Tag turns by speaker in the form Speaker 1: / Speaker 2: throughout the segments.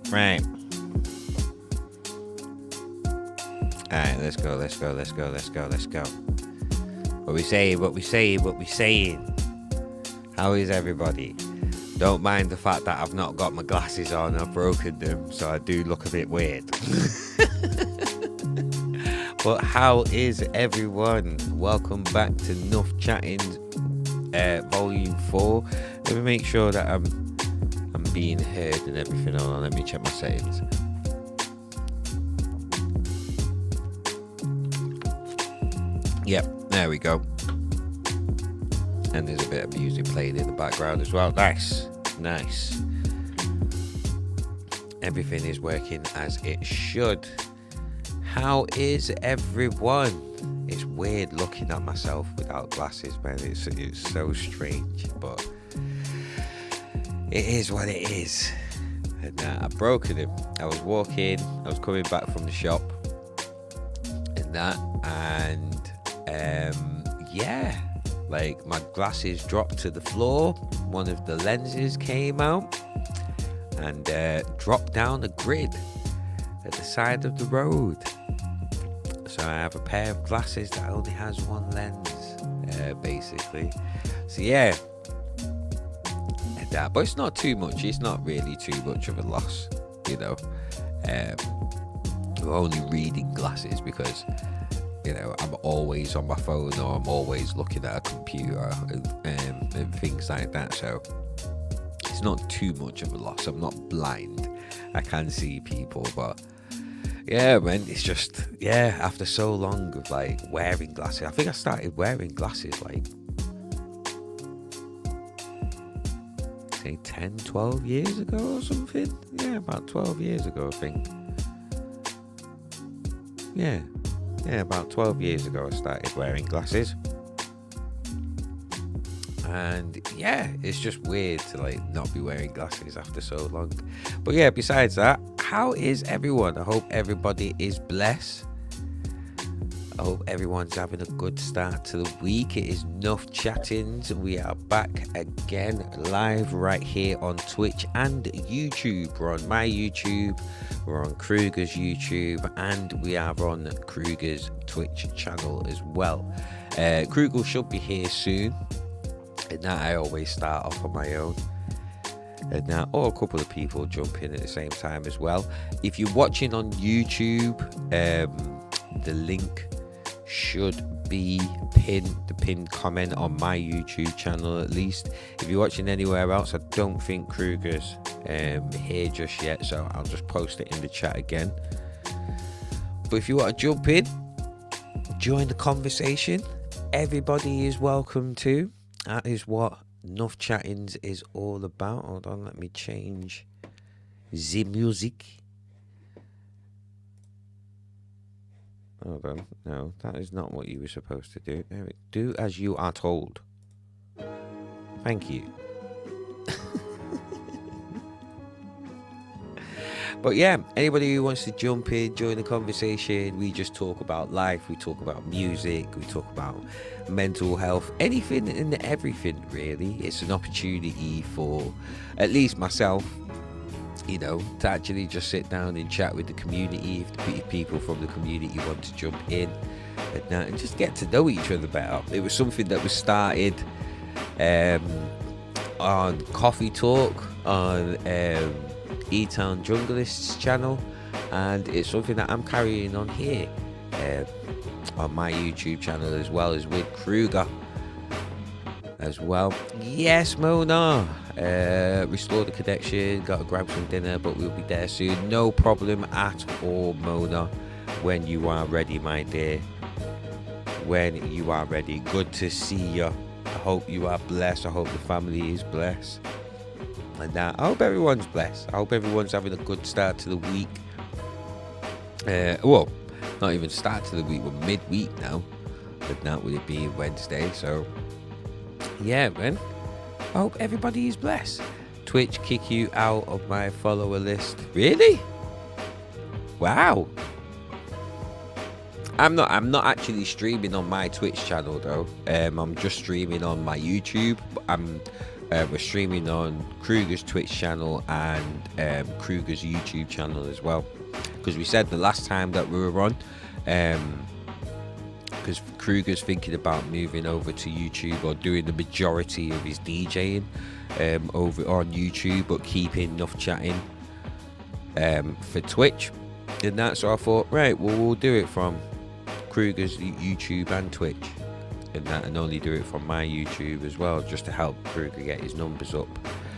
Speaker 1: Right. Alright, let's go. What we saying. How is everybody? Don't mind the fact that I've not got my glasses on, I've broken them, so I do look a bit weird. But how is everyone? Welcome back to Nuff Chattingz, Volume 4. Let me make sure that I'm being heard and everything. Hold on, let me check my settings. Yep, there we go. And there's a bit of music playing in the background as well. Nice. Everything is working as it should. How is everyone? It's weird looking at myself without glasses, man. It's so strange, but it is what it is. And I've broken him. I was coming back from the shop and yeah, like my glasses dropped to the floor. One of the lenses came out and dropped down the grid at the side of the road. So I have a pair of glasses that only has one lens, basically. So yeah, but it's not too much. It's not really too much of a loss, you know. We're only reading glasses because, you know, I'm always on my phone or I'm always looking at a computer and things like that. So it's not too much of a loss. I'm not blind. I can see people, but yeah, man, it's just, yeah, after so long of like wearing glasses. I think I started wearing glasses like, say 10, 12 years ago or something. Yeah, about 12 years ago, I think. Yeah, about 12 years ago I started wearing glasses. And yeah, it's just weird to like not be wearing glasses after so long. But yeah, besides that, how is everyone? I hope everybody is blessed. I hope everyone's having a good start to the week. It is Nuff Chattingz. We are back again live right here on Twitch and YouTube. We're on my YouTube, we're on Krugah's YouTube, and we are on Krugah's Twitch channel as well. Krugah should be here soon. And now I always start off on my own. And now, or a couple of people jump in at the same time as well. If you're watching on YouTube, the link should be the pinned comment on my YouTube channel at least. If you're watching anywhere else, I don't think Krugah's here just yet, so I'll just post it in the chat again. But if you want to jump in, join the conversation, everybody is welcome to. That is what Nuff Chattingz is all about. Hold on, let me change the music. Hold on, no, that is not what you were supposed to do. Do as you are told. Thank you. But yeah, anybody who wants to jump in, join the conversation. We just talk about life, we talk about music, we talk about mental health, anything and everything really. It's an opportunity for at least myself, you know, to actually just sit down and chat with the community. If people from the community want to jump in and just get to know each other better. It was something that was started on Coffee Talk on E-Town Junglist's channel, and it's something that I'm carrying on here on my YouTube channel, as well as with Krugah as well. Yes, Mona, restore the connection, gotta grab some dinner, but we'll be there soon. No problem at all, Mona. When you are ready, my dear, when you are ready. Good to see you. I hope you are blessed. I hope the family is blessed. And I hope everyone's blessed. I hope everyone's having a good start to the week. Well, not even start to the week, we're midweek now. But not with it being Wednesday. So, yeah, man. I hope everybody is blessed. Twitch kick you out of my follower list. Really? Wow. I'm not actually streaming on my Twitch channel though. I'm just streaming on my YouTube. We're streaming on Krugah's Twitch channel and Krugah's YouTube channel as well. Because we said the last time that we were on, because Krugah's thinking about moving over to YouTube or doing the majority of his DJing over on YouTube, but keeping Nuff Chatting for Twitch. And that, so I thought, right, well, we'll do it from Krugah's YouTube and Twitch, and only do it from my YouTube as well, just to help Krugah get his numbers up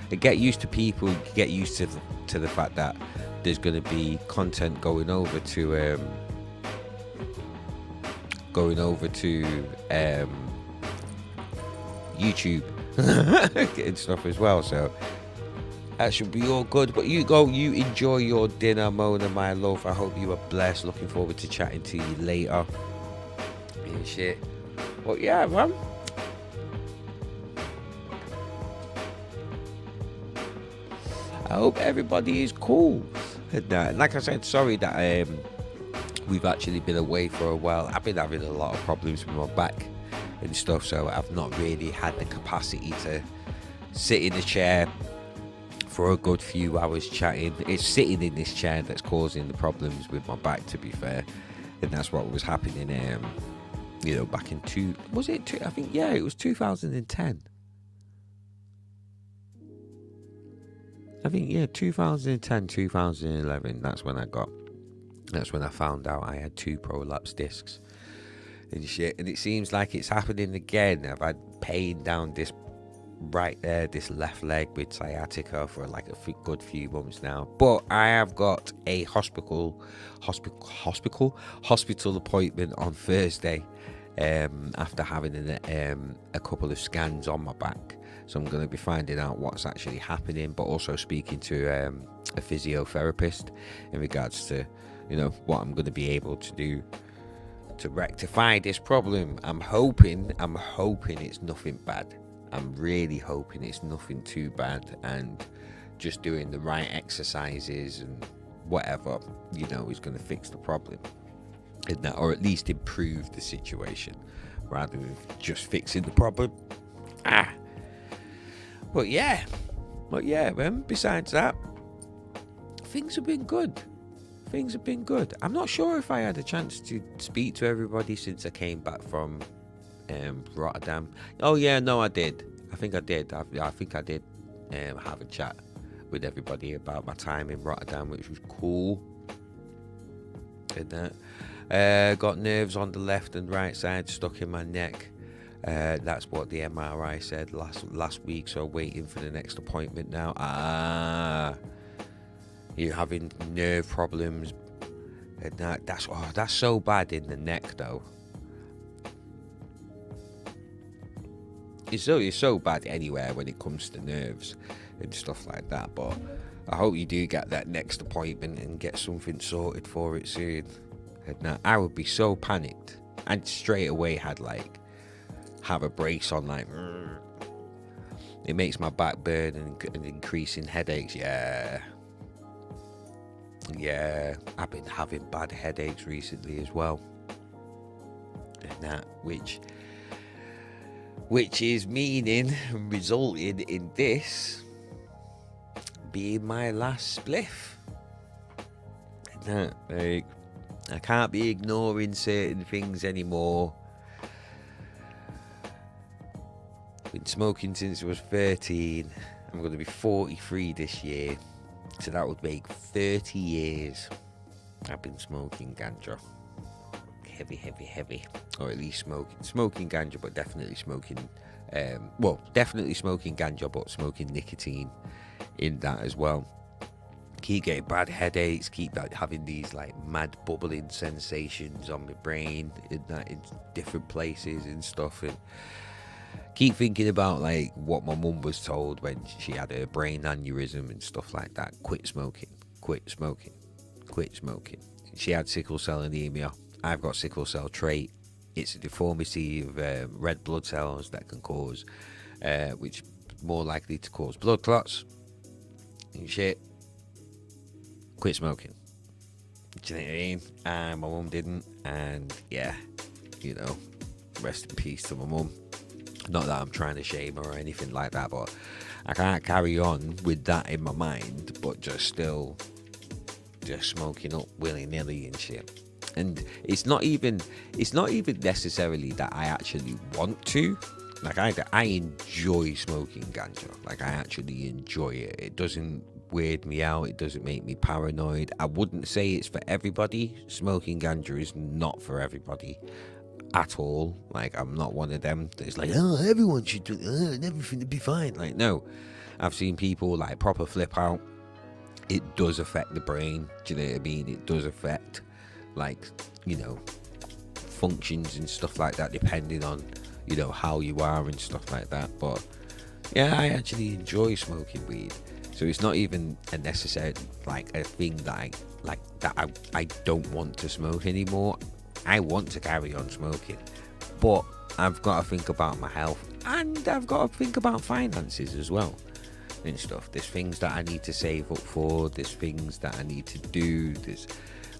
Speaker 1: and get used to people, get used to the fact that there's going to be content going over to YouTube and stuff as well. So that should be all good. But you enjoy your dinner, Mona, my love. I hope you are blessed. Looking forward to chatting to you later and shit. But yeah, man. I hope everybody is cool. And like I said, sorry that we've actually been away for a while. I've been having a lot of problems with my back and stuff, so I've not really had the capacity to sit in the chair for a good few hours chatting. It's sitting in this chair that's causing the problems with my back, to be fair. And that's what was happening back in I think, yeah, it was 2010. I think, yeah, 2010, 2011, that's when I found out I had 2 prolapse discs and shit. And it seems like it's happening again. I've had pain down this this left leg with sciatica for like a good few months now. But I have got a hospital appointment on Thursday after having a couple of scans on my back. So I'm going to be finding out what's actually happening, but also speaking to a physiotherapist in regards to, what I'm going to be able to do to rectify this problem. I'm hoping it's nothing bad. I'm really hoping it's nothing too bad, and just doing the right exercises and whatever, is going to fix the problem, or at least improve the situation rather than just fixing the problem. But yeah, besides that, things have been good. I'm not sure if I had a chance to speak to everybody since I came back from Rotterdam. Oh yeah, no, I did. I think I did have a chat with everybody about my time in Rotterdam, which was cool. Did that. Got nerves on the left and right side stuck in my neck. That's what the MRI said last week, so waiting for the next appointment now. You're having nerve problems, and that's so bad in the neck though. It's so bad anywhere when it comes to nerves and stuff like that, but I hope you do get that next appointment and get something sorted for it soon. And I would be so panicked, and straight away have a brace on, it makes my back burn and increasing headaches. Yeah, I've been having bad headaches recently as well, and which is meaning and resulting in this being my last spliff. I can't be ignoring certain things anymore. Been smoking since I was 13. I'm going to be 43 this year, so that would make 30 years I've been smoking ganja. Heavy, or at least smoking ganja, but definitely smoking ganja, but smoking nicotine in that as well. Keep getting bad headaches, keep having these mad bubbling sensations on my brain in different places and stuff, and keep thinking about what my mum was told when she had her brain aneurysm and stuff like that. Quit smoking. She had sickle cell anemia. I've got sickle cell trait. It's a deformity of red blood cells that can cause, which is more likely to cause blood clots and shit. Quit smoking. Do you know what I mean? And my mum didn't, and yeah, you know, rest in peace to my mum. Not that I'm trying to shame her or anything like that, but I can't carry on with that in my mind, but just smoking up willy-nilly and shit. And it's not even necessarily that I actually want to. Like, I enjoy smoking ganja. Like, I actually enjoy it. It doesn't weird me out. It doesn't make me paranoid. I wouldn't say it's for everybody. Smoking ganja is not for everybody at all. Like, I'm not one of them that's like, oh, everyone should do and everything will be fine. Like, no. I've seen people like proper flip out. It does affect the brain. Do you know what I mean? It does affect, like, you know, functions and stuff like that, depending on, you know, how you are and stuff like that. But yeah, I actually enjoy smoking weed. So it's not even a necessary, like, a thing that I don't want to smoke anymore. I want to carry on smoking, but I've got to think about my health, and I've got to think about finances as well and stuff. There's things that I need to save up for. There's things that I need to do.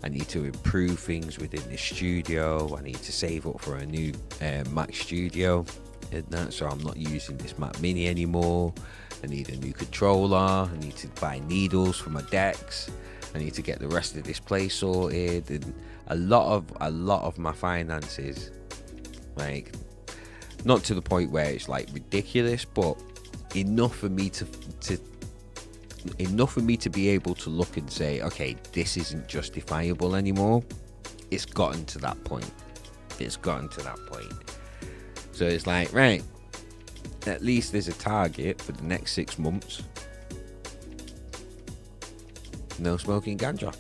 Speaker 1: I need to improve things within the studio. I need to save up for a new Mac Studio, and that, so I'm not using this Mac Mini anymore. I need a new controller. I need to buy needles for my decks. I need to get the rest of this place sorted, and a lot of my finances, like, not to the point where it's like ridiculous, but enough for me to be able to look and say, okay, this isn't justifiable anymore. It's gotten to that point. So it's like, right, at least there's a target for the next 6 months. No smoking ganja.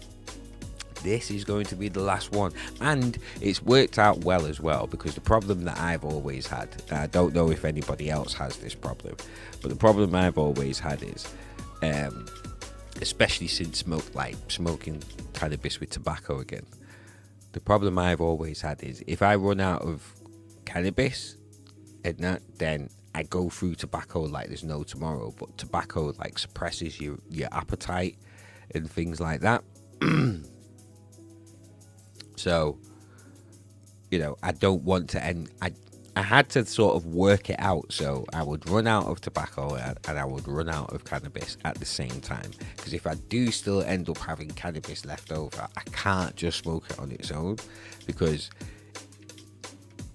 Speaker 1: This is going to be the last one, and it's worked out well as well, because the problem that I've always had, I don't know if anybody else has this problem, but the problem I've always had is, especially since smoking cannabis with tobacco again, the problem I've always had is, if I run out of cannabis and that, then I go through tobacco like there's no tomorrow. But tobacco, like, suppresses your appetite and things like that. So, you know, I don't want to end. I had to sort of work it out, so I would run out of tobacco and I would run out of cannabis at the same time. Because if I do still end up having cannabis left over, I can't just smoke it on its own, because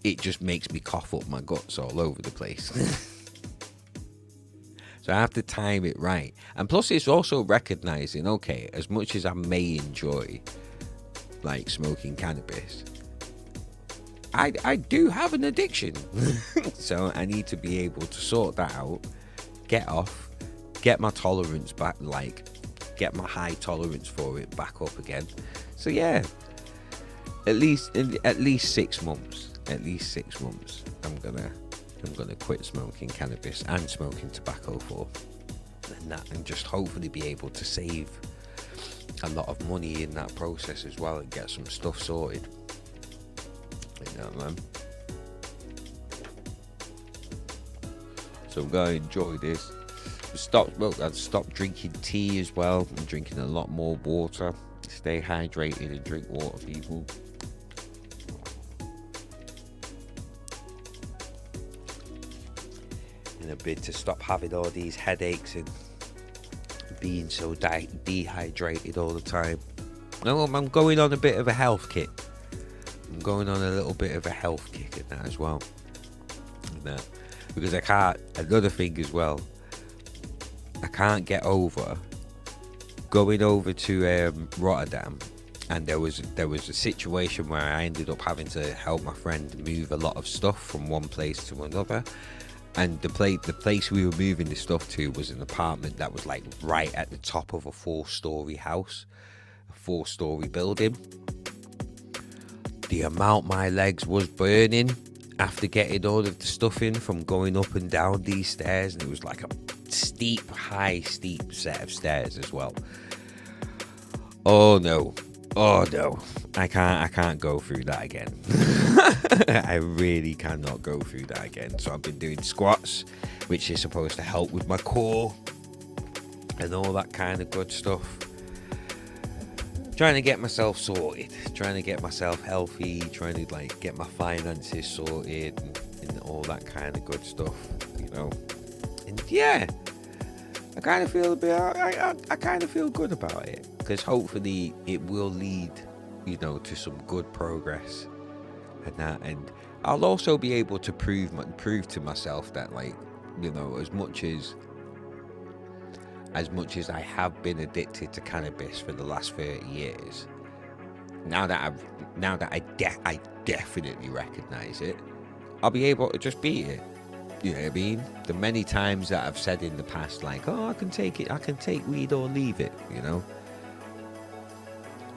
Speaker 1: it just makes me cough up my guts all over the place. So I have to time it right. And plus, it's also recognizing, okay, as much as I may enjoy, like, smoking cannabis, I do have an addiction. So I need to be able to sort that out, get off, get my tolerance back, like, get my high tolerance for it back up again. So yeah, at least 6 months. At least 6 months. I'm gonna quit smoking cannabis and smoking tobacco for, and just hopefully be able to save a lot of money in that process as well, and get some stuff sorted. You know, man. So I'm gonna enjoy this. I've stopped drinking tea as well. I'm drinking a lot more water. Stay hydrated and drink water, people. In a bid to stop having all these headaches and being so dehydrated all the time. No, I'm going on a bit of a health kick. I'm going on a little bit of a health kick in that as well. Because I can't, another thing as well, I can't get over going over to Rotterdam, and there was a situation where I ended up having to help my friend move a lot of stuff from one place to another. And the place we were moving the stuff to was an apartment that was, like, right at the top of a 4-story house, a 4-story building. The amount my legs was burning after getting all of the stuff in from going up and down these stairs, and it was like a steep set of stairs as well. Oh no, I can't go through that again. I really cannot go through that again. So I've been doing squats, which is supposed to help with my core and all that kind of good stuff. trying to get myself sorted, trying to get myself healthy, trying to like get my finances sorted and all that kind of good stuff, you know. And yeah, I kind of feel a bit. I kind of feel good about it, because hopefully it will lead, you know, to some good progress, and that, and I'll also be able to prove to myself that, like, you know, as much as I have been addicted to cannabis for the last 30 years, now that I definitely recognize it, I'll be able to just beat it. You know what I mean? The many times that I've said in the past, like, oh, I can take weed or leave it, you know,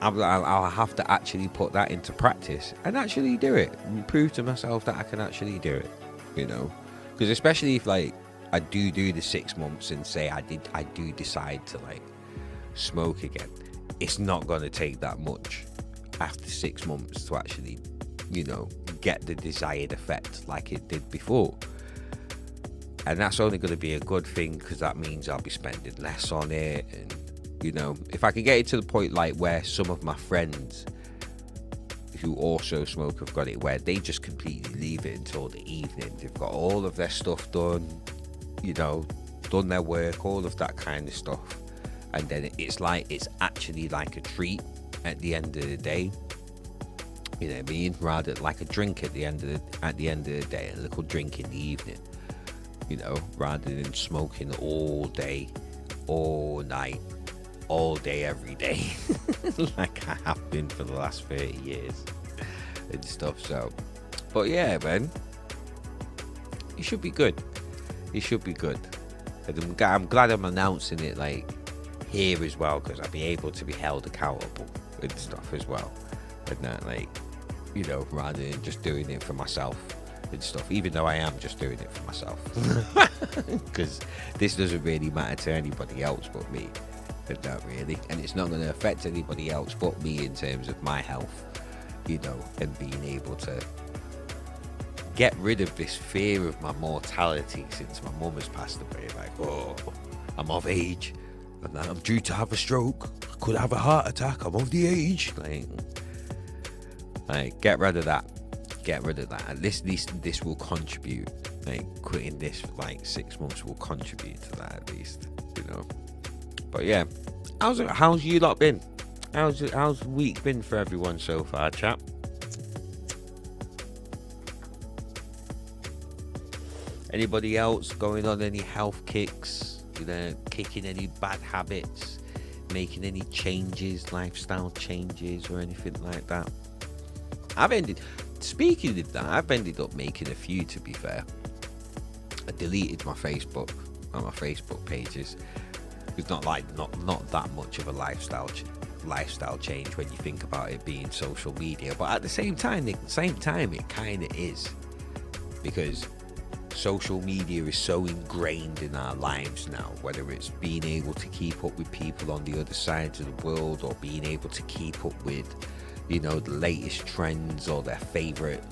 Speaker 1: I'll have to actually put that into practice and actually do it and prove to myself that I can actually do it, you know, because especially if, like, I do the 6 months and say I do decide to, like, smoke again, it's not going to take that much after 6 months to actually, you know, get the desired effect like it did before. And that's only going to be a good thing, because that means I'll be spending less on it. And, you know, if I can get it to the point like where some of my friends who also smoke have got it, where they just completely leave it until the evening, they've got all of their stuff done, you know, done their work, all of that kind of stuff, and then it's actually like a treat at the end of the day, you know what I mean, rather like a drink at the end of the day, a little drink in the evening, you know, rather than smoking all day, all night, all day, every day, like I have been for the last 30 years and stuff. So, but yeah, man, it should be good. It should be good. And I'm glad I'm announcing it, like, here as well, because I'll be able to be held accountable and stuff as well. And that, like, you know, rather than just doing it for myself and stuff, even though I am just doing it for myself, because this doesn't really matter to anybody else but me, and that really, and it's not going to affect anybody else but me in terms of my health, you know, and being able to get rid of this fear of my mortality since my mum has passed away. Like, oh, I'm of age, and I'm due to have a stroke, I could have a heart attack, I'm of the age, like get rid of that. And this will contribute, like, quitting this for like 6 months will contribute to that at least, you know. But yeah, how's you lot been? How's the week been for everyone so far, chap? Anybody else going on any health kicks, you know, kicking any bad habits, making any changes, lifestyle changes or anything like that? Speaking of that, I've ended up making a few, to be fair. I deleted my Facebook pages. It's not that much of a lifestyle change when you think about it being social media, but at the same time it kind of is, because social media is so ingrained in our lives now, whether it's being able to keep up with people on the other sides of the world, or being able to keep up with, you know, the latest trends, or their favorite,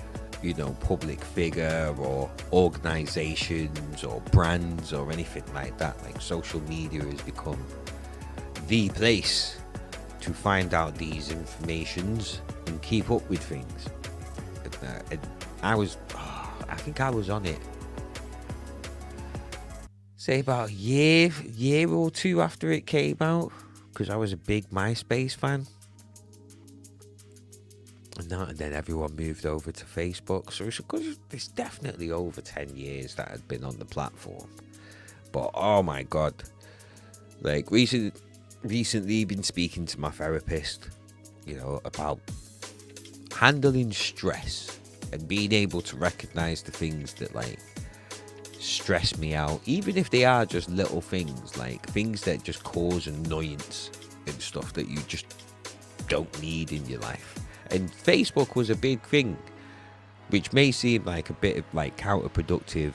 Speaker 1: you know, public figure or organizations or brands or anything like that. Like, social media has become the place to find out these informations and keep up with things. And I think I was on it, say, about a year or two after it came out, because I was a big MySpace fan. And then everyone moved over to Facebook. So it's definitely over 10 years that I'd been on the platform. But oh my God, like, recently been speaking to my therapist, you know, about handling stress and being able to recognize the things that, like, stress me out, even if they are just little things, like things that just cause annoyance and stuff that you just don't need in your life. And Facebook was a big thing, which may seem like a bit of, like, counterproductive,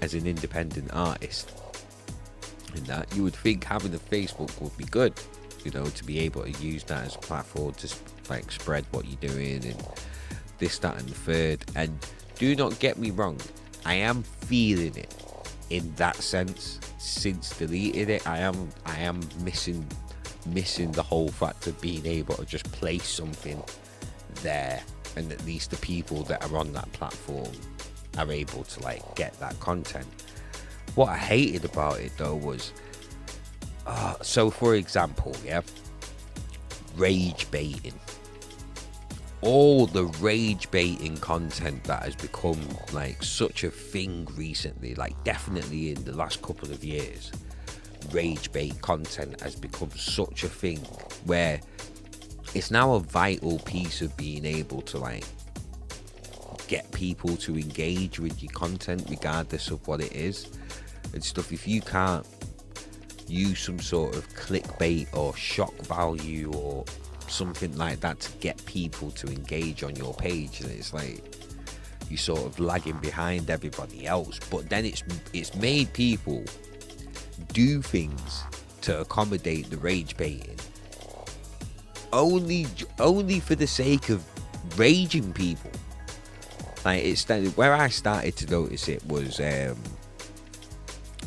Speaker 1: as an independent artist, and that you would think having a Facebook would be good, you know, to be able to use that as a platform to, like, spread what you're doing and this, that and the third. And do not get me wrong, I am feeling it in that sense. Since deleting it, I am missing missing the whole fact of being able to just place something there, and at least the people that are on that platform are able to like get that content. What I hated about it though was, so for example, rage baiting. All the rage baiting content that has become like such a thing recently, like definitely in the last couple of years, rage bait content has become such a thing where it's now a vital piece of being able to like get people to engage with your content regardless of what it is and stuff. If you can't use some sort of clickbait or shock value or something like that to get people to engage on your page, and it's like you're sort of lagging behind everybody else. But then it's made people do things to accommodate the rage baiting only for the sake of raging people. Like it's where I started to notice it was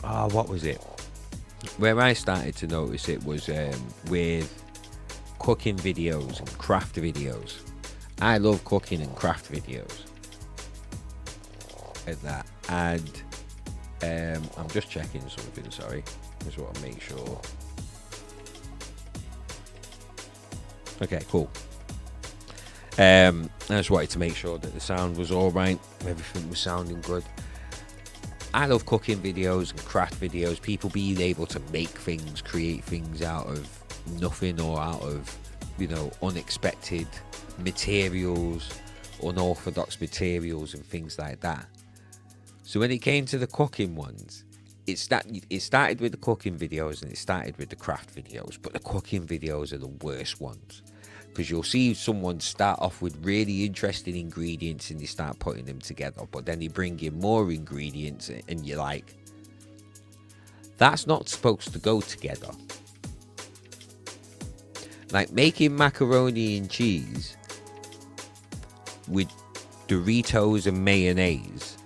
Speaker 1: what was it? Where I started to notice it was with cooking videos and craft videos. I love cooking and craft videos and that. And I'm just checking something, sorry. Just want to make sure. Okay, cool. I just wanted to make sure that the sound was alright, everything was sounding good. I love cooking videos and craft videos, people being able to make things, create things out of nothing or out of, you know, unexpected materials, unorthodox materials and things like that. So when it came to the cooking ones, it started with the cooking videos and it started with the craft videos, but the cooking videos are the worst ones. Because you'll see someone start off with really interesting ingredients and they start putting them together, but then they bring in more ingredients and you're like, that's not supposed to go together. Like making macaroni and cheese with Doritos and mayonnaise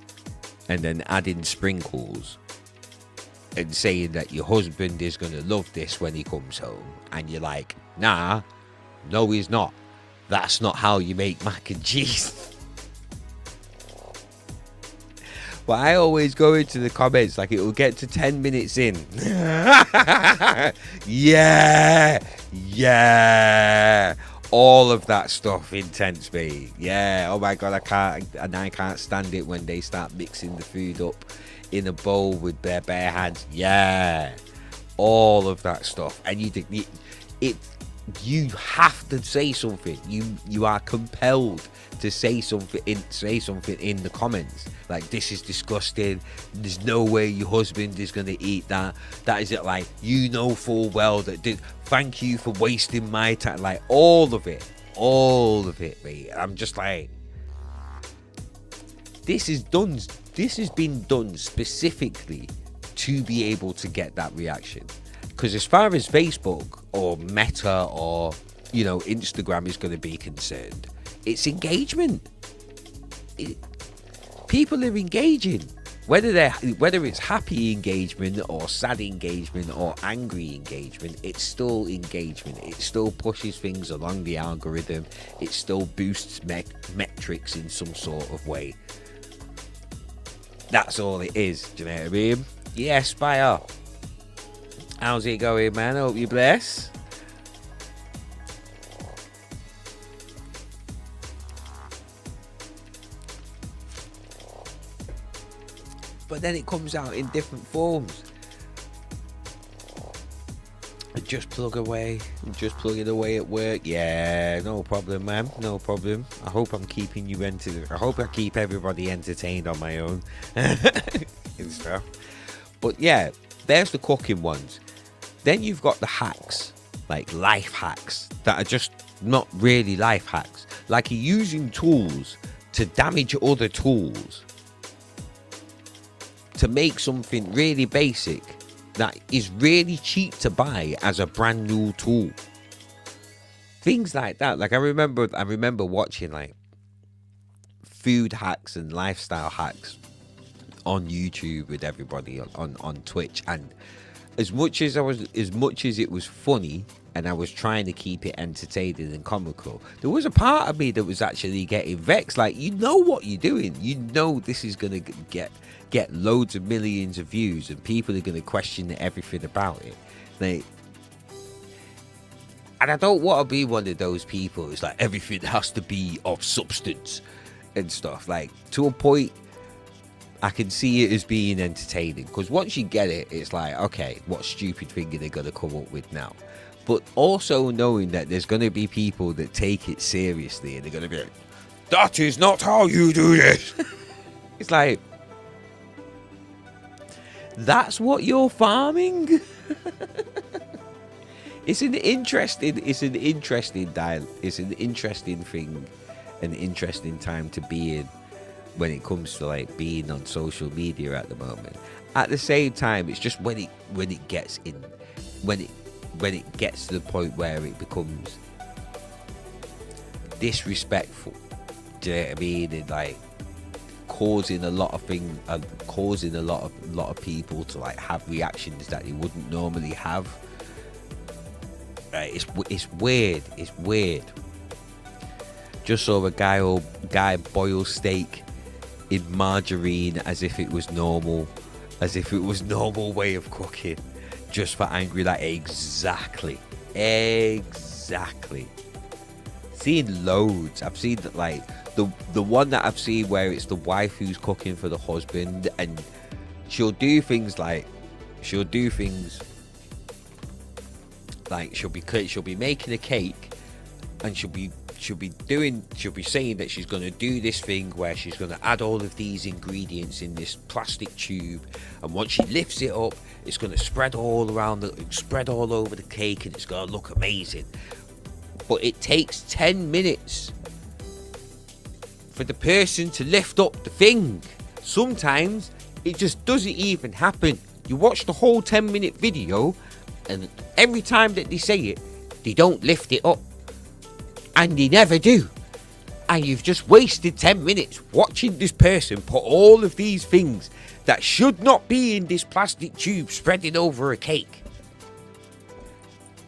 Speaker 1: and then adding sprinkles and saying that your husband is going to love this when he comes home, and you're like, nah, no he's not. That's not how you make mac and cheese. But I always go into the comments like it will get to 10 minutes in. Yeah. All of that stuff intense me. Yeah. Oh my god, I can't stand it when they start mixing the food up in a bowl with their bare hands. Yeah. All of that stuff. And you have to say something. You are compelled to say something in the comments. Like, this is disgusting. There's no way your husband is going to eat that. That is it. Like, you know full well that thank you for wasting my time. Like, all of it, mate. I'm just like, this has been done specifically to be able to get that reaction. Because as far as Facebook or Meta or, you know, Instagram is going to be concerned, it's engagement. People are engaging, whether it's happy engagement or sad engagement or angry engagement. It's still engagement. It still pushes things along the algorithm. It still boosts metrics in some sort of way. That's all it is. Do you know what I mean? Yes, Spire. How's it going, man? Hope you're blessed. But then it comes out in different forms. Just plug away. I'm just plugging away at work. Yeah, no problem, man. No problem. I hope I'm keeping you I hope I keep everybody entertained on my own and stuff. But yeah, there's the cooking ones. Then you've got the hacks, like life hacks, that are just not really life hacks. Like you're using tools to damage other tools to make something really basic that is really cheap to buy as a brand new tool. Things like that. Like I remember watching like food hacks and lifestyle hacks on YouTube with everybody on Twitch, and as much as it was funny, and I was trying to keep it entertaining and comical, there was a part of me that was actually getting vexed. Like, you know what you're doing. You know this is gonna get loads of millions of views, and people are gonna question everything about it. Like, and I don't want to be one of those people who's like, everything has to be of substance and stuff. Like, to a point, I can see it as being entertaining, because once you get it, it's like, okay, what stupid thing are they going to come up with now? But also knowing that there's going to be people that take it seriously, and they're going to be like, that is not how you do this. It's like, that's what you're farming? It's an interesting thing, an interesting time to be in when it comes to like being on social media at the moment. At the same time, it's just when it gets to the point where it becomes disrespectful. Do you know what I mean? And like causing a lot of people to like have reactions that they wouldn't normally have. It's weird. It's weird. Just saw a guy boil steak in margarine as if it was normal way of cooking, just for angry. Like, exactly. Seen loads. I've seen that, like the one that I've seen where it's the wife who's cooking for the husband, and she'll do things like she'll be making a cake, and she'll be saying that she's going to do this thing where she's going to add all of these ingredients in this plastic tube, and once she lifts it up, it's going to spread all over the cake, and it's going to look amazing. But it takes 10 minutes for the person to lift up the thing. Sometimes it just doesn't even happen. You watch the whole 10-minute video, and every time that they say it, they don't lift it up. And they never do. And you've just wasted 10 minutes watching this person put all of these things that should not be in this plastic tube spreading over a cake.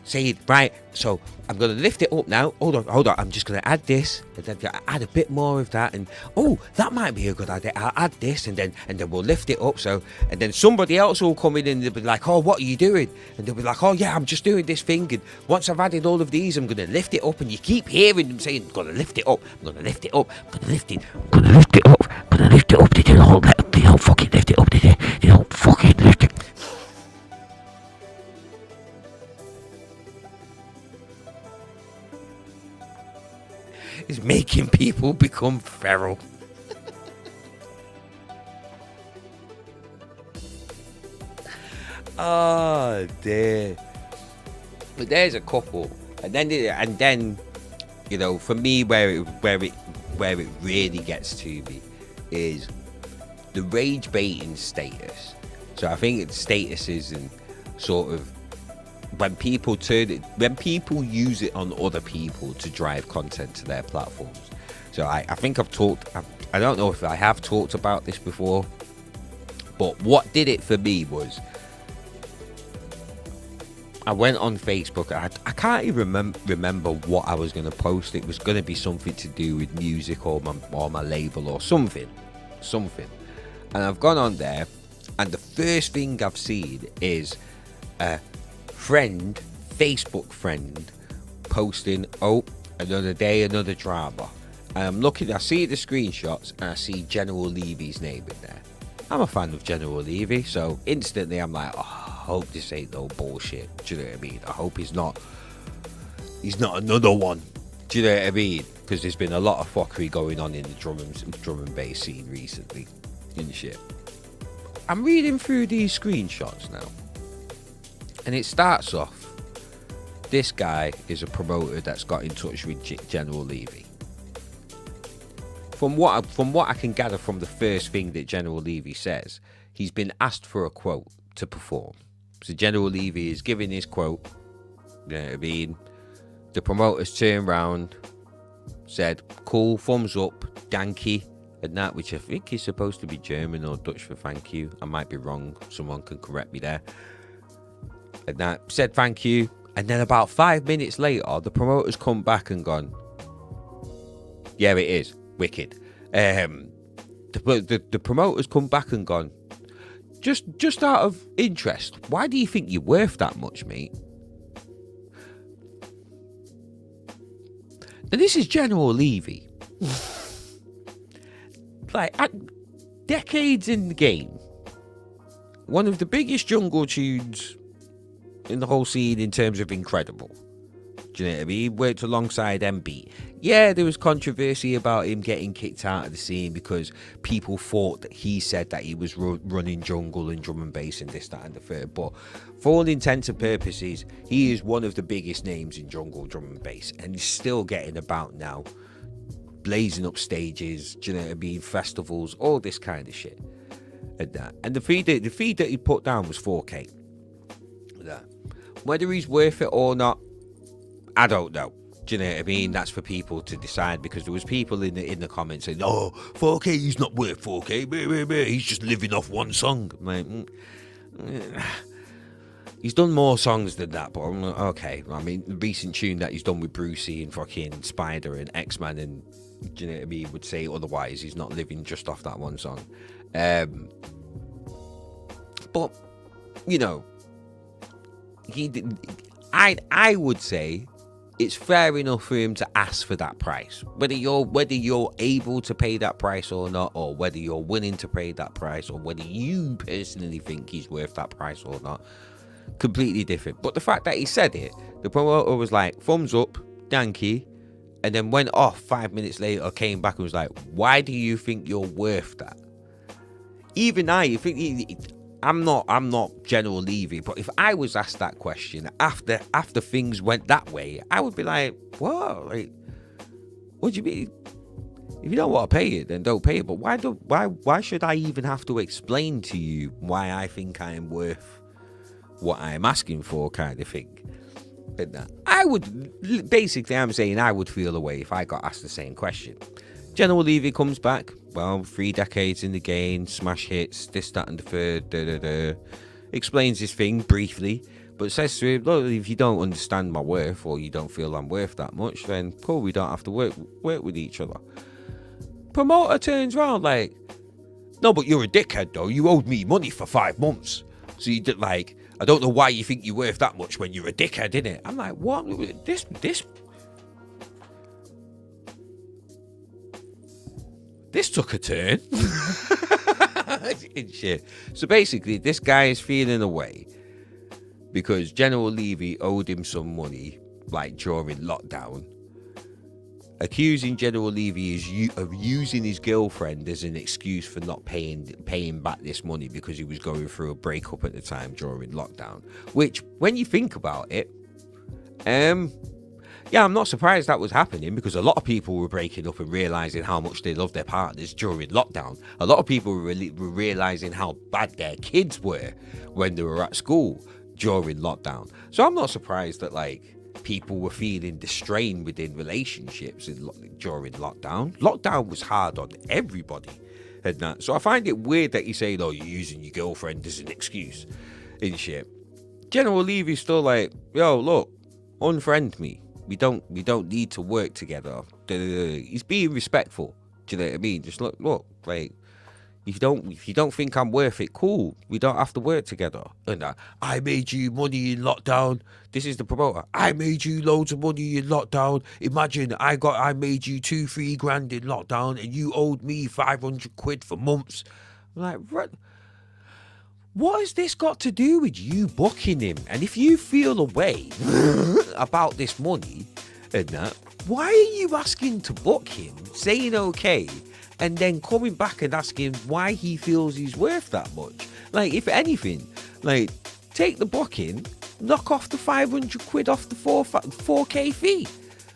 Speaker 1: Saying, right, so I'm going to lift it up now. Hold on. I'm just going to add this, and then add a bit more of that. And, oh, that might be a good idea. I'll add this, and then we'll lift it up. So, and then somebody else will come in, and they'll be like, oh, what are you doing? And they'll be like, oh, yeah, I'm just doing this thing. And once I've added all of these, I'm going to lift it up. And you keep hearing them saying, I'm going to lift it up. I'm going to lift it up. I'm going to lift it. I'm going to lift it up. I'm going to lift it up. They don't fucking lift it up. They don't fucking lift it. Is making people become feral. Oh dear. But there's a couple, and then you know, for me, where it really gets to me is the rage baiting status. So I think it's statuses and sort of when people use it on other people to drive content to their platforms. So I think I don't know if I have talked about this before, but what did it for me was I went on Facebook. I can't even remember what I was going to post. It was going to be something to do with music or my label or something. And I've gone on there, and the first thing I've seen is Facebook friend posting, oh, another day, another drama. And I'm looking, I see the screenshots, and I see General Levy's name in there. I'm a fan of General Levy, so instantly I'm like, oh, I hope this ain't no bullshit. Do you know what I mean? I hope he's not another one. Do you know what I mean? Because there's been a lot of fuckery going on in the drum and bass scene recently and shit. I'm reading through these screenshots now, and it starts off, this guy is a promoter that's got in touch with General Levy. From what I can gather from the first thing that General Levy says, he's been asked for a quote to perform. So General Levy is giving his quote. You know what I mean? The promoters turned round, said, cool, thumbs up, danky, and that, which I think is supposed to be German or Dutch for thank you. I might be wrong. Someone can correct me there. And that said thank you. And then about 5 minutes later, the promoters come back and gone, yeah, it is wicked. The promoters come back and gone, just out of interest, why do you think you're worth that much, mate? And this is General Levy. Like, decades in the game, one of the biggest jungle tunes in the whole scene in terms of incredible. Do you know what I mean? He worked alongside MB. Yeah, there was controversy about him getting kicked out of the scene because people thought that he said that he was running jungle and drum and bass and this, that and the third. But for all intents and purposes, he is one of the biggest names in jungle drum and bass, and he's still getting about now, blazing up stages, do you know what I mean? Festivals, all this kind of shit. And the fee that he put down was 4K. Whether he's worth it or not, I don't know. Do you know what I mean? That's for people to decide, because there was people in the comments saying, "Oh, 4K, he's not worth 4K. He's just living off one song." I'm like, he's done more songs than that, but I'm like, okay. I mean, the recent tune that he's done with Brucey and fucking Spider and X-Man, and do you know what I mean, would say otherwise. He's not living just off that one song. But you know, I would say it's fair enough for him to ask for that price, whether you're able to pay that price or not, or whether you're willing to pay that price, or whether you personally think he's worth that price or not. Completely different. But the fact that he said it, the promoter was like, thumbs up, thank you, and then went off 5 minutes later, came back and was like, why do you think you're worth that? Even you think I'm not General Levy, but if I was asked that question after things went that way, I would be like, what? Like, what do you mean? If you don't want to pay it, then don't pay it. But why should I even have to explain to you why I think I am worth what I'm asking for, kind of thing? I would basically, I'm saying I would feel away if I got asked the same question. General Levy comes back, well, 3 decades in the game, smash hits, this, that, and the third, explains his thing briefly, but says to him, look, if you don't understand my worth, or you don't feel I'm worth that much, then cool, we don't have to work with each other. Promoter turns around like, no, but you're a dickhead though, you owed me money for 5 months, so you did, like, I don't know why you think you're worth that much when you're a dickhead, innit? I'm like, what? This took a turn. Shit. So basically, this guy is feeling away because General Levy owed him some money, like during lockdown, accusing General Levy of using his girlfriend as an excuse for not paying back this money because he was going through a breakup at the time during lockdown. Which, when you think about it, yeah, I'm not surprised that was happening, because a lot of people were breaking up and realising how much they loved their partners during lockdown. A lot of people were realising how bad their kids were when they were at school during lockdown. So I'm not surprised that, like, people were feeling the strain within relationships during lockdown. Lockdown was hard on everybody. And that. So I find it weird that you say, oh, you're using your girlfriend as an excuse and shit. General Levy's still like, yo, look, unfriend me. We don't need to work together. He's being respectful. Do you know what I mean? Just look, like, if you don't think I'm worth it, cool. We don't have to work together. And I made you money in lockdown. This is the promoter. I made you loads of money in lockdown. Imagine I made you 2-3 grand in lockdown, and you owed me 500 quid for months. I'm like, what has this got to do with you booking him? And if you feel a way about this money and that, why are you asking to book him, saying okay, and then coming back and asking why he feels he's worth that much? Like, if anything, like, take the booking, knock off the 500 quid off the 4K fee,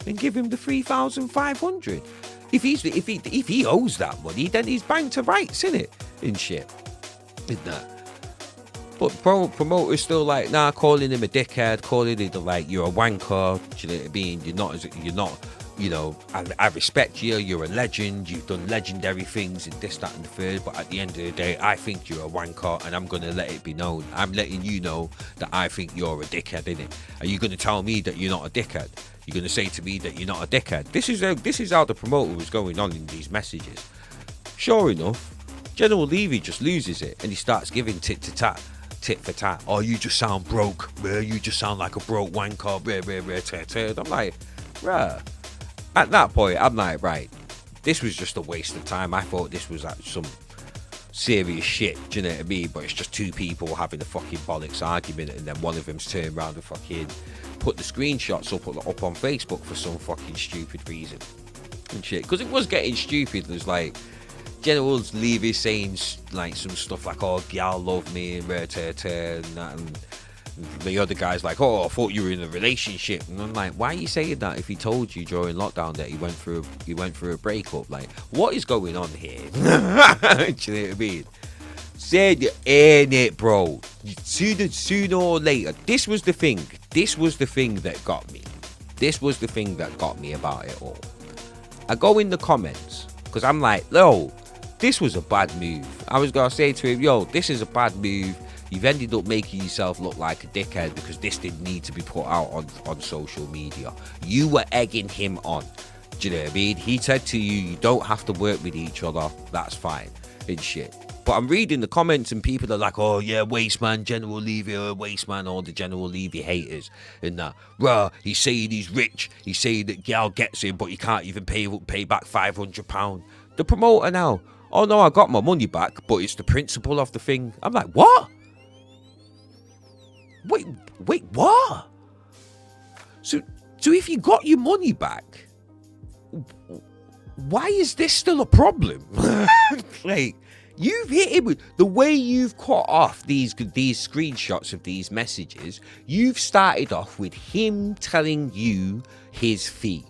Speaker 1: and give him the 3,500. If he owes that money, then he's banged to rights, innit? And shit. Isn't that? But promoter's still like, nah, calling him a dickhead, calling him like, you're a wanker, do you know what I mean? You're not you know, I respect you, you're a legend, you've done legendary things and this, that and the third, but at the end of the day, I think you're a wanker and I'm going to let it be known. I'm letting you know that I think you're a dickhead, innit? Are you going to tell me that you're not a dickhead? You're going to say to me that you're not a dickhead? This is how the promoter was going on in these messages. Sure enough, General Levy just loses it and he starts giving tit for tat. Oh, you just sound broke, you just sound like a broke wanker, I'm like, bruh. At that point, I'm like, right, this was just a waste of time. I thought this was like some serious shit, do you know what I mean? But it's just two people having a fucking bollocks argument, and then one of them's turned around and fucking put the screenshots up on Facebook for some fucking stupid reason and shit. Because it was getting stupid. There's like Generals Levy saying like some stuff like, oh, gal love me and that, and the other guy's like, oh, I thought you were in a relationship. And I'm like, why are you saying that if he told you during lockdown that he went through a breakup? Like, what is going on here? Do you know what I mean? Said you ain't it, bro. Sooner or later. This was the thing that got me. This was the thing that got me about it all. I go in the comments because I'm like, yo, this was a bad move. I was gonna say to him, yo, this is a bad move. You've ended up making yourself look like a dickhead because this didn't need to be put out on social media. You were egging him on. Do you know what I mean? He said to you, you don't have to work with each other. That's fine and shit. But I'm reading the comments and people are like, oh yeah, waste man, General Levy, waste man, all the General Levy haters and that. Bruh, he's saying he's rich. He's saying that gal gets him, but he can't even pay back £500. The promoter now, oh no, I got my money back, but it's the principle of the thing. I'm like, what? Wait, what? So if you got your money back, why is this still a problem? Like, you've hit him with the way you've cut off these screenshots of these messages. You've started off with him telling you his fee.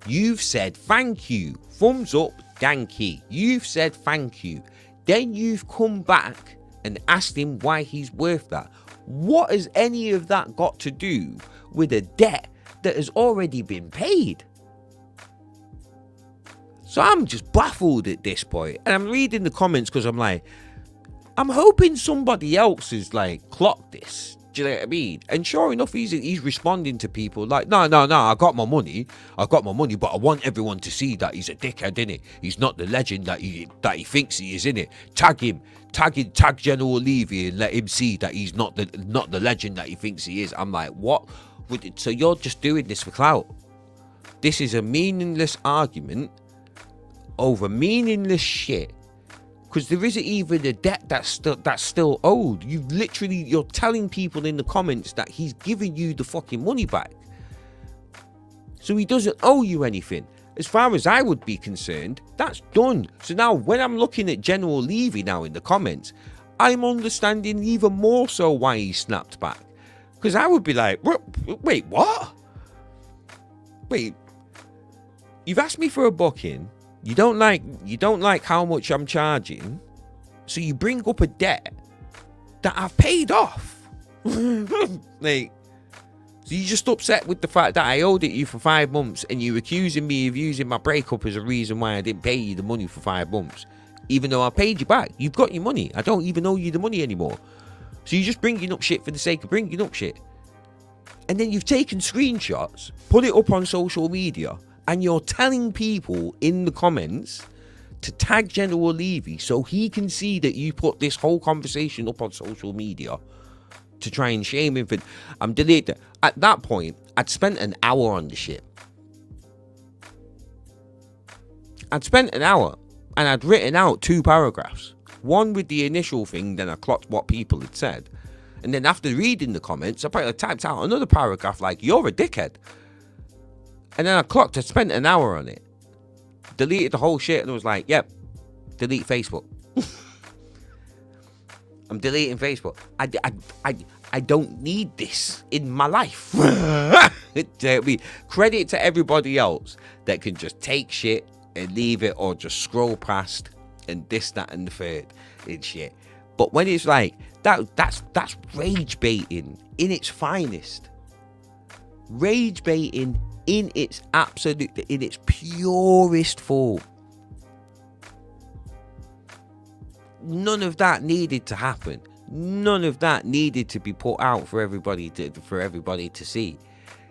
Speaker 1: You've said thank you, thumbs up, Danky. You've said thank you. Then you've come back and asked him why he's worth that. What has any of that got to do with a debt that has already been paid? So I'm just baffled at this point. And I'm reading the comments because I'm like, I'm hoping somebody else has like clocked this. Do you know what I mean? And sure enough, he's responding to people like, no, I got my money, but I want everyone to see that he's a dickhead, innit? He's not the legend that he thinks he is, innit? Tag General Levy and let him see that he's not the legend that he thinks he is. I'm like, what? So you're just doing this for clout? This is a meaningless argument over meaningless shit. Because there isn't even a debt that's still owed. You're telling people in the comments that he's giving you the fucking money back. So he doesn't owe you anything. As far as I would be concerned, that's done. So now when I'm looking at General Levy now in the comments, I'm understanding even more so why he snapped back. Because I would be like, wait, what? Wait, you've asked me for a booking. You don't like how much I'm charging, so you bring up a debt that I've paid off. Like, so you're just upset with the fact that I owed it you for 5 months, and you're accusing me of using my breakup as a reason why I didn't pay you the money for 5 months, even though I paid you back. You've got your money. I don't even owe you the money anymore. So you're just bringing up shit for the sake of bringing up shit, and then you've taken screenshots, put it up on social media. And you're telling people in the comments to tag General Levy so he can see that you put this whole conversation up on social media to try and shame him for... I'm deleted. At that point, I'd spent an hour on the shit. I'd spent an hour and I'd written out 2 paragraphs. One with the initial thing, then I clocked what people had said. And then after reading the comments, I probably typed out another paragraph like, you're a dickhead. And then I clocked, I spent an hour on it. Deleted the whole shit and was like, yep, delete Facebook. I'm deleting Facebook. I don't need this in my life. Credit to everybody else that can just take shit and leave it or just scroll past and this, that, and the third and shit. But when it's like, that's rage baiting in its finest. Rage baiting in its purest form. None of that needed to happen. None of that needed to be put out for everybody to see.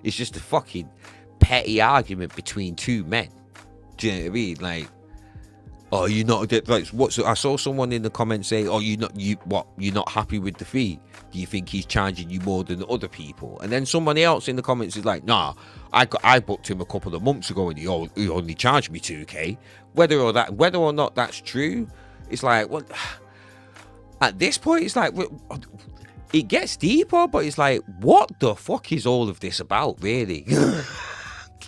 Speaker 1: It's just a fucking petty argument between two men. Do you know what I mean? Like, oh, you're not like what? I saw someone in the comments say, "Oh, you're not happy with the fee? Do you think he's charging you more than other people?" And then somebody else in the comments is like, "Nah, I booked him a couple of months ago and he only charged me 2K." Whether or not that's true, it's like, what? At this point, it's like, it gets deeper, but it's like, what the fuck is all of this about, really?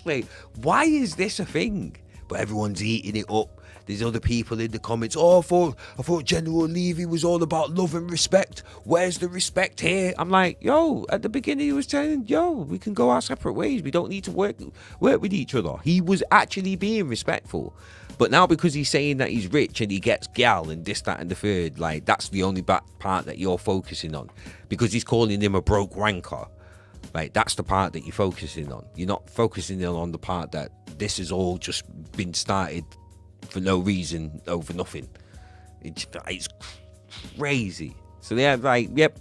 Speaker 1: Like, why is this a thing? But everyone's eating it up. There's other people in the comments. Oh, I thought General Levy was all about love and respect. Where's the respect here? I'm like, yo, at the beginning he was telling, yo, we can go our separate ways. We don't need to work with each other. He was actually being respectful. But now because he's saying that he's rich and he gets gal and this, that, and the third, like, that's the only part that you're focusing on. Because he's calling him a broke wanker. Like, that's the part that you're focusing on. You're not focusing on the part that this has all just been started for no reason, over nothing. It's crazy. So they're like, yep,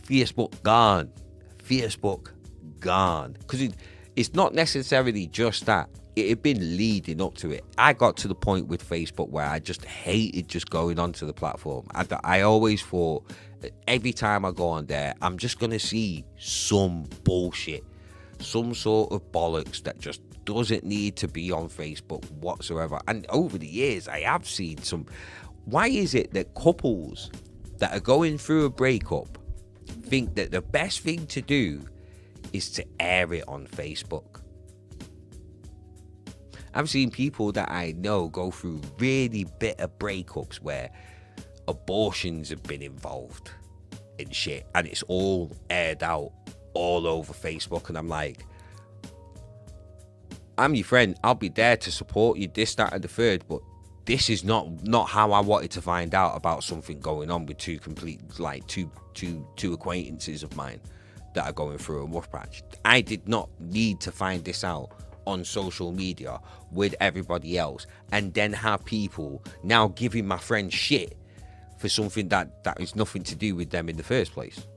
Speaker 1: Facebook gone. Facebook gone. Because it's not necessarily just that. It had been leading up to it. I got to the point with Facebook where I just hated just going onto the platform. I always thought, every time I go on there, I'm just going to see some bullshit, some sort of bollocks that just doesn't need to be on Facebook whatsoever. And over the years, I have seen some. Why is it that couples that are going through a breakup think that the best thing to do is to air it on Facebook? I've seen people that I know go through really bitter breakups where abortions have been involved and shit, and it's all aired out all over Facebook. And I'm like, I'm your friend. I'll be there to support you, this, that, and the third. But this is not how I wanted to find out about something going on with two acquaintances of mine that are going through a rough patch. I did not need to find this out on social media with everybody else, and then have people now giving my friend shit for something that is nothing to do with them in the first place.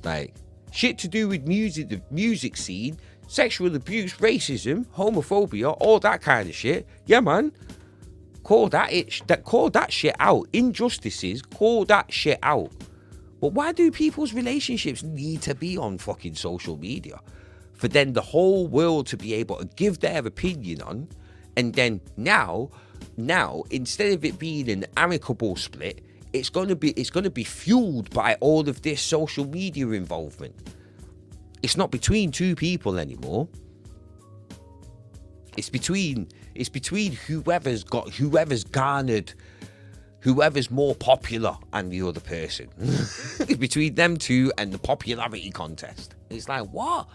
Speaker 1: Like, shit to do with music, the music scene, sexual abuse, racism, homophobia, all that kind of shit. Yeah, man. Call that shit out. Injustices, call that shit out. But why do people's relationships need to be on fucking social media? For then the whole world to be able to give their opinion on, and then now, instead of it being an amicable split, it's gonna be fueled by all of this social media involvement. It's not between two people anymore. It's between whoever's garnered, whoever's more popular and the other person. It's between them two and the popularity contest. It's like, what?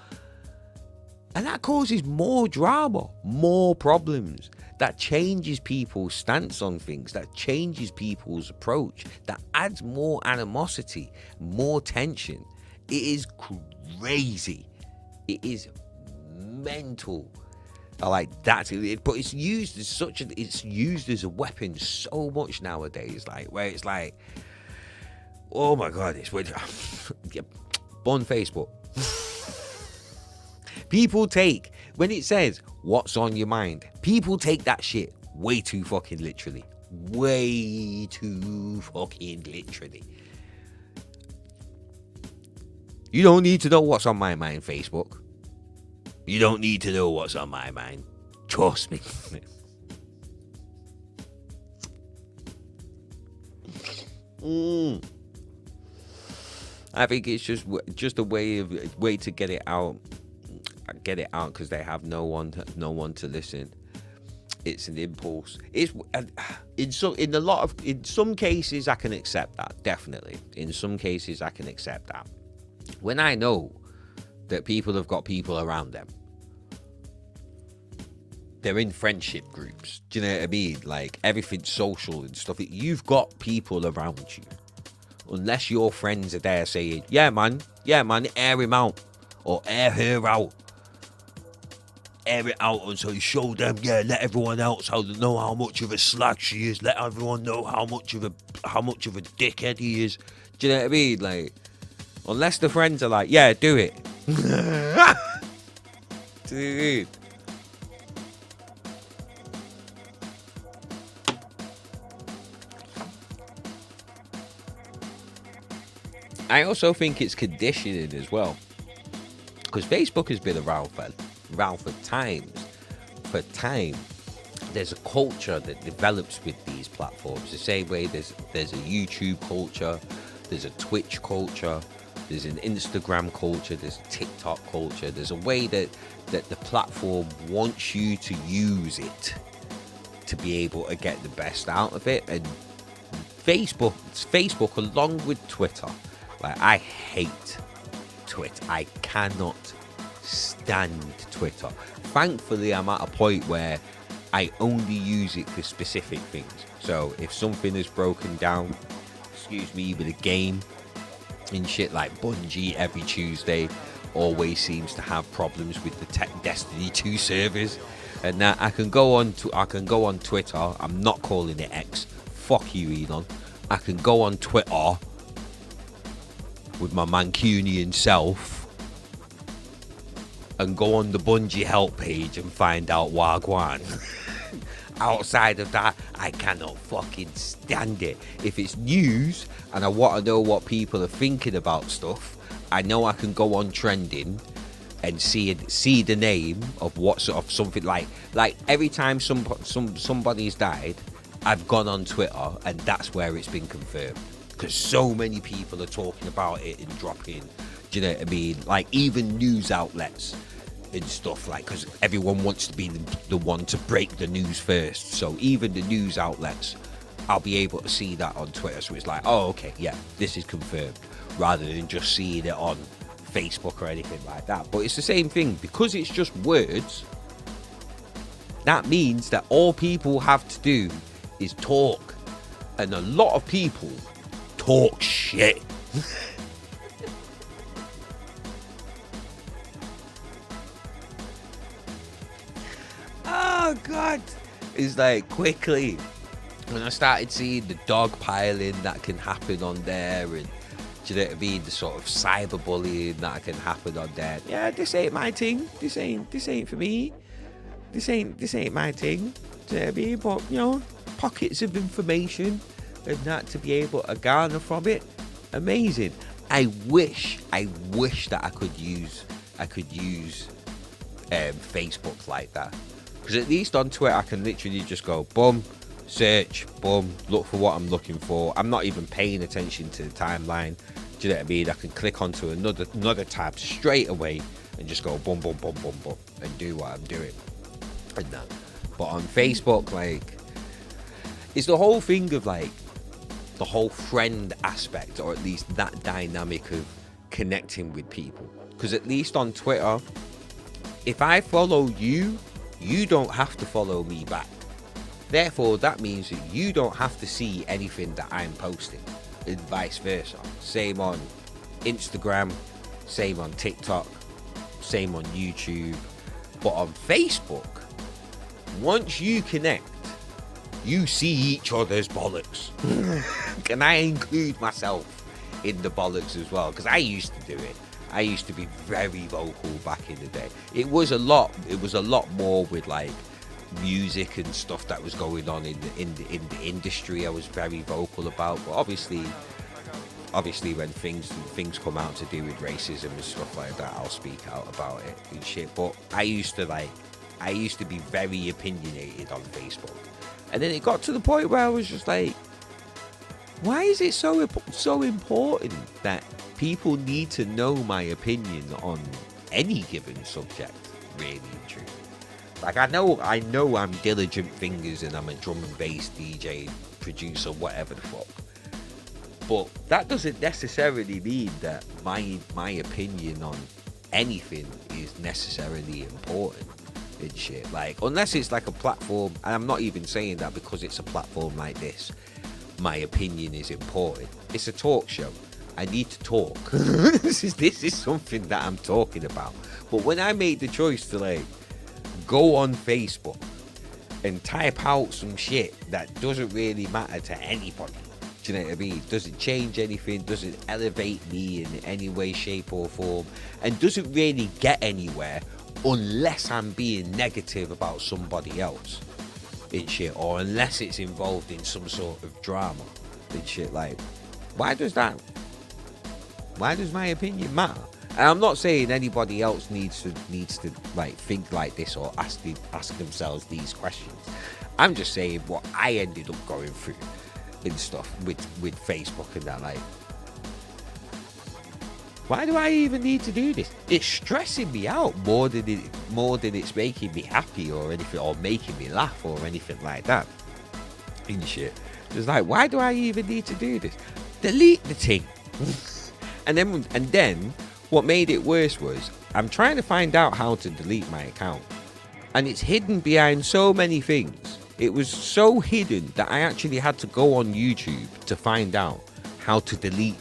Speaker 1: And that causes more drama, more problems. That changes people's stance on things. That changes people's approach. That adds more animosity, more tension. It is crazy. It is mental. I like that, but it's used as a weapon so much nowadays. Like, where it's like, oh my god, it's on Facebook. People take, when it says what's on your mind, people take that shit way too fucking literally. Way too fucking literally. You don't need to know what's on my mind, Facebook. You don't need to know what's on my mind. Trust me. I think it's just a way to get it out. Get it out because they have no one to listen. It's an impulse. It's in some cases I can accept that, definitely. In some cases I can accept that. When I know that people have got people around them, they're in friendship groups. Do you know what I mean? Like, everything's social and stuff. You've got people around you. Unless your friends are there saying, yeah man, air him out or air her out. air it out and so you show them, yeah, let everyone else know how much of a slag she is. Let everyone know how much of a dickhead he is. Do you know what I mean? Like, unless the friends are like, yeah, do it. Do you know what I mean? I also think it's conditioning as well, because Facebook has been around for time. There's a culture that develops with these platforms. The same way there's a YouTube culture, there's a Twitch culture, there's an Instagram culture, there's a TikTok culture. There's a way that the platform wants you to use it to be able to get the best out of it. And Facebook along with Twitter. Like, I hate Twitter. I cannot stand Twitter. Thankfully, I'm at a point where I only use it for specific things. So if something is broken down, with a game and shit, like Bungie every Tuesday always seems to have problems with the Destiny 2 servers, and that I can go on Twitter. I'm not calling it X. Fuck you, Elon. I can go on Twitter with my Mancunian self and go on the Bungie help page and find out Wagwan. Outside of that, I cannot fucking stand it. If it's news and I want to know what people are thinking about stuff, I know I can go on trending and see the name of what sort of something like every time somebody's died, I've gone on Twitter and that's where it's been confirmed. Because so many people are talking about it and dropping, do you know what I mean? Like, even news outlets and stuff, like, because everyone wants to be the one to break the news first. So even the news outlets, I'll be able to see that on Twitter. So it's like, oh, okay, yeah, this is confirmed, rather than just seeing it on Facebook or anything like that. But it's the same thing, because it's just words. That means that all people have to do is talk, and a lot of people talk shit. Oh god, it's like, quickly when I started seeing the dog piling that can happen on there, and do you know what I mean, the sort of cyberbullying that can happen on there. Yeah, this ain't my thing. This ain't for me. This ain't my thing. Do you know what I mean? But, you know, pockets of information and that to be able to garner from it, amazing. I wish that I could use Facebook like that, because at least on Twitter I can literally just go boom, search, boom, look for what I'm looking for. I'm not even paying attention to the timeline. Do you know what I mean? I can click onto another tab straight away and just go boom, boom, boom, boom, boom, and do what I'm doing and that. But on Facebook, like, it's the whole thing of like the whole friend aspect, or at least that dynamic of connecting with people. Because at least on Twitter, if I follow you, you don't have to follow me back. Therefore, that means that you don't have to see anything that I'm posting, and vice versa. Same on Instagram, same on TikTok, same on YouTube. But on Facebook, once you connect, you see each other's bollocks. Can I include myself in the bollocks as well? Because I used to do it. I used to be very vocal back in the day. It was a lot more with like music and stuff that was going on in the industry. I was very vocal about. But obviously when things come out to do with racism and stuff like that, I'll speak out about it and shit. But I used to be very opinionated on Facebook. And then it got to the point where I was just like, why is it so important that people need to know my opinion on any given subject, really and truly? Like, I know I'm Diligent Fingers and I'm a drum and bass DJ, producer, whatever the fuck. But that doesn't necessarily mean that my opinion on anything is necessarily important and shit. Like, unless it's like a platform, and I'm not even saying that because it's a platform like this, my opinion is important. It's a talk show. I need to talk. This is something that I'm talking about. But when I made the choice to like go on Facebook and type out some shit that doesn't really matter to anybody. Do you know what I mean? Doesn't change anything, doesn't elevate me in any way, shape or form, and doesn't really get anywhere unless I'm being negative about somebody else and shit, or unless it's involved in some sort of drama and shit. Like, why does my opinion matter? And I'm not saying anybody else needs to like think like this or ask themselves these questions. I'm just saying what I ended up going through and stuff with Facebook and that. Like, why do I even need to do this? It's stressing me out more than it's making me happy or anything, or making me laugh or anything like that and shit. It's like, why do I even need to do this? Delete the thing. and then what made it worse was I'm trying to find out how to delete my account, and it's hidden behind so many things. It was so hidden that I actually had to go on YouTube to find out how to delete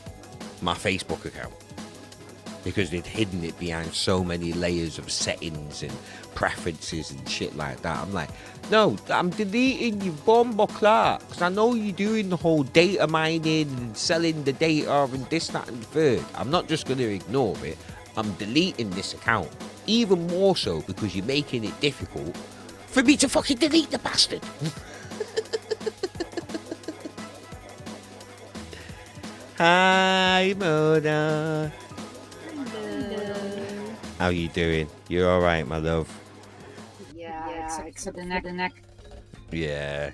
Speaker 1: my Facebook account, because they'd hidden it behind so many layers of settings and preferences and shit like that. I'm like, no, I'm deleting you, bomber Clark, because I know you're doing the whole data mining and selling the data and this, that, and the third. I'm not just going to ignore it. I'm deleting this account, even more so because you're making it difficult for me to fucking delete the bastard. Hi, Mona. How you doing? You all right, my love?
Speaker 2: Yeah, except the neck.
Speaker 1: Yeah.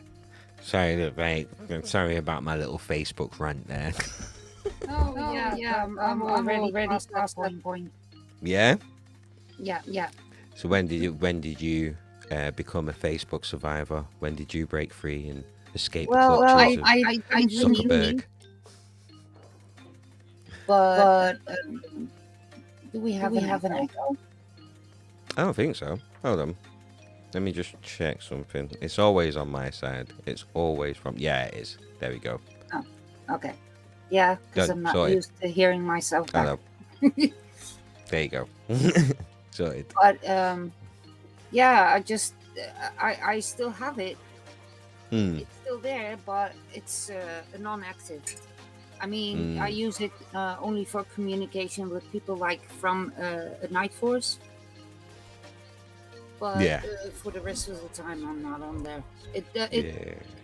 Speaker 1: Sorry, mate. I'm sorry about my little Facebook rant there.
Speaker 2: Oh yeah. I'm already past that point.
Speaker 1: Yeah.
Speaker 2: Yeah.
Speaker 1: So when did you become a Facebook survivor? When did you break free and escape the clutches of
Speaker 2: I
Speaker 1: Zuckerberg?
Speaker 2: But do we have an echo?
Speaker 1: I don't think so. Hold on. Let me just check something. It's always on my side. It's always from... Yeah, it is. There we go.
Speaker 2: Oh, okay. Yeah, because I'm not used to hearing myself back.
Speaker 1: There you go. Sorted.
Speaker 2: But, yeah, I still have it. It's still there, but it's non-active. I mean, I use it only for communication with people like from Night Force. But for the rest of the time, I'm not on there.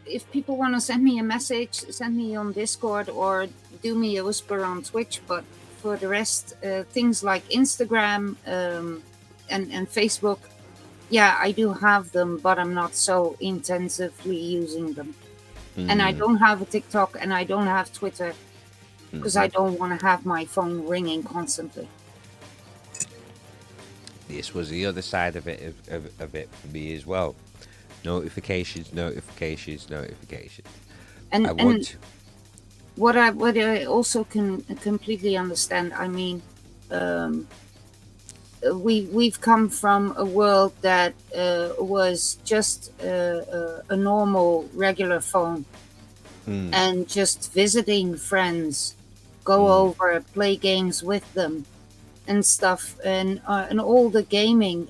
Speaker 2: If people want to send me a message, send me on Discord or do me a whisper on Twitch. But for the rest, things like Instagram and Facebook, yeah, I do have them, but I'm not so intensively using them. And I don't have a TikTok and I don't have Twitter because I don't want to have my phone ringing constantly.
Speaker 1: This was the other side of it for me as well. Notifications. And
Speaker 2: what I also can completely understand. I mean, we've come from a world that was just a normal, regular phone, and just visiting friends, go over, play games with them, and stuff, and all the gaming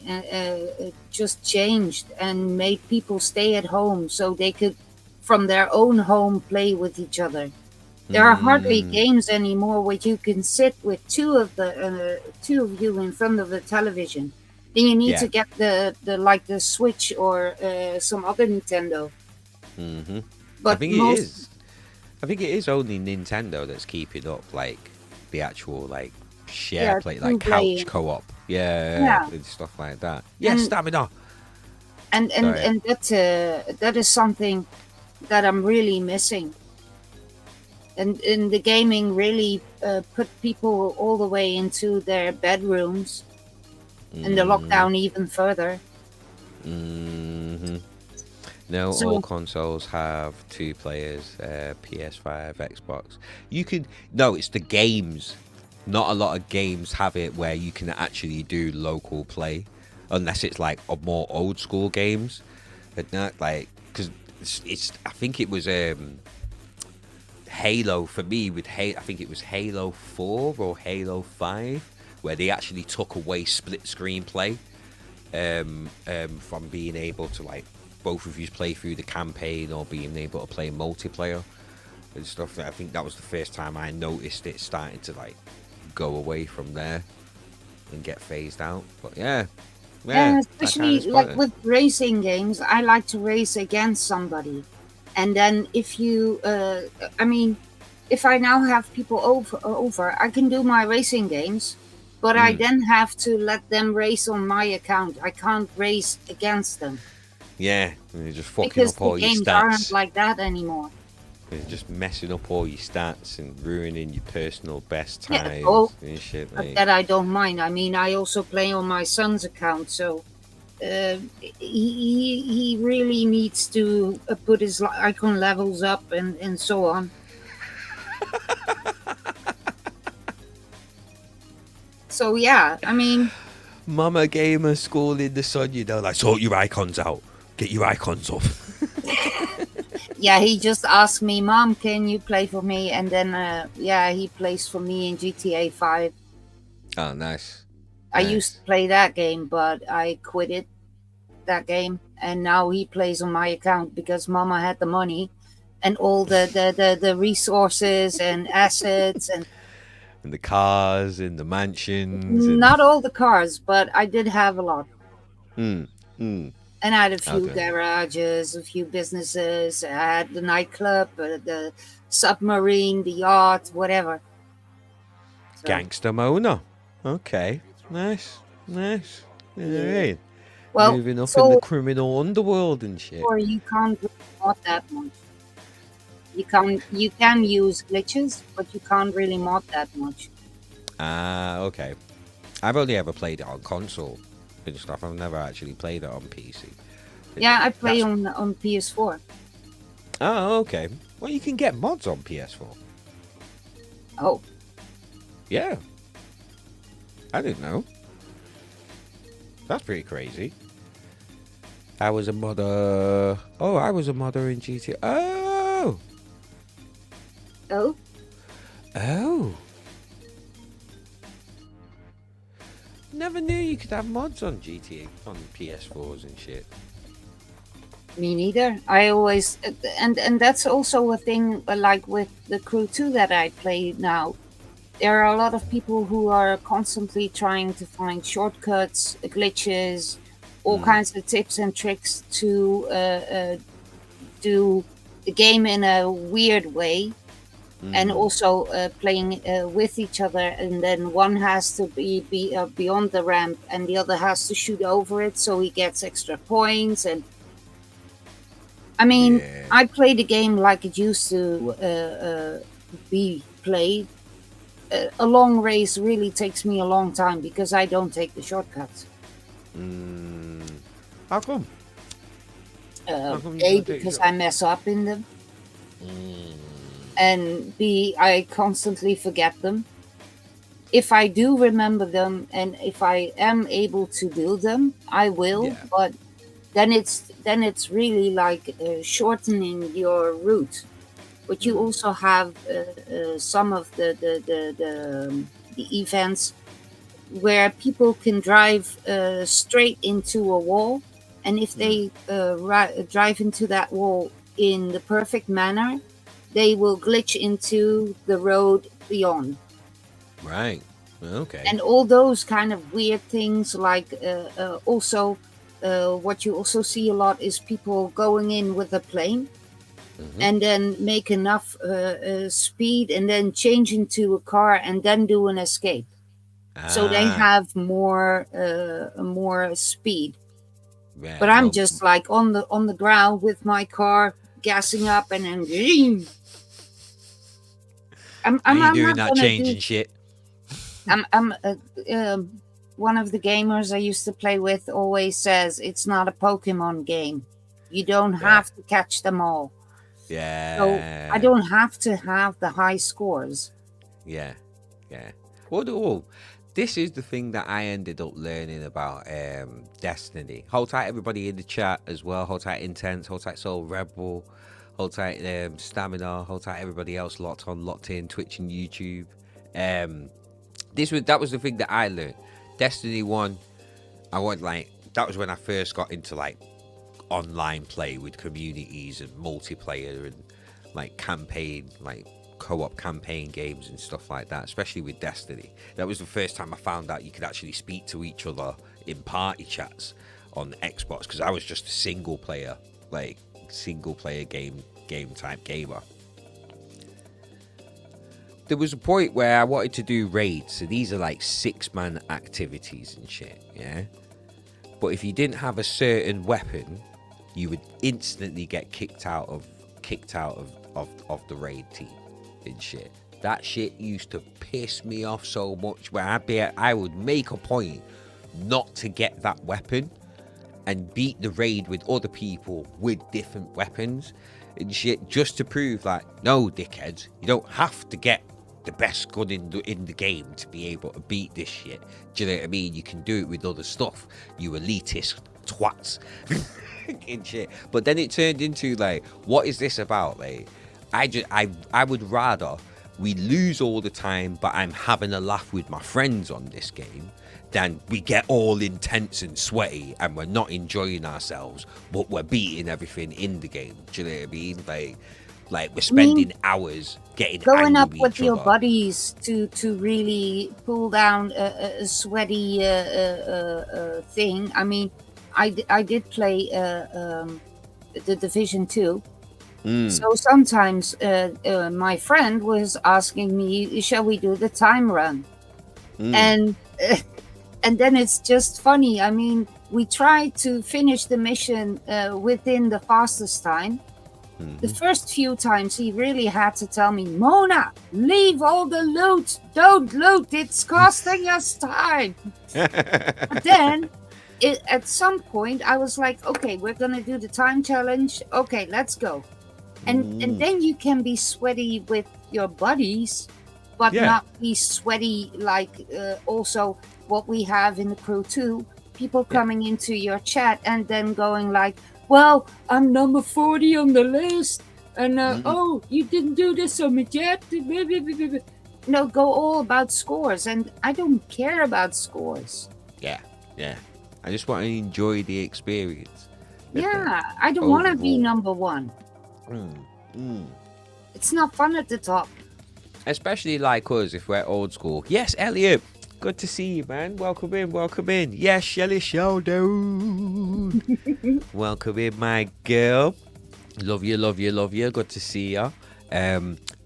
Speaker 2: just changed and made people stay at home so they could, from their own home, play with each other. There are hardly games anymore where you can sit with two of you in front of the television. Then you need to get the Switch or some other Nintendo. But
Speaker 1: I think it is only Nintendo that's keeping up like the actual like share play, like couch co-op, and stuff like that. Stamina.
Speaker 2: And that is something that I'm really missing. And the gaming really put people all the way into their bedrooms, and the lockdown even further.
Speaker 1: No, all consoles have 2 players, PS5, Xbox. It's the games. Not a lot of games have it where you can actually do local play, unless it's like a more old school games. But not like, because I think it was Halo for me with I think it was Halo 4 or Halo 5 where they actually took away split screen play from being able to like both of you play through the campaign or being able to play multiplayer and stuff. I think that was the first time I noticed it starting to like go away from there and get phased out. But yeah,
Speaker 2: especially like with racing games, I like to race against somebody, and then if you, I mean, if I now have people over, I can do my racing games, but I then have to let them race on my account. I can't race against them.
Speaker 1: Yeah, you're just fucking
Speaker 2: because
Speaker 1: up all your
Speaker 2: games
Speaker 1: stats.
Speaker 2: aren't like that anymore.
Speaker 1: You're just messing up all your stats and ruining your personal best times and shit. Like.
Speaker 2: That I don't mind. I mean, I also play on my son's account, so he really needs to put his icon levels up and so on. So yeah, I mean,
Speaker 1: Mama Gamer schooling the son, you know, like sort your icons out, get your icons up.
Speaker 2: Yeah, he just asked me, Mom, can you play for me? And then he plays for me in GTA 5.
Speaker 1: Oh, nice.
Speaker 2: I used to play that game, but I quit it, that game, and now he plays on my account because Mama had the money and all the resources and assets and
Speaker 1: the cars and the mansions.
Speaker 2: Not all the cars, but I did have a lot.
Speaker 1: And
Speaker 2: I had a few garages, a few businesses. I had the nightclub, the submarine, the yacht, whatever.
Speaker 1: So. Gangster Mona. Okay. Nice. Yeah. Right. Well, moving up in the criminal underworld and shit.
Speaker 2: Or you can't really mod that much. You can use glitches, but you can't really mod that much.
Speaker 1: Okay. I've only ever played it on console and stuff. I've never actually played it on PC.
Speaker 2: Yeah, I play on PS4.
Speaker 1: Oh, okay. Well, you can get mods on PS4.
Speaker 2: Oh.
Speaker 1: Yeah. I didn't know. That's pretty crazy. I was a modder. Oh, I was a modder in GTA. Oh.
Speaker 2: Oh.
Speaker 1: Oh. Never knew you could have mods on GTA, on PS4s and shit.
Speaker 2: Me neither. I always, and that's also a thing, like with the Crew 2 that I play now. There are a lot of people who are constantly trying to find shortcuts, glitches, all kinds of tips and tricks to do the game in a weird way. And also playing with each other, and then one has to be beyond the ramp and the other has to shoot over it so he gets extra points. And I mean, I play the game like it used to be played. A long race really takes me a long time because I don't take the shortcuts.
Speaker 1: How come?
Speaker 2: A, because I mess up in them. And B, I constantly forget them. If I do remember them and if I am able to do them, I will. Yeah. But then it's really like shortening your route. But you also have some of the events where people can drive straight into a wall, and if they drive into that wall in the perfect manner, they will glitch into the road beyond.
Speaker 1: Right. Okay.
Speaker 2: And all those kind of weird things, like also what you also see a lot is people going in with a plane and then make enough speed and then change into a car and then do an escape. So they have more speed. Yeah, but I'm just like on the ground with my car gassing up and then
Speaker 1: I'm doing that changing shit.
Speaker 2: One of the gamers I used to play with always says it's not a Pokemon game. You don't have to catch them all.
Speaker 1: Yeah.
Speaker 2: So I don't have to have the high scores.
Speaker 1: Yeah. Well, this is the thing that I ended up learning about Destiny. Hold tight, everybody in the chat as well. Hold tight, Intense. Hold tight, Soul Rebel. Hold tight, Stamina. Hold tight, everybody else locked in, Twitch and YouTube. That was the thing that I learned. Destiny 1, I was like that was when I first got into like online play with communities and multiplayer and like campaign, like co-op campaign games and stuff like that, especially with Destiny. That was the first time I found out you could actually speak to each other in party chats on Xbox, because I was just a single player game type gamer. There was a point where I wanted to do raids, so these are like 6-man activities and shit, yeah? But if you didn't have a certain weapon, you would instantly get kicked out of the raid team and shit. That shit used to piss me off so much, where I would make a point not to get that weapon and beat the raid with other people with different weapons and shit, just to prove like, no, dickheads, you don't have to get the best gun in the game to be able to beat this shit. Do you know what I mean? You can do it with other stuff, you elitist twats. And shit. But then it turned into like, what is this about? Like, I would rather we lose all the time, but I'm having a laugh with my friends on this game, than we get all intense and sweaty and we're not enjoying ourselves, but we're beating everything in the game. Do you know what I mean? Like we're spending hours getting
Speaker 2: going
Speaker 1: angry
Speaker 2: up with
Speaker 1: each
Speaker 2: your
Speaker 1: other.
Speaker 2: buddies to really pull down a sweaty thing. I mean, I did play the Division 2. So sometimes my friend was asking me, shall we do the time run? And then it's just funny. I mean, we tried to finish the mission within the fastest time. The first few times he really had to tell me, Mona, leave all the loot. Don't loot. It's costing us time. But then at some point I was like, okay, we're going to do the time challenge. Okay, let's go. And then you can be sweaty with your buddies, but not be sweaty like also what we have in the crew too. People coming into your chat and then going like, well, I'm number 40 on the list. And, oh, you didn't do this so much yet. No, go all about scores. And I don't care about scores.
Speaker 1: Yeah. I just want to enjoy the experience.
Speaker 2: Yeah, I don't want to be number 1. It's not fun at the top. Especially
Speaker 1: like us, if we're old school. Yes, Elliot. Good to see you, man. Welcome in. Yes, Shelly Showdown. Welcome in, my girl. Love you. Good to see you.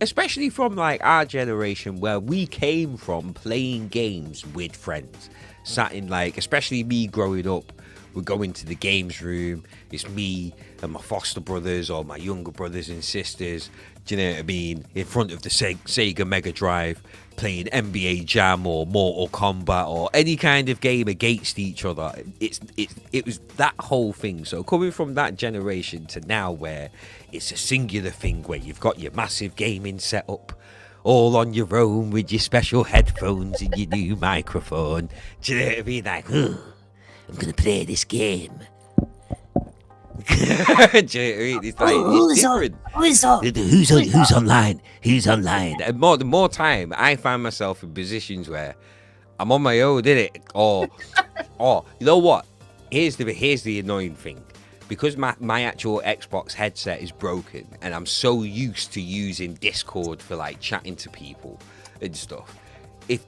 Speaker 1: Especially from like our generation, where we came from playing games with friends. Sat in like, especially me growing up, we go into the games room. It's me and my foster brothers or my younger brothers and sisters. Do you know what I mean? In front of the Sega Mega Drive, playing NBA Jam or Mortal Kombat or any kind of game against each other. It was that whole thing. So coming from that generation to now, where it's a singular thing, where you've got your massive gaming setup all on your own with your special headphones and your new microphone. Do you know what I mean? Like, I'm gonna play this game. Do you know what I mean? It's like, it's different. Who's online? And the more time I find myself in positions where I'm on my own, innit? Or you know what? Here's the annoying thing. Because my actual Xbox headset is broken, and I'm so used to using Discord for like chatting to people and stuff. If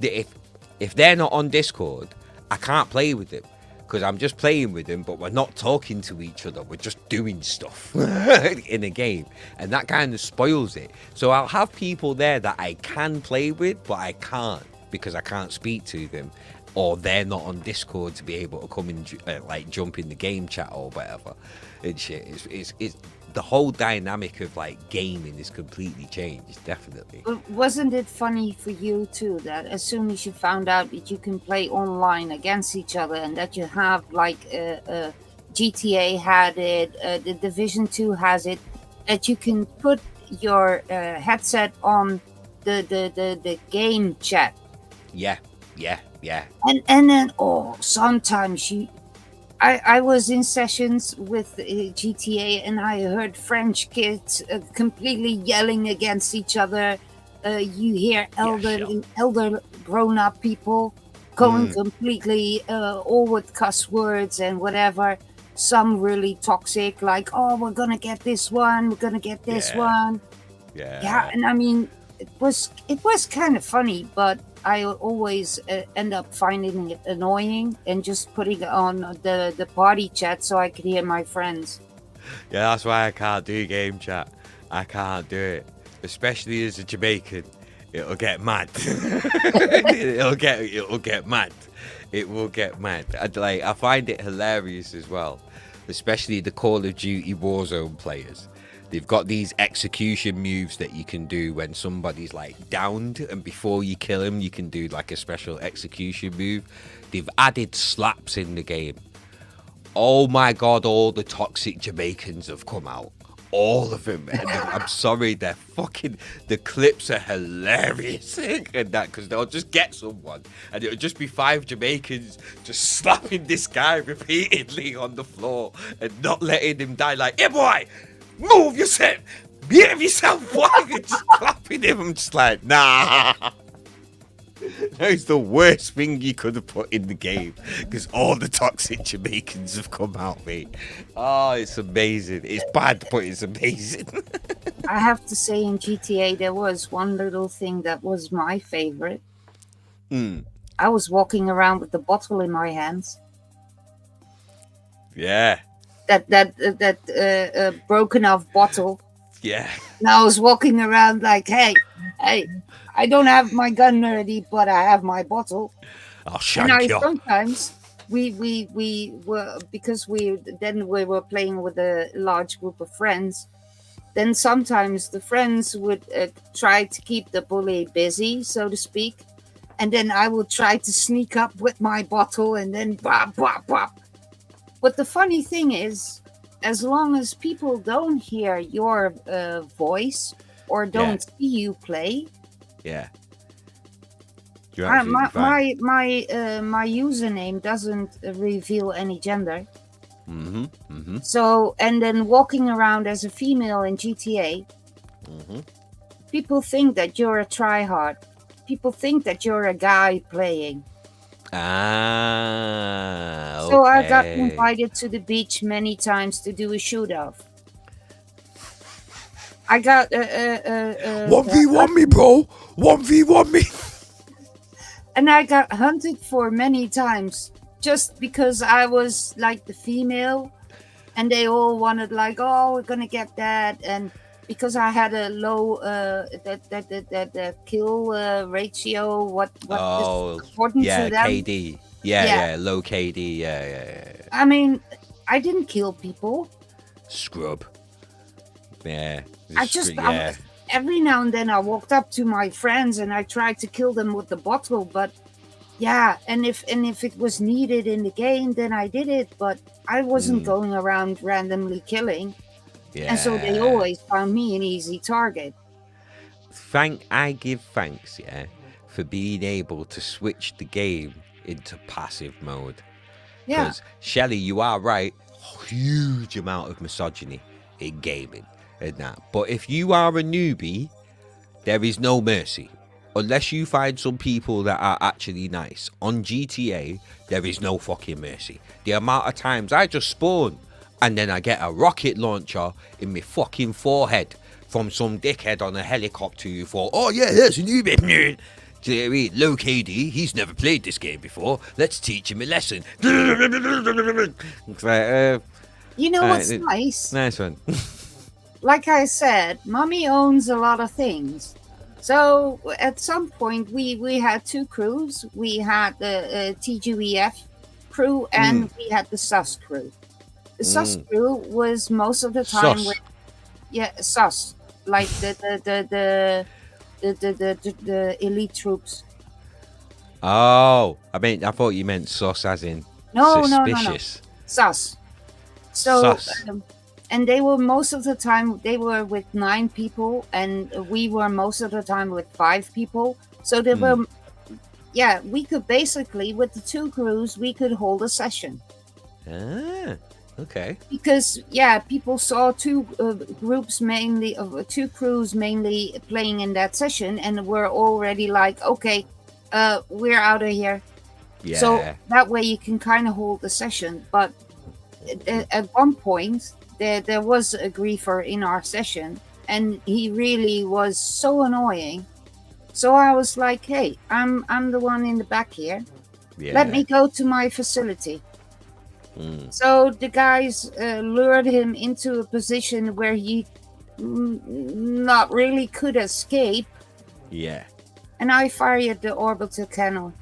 Speaker 1: they're not on Discord, I can't play with them. Because I'm just playing with them, but we're not talking to each other. We're just doing stuff in a game. And that kind of spoils it. So I'll have people there that I can play with, but I can't, because I can't speak to them. Or they're not on Discord to be able to come and like jump in the game chat or whatever. And shit. It's the whole dynamic of like gaming is completely changed, definitely.
Speaker 2: But wasn't it funny for you too, that as soon as you found out that you can play online against each other, and that you have like GTA had it, the Division 2 has it, that you can put your headset on the game chat.
Speaker 1: Yeah.
Speaker 2: And then sometimes I was in sessions with GTA, and I heard French kids completely yelling against each other. You hear elder grown-up people going completely all with cuss words and whatever. Some really toxic, like, oh, we're gonna get this one, we're gonna get this one. Yeah, and I mean, it was kind of funny, but I always end up finding it annoying and just putting it on the party chat so I could hear my friends.
Speaker 1: Yeah, that's why I can't do game chat. I can't do it, especially as a Jamaican. It'll get mad. It'll get mad. It will get mad. I find it hilarious as well, especially the Call of Duty Warzone players. They've got these execution moves that you can do when somebody's like downed, and before you kill him, you can do like a special execution move. They've added slaps in the game. Oh my God, all the toxic Jamaicans have come out. All of them. And I'm sorry, the clips are hilarious and that, because they'll just get someone and it'll just be 5 Jamaicans just slapping this guy repeatedly on the floor and not letting him die. Like, hey boy, move yourself, behave yourself, boy. And just clapping him. I'm just like, nah. That is the worst thing you could have put in the game, because all the toxic Jamaicans have come out, mate. Oh, it's amazing. It's bad, but it's amazing.
Speaker 2: I have to say, in GTA, there was one little thing that was my favorite. I was walking around with the bottle in my hands.
Speaker 1: Yeah.
Speaker 2: That broken off bottle.
Speaker 1: Yeah.
Speaker 2: And I was walking around like, hey, I don't have my gun ready, but I have my bottle.
Speaker 1: I'll shank you.
Speaker 2: Sometimes we were, because we were playing with a large group of friends. Then sometimes the friends would try to keep the bully busy, so to speak, and then I would try to sneak up with my bottle and then bop bop bop. But the funny thing is, as long as people don't hear your voice or don't see you play, my username doesn't reveal any gender. So, and then walking around as a female in GTA, people think that you're a tryhard. People think that you're a guy playing.
Speaker 1: Okay.
Speaker 2: So I got invited to the beach many times to do a shoot-off. I got
Speaker 1: 1v1 me, bro. 1v1 me.
Speaker 2: And I got hunted for many times just because I was like the female, and they all wanted like, oh, we're gonna get that, and because I had a low that kill ratio, what is important to them.
Speaker 1: KD. Low KD. Yeah.
Speaker 2: I mean, I didn't kill people.
Speaker 1: Scrub. Yeah.
Speaker 2: Every now and then I walked up to my friends and I tried to kill them with the bottle, but and if it was needed in the game, then I did it, but I wasn't going around randomly killing. And so they always found me an easy target.
Speaker 1: I give thanks, for being able to switch the game into passive mode. Because Shelley, you are right, huge amount of misogyny in gaming and that. But if you are a newbie, there is no mercy. Unless you find some people that are actually nice. On GTA, there is no fucking mercy. The amount of times I just spawn and then I get a rocket launcher in my fucking forehead from some dickhead on a helicopter who thought, oh yeah, there's a newbie. Do you know what I mean? Low KD, he's never played this game before. Let's teach him a lesson. It's like,
Speaker 2: you know what's nice?
Speaker 1: Nice one.
Speaker 2: Like I said, mommy owns a lot of things. So at some point we had 2 crews. We had the TGEF crew and we had the sus crew. The sus crew was most of the time with sus, like the elite troops.
Speaker 1: Oh, I thought you meant sus as in suspicious.
Speaker 2: No. Sus. So and they were most of the time with 9 people, and we were most of the time with 5 people. So there were, we could basically, with the 2 crews, we could hold a session.
Speaker 1: Okay.
Speaker 2: Because people saw 2 groups mainly, 2 crews mainly playing in that session, and were already like, okay, we're out of here. So
Speaker 1: Yeah.
Speaker 2: that way you can kind of hold the session. But at one point, there was a griefer in our session, and he really was so annoying. So I was like, "Hey, I'm the one in the back here. Let
Speaker 1: Yeah.
Speaker 2: me go to my facility."
Speaker 1: Mm.
Speaker 2: So the guys lured him into a position where he not really could escape,
Speaker 1: Yeah.
Speaker 2: and I fired the orbital cannon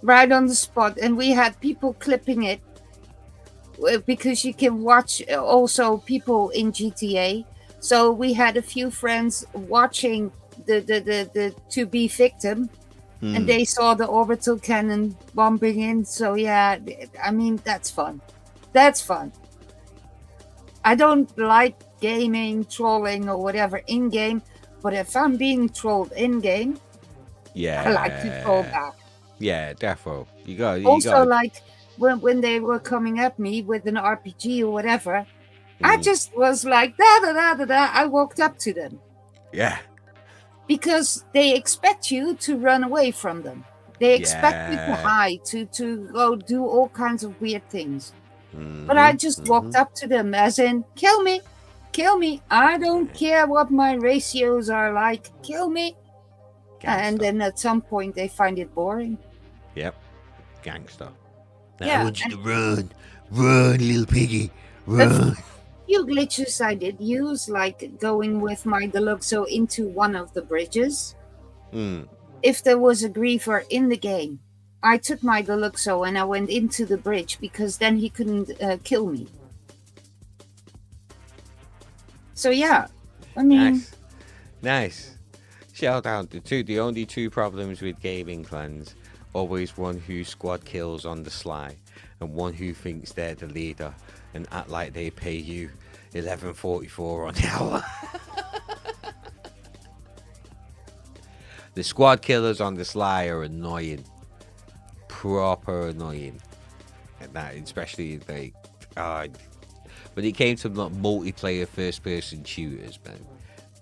Speaker 2: right on the spot, and we had people clipping it because you can watch also people in GTA. So we had a few friends watching the to be victim, and
Speaker 1: Mm.
Speaker 2: they saw the orbital cannon bombing in. So yeah, I mean that's fun. That's fun. I don't like gaming, trolling, or whatever in game, but if I'm being trolled in game, I like to troll
Speaker 1: Yeah.
Speaker 2: back.
Speaker 1: Yeah, defo. You
Speaker 2: Also,
Speaker 1: got
Speaker 2: like when they were coming at me with an RPG or whatever, I
Speaker 1: mm.
Speaker 2: just was like da da da da da. I walked up to them
Speaker 1: Yeah.
Speaker 2: because they expect you to run away from them. They expect you to
Speaker 1: Yeah.
Speaker 2: hide, to go do all kinds of weird things. But I
Speaker 1: Mm-hmm.
Speaker 2: just walked
Speaker 1: Mm-hmm.
Speaker 2: up to them as in, kill me, kill me. I don't care what my ratios are like, kill me. And
Speaker 1: Gangster.
Speaker 2: then at some point they find it boring.
Speaker 1: Yep. Gangster. Now I
Speaker 2: Yeah,
Speaker 1: want you
Speaker 2: and
Speaker 1: to run. Run, little piggy.
Speaker 2: a
Speaker 1: Run.
Speaker 2: few glitches I did use, like going with my Deluxo into one of the bridges.
Speaker 1: Mm.
Speaker 2: If there was a griefer in the game, I took my Deluxo and I went into the bridge because then he couldn't kill me. So yeah, I mean,
Speaker 1: Nice. Nice. Shout out the only two problems with gaming clans. Always one who squad kills on the sly, and one who thinks they're the leader and act like they pay you 11.44 on the hour. The squad killers on the sly are annoying, proper annoying, and that especially like when it came to multiplayer first-person shooters, man.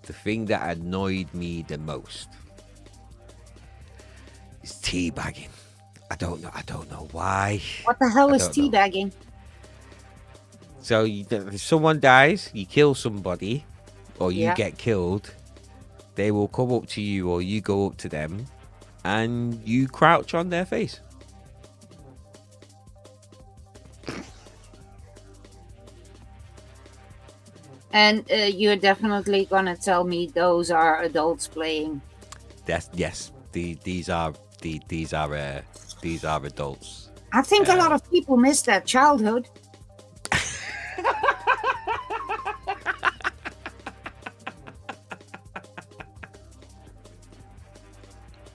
Speaker 1: The thing that annoyed me the most is teabagging. I don't know why.
Speaker 2: what the hell
Speaker 1: I
Speaker 2: is
Speaker 1: don't know.
Speaker 2: teabagging?
Speaker 1: So if someone dies, you kill somebody, or you
Speaker 2: Yeah.
Speaker 1: get killed, they will come up to you, or you go up to them, and you crouch on their face.
Speaker 2: And you're definitely gonna tell me those are adults playing.
Speaker 1: Yes. These are adults.
Speaker 2: I think a lot of people miss that childhood.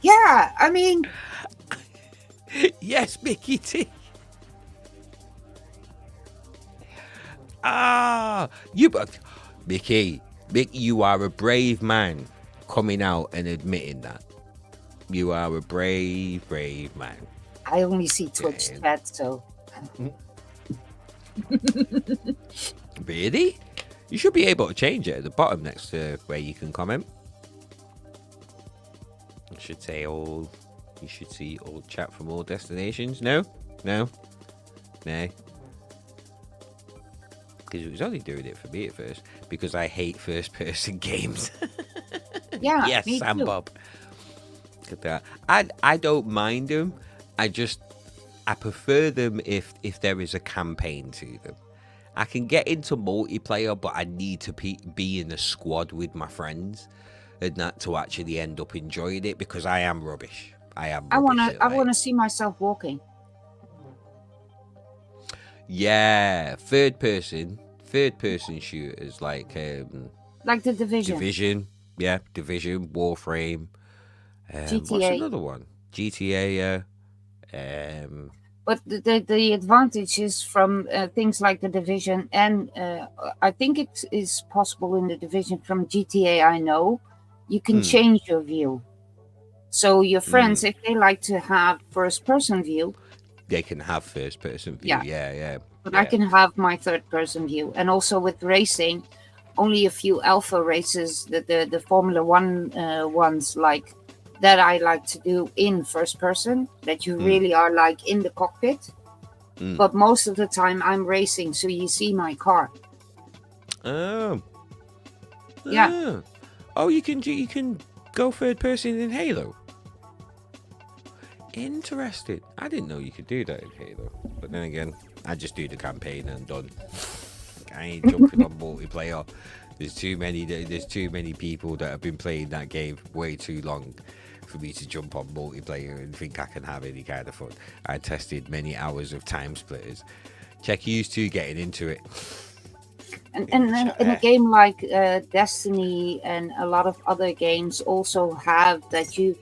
Speaker 2: Yeah, I mean,
Speaker 1: Yes, Mickey T. Mickey, you are a brave man coming out and admitting that. You are a brave man.
Speaker 2: I only see Twitch
Speaker 1: Yeah.
Speaker 2: chat, so
Speaker 1: Really? You should be able to change it at the bottom next to where you can comment. It should say all. You should see all chat from all destinations. No. Because it was only doing it for me at first because I hate first-person games.
Speaker 2: yeah.
Speaker 1: Yes,
Speaker 2: me
Speaker 1: Sam
Speaker 2: too.
Speaker 1: Bob. Look at that. I don't mind them. I prefer them if there is a campaign to them. I can get into multiplayer, but I need to be in a squad with my friends, and not to actually end up enjoying it because I am rubbish.
Speaker 2: I wanna see myself walking.
Speaker 1: Yeah, third person shooters like
Speaker 2: Like the Division.
Speaker 1: Division, Warframe. What's
Speaker 2: GTA.
Speaker 1: another one? GTA, yeah.
Speaker 2: But the advantage is from things like the Division, and I think it is possible in the Division from GTA. I know you can change your view, so your friends, if they like to have first-person view,
Speaker 1: they can have first-person view. Yeah.
Speaker 2: But
Speaker 1: yeah.
Speaker 2: I can have my third-person view, and also with racing, only a few alpha races, the Formula One ones like that I like to do in first person, that you really are like in the cockpit. But most of the time I'm racing, so you see my car.
Speaker 1: Oh.
Speaker 2: Yeah.
Speaker 1: Oh, you can go third person in Halo. Interesting. I didn't know you could do that in Halo. But then again, I just do the campaign and done. I ain't jumping on multiplayer. There's too many people that have been playing that game way too long for me to jump on multiplayer and think I can have any kind of fun. I tested many hours of Time Splitters. Check used to getting into it.
Speaker 2: And in a game like Destiny and a lot of other games also have that you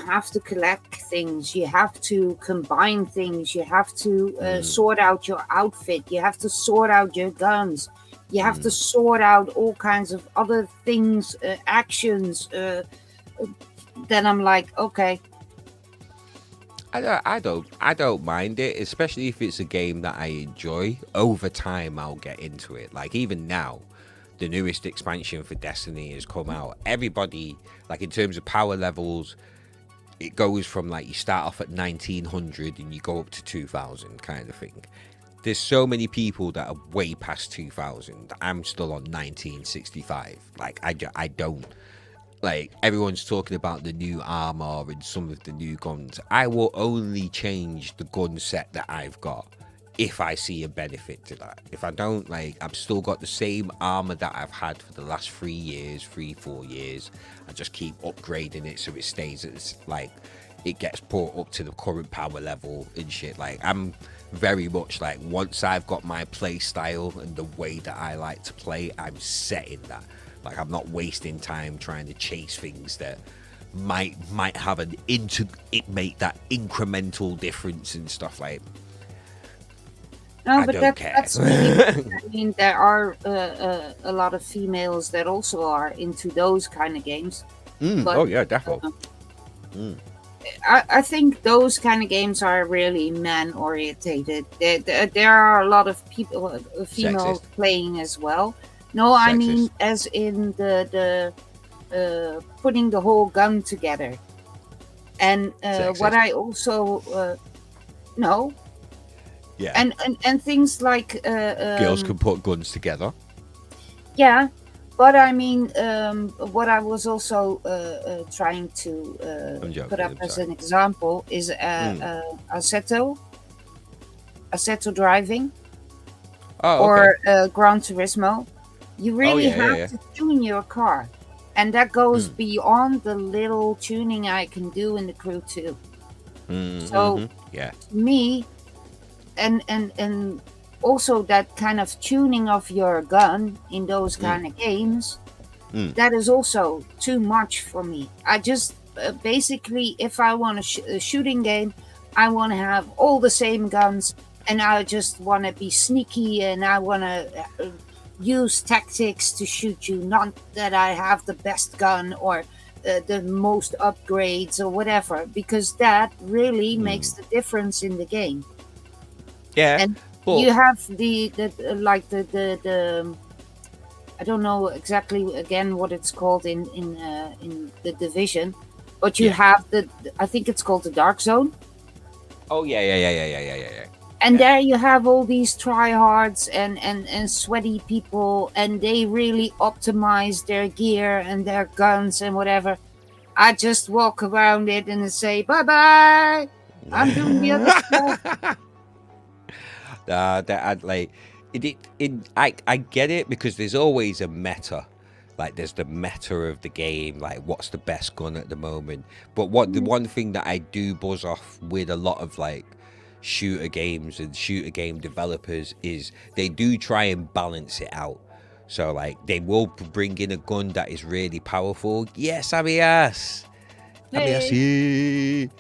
Speaker 2: have to collect things, you have to combine things, you have to sort out your outfit, you have to sort out your guns, you have to sort out all kinds of other things, actions. Then I'm like, okay.
Speaker 1: I don't mind it, especially if it's a game that I enjoy. Over time, I'll get into it. Like even now, the newest expansion for Destiny has come out. Everybody, like in terms of power levels, it goes from like you start off at 1900 and you go up to 2000 kind of thing. There's so many people that are way past 2000. I'm still on 1965. Like I don't. Like everyone's talking about the new armor and some of the new guns. I will only change the gun set that I've got if I see a benefit to that. If I don't, like, I've still got the same armor that I've had for the last 4 years. I just keep upgrading it so it stays as like it gets brought up to the current power level and shit. Like I'm very much like, once I've got my play style and the way that I like to play, I'm set in that. Like I'm not wasting time trying to chase things that might have make that incremental difference and stuff like.
Speaker 2: No, but that's really, I mean, there are a lot of females that also are into those kind of games.
Speaker 1: But, oh yeah, definitely.
Speaker 2: I think those kind of games are really man orientated. There are a lot of people, females playing as well. No, I mean, as in the putting the whole gun together. And what I also no.
Speaker 1: Yeah.
Speaker 2: And things like
Speaker 1: girls can put guns together.
Speaker 2: Yeah, but I mean, what I was also trying to put up as an example is Assetto driving, or Gran Turismo. You really have to tune your car, and that goes beyond the little tuning I can do in the Crew 2. So
Speaker 1: to
Speaker 2: me, and also that kind of tuning of your gun in those kind of games, that is also too much for me. I just basically, if I want a shooting game, I want to have all the same guns, and I just want to be sneaky, and I want to use tactics to shoot you, not that I have the best gun or the most upgrades or whatever, because that really makes the difference in the game.
Speaker 1: Yeah,
Speaker 2: and you have the I don't know exactly again what it's called in the Division, but you have I think it's called the Dark Zone.
Speaker 1: Oh yeah.
Speaker 2: And there you have all these tryhards and sweaty people, and they really optimize their gear and their guns and whatever. I just walk around it and say bye. I'm doing the other stuff.
Speaker 1: I get it, because there's always a meta. Like there's the meta of the game, like what's the best gun at the moment. But the one thing that I do buzz off with a lot of like shooter games and shooter game developers is they do try and balance it out. So like they will bring in a gun that is really powerful. Yes, Amias. Amias.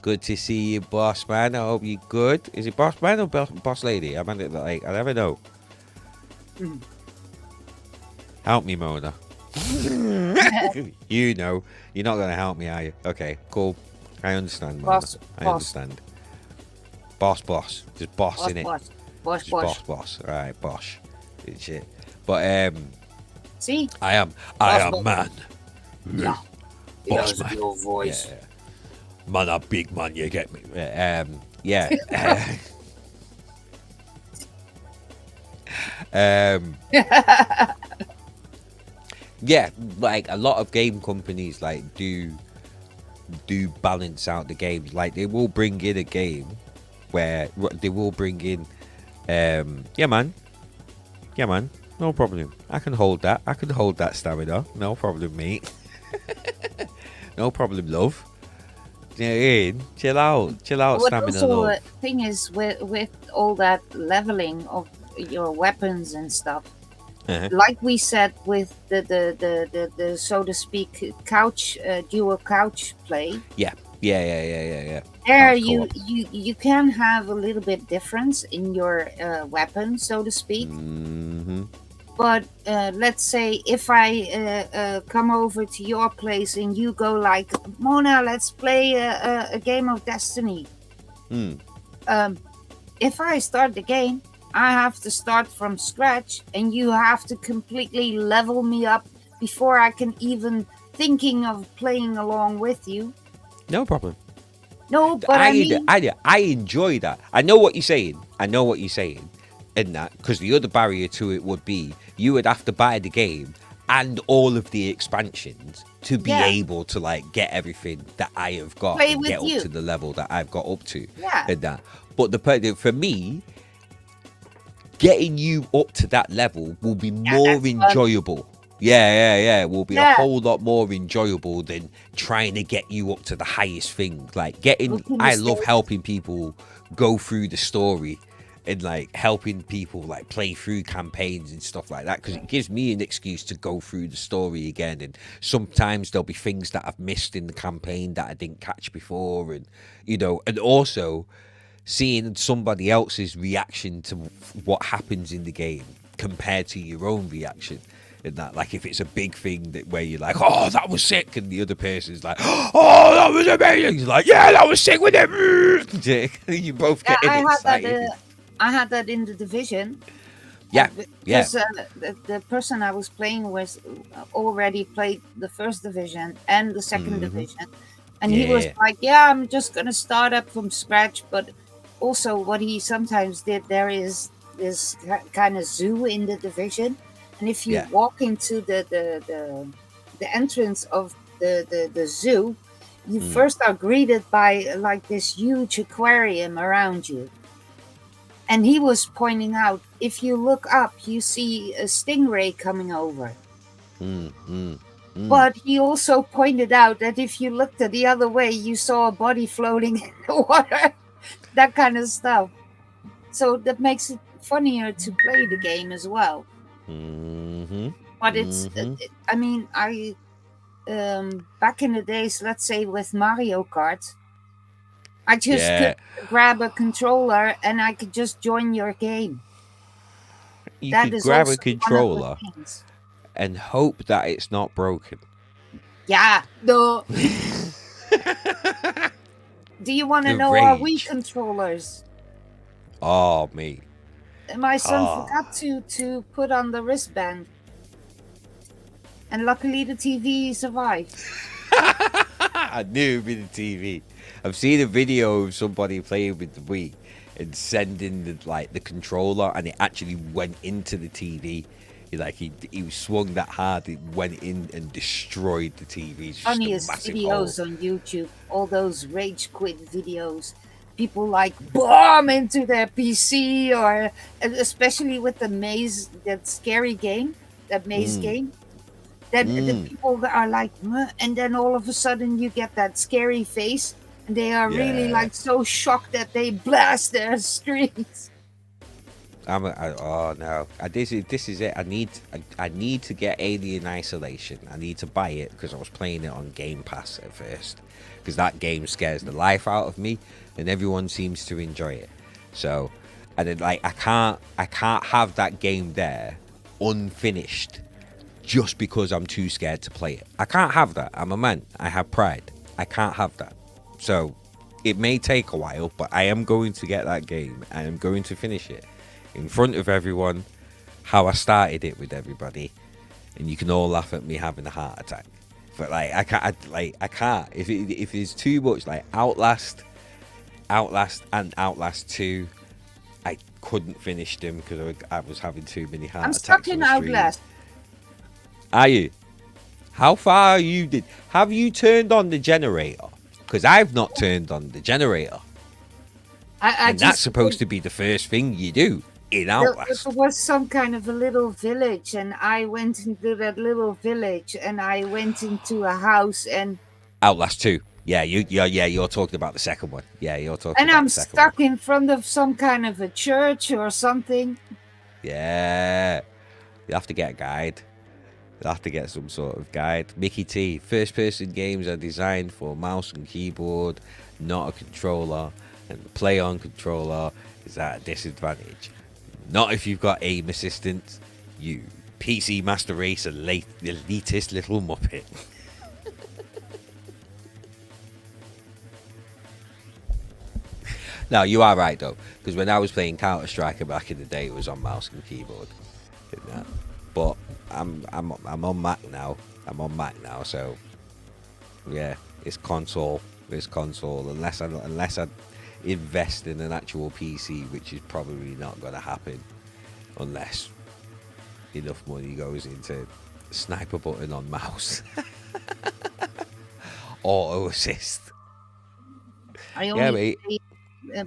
Speaker 1: Good to see you, boss man. I hope you're good. Is it boss man or boss lady? I never know. Help me, Mona. You know, you're not gonna help me, are you? Okay, cool. I understand, Mona. I understand. Boss. Just boss in it.
Speaker 2: Boss.
Speaker 1: All right, boss. Shit. But
Speaker 2: see,
Speaker 1: I am man.
Speaker 2: Yeah.
Speaker 1: Boss
Speaker 2: Because of
Speaker 1: man.
Speaker 2: your voice.
Speaker 1: Yeah. Man, a big man, you get me. Yeah. Yeah, like a lot of game companies like do balance out the games. Like they will bring in a game where they will bring in yeah man, no problem, I can hold that stamina, no problem mate. No problem love. You know what I mean? Chill out
Speaker 2: What
Speaker 1: stamina
Speaker 2: also
Speaker 1: love.
Speaker 2: thing is with all that leveling of your weapons and stuff,
Speaker 1: Uh-huh.
Speaker 2: like we said with the so to speak couch dual couch play.
Speaker 1: Yeah.
Speaker 2: There
Speaker 1: Couch
Speaker 2: you
Speaker 1: co-op.
Speaker 2: you can have a little bit difference in your weapon, so to speak.
Speaker 1: Mm-hmm.
Speaker 2: But let's say if I come over to your place and you go like, Mona, let's play a game of Destiny.
Speaker 1: Mm.
Speaker 2: Um, if I start the game, I have to start from scratch, and you have to completely level me up before I can even thinking of playing along with you.
Speaker 1: No problem.
Speaker 2: No, but I mean,
Speaker 1: I enjoy that. I know what you're saying. In that, because the other barrier to it would be you would have to buy the game and all of the expansions to be
Speaker 2: yeah,
Speaker 1: able to like get everything that I have got
Speaker 2: play
Speaker 1: and
Speaker 2: with
Speaker 1: get up
Speaker 2: you.
Speaker 1: to the level that I've got up to.
Speaker 2: Yeah.
Speaker 1: And that. But for me, getting you up to that level will be more enjoyable. Yeah. Will be a whole lot more enjoyable than trying to get you up to the highest thing. Like I love helping people go through the story and like helping people like play through campaigns and stuff like that, because it gives me an excuse to go through the story again. And sometimes there'll be things that I've missed in the campaign that I didn't catch before, and and also seeing somebody else's reaction to what happens in the game compared to your own reaction. And that, like, if it's a big thing that where you're like, oh, that was sick, and the other person's like, oh, that was amazing. He's like, yeah, that was sick with it. You both get excited.
Speaker 2: I had that in the Division.
Speaker 1: Yeah.
Speaker 2: Because the person I was playing was already played the first Division and the 2nd Division. And he was like, yeah, I'm just going to start up from scratch. But also what he sometimes did, there is this kind of zoo in the Division. And if you walk into the entrance of the zoo, you first are greeted by like this huge aquarium around you. And he was pointing out, if you look up, you see a stingray coming over. But he also pointed out that if you looked the other way, you saw a body floating in the water. That kind of stuff. So that makes it funnier to play the game as well. But it's, I mean, back in the days, let's say with Mario Kart, I just could grab a controller and I could just join your game.
Speaker 1: You could grab a controller and hope that it's not broken.
Speaker 2: Yeah, no. Do you want to know our Wii controllers?
Speaker 1: Oh, me.
Speaker 2: My son forgot to put on the wristband. And luckily the TV survived.
Speaker 1: I knew it would be the TV. I've seen a video of somebody playing with the Wii and sending the controller, and it actually went into the TV. He swung that hard, it went in and destroyed the TV.
Speaker 2: Funniest videos on YouTube, all those rage quit videos. People like bomb into their PC, or especially with the maze, that scary game, that maze game. That the people are like, and then all of a sudden you get that scary face, and they are really like so shocked that they blast their screens.
Speaker 1: Oh no! This is it. I need to get Alien Isolation. I need to buy it because I was playing it on Game Pass at first, because that game scares the life out of me, and everyone seems to enjoy it. So, and then I can't have that game there unfinished just because I'm too scared to play it. I can't have that. I'm a man. I have pride. I can't have that. So, it may take a while, but I am going to get that game. I am going to finish it in front of everyone, how I started it with everybody, and you can all laugh at me having a heart attack. But like I can't. If there's too much, like Outlast and Outlast 2, I couldn't finish them because I was having too many heart
Speaker 2: I'm
Speaker 1: attacks
Speaker 2: stuck
Speaker 1: on
Speaker 2: in
Speaker 1: the stream.
Speaker 2: Outlast.
Speaker 1: Are you? How far are you? Have you turned on the generator? Because I've not turned on the generator. And that's supposed to be the first thing you do in Outlast.
Speaker 2: There was some kind of a little village, and I went into that little village, and I went into a house, and
Speaker 1: Outlast 2. Yeah, you're talking about the second one. Yeah, you're talking
Speaker 2: and
Speaker 1: about
Speaker 2: I'm
Speaker 1: the second
Speaker 2: stuck
Speaker 1: one.
Speaker 2: in front of some kind of a church or something.
Speaker 1: Yeah. You have to get a guide. You'll have to get some sort of guide. Mickey T. First-person games are designed for mouse and keyboard, not a controller. And the play-on controller is at a disadvantage. Not if you've got aim assistance, you PC Master Race elitist little muppet. No, you are right though, because when I was playing Counter-Strike back in the day, it was on mouse and keyboard. But I'm on Mac now. I'm on Mac now, so yeah, it's console. It's console unless I invest in an actual PC, which is probably not going to happen unless enough money goes into sniper button on mouse. Auto assist.
Speaker 2: I only play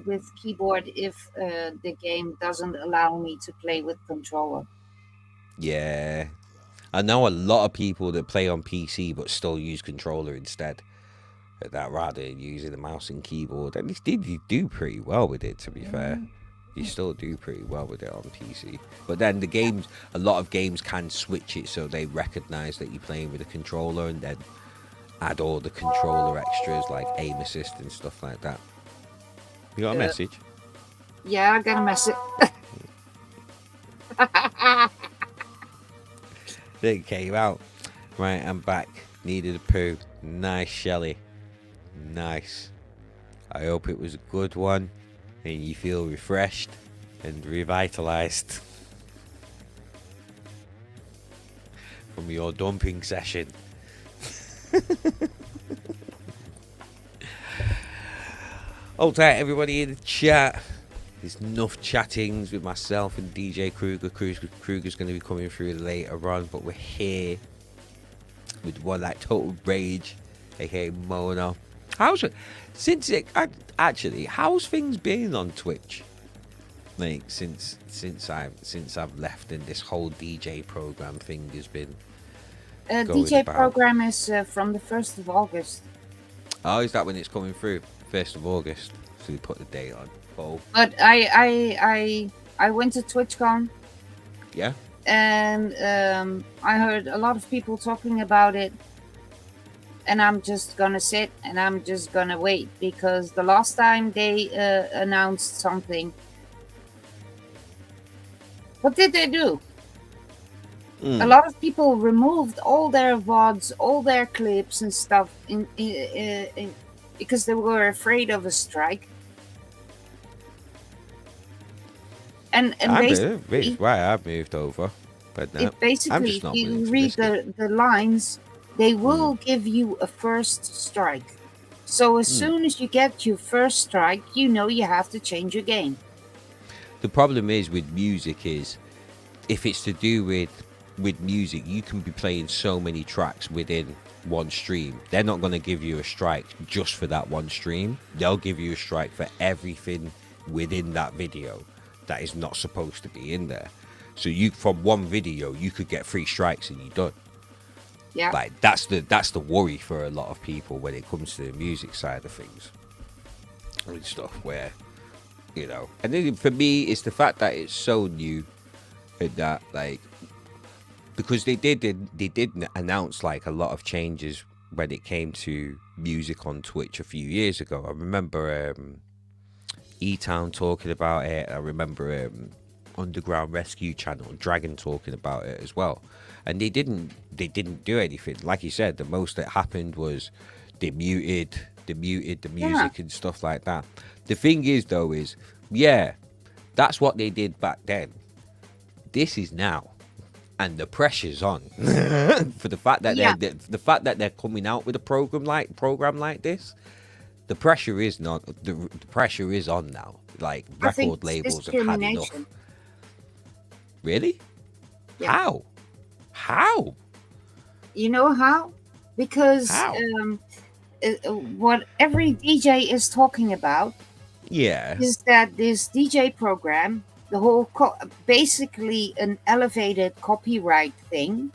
Speaker 2: with keyboard if the game doesn't allow me to play with controller.
Speaker 1: Yeah, I know a lot of people that play on PC but still use controller instead. That rather than using the mouse and keyboard. At least you do pretty well with it, to be fair. You still do pretty well with it on PC. But then a lot of games can switch it so they recognize that you're playing with a controller and then add all the controller extras like aim assist and stuff like that. You got a message?
Speaker 2: Yeah, I got a message.
Speaker 1: It came out. Right, I'm back. Needed a poo. Nice, Shelly. Nice. I hope it was a good one and you feel refreshed and revitalized from your dumping session. Hold tight, everybody in the chat. It's Nuff Chattingz with myself and DJ Krugah. Krugah's going to be coming through later on, but we're here with one like Total Rage, aka Mona. How's things been on Twitch? Like since I've left and this whole DJ program thing has been
Speaker 2: DJ about. Program is from the 1st of August.
Speaker 1: Oh, is that when it's coming through? 1st of August. So you put the date on. Oh.
Speaker 2: But I went to TwitchCon.
Speaker 1: Yeah.
Speaker 2: And I heard a lot of people talking about it. And I'm just gonna sit and I'm just gonna wait, because the last time they announced something, what did they do? A lot of people removed all their VODs, all their clips and stuff because they were afraid of a strike. And basically,
Speaker 1: why I've moved over, but no,
Speaker 2: basically, if you read the lines, they will give you a first strike. So as soon as you get your first strike, you know you have to change your game.
Speaker 1: The problem is with music is, if it's to do with music, you can be playing so many tracks within one stream. They're not going to give you a strike just for that one stream. They'll give you a strike for everything within that video that is not supposed to be in there. So you, from one video, you could get 3 strikes and you're done.
Speaker 2: Yeah,
Speaker 1: like that's the worry for a lot of people when it comes to the music side of things and stuff, where, you know, and then for me it's the fact that it's so new, and that, like, because they did announce like a lot of changes when it came to music on Twitch a few years ago. I remember E-Town talking about it. I remember Underground Rescue Channel, Dragon, talking about it as well. And they didn't do anything. Like you said, the most that happened was they muted the music and stuff like that. The thing is, though, that's what they did back then. This is now. and the pressure's on for the fact that they're coming out with a program like this. The pressure is not the pressure is on now. Like record labels have had enough. Really? Yeah. How?
Speaker 2: You know how? Because what every DJ is talking about is that this DJ program, the whole basically an elevated copyright thing.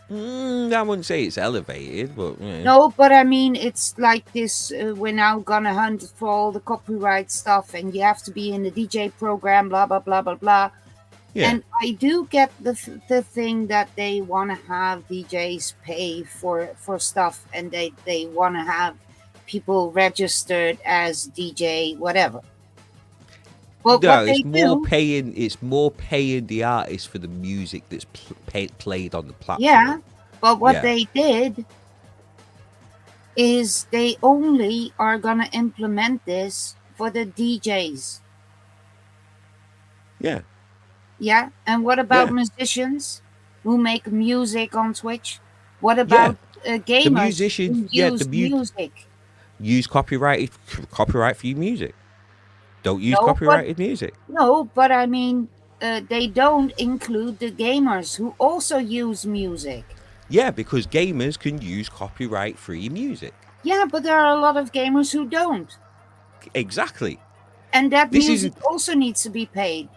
Speaker 1: I wouldn't say it's elevated, but
Speaker 2: no, but I mean it's like this. We're now gonna hunt for all the copyright stuff, and you have to be in the DJ program. Blah blah blah blah blah. Yeah. And I do get the thing that they want to have DJs pay for stuff, and they want to have people registered as DJ whatever.
Speaker 1: Well, no, it's more paying the artist for the music that's played on the platform.
Speaker 2: Yeah, but what they did is they only are gonna implement this for the DJs.
Speaker 1: Yeah.
Speaker 2: Yeah, and what about musicians who make music on Twitch? What about gamers?
Speaker 1: The musicians,
Speaker 2: use music.
Speaker 1: Use copyright free music. Don't use copyrighted music.
Speaker 2: No, but I mean, they don't include the gamers who also use music.
Speaker 1: Yeah, because gamers can use copyright-free music.
Speaker 2: Yeah, but there are a lot of gamers who don't.
Speaker 1: Exactly.
Speaker 2: And that music also needs to be paid.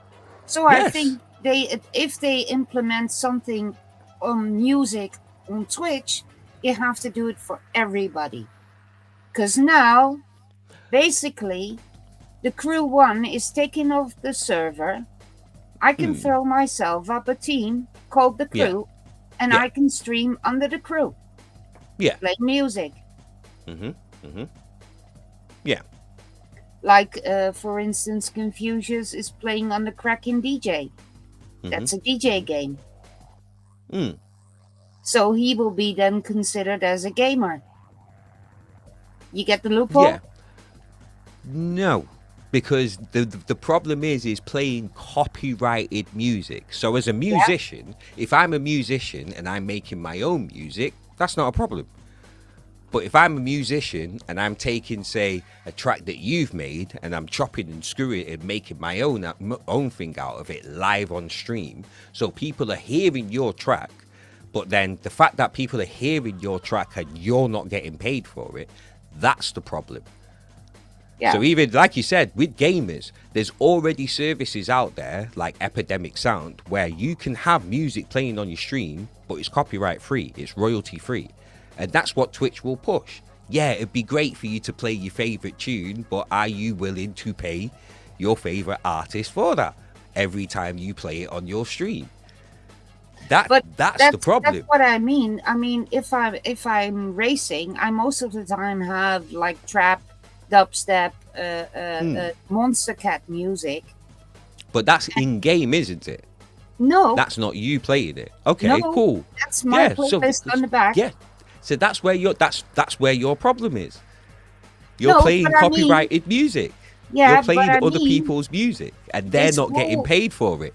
Speaker 2: So I think if they implement something on music on Twitch, you have to do it for everybody. Because now, basically, the crew 1 is taking off the server. I can throw myself up a team called the crew, and I can stream under the crew.
Speaker 1: Yeah.
Speaker 2: Play music.
Speaker 1: Yeah.
Speaker 2: Like, for instance, Confucius is playing on the Kraken DJ. That's a DJ game. So he will be then considered as a gamer. You get the loophole?
Speaker 1: Yeah. No. Because the problem is playing copyrighted music. So as a musician, if I'm a musician and I'm making my own music, that's not a problem. But if I'm a musician and I'm taking, say, a track that you've made and I'm chopping and screwing it and making my own thing out of it live on stream, so people are hearing your track, but then the fact that people are hearing your track and you're not getting paid for it, that's the problem. Yeah. So even, like you said, with gamers, there's already services out there like Epidemic Sound where you can have music playing on your stream, but it's copyright free, it's royalty free. And that's what Twitch will push. Yeah, it'd be great for you to play your favorite tune, but are you willing to pay your favorite artist for that every time you play it on your stream? That's the problem.
Speaker 2: That's what I mean. I mean, if I'm racing, I most of the time have like trap, dubstep, Monster Cat music.
Speaker 1: But that's in game, isn't it?
Speaker 2: No,
Speaker 1: that's not you playing it. Okay, cool.
Speaker 2: That's my playlist on the back.
Speaker 1: Yeah. So that's where your problem is. You're playing copyrighted music.
Speaker 2: Yeah,
Speaker 1: you're playing other people's music, and they're not getting paid for it.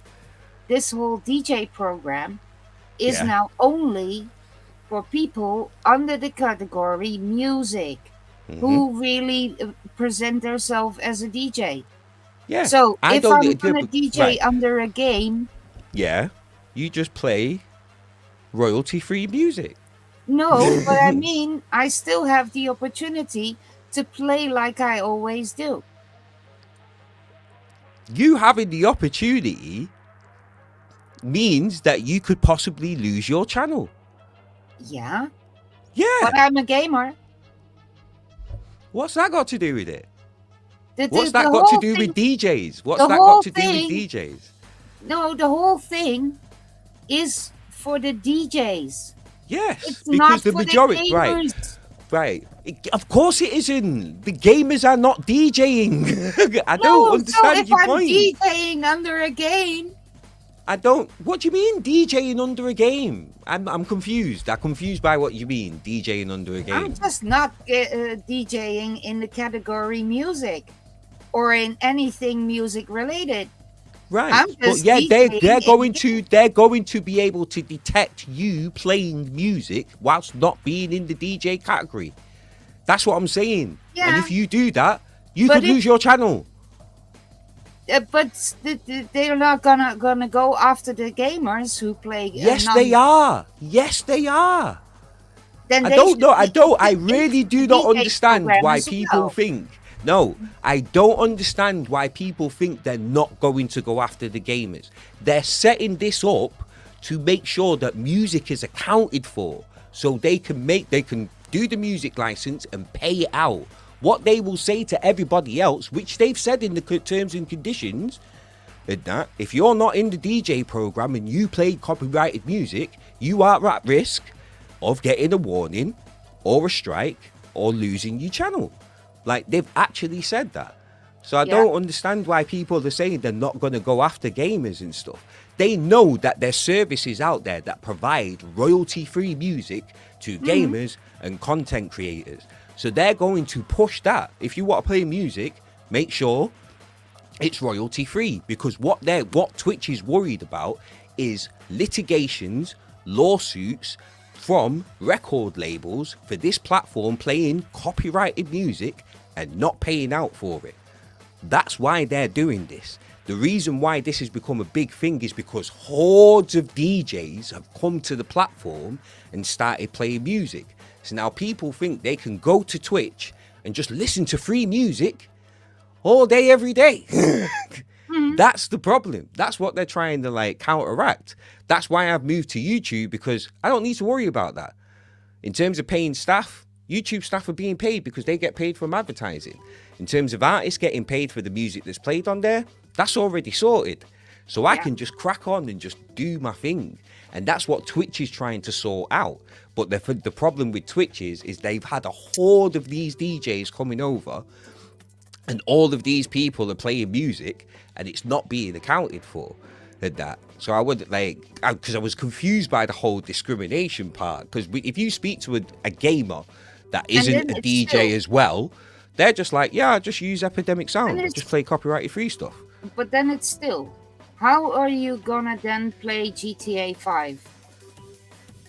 Speaker 2: This whole DJ program is now only for people under the category music who really present themselves as a DJ.
Speaker 1: Yeah.
Speaker 2: So if I'm gonna DJ under a game,
Speaker 1: you just play royalty-free music.
Speaker 2: No, but I mean, I still have the opportunity to play like I always do.
Speaker 1: You having the opportunity means that you could possibly lose your channel.
Speaker 2: Yeah.
Speaker 1: Yeah.
Speaker 2: But I'm a gamer.
Speaker 1: What's that got to do with it? What's that got to do with DJs? What's that got to do with DJs?
Speaker 2: No, the whole thing is for the DJs.
Speaker 1: Yes,
Speaker 2: it's
Speaker 1: because the majority, right. Of course it isn't. The gamers are not DJing. I don't understand your point.
Speaker 2: So if I'm DJing under a game,
Speaker 1: I don't. What do you mean DJing under a game? I'm confused. I'm confused by what you mean DJing under a game.
Speaker 2: I'm just not DJing in the category music or in anything music related.
Speaker 1: Right,
Speaker 2: I'm
Speaker 1: but
Speaker 2: just
Speaker 1: yeah,
Speaker 2: DJing.
Speaker 1: they're going to be able to detect you playing music whilst not being in the DJ category. That's what I'm saying. And
Speaker 2: Yeah,
Speaker 1: if you do that, you
Speaker 2: but
Speaker 1: could
Speaker 2: if
Speaker 1: lose your channel.
Speaker 2: they're not gonna go after the gamers who play
Speaker 1: Yes, they
Speaker 2: non.
Speaker 1: are. Yes, they are.
Speaker 2: Then
Speaker 1: I
Speaker 2: they
Speaker 1: don't
Speaker 2: should
Speaker 1: know.
Speaker 2: be
Speaker 1: I
Speaker 2: into
Speaker 1: really
Speaker 2: the
Speaker 1: do not
Speaker 2: DJ
Speaker 1: understand
Speaker 2: program
Speaker 1: why
Speaker 2: as
Speaker 1: people
Speaker 2: well.
Speaker 1: think. No, I don't understand why people think they're not going to go after the gamers. They're setting this up to make sure that music is accounted for, so they can do the music license and pay it out. What they will say to everybody else, which they've said in the terms and conditions, is that if you're not in the DJ program and you play copyrighted music, you are at risk of getting a warning or a strike or losing your channel. Like, they've actually said that. So I don't understand why people are saying they're not going to go after gamers and stuff. They know that there's services out there that provide royalty-free music to gamers and content creators. So they're going to push that. If you want to play music, make sure it's royalty-free, because what Twitch is worried about is litigations, lawsuits from record labels for this platform playing copyrighted music and not paying out for it. That's why they're doing this. The reason why this has become a big thing is because hordes of DJs have come to the platform and started playing music. So now people think they can go to Twitch and just listen to free music all day, every day. That's the problem. That's what they're trying to like counteract. That's why I've moved to YouTube, because I don't need to worry about that. In terms of paying staff, YouTube staff are being paid because they get paid from advertising. In terms of artists getting paid for the music that's played on there, that's already sorted. So I can just crack on and just do my thing. And that's what Twitch is trying to sort out. But the problem with Twitch is they've had a horde of these DJs coming over, and all of these people are playing music and it's not being accounted for and that. So I would because I was confused by the whole discrimination part. Because if you speak to a gamer that isn't a DJ as well, they're just like, yeah, just use Epidemic Sound, just play copyrighted free stuff.
Speaker 2: But then it's still, how are you gonna then play GTA 5?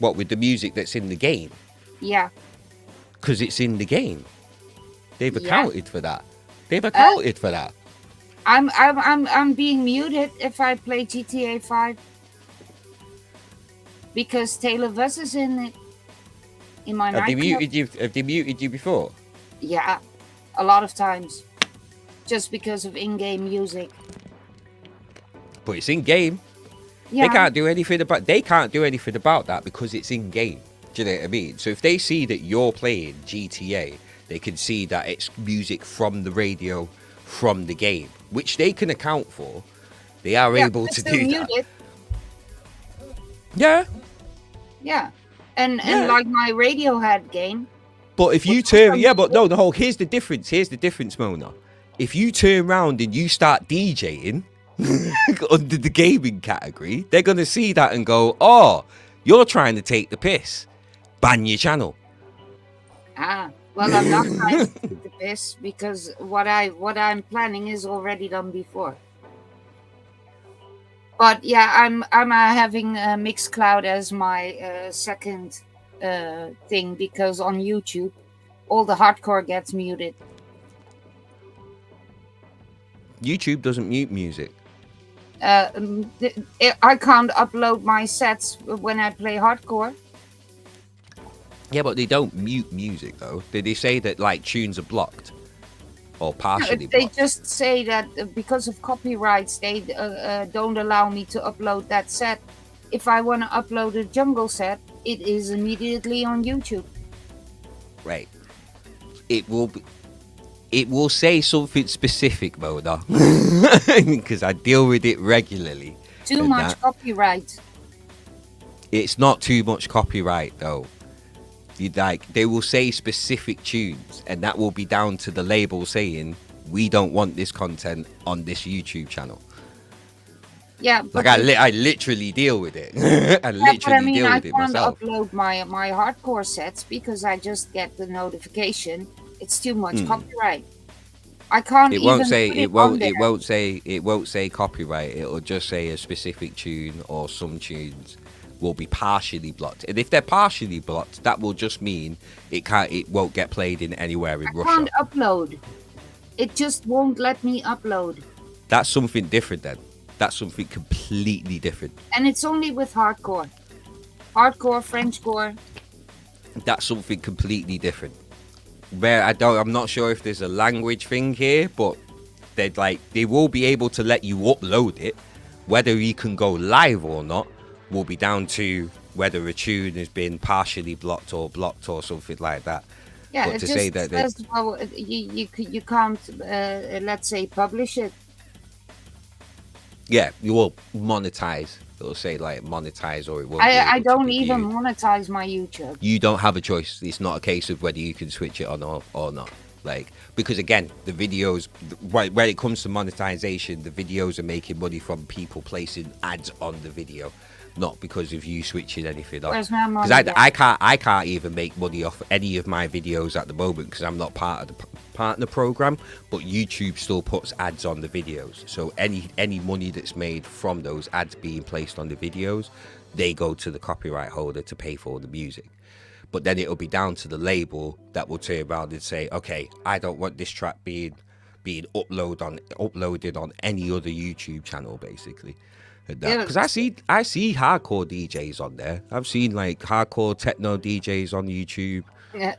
Speaker 1: What, with the music that's in the game?
Speaker 2: Yeah.
Speaker 1: Because it's in the game. They've accounted for that. They've accounted for that.
Speaker 2: I'm being muted if I play GTA 5 because Taylor Vuz is in it. In my
Speaker 1: Have they muted you? Have they muted you before?
Speaker 2: Yeah, a lot of times, just because of in-game music.
Speaker 1: But it's in game.
Speaker 2: Yeah.
Speaker 1: They can't do anything about that because it's in game. Do you know what I mean? So if they see that you're playing GTA, they can see that it's music from the radio, from the game, which they can account for. They are able to do that. Yeah.
Speaker 2: Yeah. And like my Radiohead game.
Speaker 1: But if you turn, here's the difference, Mona. If you turn around and you start DJing under the gaming category, they're going to see that and go, oh, you're trying to take the piss. Ban your channel.
Speaker 2: Well, I'm not trying to take the piss because what I'm planning is already done before. But yeah, I'm having Mixcloud as my second thing because on YouTube, all the hardcore gets muted.
Speaker 1: YouTube doesn't mute music.
Speaker 2: I can't upload my sets when I play hardcore.
Speaker 1: Yeah, but they don't mute music though. They say that like tunes are blocked or partially
Speaker 2: They
Speaker 1: blocked.
Speaker 2: just say that because of copyrights, they don't allow me to upload that set. If I want to upload a jungle set, it is immediately on YouTube.
Speaker 1: Right. It will say something specific, Mona, because I deal with it regularly.
Speaker 2: Too much copyright.
Speaker 1: It's not too much copyright though. They will say specific tunes, and that will be down to the label saying we don't want this content on this YouTube channel.
Speaker 2: Yeah,
Speaker 1: like I literally deal with it. I deal with it myself.
Speaker 2: I can't upload my hardcore sets because I just get the notification. It's too much copyright. I can't
Speaker 1: It won't
Speaker 2: even
Speaker 1: say
Speaker 2: put it on there.
Speaker 1: it won't say copyright. It'll just say a specific tune or some tunes will be partially blocked. And if they're partially blocked, that will just mean it won't get played in anywhere in
Speaker 2: I
Speaker 1: Russia.
Speaker 2: can't upload. It just won't let me upload.
Speaker 1: That's something different then. That's something completely different.
Speaker 2: And it's only with hardcore. Hardcore, Frenchcore.
Speaker 1: That's something completely different. Where I'm not sure if there's a language thing here, but they will be able to let you upload it. Whether you can go live or not will be down to whether a tune has been partially blocked or something like that.
Speaker 2: Yeah,
Speaker 1: but
Speaker 2: it
Speaker 1: to
Speaker 2: just
Speaker 1: say that
Speaker 2: says, well, you can't, let's say, publish it.
Speaker 1: Yeah, you will monetize. It'll say like monetize, or it won't.
Speaker 2: I don't even monetize my YouTube.
Speaker 1: You don't have a choice. It's not a case of whether you can switch it on or not. Like, because again, the videos, when it comes to monetization, the videos are making money from people placing ads on the video, not because of you switching anything off.
Speaker 2: Where's my money?
Speaker 1: Because I can't even make money off any of my videos at the moment because I'm not part of the partner program, but YouTube still puts ads on the videos. So any money that's made from those ads being placed on the videos, they go to the copyright holder to pay for the music. But then it'll be down to the label that will turn around and say, okay, I don't want this track being uploaded on any other YouTube channel, basically. Because I see hardcore DJs on there. I've seen like hardcore techno DJs on YouTube.
Speaker 2: Yeah.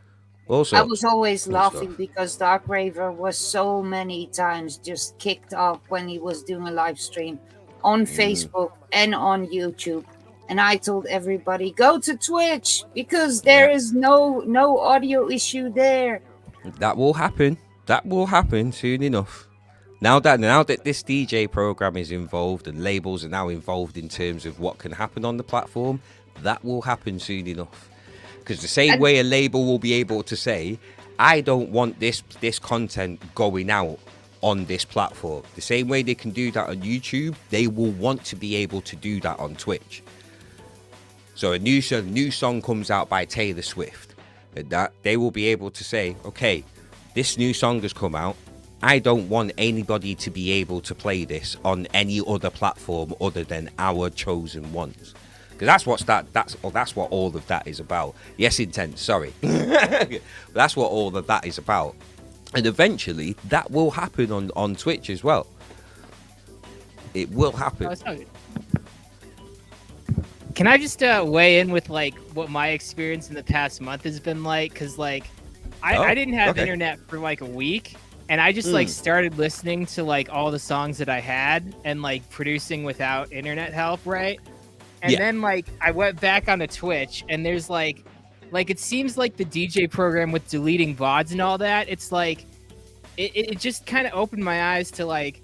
Speaker 1: Also,
Speaker 2: I was always laughing because Dark Raver was so many times just kicked off when he was doing a live stream on Facebook and on YouTube. And I told everybody, go to Twitch because there is no audio issue there.
Speaker 1: That will happen. That will happen soon enough. Now that this DJ program is involved and labels are now involved in terms of what can happen on the platform, that will happen soon enough. Because the same way a label will be able to say, I don't want this content going out on this platform. The same way they can do that on YouTube, they will want to be able to do that on Twitch. So a new song comes out by Taylor Swift, that they will be able to say, okay, this new song has come out. I don't want anybody to be able to play this on any other platform other than our chosen ones. Because that's what all of that is about. Yes, Intense, sorry. That's what all of that is about. And eventually, that will happen on Twitch as well. It will happen.
Speaker 3: Can I just weigh in with like what my experience in the past month has been like? Because like I didn't have internet for like a week, and I just like started listening to like all the songs that I had and like producing without internet help, right? And then like I went back onto Twitch, and there's like it seems like the DJ program with deleting VODs and all that, it's like it just kind of opened my eyes to like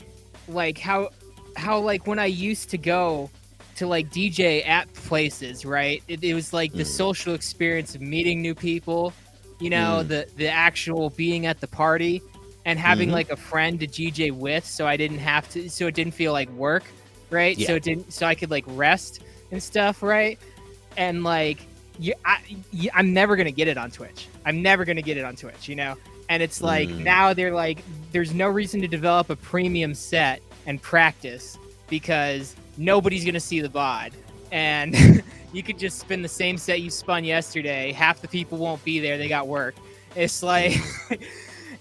Speaker 3: how like when I used to go to like DJ at places, right? It was like the social experience of meeting new people, you know, the actual being at the party and having like a friend to DJ with, so I didn't have to, so it didn't feel like work, right? Yeah. So I could like rest and stuff, right? And like I'm never gonna get it on Twitch. I'm never gonna get it on Twitch, you know? And it's like now they're like, there's no reason to develop a premium set and practice because nobody's gonna see the VOD, and you could just spin the same set you spun yesterday. Half the people won't be there; they got work. It's like,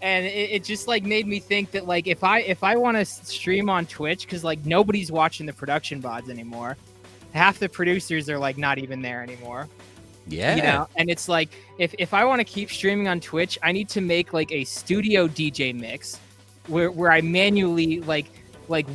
Speaker 3: and it just like made me think that like if I want to stream on Twitch, because like nobody's watching the production VODs anymore. Half the producers are like not even there anymore.
Speaker 1: Yeah.
Speaker 3: You know, and it's like if I want to keep streaming on Twitch, I need to make like a studio DJ mix where I manually like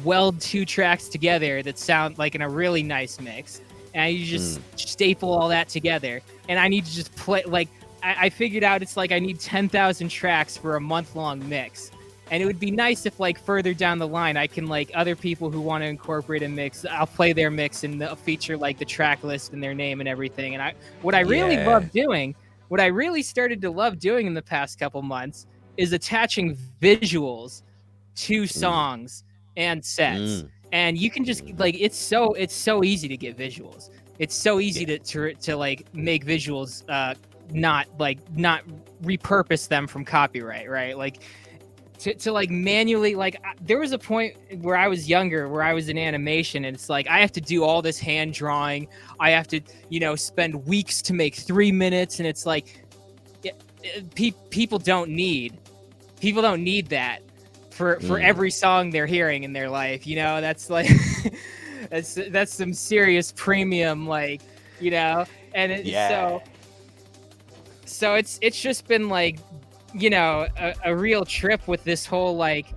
Speaker 3: weld two tracks together that sound like in a really nice mix, and I just staple all that together, and I need to just play like I figured out it's like I need 10,000 tracks for a month-long mix. And it would be nice if, like, further down the line, I can, like, other people who want to incorporate a mix, I'll play their mix and they'll feature, like, the track list and their name and everything. And what I really love doing, what I really started to love doing in the past couple months is attaching visuals to songs and sets. And you can just, like, it's so easy to get visuals. It's so easy to like, make visuals, not repurpose them from copyright, right? Like, to like manually, like there was a point where I was younger where I was in animation, and it's like I have to do all this hand drawing. I have to, spend weeks to make 3 minutes, and it's like people don't need that for every song they're hearing in their life. That's like that's some serious premium, like, and so it's just been like, a real trip with this whole, like,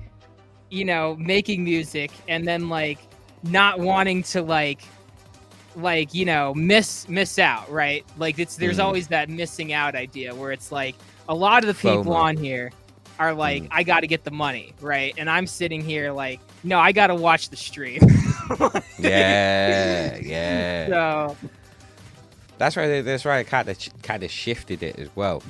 Speaker 3: making music, and then like not wanting to miss out, right? Like there's always that missing out idea where it's like a lot of the people on here are like, I got to get the money, right? And I'm sitting here like, no, I got to watch the stream.
Speaker 1: Yeah.
Speaker 3: So
Speaker 1: that's right. I kind of shifted it as well.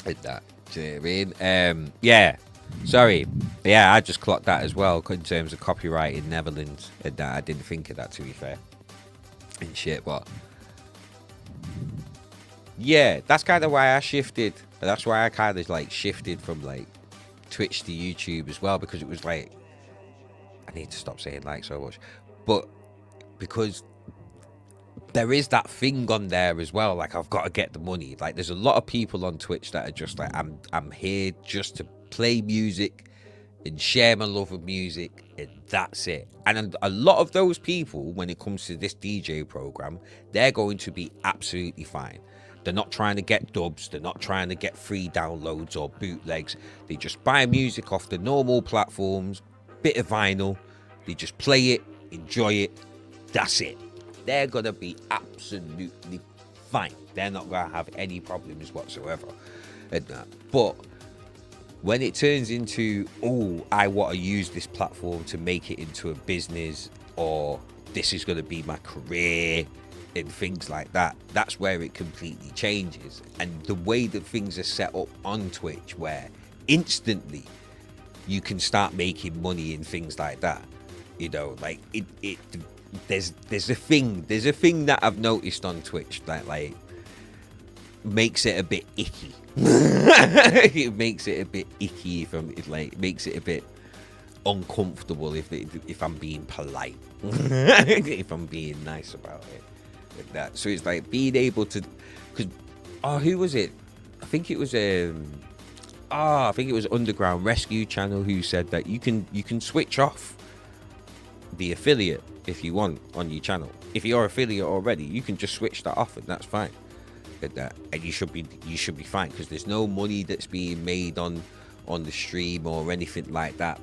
Speaker 1: Like that. Do you know what I mean? Yeah. Sorry. Yeah, I just clocked that as well in terms of copyright in Netherlands. And I didn't think of that, to be fair. And shit, but yeah, that's kind of why I shifted. That's why I kind of like shifted from like Twitch to YouTube as well, because it was like, I need to stop saying like so much, but because there is that thing on there as well, like I've got to get the money. Like there's a lot of people on Twitch that are just like, I'm here just to play music and share my love of music, and that's it. And a lot of those people, when it comes to this DJ program, they're going to be absolutely fine. They're not trying to get dubs, they're not trying to get free downloads or bootlegs. They just buy music off the normal platforms, bit of vinyl, they just play it, enjoy it, that's it. They're gonna be absolutely fine. They're not gonna have any problems whatsoever. But when it turns into, oh, I want to use this platform to make it into a business, or this is going to be my career and things like that, that's where it completely changes. And the way that things are set up on Twitch, where instantly you can start making money and things like that, like there's a thing that I've noticed on Twitch that like makes it a bit icky. It makes it a bit icky makes it a bit uncomfortable if I'm being polite. If I'm being nice about it. Like that. So it's like being able to, because who was it? I think it was Underground Rescue Channel who said that you can switch off the affiliate if you want on your channel. If you're affiliate already, you can just switch that off and that's fine. And you should be fine, because there's no money that's being made on the stream or anything like that.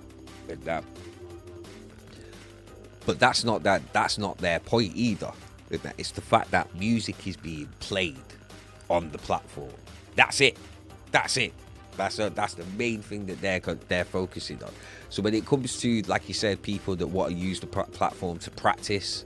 Speaker 1: But that's not their point either. It's the fact that music is being played on the platform. That's it. That's the main thing that they're focusing on. So when it comes to, like you said, people that want to use the platform to practice,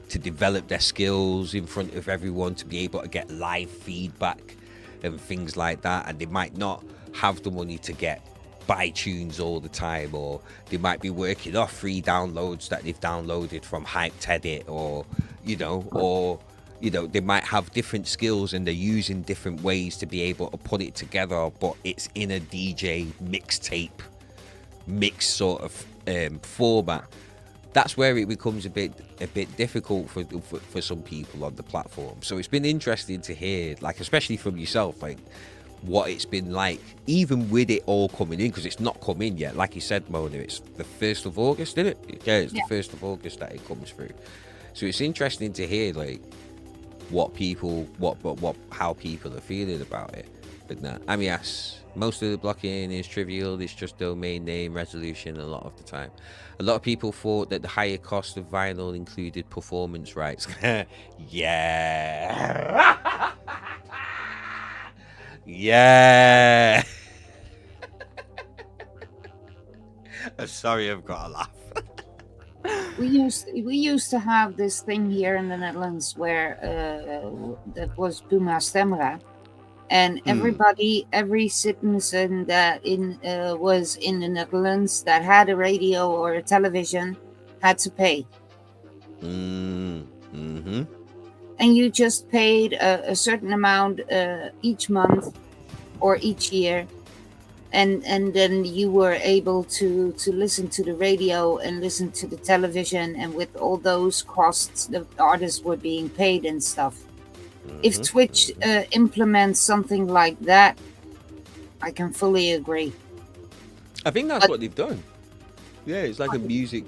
Speaker 1: to develop their skills in front of everyone, to be able to get live feedback and things like that, and they might not have the money to get buy tunes all the time, or they might be working off free downloads that they've downloaded from Hyped Edit, or they might have different skills and they're using different ways to be able to put it together, but it's in a DJ mixtape mix sort of format. That's where it becomes a bit difficult for some people on the platform. So it's been interesting to hear, like, especially from yourself, like what it's been like, even with it all coming in, because it's not come in yet. Like you said, Mona, it's the 1st of August, isn't it? Yeah, it's the 1st of August that it comes through. So it's interesting to hear, like, how people are feeling about it. But nah, I mean, yes, most of the blocking is trivial. It's just domain name resolution a lot of the time. A lot of people thought that the higher cost of vinyl included performance rights. Yeah. Yeah. I'm sorry, I've got to laugh.
Speaker 2: We used to have this thing here in the Netherlands where that was Buma Stemra, and every citizen that was in the Netherlands that had a radio or a television had to pay.
Speaker 1: Mm-hmm.
Speaker 2: And you just paid a certain amount each month or each year, and then you were able to listen to the radio and listen to the television, and with all those costs the artists were being paid and stuff. If Twitch implements something like that, I can fully agree.
Speaker 1: I think that's what they've done. Yeah, it's like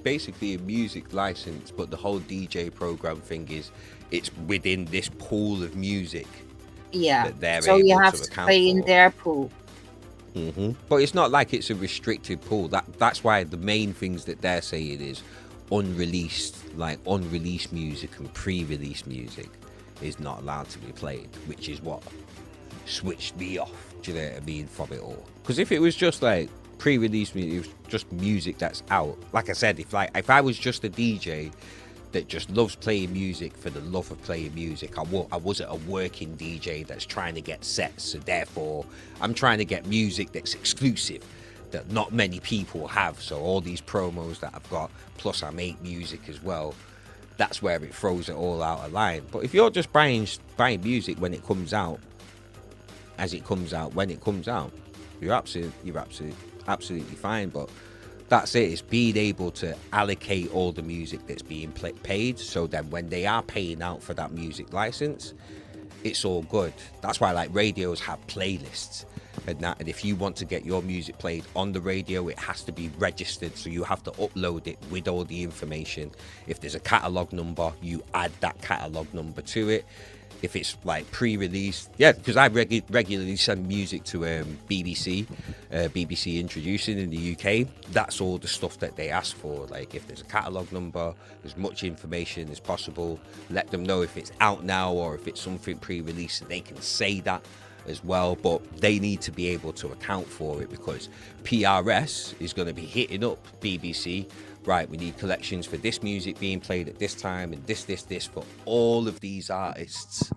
Speaker 1: basically a music license, but the whole DJ program thing is it's within this pool of music.
Speaker 2: Yeah,
Speaker 1: that they're
Speaker 2: so
Speaker 1: able
Speaker 2: you have
Speaker 1: to
Speaker 2: to
Speaker 1: account
Speaker 2: play
Speaker 1: for.
Speaker 2: in their pool.
Speaker 1: But it's not like it's a restricted pool. That's why the main things that they're saying is unreleased music and pre-released music is not allowed to be played, which is what switched me off. Do you know what I mean, from it all? Because if it was just like pre-released music, it was just music that's out. Like I said, if I was just a DJ that just loves playing music for the love of playing music, I wasn't a working DJ that's trying to get sets, so therefore I'm trying to get music that's exclusive that not many people have. So all these promos that I've got, plus I make music as well, that's where it throws it all out of line. But if you're just buying music when it comes out, as it comes out, when it comes out, you're absolutely fine. But that's it. It's being able to allocate all the music that's being paid, so then when they are paying out for that music license, it's all good. That's why like radios have playlists and that, and if you want to get your music played on the radio, it has to be registered, so you have to upload it with all the information. If there's a catalog number, you add that catalog number to it. If it's like pre-released, yeah, because I regularly send music to BBC Introducing in the UK. That's all the stuff that they ask for. Like if there's a catalogue number, as much information as possible. Let them know if it's out now or if it's something pre-released, and they can say that as well. But they need to be able to account for it, because PRS is going to be hitting up BBC. Right, we need collections for this music being played at this time, and this for all of these artists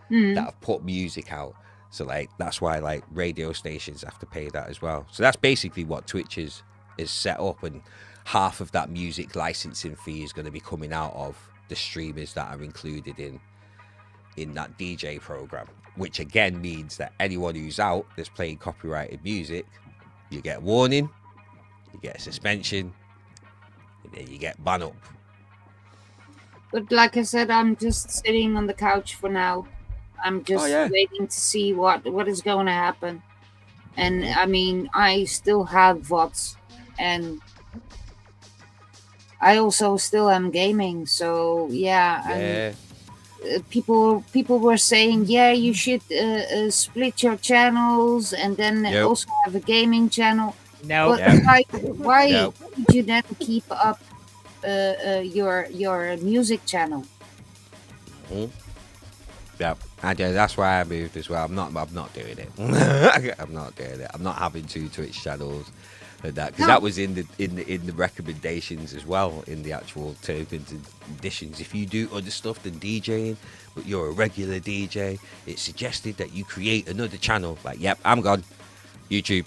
Speaker 1: that have put music out. So like that's why like radio stations have to pay that as well. So that's basically what Twitch is set up, and half of that music licensing fee is going to be coming out of the streamers that are included in that DJ program, which again means that anyone who's out that's playing copyrighted music, you get a warning, you get a suspension, and then you ban up.
Speaker 2: But like I said, I'm just sitting on the couch for now. I'm just waiting to see what is going to happen. And I mean, I still have VODs, and I also still am gaming. So yeah. People were saying, yeah, you should split your channels and then also have a gaming channel.
Speaker 3: No.
Speaker 2: Why did you then keep up your music channel?
Speaker 1: Yeah, that's why I moved as well. I'm not doing it. I'm not doing it. I'm not having 2 Twitch channels and that, because that was in the recommendations as well, in the actual terms and conditions. If you do other stuff than DJing, but you're a regular DJ, it's suggested that you create another channel. Like, yep, I'm gone. YouTube.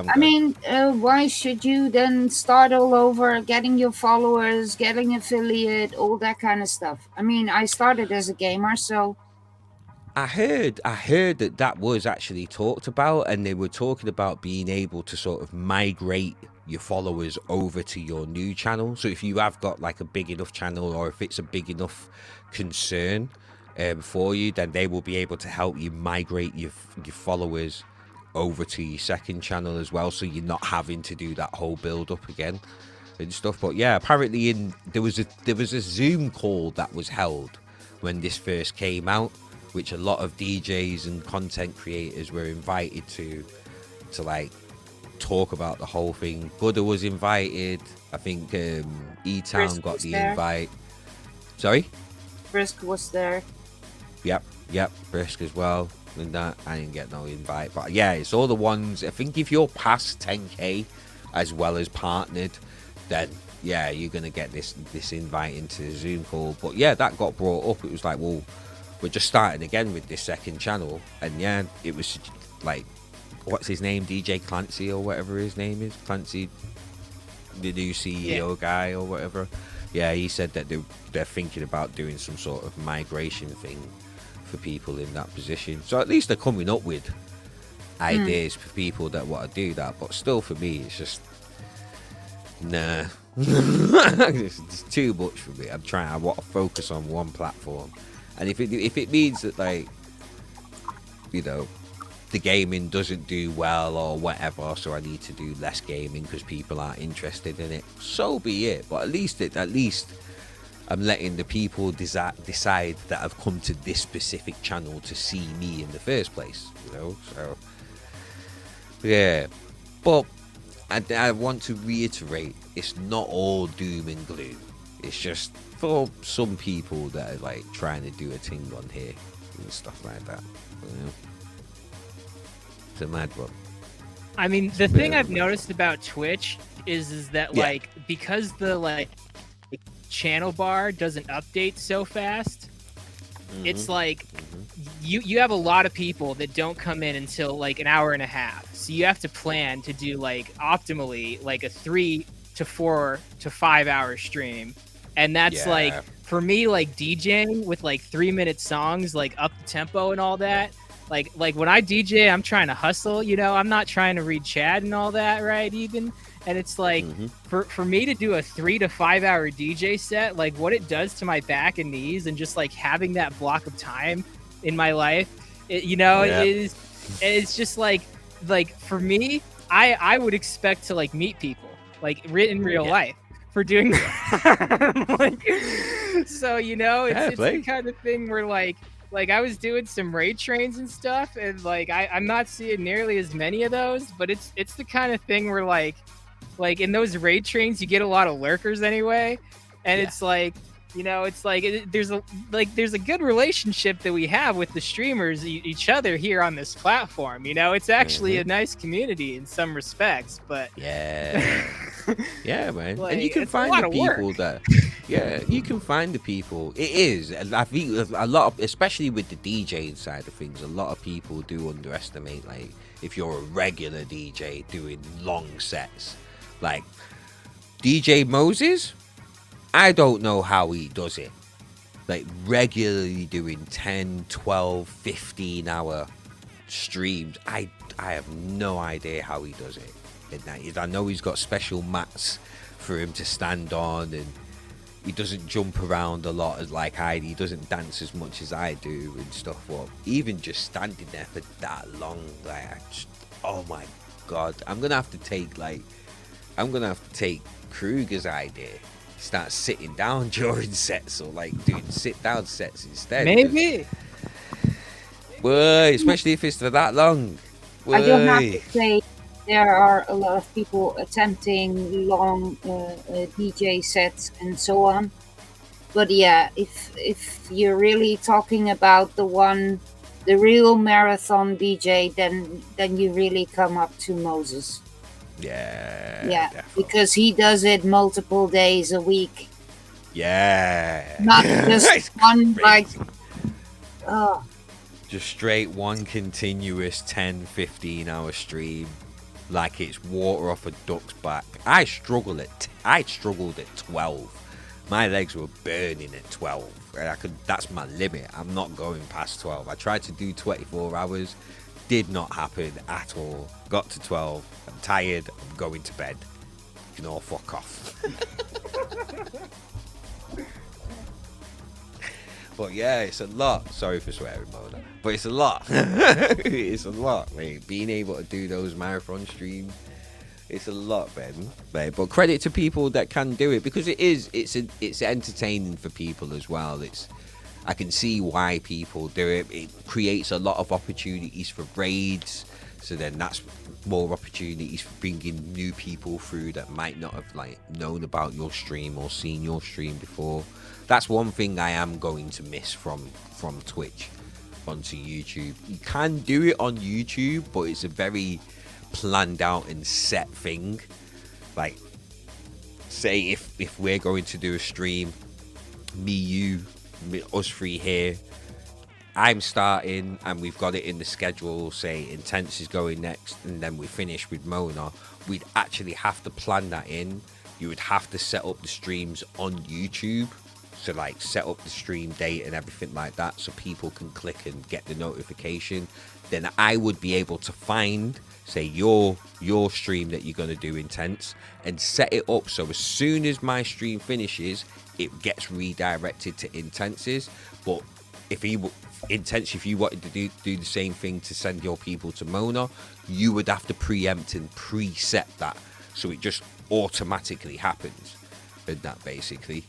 Speaker 1: I
Speaker 2: mean, why should you then start all over, getting your followers, getting affiliate, all that kind of stuff? I mean, I started as a gamer, so
Speaker 1: I heard that was actually talked about, and they were talking about being able to sort of migrate your followers over to your new channel. So if you have got like a big enough channel, or if it's a big enough concern for you, then they will be able to help you migrate your followers over to your second channel as well, so you're not having to do that whole build up again and stuff. But yeah, apparently there was a Zoom call that was held when this first came out, which a lot of DJs and content creators were invited to like talk about the whole thing. Buddha was invited. I think E-Town got the invite. Sorry?
Speaker 2: Brisk was there.
Speaker 1: Yep, Brisk as well. And that, I didn't get no invite. But yeah, it's all the ones. I think if you're past 10k as well as partnered, then yeah, you're gonna get this invite into the Zoom call. But yeah, that got brought up. It was like, well, we're just starting again with this second channel. And yeah, it was like, what's his name, DJ Clancy or whatever his name is, Clancy, the new CEO guy or whatever. Yeah, he said that they're thinking about doing some sort of migration thing for people in that position. So at least they're coming up with ideas for people that want to do that. But still, for me, it's just nah. It's too much for me. I want to focus on one platform, and if it means that, like, you know, the gaming doesn't do well or whatever, so I need to do less gaming because people aren't interested in it, so be it. But at least I'm letting the people decide that I've come to this specific channel to see me in the first place, you know. So yeah, but I want to reiterate, it's not all doom and gloom. It's just for some people that are like trying to do a thing on here and stuff like that, you know? It's a mad one.
Speaker 3: I mean, the thing I've noticed about Twitch is that like, because the like channel bar doesn't update so fast, it's like you have a lot of people that don't come in until like an hour and a half, so you have to plan to do like optimally like a 3 to 4 to 5 hour stream, and that's like, for me, like DJing with like 3-minute songs, like up the tempo and all that, like when I DJ, I'm trying to hustle, you know, I'm not trying to read chat and all that, right? Even, and it's like, for me to do a 3 to 5 hour DJ set, like what it does to my back and knees, and just like having that block of time in my life, you know, it's just like for me, I would expect to like meet people like in real life for doing that. Like, so, you know, it's the kind of thing where like I was doing some raid trains and stuff, and like I'm not seeing nearly as many of those, but it's the kind of thing where like in those raid trains you get a lot of lurkers anyway, and it's like, you know, it's like there's a good relationship that we have with the streamers, each other here on this platform. You know, it's actually a nice community in some respects, but
Speaker 1: yeah, man.
Speaker 3: Like,
Speaker 1: and you can find the people that, you can find the people. It is, I think, a lot of, especially with the DJing side of things, a lot of people do underestimate, like, if you're a regular DJ doing long sets, like DJ Moses. I don't know how he does it. Like, regularly doing 10, 12, 15 hour streams. I have no idea how he does it. And I know he's got special mats for him to stand on, and he doesn't jump around a lot as like I do. He doesn't dance as much as I do and stuff. But even just standing there for that long, like, oh my God. I'm going to have to take Krugah's idea. Start sitting down during sets, or like doing sit down sets instead.
Speaker 3: Maybe.
Speaker 1: Boy, especially if it's for that long. Boy.
Speaker 2: I don't have to say there are a lot of people attempting long DJ sets and so on. But yeah, if you're really talking about the real marathon DJ, then you really come up to Moses.
Speaker 1: Yeah,
Speaker 2: definitely. Because he does it multiple days a week.
Speaker 1: Yeah,
Speaker 2: not just one, like,
Speaker 1: just straight one continuous 10-15 hour stream, like it's water off a duck's back. I struggled at 12. My legs were burning at 12. That's my limit. I'm not going past 12. I tried to do 24 hours. Did not happen at all. Got to 12. I'm tired. I'm going to bed. You can all fuck off. But yeah, it's a lot. Sorry for swearing, Mona. But it's a lot. It's a lot, mate. Being able to do those marathon streams, it's a lot, man. But credit to people that can do it, because it's entertaining for people as well. I can see why people do it. It creates a lot of opportunities for raids. So then that's more opportunities for bringing new people through that might not have like known about your stream or seen your stream before. That's one thing I am going to miss from Twitch onto YouTube. You can do it on YouTube, but it's a very planned out and set thing. Like, say if we're going to do a stream, us three here, I'm starting and we've got it in the schedule, say Intense is going next, and then we finish with Mona, we'd actually have to plan that in. You would have to set up the streams on YouTube, so like set up the stream date and everything like that, so people can click and get the notification. then I would be able to find, say, your stream that you're going to do Intense, and set it up so as soon as my stream finishes, it gets redirected to Intense's. But if you wanted to do the same thing to send your people to Mona, you would have to preempt and preset that, so it just automatically happens. And that basically,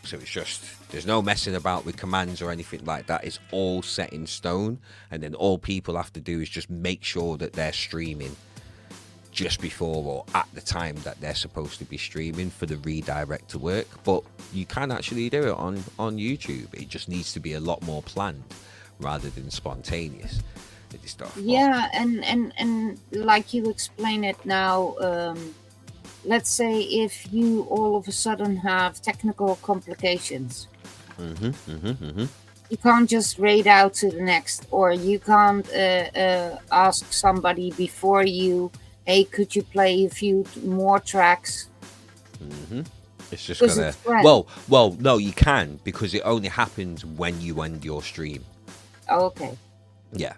Speaker 1: so it's just, there's no messing about with commands or anything like that. It's all set in stone, and then all people have to do is just make sure that they're streaming just before or at the time that they're supposed to be streaming for the redirect to work. But you can actually do it on YouTube. It just needs to be a lot more planned rather than spontaneous stuff.
Speaker 2: Yeah, and like you explain it now, let's say if you all of a sudden have technical complications, you can't just raid out to the next, or you can't ask somebody before you, hey, could you play a few more tracks?
Speaker 1: It's just gonna, well, no, you can, because it only happens when you end your stream.
Speaker 2: Oh, okay.
Speaker 1: Yeah,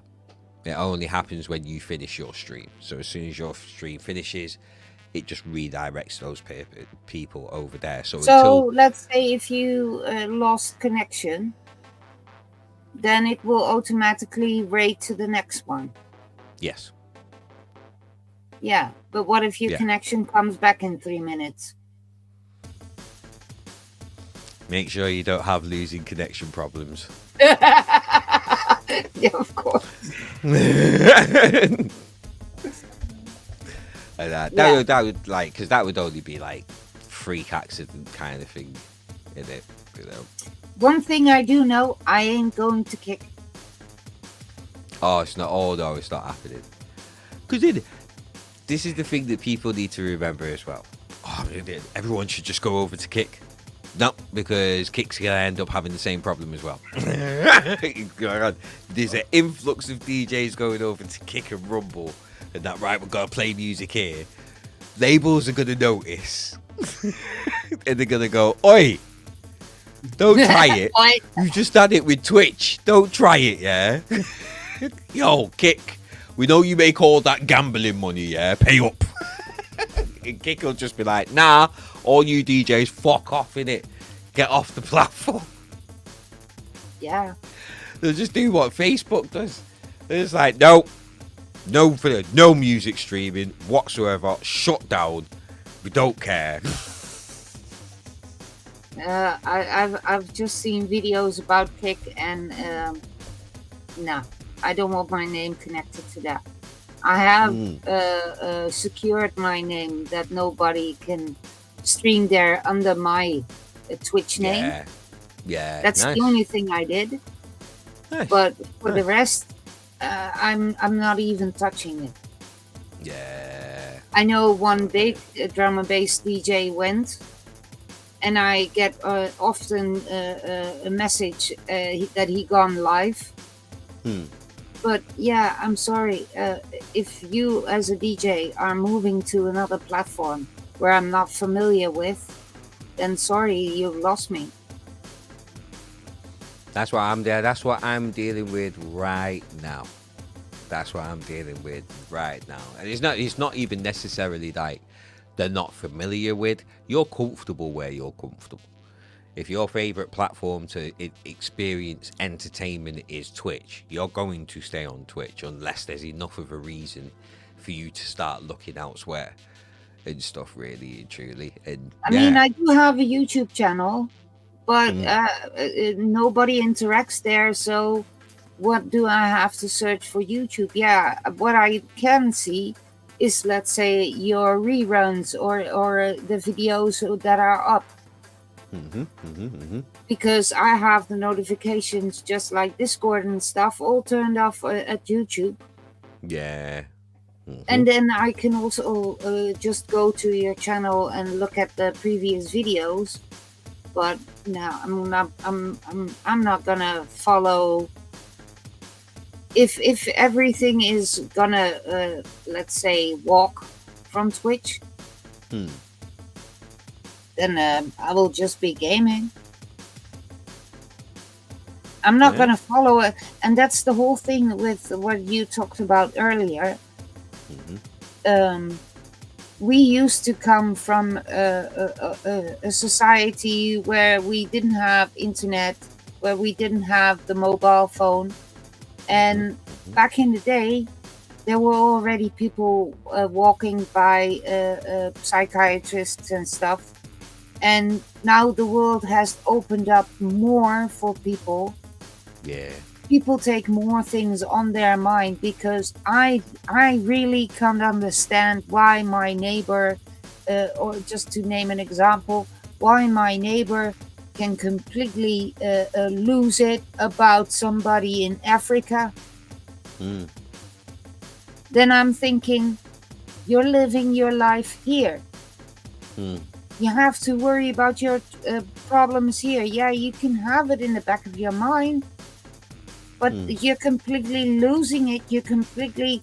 Speaker 1: it only happens when you finish your stream. So as soon as your stream finishes, it just redirects those people over there. So until,
Speaker 2: let's say if you lost connection, then it will automatically raid to the next one.
Speaker 1: Yes.
Speaker 2: Yeah, but what if your connection comes back in 3 minutes?
Speaker 1: Make sure you don't have losing connection problems.
Speaker 2: Yeah, of course.
Speaker 1: And that would like, because that would only be like freak accident kind of thing, isn't it? You know.
Speaker 2: One thing I do know, I ain't going to kick.
Speaker 1: Oh, it's not. Oh no, it's not happening. Because this is the thing that people need to remember as well. Oh, everyone should just go over to Kick. No, because Kick's gonna end up having the same problem as well. There's an influx of DJs going over to Kick and Rumble, and that, right, we're gonna play music here. Labels are gonna notice, and they're gonna go, "Oi, don't try it. You just had it with Twitch. Don't try it, yeah." Yo, Kick, we know you make all that gambling money, yeah? Pay up. And Kick will just be like, nah, all you DJs, fuck off, innit? Get off the platform.
Speaker 2: Yeah.
Speaker 1: They'll just do what Facebook does. They're just like, no music streaming whatsoever. Shut down. We don't care.
Speaker 2: I've just seen videos about Kick, and no, I don't want my name connected to that. I have secured my name that nobody can stream there under my Twitch name.
Speaker 1: Yeah,
Speaker 2: that's
Speaker 1: nice.
Speaker 2: The only thing I did.
Speaker 1: Nice.
Speaker 2: But for the rest, I'm not even touching it.
Speaker 1: Yeah.
Speaker 2: I know one big drum and bass DJ went, and I get often a message that he gone live. But yeah, I'm sorry. If you as a DJ are moving to another platform where I'm not familiar with, then sorry, you've lost me.
Speaker 1: That's what I'm there. That's what I'm dealing with right now. That's what I'm dealing with right now. And it's not even necessarily like they're not familiar with. You're comfortable where you're comfortable. If your favorite platform to experience entertainment is Twitch, you're going to stay on Twitch unless there's enough of a reason for you to start looking elsewhere and stuff, really and truly. And
Speaker 2: I mean, I do have a YouTube channel, but nobody interacts there. So what do I have to search for YouTube? Yeah, what I can see is, let's say, your reruns or the videos that are up. Because I have the notifications, just like Discord and stuff, all turned off at YouTube.
Speaker 1: Yeah.
Speaker 2: And then I can also just go to your channel and look at the previous videos. But no, I'm not gonna follow. If everything is gonna let's say walk from Twitch, then I will just be gaming. I'm not going to follow it. And that's the whole thing with what you talked about earlier. We used to come from a society where we didn't have internet, where we didn't have the mobile phone. And back in the day, there were already people walking by psychiatrists and stuff. And now the world has opened up more for people.
Speaker 1: Yeah.
Speaker 2: People take more things on their mind, because I really can't understand why my neighbor, or just to name an example, why my neighbor can completely lose it about somebody in Africa. Then I'm thinking, you're living your life here. You have to worry about your problems here. Yeah, you can have it in the back of your mind, but you're completely losing it. You're completely,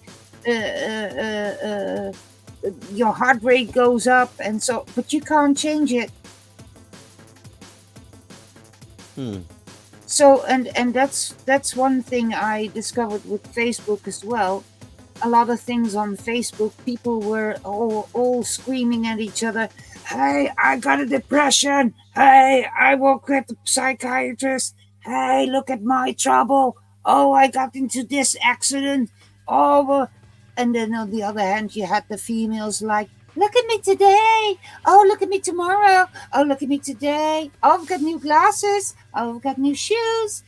Speaker 2: your heart rate goes up, and so, but you can't change it. So, and that's one thing I discovered with Facebook as well. A lot of things on Facebook, people were all screaming at each other. Hey, I got a depression. Hey, I work at the psychiatrist. Hey, look at my trouble. Oh, I got into this accident. Oh, and then on the other hand, you had the females like, look at me today. Oh, look at me tomorrow. Oh, look at me today. Oh, I've got new glasses. Oh, I've got new shoes.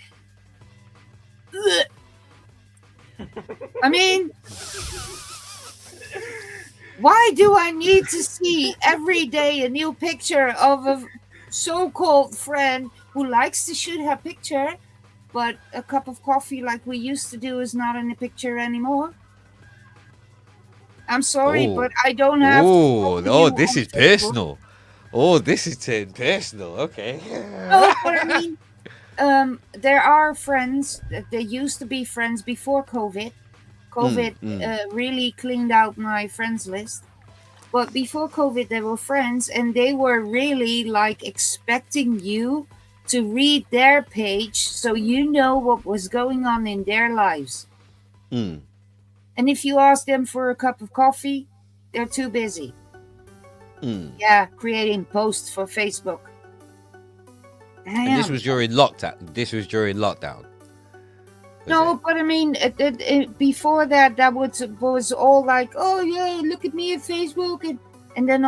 Speaker 2: I mean, why do I need to see every day a new picture of a so-called friend who likes to shoot her picture, but a cup of coffee like we used to do is not in the picture anymore? I'm sorry, but I don't have.
Speaker 1: This is personal. Oh, this is personal. Okay.
Speaker 2: No, but I mean, there are friends. There used to be friends before COVID. COVID really cleaned out my friends list. But before COVID, there were friends, and they were really like expecting you to read their page so you know what was going on in their lives. And if you ask them for a cup of coffee, they're too busy. Yeah, creating posts for Facebook.
Speaker 1: And this was during lockdown.
Speaker 2: No, but I mean, before that was all like, oh yeah, look at me at Facebook, and then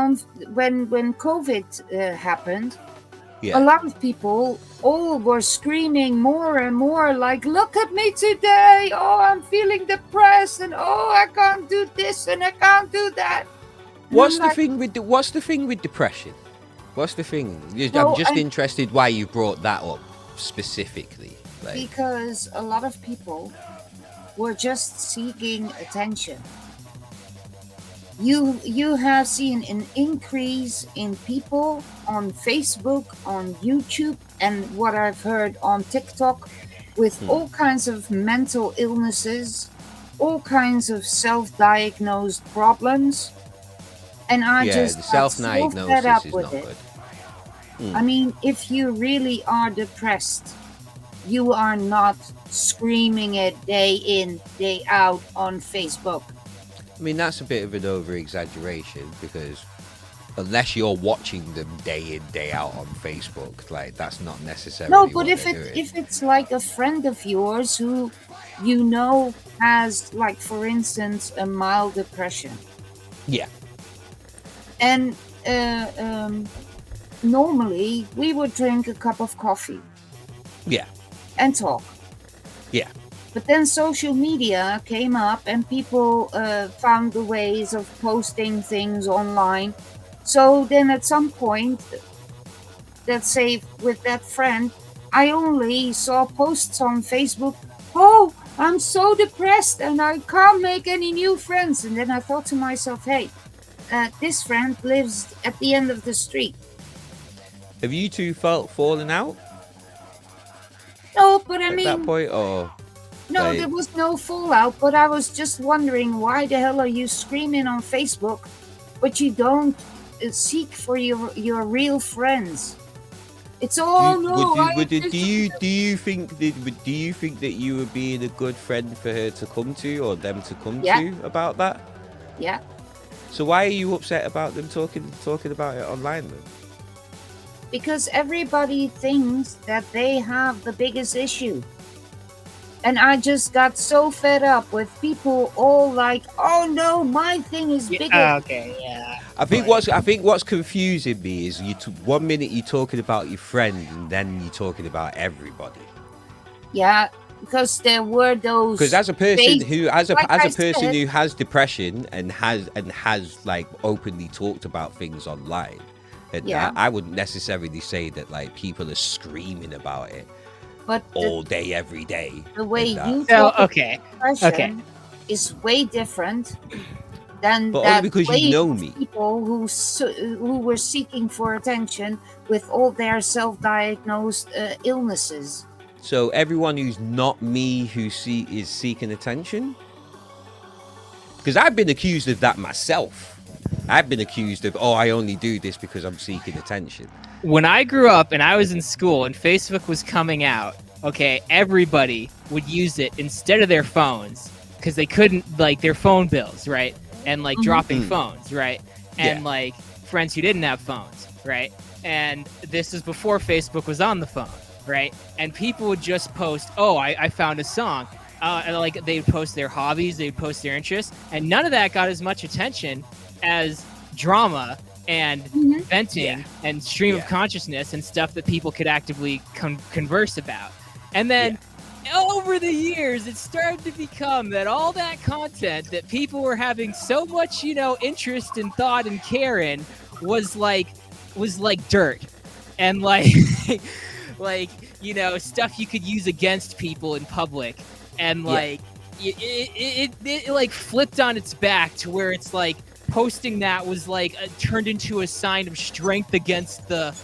Speaker 2: when COVID happened, a lot of people all were screaming more and more, like, look at me today. Oh, I'm feeling depressed, and oh, I can't do this and I can't do that.
Speaker 1: What's the thing with depression? What's the thing? I'm just interested why you brought that up specifically.
Speaker 2: Because a lot of people were just seeking attention. You have seen an increase in people on Facebook, on YouTube, and what I've heard on TikTok, with all kinds of mental illnesses, all kinds of self-diagnosed problems. And I just
Speaker 1: self-diagnosis
Speaker 2: fed up
Speaker 1: is
Speaker 2: with
Speaker 1: not
Speaker 2: it.
Speaker 1: good.
Speaker 2: I mean, if you really are depressed, you are not screaming it day in, day out on Facebook.
Speaker 1: I mean, that's a bit of an over-exaggeration, because unless you're watching them day in, day out on Facebook, like, that's not necessarily
Speaker 2: No, but
Speaker 1: what
Speaker 2: if it's like a friend of yours who you know has, like, for instance, a mild depression.
Speaker 1: Yeah.
Speaker 2: And normally we would drink a cup of coffee.
Speaker 1: Yeah.
Speaker 2: And talk.
Speaker 1: Yeah.
Speaker 2: But then social media came up, and people found the ways of posting things online. So then at some point, let's say with that friend, I only saw posts on Facebook, oh, I'm so depressed and I can't make any new friends. And then I thought to myself, hey, this friend lives at the end of the street.
Speaker 1: Have you two fallen out?
Speaker 2: No, but I mean...
Speaker 1: At that point, or...
Speaker 2: No, there was no fallout, but I was just wondering, why the hell are you screaming on Facebook, but you don't seek for your real friends? It's all
Speaker 1: do you think that you were being a good friend for her to come to, or them to come to about that?
Speaker 2: Yeah.
Speaker 1: So why are you upset about them talking about it online then?
Speaker 2: Because everybody thinks that they have the biggest issue. And I just got so fed up with people all like, "Oh no, my thing is bigger."
Speaker 3: Okay, yeah.
Speaker 1: I think what's confusing me is 1 minute you're talking about your friend and then you're talking about everybody.
Speaker 2: Yeah, because there were those.
Speaker 1: Because as a person who
Speaker 2: said,
Speaker 1: who has depression and has like openly talked about things online, and I wouldn't necessarily say that like people are screaming about it. But all day, every day.
Speaker 2: The way you talk
Speaker 3: depression
Speaker 2: is way different than
Speaker 1: but
Speaker 2: that
Speaker 1: only because you know me.
Speaker 2: People who were seeking for attention with all their self-diagnosed illnesses.
Speaker 1: So everyone who's not me is seeking attention? Because I've been accused of that myself. I've been accused of, I only do this because I'm seeking attention.
Speaker 3: When I grew up and I was in school and Facebook was coming out, okay, everybody would use it instead of their phones because they couldn't, like, their phone bills, right? And, like, dropping phones, right? And, like, friends who didn't have phones, right? And this is before Facebook was on the phone, right? And people would just post, I found a song. And, like, they'd post their hobbies, they'd post their interests, and none of that got as much attention as drama and venting and stream of consciousness and stuff that people could actively converse about. And then over the years, it started to become that all that content that people were having so much, interest and thought and care in was like dirt and like stuff you could use against people in public. And like it like flipped on its back to where it's like posting that was like turned into a sign of strength against the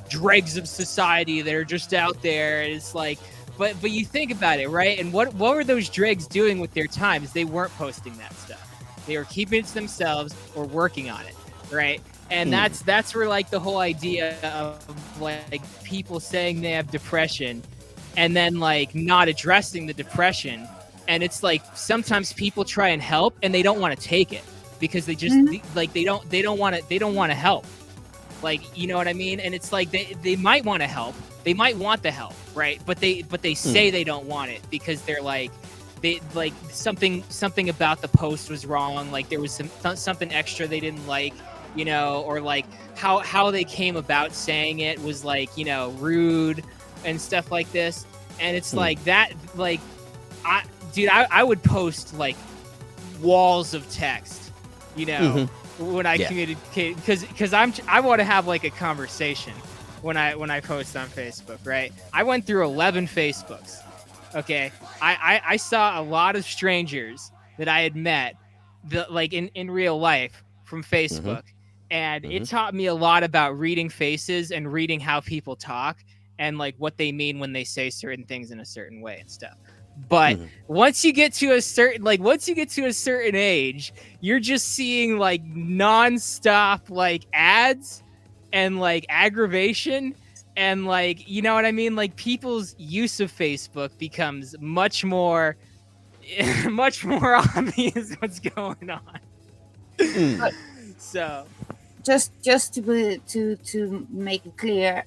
Speaker 3: dregs of society that are just out there. It's like, but you think about it, right? And what were those dregs doing with their time? Is they weren't posting that stuff. They were keeping it to themselves or working on it, right? And that's where like the whole idea of like people saying they have depression and then like not addressing the depression. And it's like sometimes people try and help and they don't want to take it because they just like they don't want to help. Like, you know what I mean? And it's like they might want to help. They might want the help, right? But they say they don't want it because they're like they like something about the post was wrong. Like there was something extra they didn't like, or like how they came about saying it was like, rude and stuff like this. And it's like that, like I would post like walls of text, when I communicate because I want to have like a conversation when I post on Facebook, right? I went through 11 Facebooks. Okay. I saw a lot of strangers that I had met like in real life from Facebook. And it taught me a lot about reading faces and reading how people talk and like what they mean when they say certain things in a certain way and stuff. But once you get to a certain age, you're just seeing like nonstop like ads and like aggravation and like, you know what I mean? Like people's use of Facebook becomes much more obvious what's going on. So
Speaker 2: just to make it clear,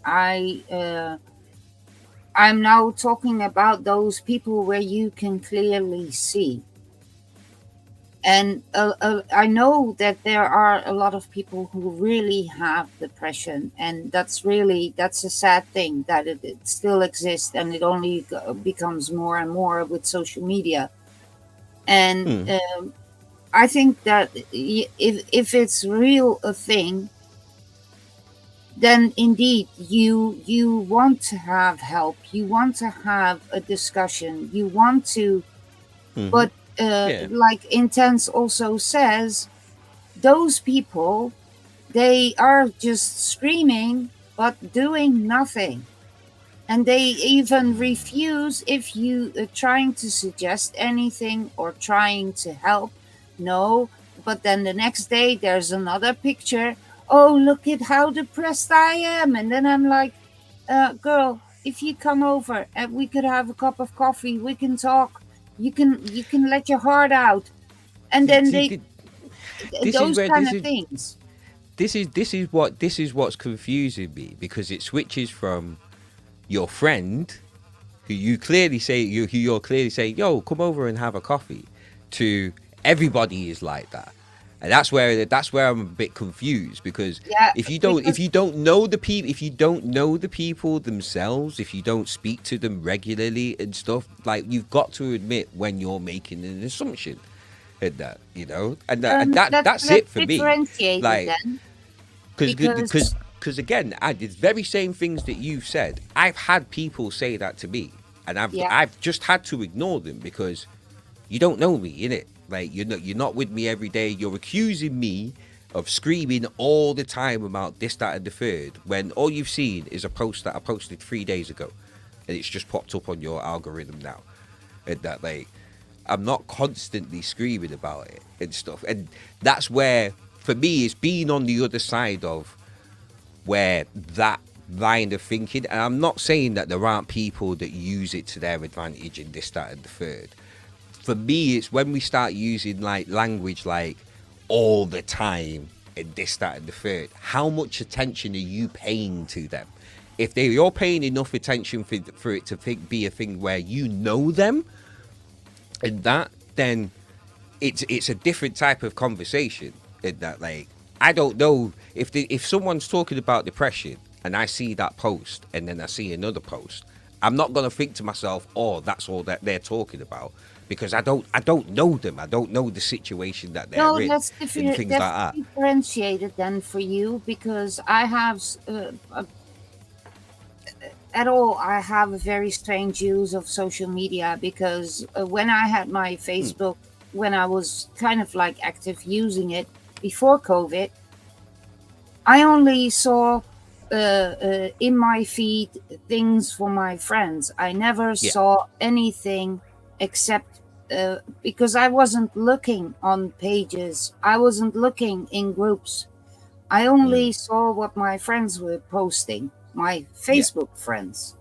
Speaker 2: I'm now talking about those people where you can clearly see. And I know that there are a lot of people who really have depression, and that's a sad thing that it still exists, and it only becomes more and more with social media. And I think that if it's real a thing, then indeed you want to have help, you want to have a discussion, you want to, but like Intense also says, those people, they are just screaming but doing nothing, and they even refuse if you are trying to suggest anything or trying to help. No, but then the next day there's another picture. oh, look at how depressed I am. And then I'm like, girl, if you come over and we could have a cup of coffee, we can talk. You can let your heart out. And then those kind of things.
Speaker 1: This is what's confusing me, because it switches from your friend who you're clearly saying, yo, come over and have a coffee, to everybody is like that. And that's where I'm a bit confused, because if you don't know the people themselves, if you don't speak to them regularly and stuff, like, you've got to admit when you're making an assumption in that, you know, and that's it for me. Like, because again, the very same things that you've said, I've had people say that to me, and I've just had to ignore them, because you don't know me, innit? Like, you're not with me every day. You're accusing me of screaming all the time about this, that, and the third, when all you've seen is a post that I posted 3 days ago, and it's just popped up on your algorithm now. And that, like, I'm not constantly screaming about it and stuff. And that's where, for me, it's being on the other side of where that line of thinking. And I'm not saying that there aren't people that use it to their advantage in this, that, and the third. For me, it's when we start using like language like all the time and this, that, and the third. How much attention are you paying to them? If you're paying enough attention for it to be a thing where you know them, and that, then it's a different type of conversation. In that, like, I don't know if someone's talking about depression and I see that post and then I see another post, I'm not gonna think to myself, oh, that's all that they're talking about. Because I don't know them. I don't know the situation that they're in.
Speaker 2: That's
Speaker 1: and things like that.
Speaker 2: Differentiated then for you, because I have I have a very strange use of social media, because when I had my Facebook, when I was kind of like active using it before COVID, I only saw in my feed things for my friends. I never saw anything except because I wasn't looking on pages. I wasn't looking in groups. I only saw what my friends were posting, my Facebook friends.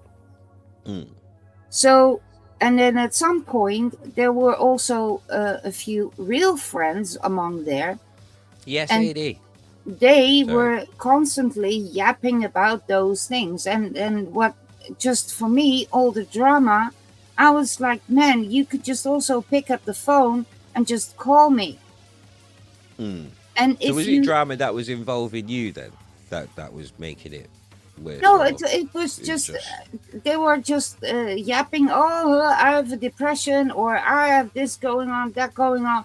Speaker 2: So, and then at some point, there were also a few real friends among there.
Speaker 1: Yes, and
Speaker 2: they were constantly yapping about those things. And what, just for me, all the drama, I was like, man, you could just also pick up the phone and just call me. And
Speaker 1: so was it drama that was involving you then? That was making it weird?
Speaker 2: No, it was just they were just yapping, oh, I have a depression, or I have this going on, that going on.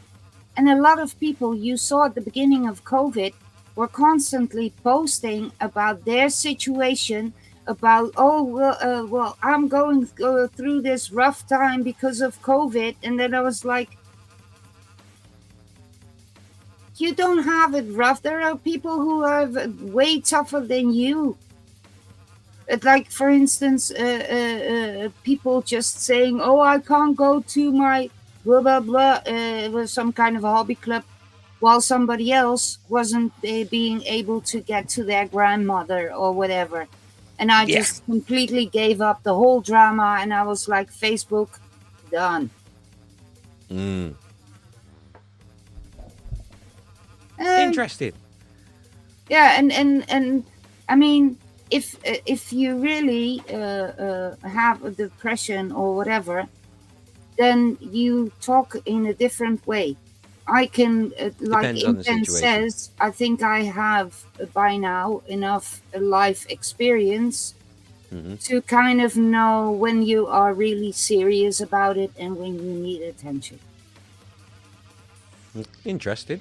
Speaker 2: And a lot of people you saw at the beginning of COVID were constantly posting about their situation, about, oh, well, I'm going through this rough time because of COVID. And then I was like, you don't have it rough. There are people who are way tougher than you. Like, for instance, people just saying, oh, I can't go to my blah, blah, blah, with some kind of a hobby club, while somebody else wasn't being able to get to their grandmother or whatever. And I just completely gave up the whole drama, and I was like, Facebook, done.
Speaker 1: Interesting.
Speaker 2: Yeah, and I mean, if you really have a depression or whatever, then you talk in a different way. I can, like Intense says, I think I have by now enough life experience to kind of know when you are really serious about it and when you need attention.
Speaker 1: Interesting.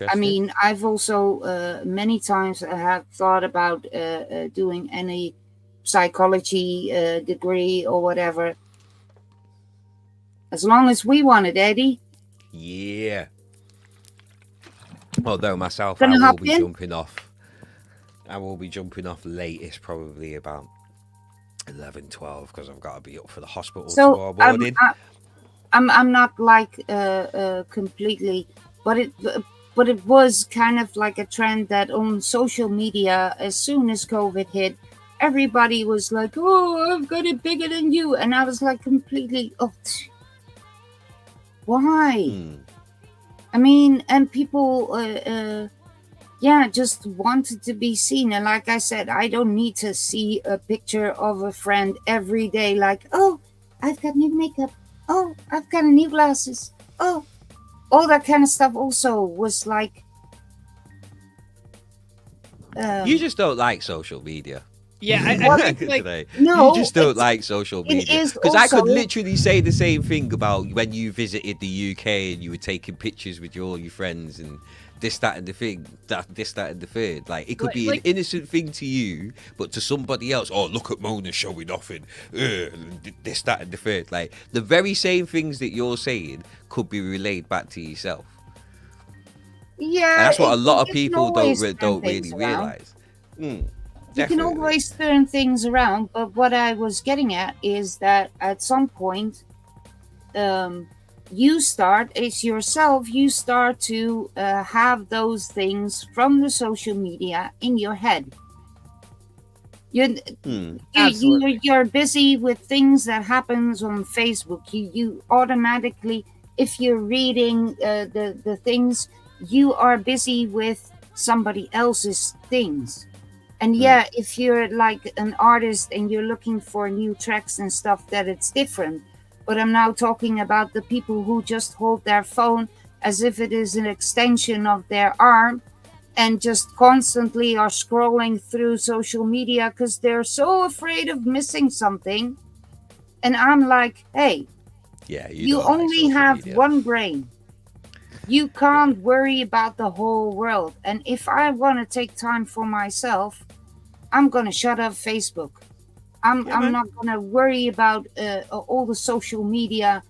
Speaker 2: I mean, I've also many times have thought about doing any psychology degree or whatever. As long as we want it, Eddie.
Speaker 1: Yeah. Although myself, I will be jumping off. I will be jumping off latest, probably about 11, 12, because I've got to be up for the hospital tomorrow morning.
Speaker 2: I'm not like completely, but but it was kind of like a trend that on social media, as soon as COVID hit, everybody was like, "Oh, I've got it bigger than you," and I was like, completely, "Oh, why?" I mean, and people, just wanted to be seen. And like I said, I don't need to see a picture of a friend every day. Like, "Oh, I've got new makeup. Oh, I've got new glasses. Oh," all that kind of stuff. Also was like,
Speaker 1: you just don't like social media.
Speaker 3: Yeah, I think
Speaker 1: like,
Speaker 2: no,
Speaker 1: you just don't like social media. Because I could literally say the same thing about when you visited the UK and you were taking pictures with all your friends and this, that, and the thing, this, that, and the third. Like, it could be an innocent thing to you, but to somebody else, "Oh, look at Mona showing off and this, that, and the third." Like, the very same things that you're saying could be relayed back to yourself.
Speaker 2: Yeah,
Speaker 1: and that's what a lot of people don't really realize.
Speaker 2: You can always turn things around, but what I was getting at is that at some point, you start to have those things from the social media in your head. You're busy with things that happens on Facebook. You automatically, if you're reading the things, you are busy with somebody else's things. And if you're like an artist and you're looking for new tracks and stuff, that it's different. But I'm now talking about the people who just hold their phone as if it is an extension of their arm and just constantly are scrolling through social media because they're so afraid of missing something. And I'm like, hey, you only have one brain. You can't worry about the whole world. And if I want to take time for myself, I'm going to shut off Facebook. I'm not going to worry about all the social media.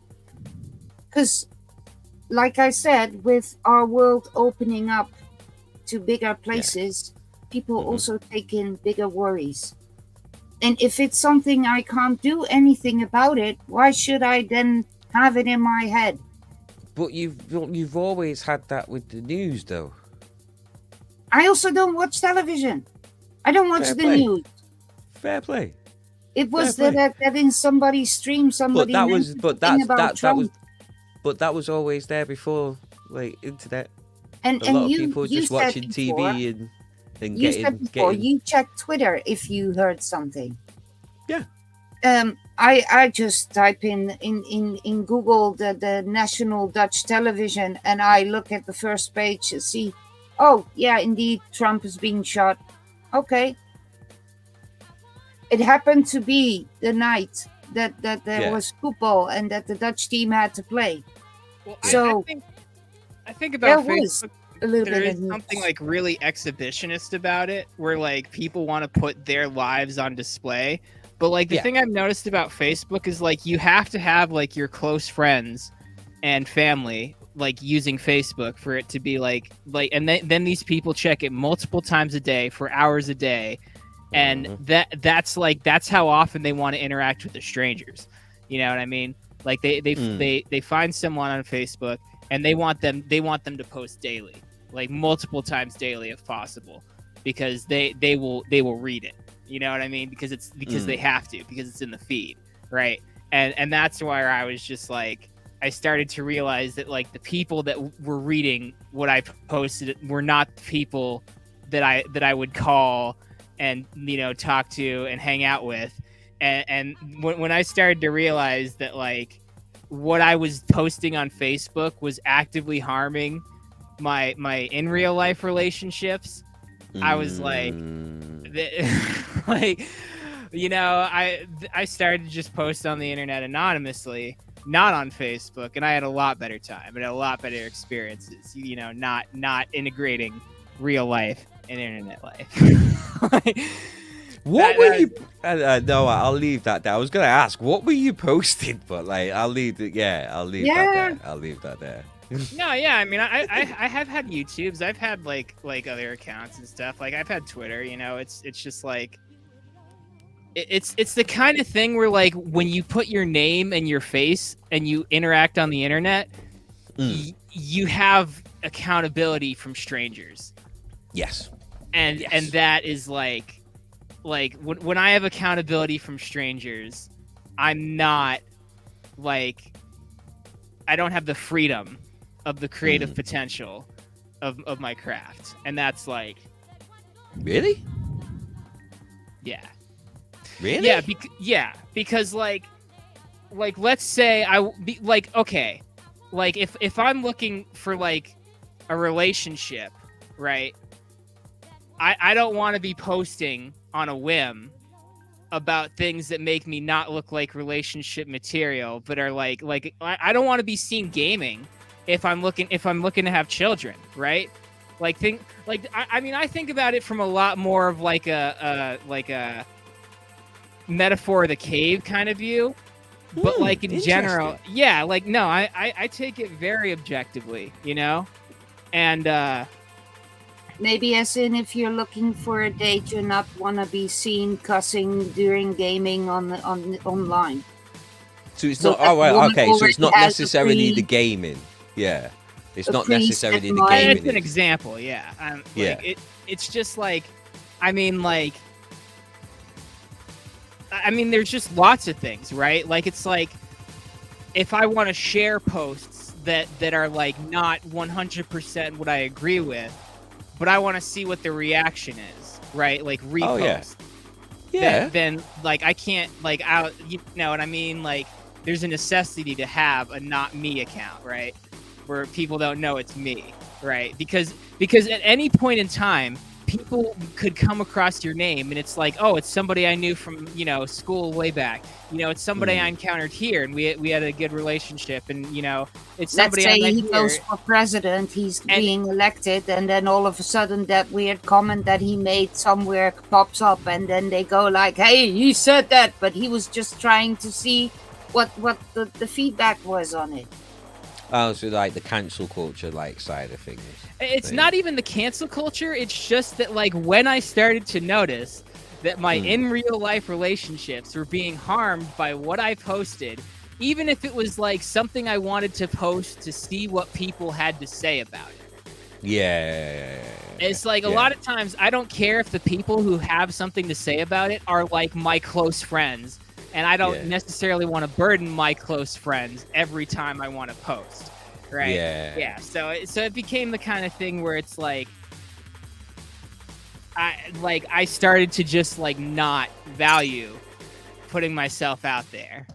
Speaker 2: Because, like I said, with our world opening up to bigger places, people also take in bigger worries. And if it's something I can't do anything about it, why should I then have it in my head?
Speaker 1: But you've always had that with the news, though.
Speaker 2: I also don't watch television. I don't watch the news.
Speaker 1: Fair play.
Speaker 2: It was that in somebody's stream, somebody
Speaker 1: that was always there before, like, internet.
Speaker 2: And
Speaker 1: a lot of people just watching TV and getting.
Speaker 2: You check Twitter if you heard something.
Speaker 1: Yeah.
Speaker 2: I just type in Google the national Dutch television and I look at the first page and see, oh yeah, indeed, Trump is being shot. Okay. It happened to be the night that there was football and that the Dutch team had to play.
Speaker 3: Well,
Speaker 2: so
Speaker 3: I think about
Speaker 2: there
Speaker 3: Facebook.
Speaker 2: Was a little
Speaker 3: there
Speaker 2: bit
Speaker 3: is
Speaker 2: of
Speaker 3: something like really exhibitionist about it, where like people want to put their lives on display. But like the thing I've noticed about Facebook is like you have to have like your close friends and family like using Facebook for it to be like and then these people check it multiple times a day for hours a day. And that's how often they want to interact with the strangers. You know what I mean? Like they find someone on Facebook and they want them to post daily, like multiple times daily if possible, because they will read it. You know what I mean? Because they have to, because it's in the feed, right? And that's why I was just like, I started to realize that like the people that were reading what I posted were not the people that I would call and talk to and hang out with. And when I started to realize that like what I was posting on Facebook was actively harming my in real life relationships, I was like, like, I started to just post on the internet anonymously, not on Facebook, and I had a lot better time and a lot better experiences, not integrating real life and internet life.
Speaker 1: What were you? No, I'll leave that there. I was gonna ask, what were you posting? But like, I'll leave it. Yeah, I'll leave that there. I'll leave that there.
Speaker 3: No, yeah, I mean, I have had YouTubes. I've had like other accounts and stuff. Like I've had Twitter. It's just like it's the kind of thing where like when you put your name and your face and you interact on the internet, you have accountability from strangers.
Speaker 1: Yes.
Speaker 3: And that is like when I have accountability from strangers, I'm not like, I don't have the freedom of the creative potential of my craft. And that's like,
Speaker 1: really?
Speaker 3: Yeah.
Speaker 1: Really?
Speaker 3: Yeah, because like let's say okay, like if I'm looking for like a relationship, right? I don't want to be posting on a whim about things that make me not look like relationship material, but are like I don't want to be seen gaming if I'm looking to have children, right? I mean, I think about it from a lot more of like a metaphor of the cave kind of view, but like in general, yeah, like no, I take it very objectively, you know, and
Speaker 2: maybe as in if you're looking for a date, you're not want to be seen cussing during gaming on online.
Speaker 1: So it's not. Oh, right. Okay. So it's not necessarily the gaming. Yeah. It's not necessarily the gaming.
Speaker 3: It's an example. Yeah.
Speaker 1: Yeah.
Speaker 3: It's just like, I mean, there's just lots of things, right? Like, it's like, if I want to share posts that are like not 100% what I agree with, but I want to see what the reaction is, right? Like repost.
Speaker 1: Oh, yeah.
Speaker 3: Then like I can't you know what I mean? Like there's a necessity to have a not me account, right? Where people don't know it's me, right? Because at any point in time, people could come across your name and it's like, oh, it's somebody I knew from, you know, school way back. You know, it's somebody I encountered here and we had a good relationship, and you know, it's somebody.
Speaker 2: Let's say he goes for president, he's being elected, and then all of a sudden that weird comment that he made somewhere pops up, and then they go like, hey, he said that, but he was just trying to see what the feedback was on it.
Speaker 1: Oh, so like the cancel culture like side of things.
Speaker 3: It's not even the cancel culture. It's just that like when I started to notice that my in real life relationships were being harmed by what I posted, even if it was like something I wanted to post to see what people had to say about it.
Speaker 1: Yeah.
Speaker 3: It's like a lot of times I don't care if the people who have something to say about it are like my close friends. And I don't necessarily want to burden my close friends every time I want to post, right? Yeah. So it became the kind of thing where it's like, I started to just like not value putting myself out there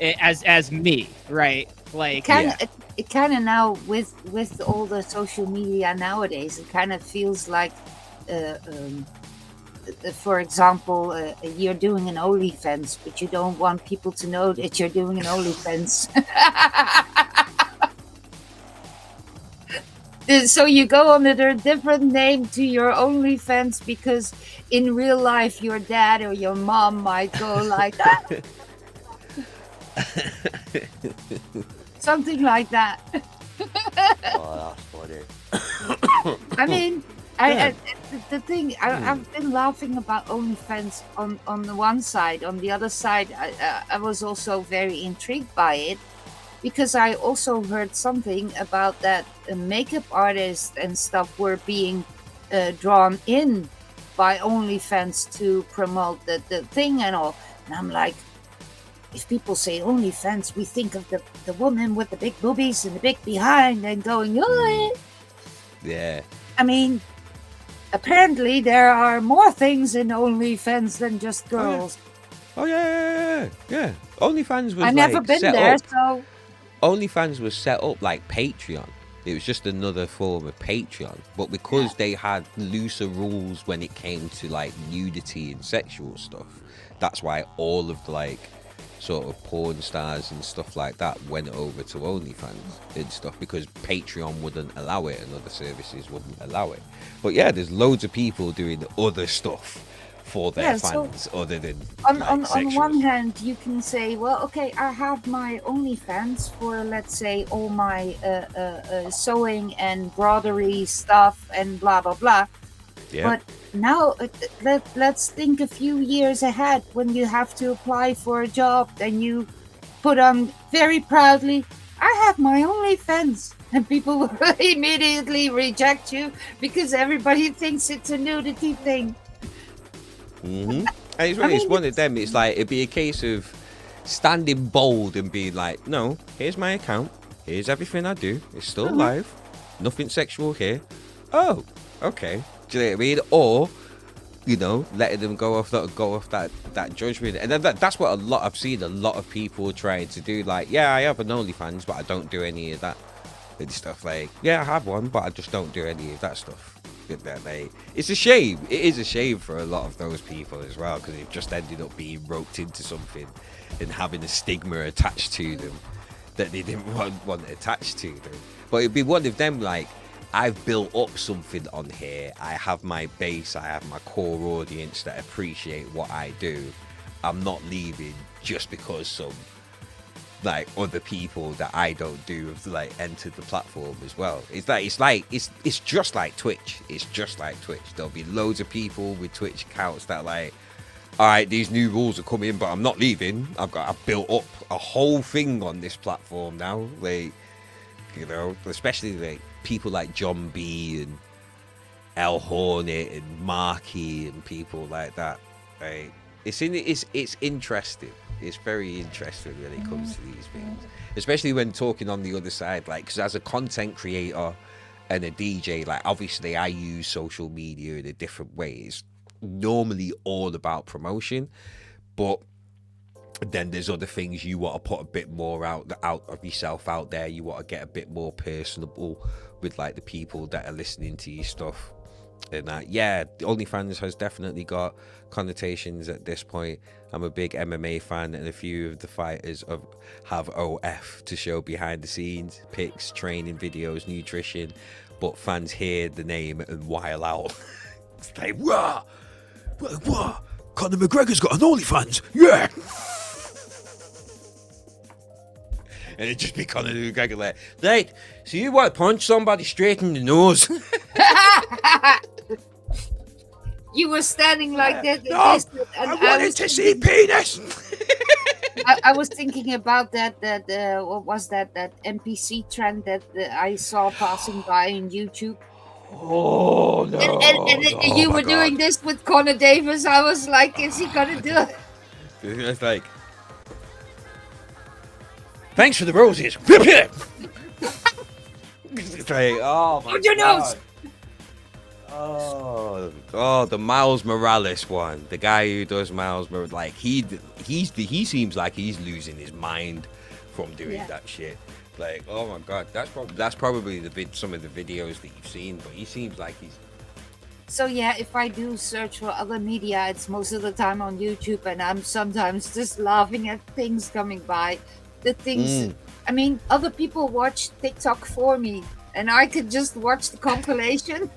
Speaker 3: as me, right? Like
Speaker 2: it kind of now with all the social media nowadays, it kind of feels like. For example, you're doing an OnlyFans, but you don't want people to know that you're doing an OnlyFans. So you go under a different name to your OnlyFans because in real life your dad or your mom might go like that. Something like that.
Speaker 1: Oh, that's funny.
Speaker 2: I mean, the thing I've been laughing about OnlyFans on the one side. On the other side, I was also very intrigued by it because I also heard something about that makeup artists and stuff were being drawn in by OnlyFans to promote the thing and all. And I'm like, if people say OnlyFans, we think of the woman with the big boobies and the big behind and going, oh.
Speaker 1: Yeah.
Speaker 2: I mean, apparently there are more things in OnlyFans than just girls.
Speaker 1: Oh yeah. OnlyFans was.
Speaker 2: I've never been there, so.
Speaker 1: OnlyFans was set up like Patreon. It was just another form of Patreon, but because they had looser rules when it came to like nudity and sexual stuff, that's why all of the like sort of porn stars and stuff like that went over to OnlyFans and stuff because Patreon wouldn't allow it and other services wouldn't allow it. But yeah, there's loads of people doing other stuff for their fans other than
Speaker 2: on one hand you can say, well, okay, I have my OnlyFans for, let's say, all my sewing and broderie stuff and blah blah blah. But now let's think a few years ahead when you have to apply for a job and you put on very proudly, I have my OnlyFans, and people will immediately reject you because everybody thinks it's a nudity thing.
Speaker 1: And it's one of them. It's like it'd be a case of standing bold and being like, no, here's my account, here's everything I do, it's still live, nothing sexual here. Oh, okay. Do you know what I mean? Or, you know, letting them go off that judgment. And then that's what I've seen a lot of people trying to do. Like, yeah, I have an OnlyFans, but I don't do any of that and stuff. Like, yeah, I have one, but I just don't do any of that stuff. It's a shame. It is a shame for a lot of those people as well, because they've just ended up being roped into something and having a stigma attached to them that they didn't want attached to them. But it'd be one of them, like, I've built up something on here. I have my base, I have my core audience that appreciate what I do. I'm not leaving just because some like other people that I don't do have like entered the platform as well. It's just like Twitch. It's just like Twitch. There'll be loads of people with Twitch accounts that like, all right, these new rules are coming, but I'm not leaving. I've built up a whole thing on this platform now. Like, you know, especially like people like John B and El Hornet and Marky and people like that. Right? It's interesting. It's very interesting when it comes to these things, especially when talking on the other side. Like, because as a content creator and a DJ, like obviously I use social media in a different way. It's normally all about promotion, but then there's other things you want to put a bit more out of yourself out there. You want to get a bit more personable with like the people that are listening to your stuff. And yeah, OnlyFans has definitely got connotations at this point. I'm a big MMA fan, and a few of the fighters have OF to show behind the scenes, pics, training videos, nutrition. But fans hear the name and while out. It's like, what? Conor McGregor's got an OnlyFans? Yeah! And it just be Conor McGregor like, right, so you want to punch somebody straight in the nose?
Speaker 2: You were standing like that.
Speaker 1: No, and I wanted to see penis.
Speaker 2: I was thinking about that what was that NPC trend that I saw passing by on YouTube.
Speaker 1: Oh no!
Speaker 2: And you were doing this with Conor Davis. I was like, is he gonna do it?
Speaker 1: It's like, thanks for the roses. It's like, oh my
Speaker 2: your
Speaker 1: God.
Speaker 2: nose.
Speaker 1: Oh, the Miles Morales one. The guy who does Miles Morales, like he seems like he's losing his mind from doing that shit. Like, oh my God, that's probably some of the videos that you've seen, but he seems like he's.
Speaker 2: So yeah, if I do search for other media, it's most of the time on YouTube, and I'm sometimes just laughing at things coming by. The things, I mean, other people watch TikTok for me, and I could just watch the compilation.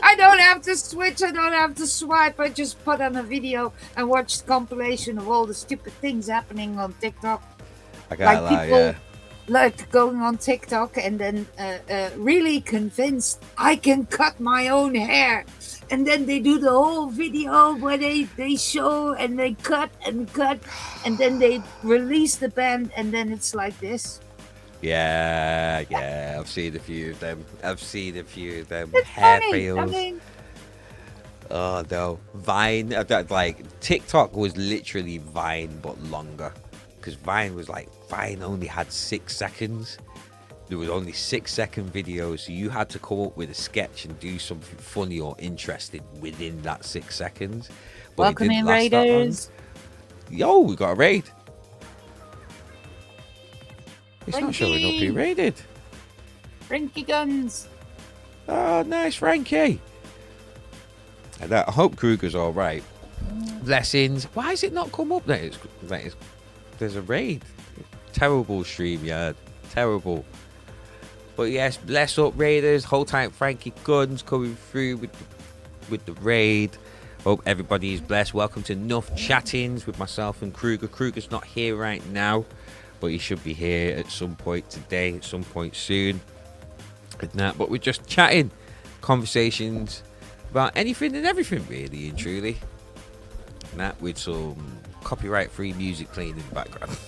Speaker 2: I don't have to switch, I don't have to swipe, I just put on a video and watch the compilation of all the stupid things happening on TikTok.
Speaker 1: I can't lie,
Speaker 2: people like going on TikTok and then really convinced I can cut my own hair. And then they do the whole video where they show and they cut, and then they release the band, and then it's like this.
Speaker 1: Yeah, I've seen a few of them.
Speaker 2: It's
Speaker 1: Hair
Speaker 2: funny.
Speaker 1: fails.
Speaker 2: I mean,
Speaker 1: oh no, Vine. Like TikTok was literally Vine but longer, because Vine only had 6 seconds. There was only 6-second videos, so you had to come up with a sketch and do something funny or interesting within that 6 seconds. But
Speaker 2: welcome in, Raiders.
Speaker 1: Yo, we got a raid. It's
Speaker 2: Frankie.
Speaker 1: not showing up who raided.
Speaker 2: Frankie Guns.
Speaker 1: Oh, nice, Frankie. And I hope Krugah's all right. Blessings. Why has it not come up there? There's a raid. Terrible StreamYard. Terrible. But yes, bless up, Raiders. Hold tight, Frankie Guns coming through with the raid. Hope everybody is blessed. Welcome to Nuff Chattingz with myself and Krugah. Krugah's not here right now, but he should be here at some point today, at some point soon. But we're just chatting, conversations about anything and everything, really and truly. And that with some copyright-free music playing in the background.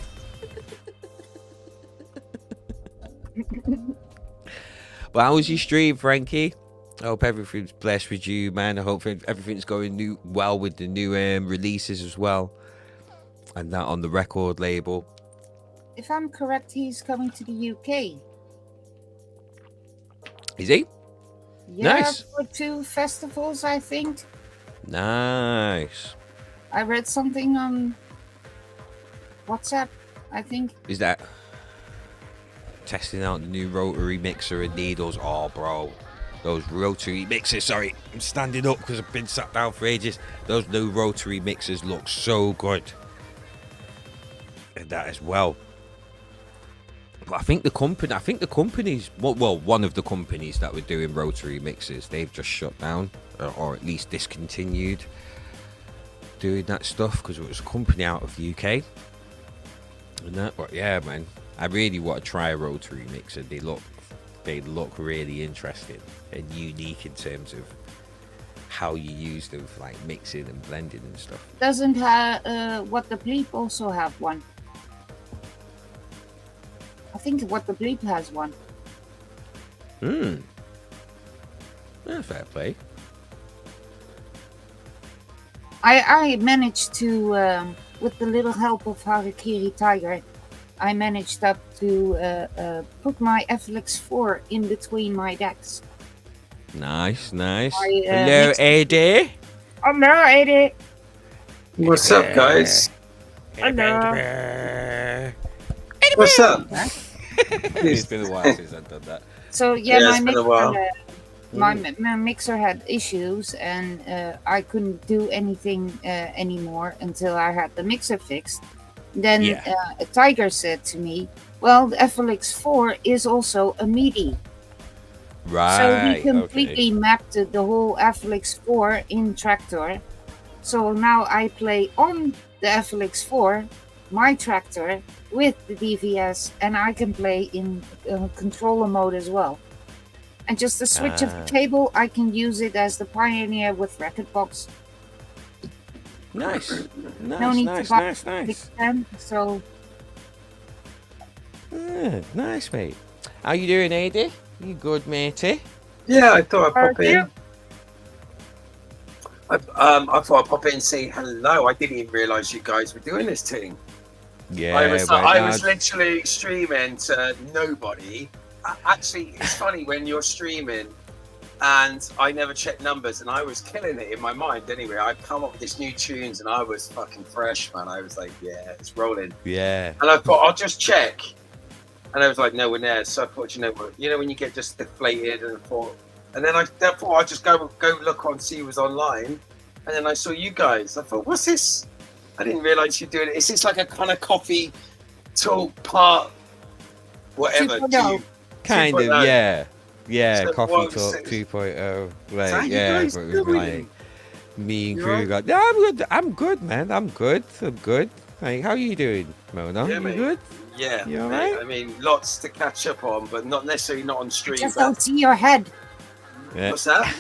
Speaker 1: But how was your stream, Frankie? I hope everything's blessed with you, man. I hope everything's going well with the new releases as well. And that on the record label.
Speaker 2: If I'm correct, he's coming to the UK.
Speaker 1: Is he?
Speaker 2: Yeah,
Speaker 1: Nice.
Speaker 2: for 2 festivals, I think.
Speaker 1: Nice.
Speaker 2: I read something on WhatsApp, I think.
Speaker 1: Is that testing out the new rotary mixer and needles? Oh, bro. Those rotary mixers, sorry, I'm standing up because I've been sat down for ages. Those new rotary mixers look so good. And that as well. But I think the companies, well, one of the companies that were doing rotary mixers, they've just shut down, or at least discontinued doing that stuff because it was a company out of the UK. And that, but yeah, man, I really want to try a rotary mixer. They look really interesting and unique in terms of how you use them for like mixing and blending and stuff.
Speaker 2: Doesn't What the Bleep also have one? I think What the Bleep has one.
Speaker 1: Yeah, fair play.
Speaker 2: I managed to, with the little help of Harikiri Tiger, I managed up to put my FLX4 in between my decks.
Speaker 1: Nice, nice.
Speaker 2: Hello,
Speaker 1: AD.
Speaker 2: Hello, AD.
Speaker 4: What's up, guys?
Speaker 2: Hello.
Speaker 4: What's up?
Speaker 1: It's been a while since I've done that.
Speaker 2: So yeah,
Speaker 4: Yeah, it's been a while.
Speaker 2: my mixer had issues, and I couldn't do anything anymore until I had the mixer fixed. Then a Tiger said to me, "Well, the FLX4 is also a MIDI."
Speaker 1: Right.
Speaker 2: So he completely mapped the whole FLX4 in Traktor. So now I play on the FLX4, my Traktor, with the DVS, and I can play in controller mode as well. And just a switch of the cable, I can use it as the Pioneer with Rekordbox.
Speaker 1: Nice.
Speaker 2: No need to buy pen, so
Speaker 1: nice, mate. How you doing, AD? You good, matey?
Speaker 4: Yeah, I thought I'd pop in. I thought I'd pop in and say hello. I didn't even realise you guys were doing this thing.
Speaker 1: Yeah,
Speaker 4: I was literally streaming to nobody. Actually, it's funny when you're streaming and I never check numbers, and I was killing it in my mind anyway. I'd come up with these new tunes and I was fucking fresh, man. I was like, yeah, it's rolling.
Speaker 1: Yeah.
Speaker 4: And I thought, I'll just check. And I was like, no, we're there. So I thought, you know when you get just deflated, and then I thought I'd just go look on, see who was online. And then I saw you guys. I thought, what's this? I didn't realise you're doing it. Is this like a kind of coffee talk part, whatever?
Speaker 1: Kind of, yeah. Yeah,
Speaker 4: So
Speaker 1: Coffee
Speaker 4: what
Speaker 1: Talk
Speaker 4: was
Speaker 1: 2.0. Like,
Speaker 4: how you
Speaker 1: yeah,
Speaker 4: guys
Speaker 1: but it was
Speaker 4: doing?
Speaker 1: like me and
Speaker 4: You all right?
Speaker 1: Krugah. Yeah, I'm good, man. I'm good. Like, how you doing, Mona?
Speaker 4: Yeah,
Speaker 1: you
Speaker 4: mate.
Speaker 1: good?
Speaker 4: Yeah,
Speaker 1: You all
Speaker 4: mate.
Speaker 1: right?
Speaker 4: I mean, lots to catch up on, but not necessarily not on stream.
Speaker 2: just
Speaker 4: But
Speaker 2: don't see your head.
Speaker 1: Yeah.
Speaker 4: what's that?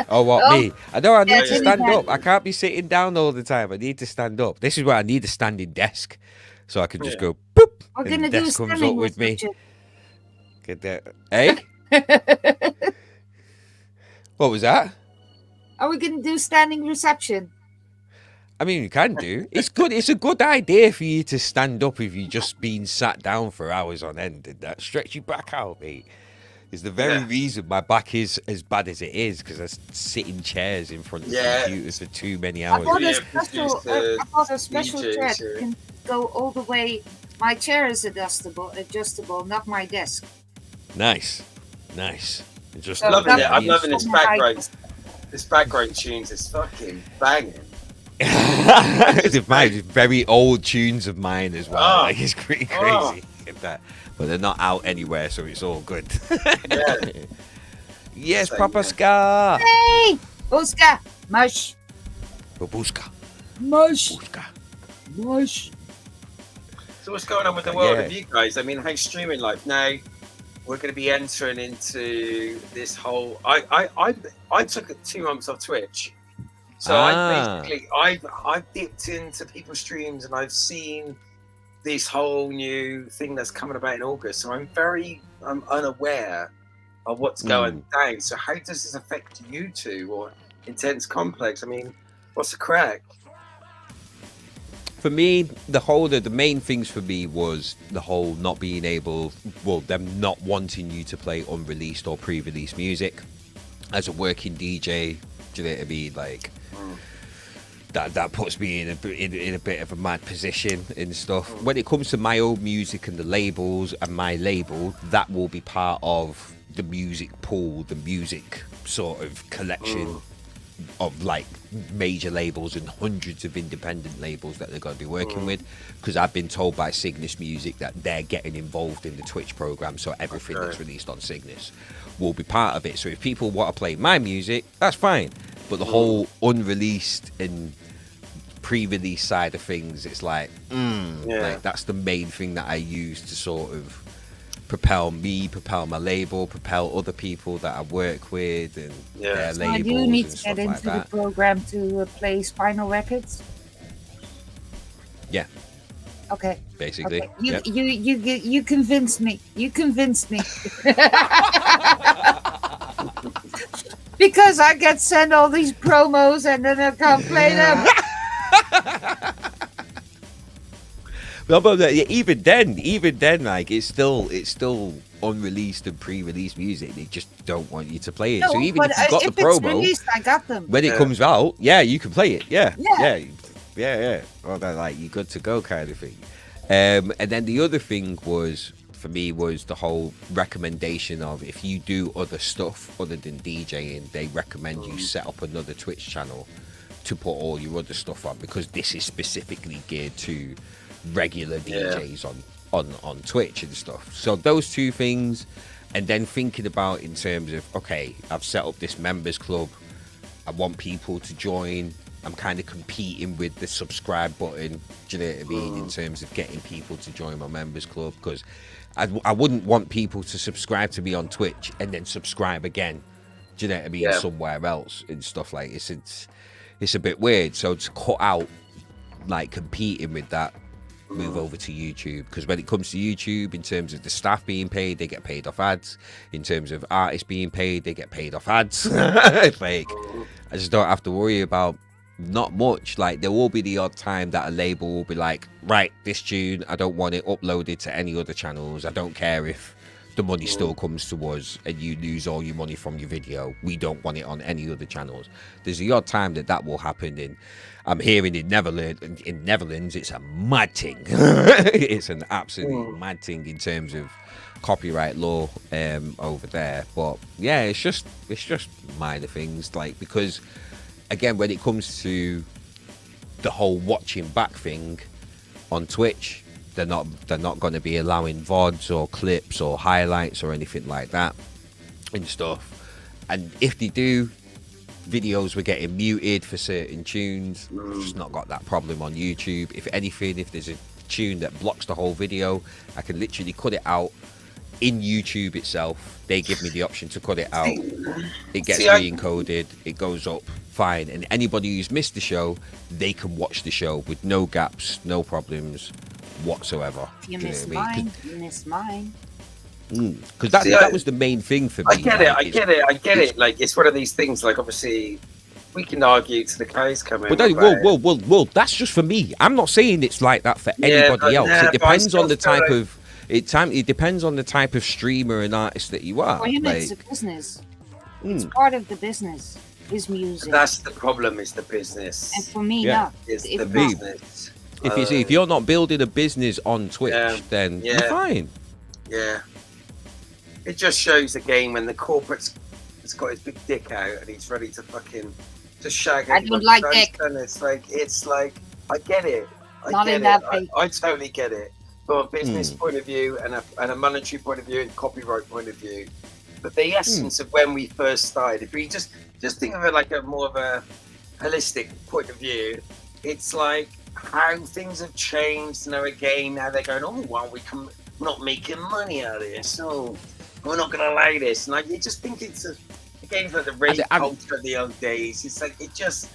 Speaker 1: Oh, what,
Speaker 2: Oh,
Speaker 1: me? I know I need to
Speaker 2: yeah.
Speaker 1: stand up. I can't be sitting down all the time. I need to stand up. This is where I need a standing desk. So I can just
Speaker 4: Yeah.
Speaker 1: go, boop,
Speaker 2: We're
Speaker 1: and
Speaker 2: gonna
Speaker 1: the
Speaker 2: do
Speaker 1: desk comes
Speaker 2: standing
Speaker 1: up with me.
Speaker 2: reception.
Speaker 1: Get that. Hey? What was that?
Speaker 2: Are we gonna do standing reception?
Speaker 1: I mean, you can do. It's good. It's a good idea for you to stand up if you've just been sat down for hours on end, and that stretch your back out, mate. Is the very reason my back is as bad as it is, because I sit in chairs in front of computers for too many
Speaker 2: I
Speaker 1: hours.
Speaker 2: bought
Speaker 4: Yeah,
Speaker 2: I bought a special
Speaker 4: DJs,
Speaker 2: chair
Speaker 4: yeah.
Speaker 2: that can go all the way. My chair is adjustable, not my desk.
Speaker 1: Nice. And just
Speaker 2: So
Speaker 4: Loving it.
Speaker 2: that-
Speaker 4: I'm loving this
Speaker 2: my
Speaker 4: background. This background tunes is fucking banging.
Speaker 1: Mine, very old tunes of mine as well.
Speaker 4: Oh.
Speaker 1: Like, it's pretty crazy.
Speaker 4: Oh.
Speaker 1: Get that. But they're not out anywhere, so it's all good.
Speaker 4: Yeah.
Speaker 1: Yes,
Speaker 4: Same,
Speaker 1: Papa
Speaker 4: yeah.
Speaker 1: Scar.
Speaker 2: Hey, Buska, mush,
Speaker 1: Babushka.
Speaker 2: mush,
Speaker 1: Babushka.
Speaker 2: mush.
Speaker 4: So what's going on with the world
Speaker 1: Yeah.
Speaker 4: of you guys? I mean, how's streaming life now? We're going to be entering into this whole. I took 2 months off Twitch, so
Speaker 1: Ah.
Speaker 4: I've dipped into people's streams and I've seen this whole new thing that's coming about in August. So I'm unaware of what's going down. So how does this affect you two or Intense Complex? I mean, what's the crack?
Speaker 1: For me, the main things for me was the whole not being able, well, them not wanting you to play unreleased or pre-released music. As a working DJ, do you know what I mean? Like, that puts me in a bit of a mad position and stuff. When it comes to my own music and the labels and my label, that will be part of the music pool, the music sort of collection of like major labels and hundreds of independent labels that they're going to be working with, because I've been told by Cygnus Music that they're getting involved in the Twitch program, so everything that's released on Cygnus will be part of it. So if people want to play my music, that's fine, but the whole unreleased and pre-release side of things, it's like like that's the main thing that I use to sort of propel my label, propel other people that I work with and their labels.
Speaker 2: I do need
Speaker 1: and
Speaker 2: to get
Speaker 1: stuff
Speaker 2: into
Speaker 1: like that.
Speaker 2: the program to play Spinal Records.
Speaker 1: Yeah.
Speaker 2: Okay.
Speaker 1: Basically.
Speaker 2: Okay. You convinced me. You convinced me. Because I get sent all these promos and then I can't play them.
Speaker 1: No, but even then, like it's still unreleased and pre-released music. They just don't want you to play it.
Speaker 2: No,
Speaker 1: so even if you got the
Speaker 2: it's
Speaker 1: promo,
Speaker 2: released, I got them.
Speaker 1: when it comes out, you can play it. Yeah.
Speaker 2: Yeah.
Speaker 1: Well, then, like, you're good to go kind of thing. And then the other thing was, for me, was the whole recommendation of, if you do other stuff other than DJing, they recommend you set up another Twitch channel to put all your other stuff on, because this is specifically geared to regular DJs on Twitch and stuff. So those two things, and then thinking about in terms of, okay, I've set up this members club, I want people to join. I'm kind of competing with the subscribe button, do you know what I mean, in terms of getting people to join my members club, because I wouldn't want people to subscribe to me on Twitch and then subscribe again, do you know what I mean, somewhere else and stuff like this. It's a bit weird. So to cut out like competing with that, move over to YouTube, because when it comes to YouTube, in terms of the staff being paid, they get paid off ads. In terms of artists being paid, they get paid off ads. It's like, I just don't have to worry about not much. Like, there will be the odd time that a label will be like, right, this tune, I don't want it uploaded to any other channels. I don't care if the money still comes to us and you lose all your money from your video. We don't want it on any other channels. There's the odd time that will happen. In I'm hearing in Netherlands, it's a mad thing. It's an absolute mad thing in terms of copyright law over there. But yeah, it's just minor things, like, because again, when it comes to the whole watching back thing on Twitch, they're not going to be allowing VODs or clips or highlights or anything like that and stuff. And if they do, videos were getting muted for certain tunes. Just not got that problem on YouTube. If anything, if there's a tune that blocks the whole video, I can literally cut it out in YouTube itself. They give me the option to cut it out. It gets re-encoded. It goes up fine. And anybody who's missed the show, they can watch the show with no gaps, no problems whatsoever.
Speaker 2: If you miss mine, you miss mine.
Speaker 1: Because that was the main thing for me.
Speaker 4: I get it. Like, it's one of these things. Like, obviously, we can argue to the cows coming.
Speaker 1: But well, that's just for me. I'm not saying it's like that for anybody else. It depends on the type of. It depends on the type of streamer and artist that you are.
Speaker 2: For him, it's a business. It's part of the business. Is music.
Speaker 4: That's the problem. Is the business.
Speaker 2: And for me, not.
Speaker 4: It's the business.
Speaker 1: If you're not building a business on Twitch, then you're fine. Yeah.
Speaker 4: It just shows again when the corporate's got his big dick out and he's ready to fucking just shag.
Speaker 2: I don't like dick.
Speaker 4: And it's like I get it. I totally get it. From a business point of view and a monetary point of view and copyright point of view. But the essence of when we first started, if we just think of it like a more of a holistic point of view, it's like how things have changed. Again, now they're going, we're not making money out of this. Oh, we're not going to allow this. And you just think it's like the rape culture of the old days. It's like it just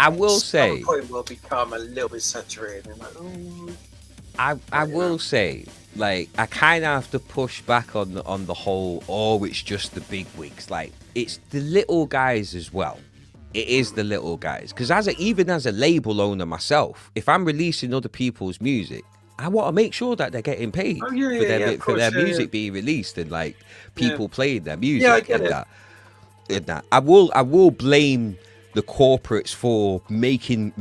Speaker 1: I will say,
Speaker 4: point will become a little bit saturated. And
Speaker 1: I will say, like, I kind of have to push back on the whole. Oh, it's just the big wigs. Like, it's the little guys as well. It is the little guys, because even as a label owner myself, if I'm releasing other people's music, I want to make sure that they're getting paid for their music being released and like people playing their music and that. I will blame the corporates for making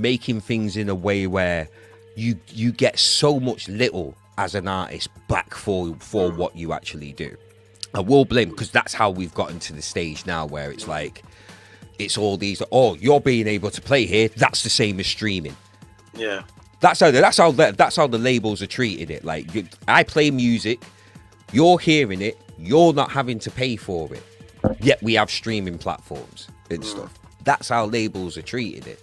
Speaker 1: things in a way where you get so much little as an artist back for what you actually do. I will blame, because that's how we've gotten to the stage now where it's like, it's all these, oh, you're being able to play here, that's the same as streaming.
Speaker 4: Yeah.
Speaker 1: That's how the labels are treating it. Like, I play music, you're hearing it, you're not having to pay for it. Yet we have streaming platforms and stuff. That's how labels are treating it.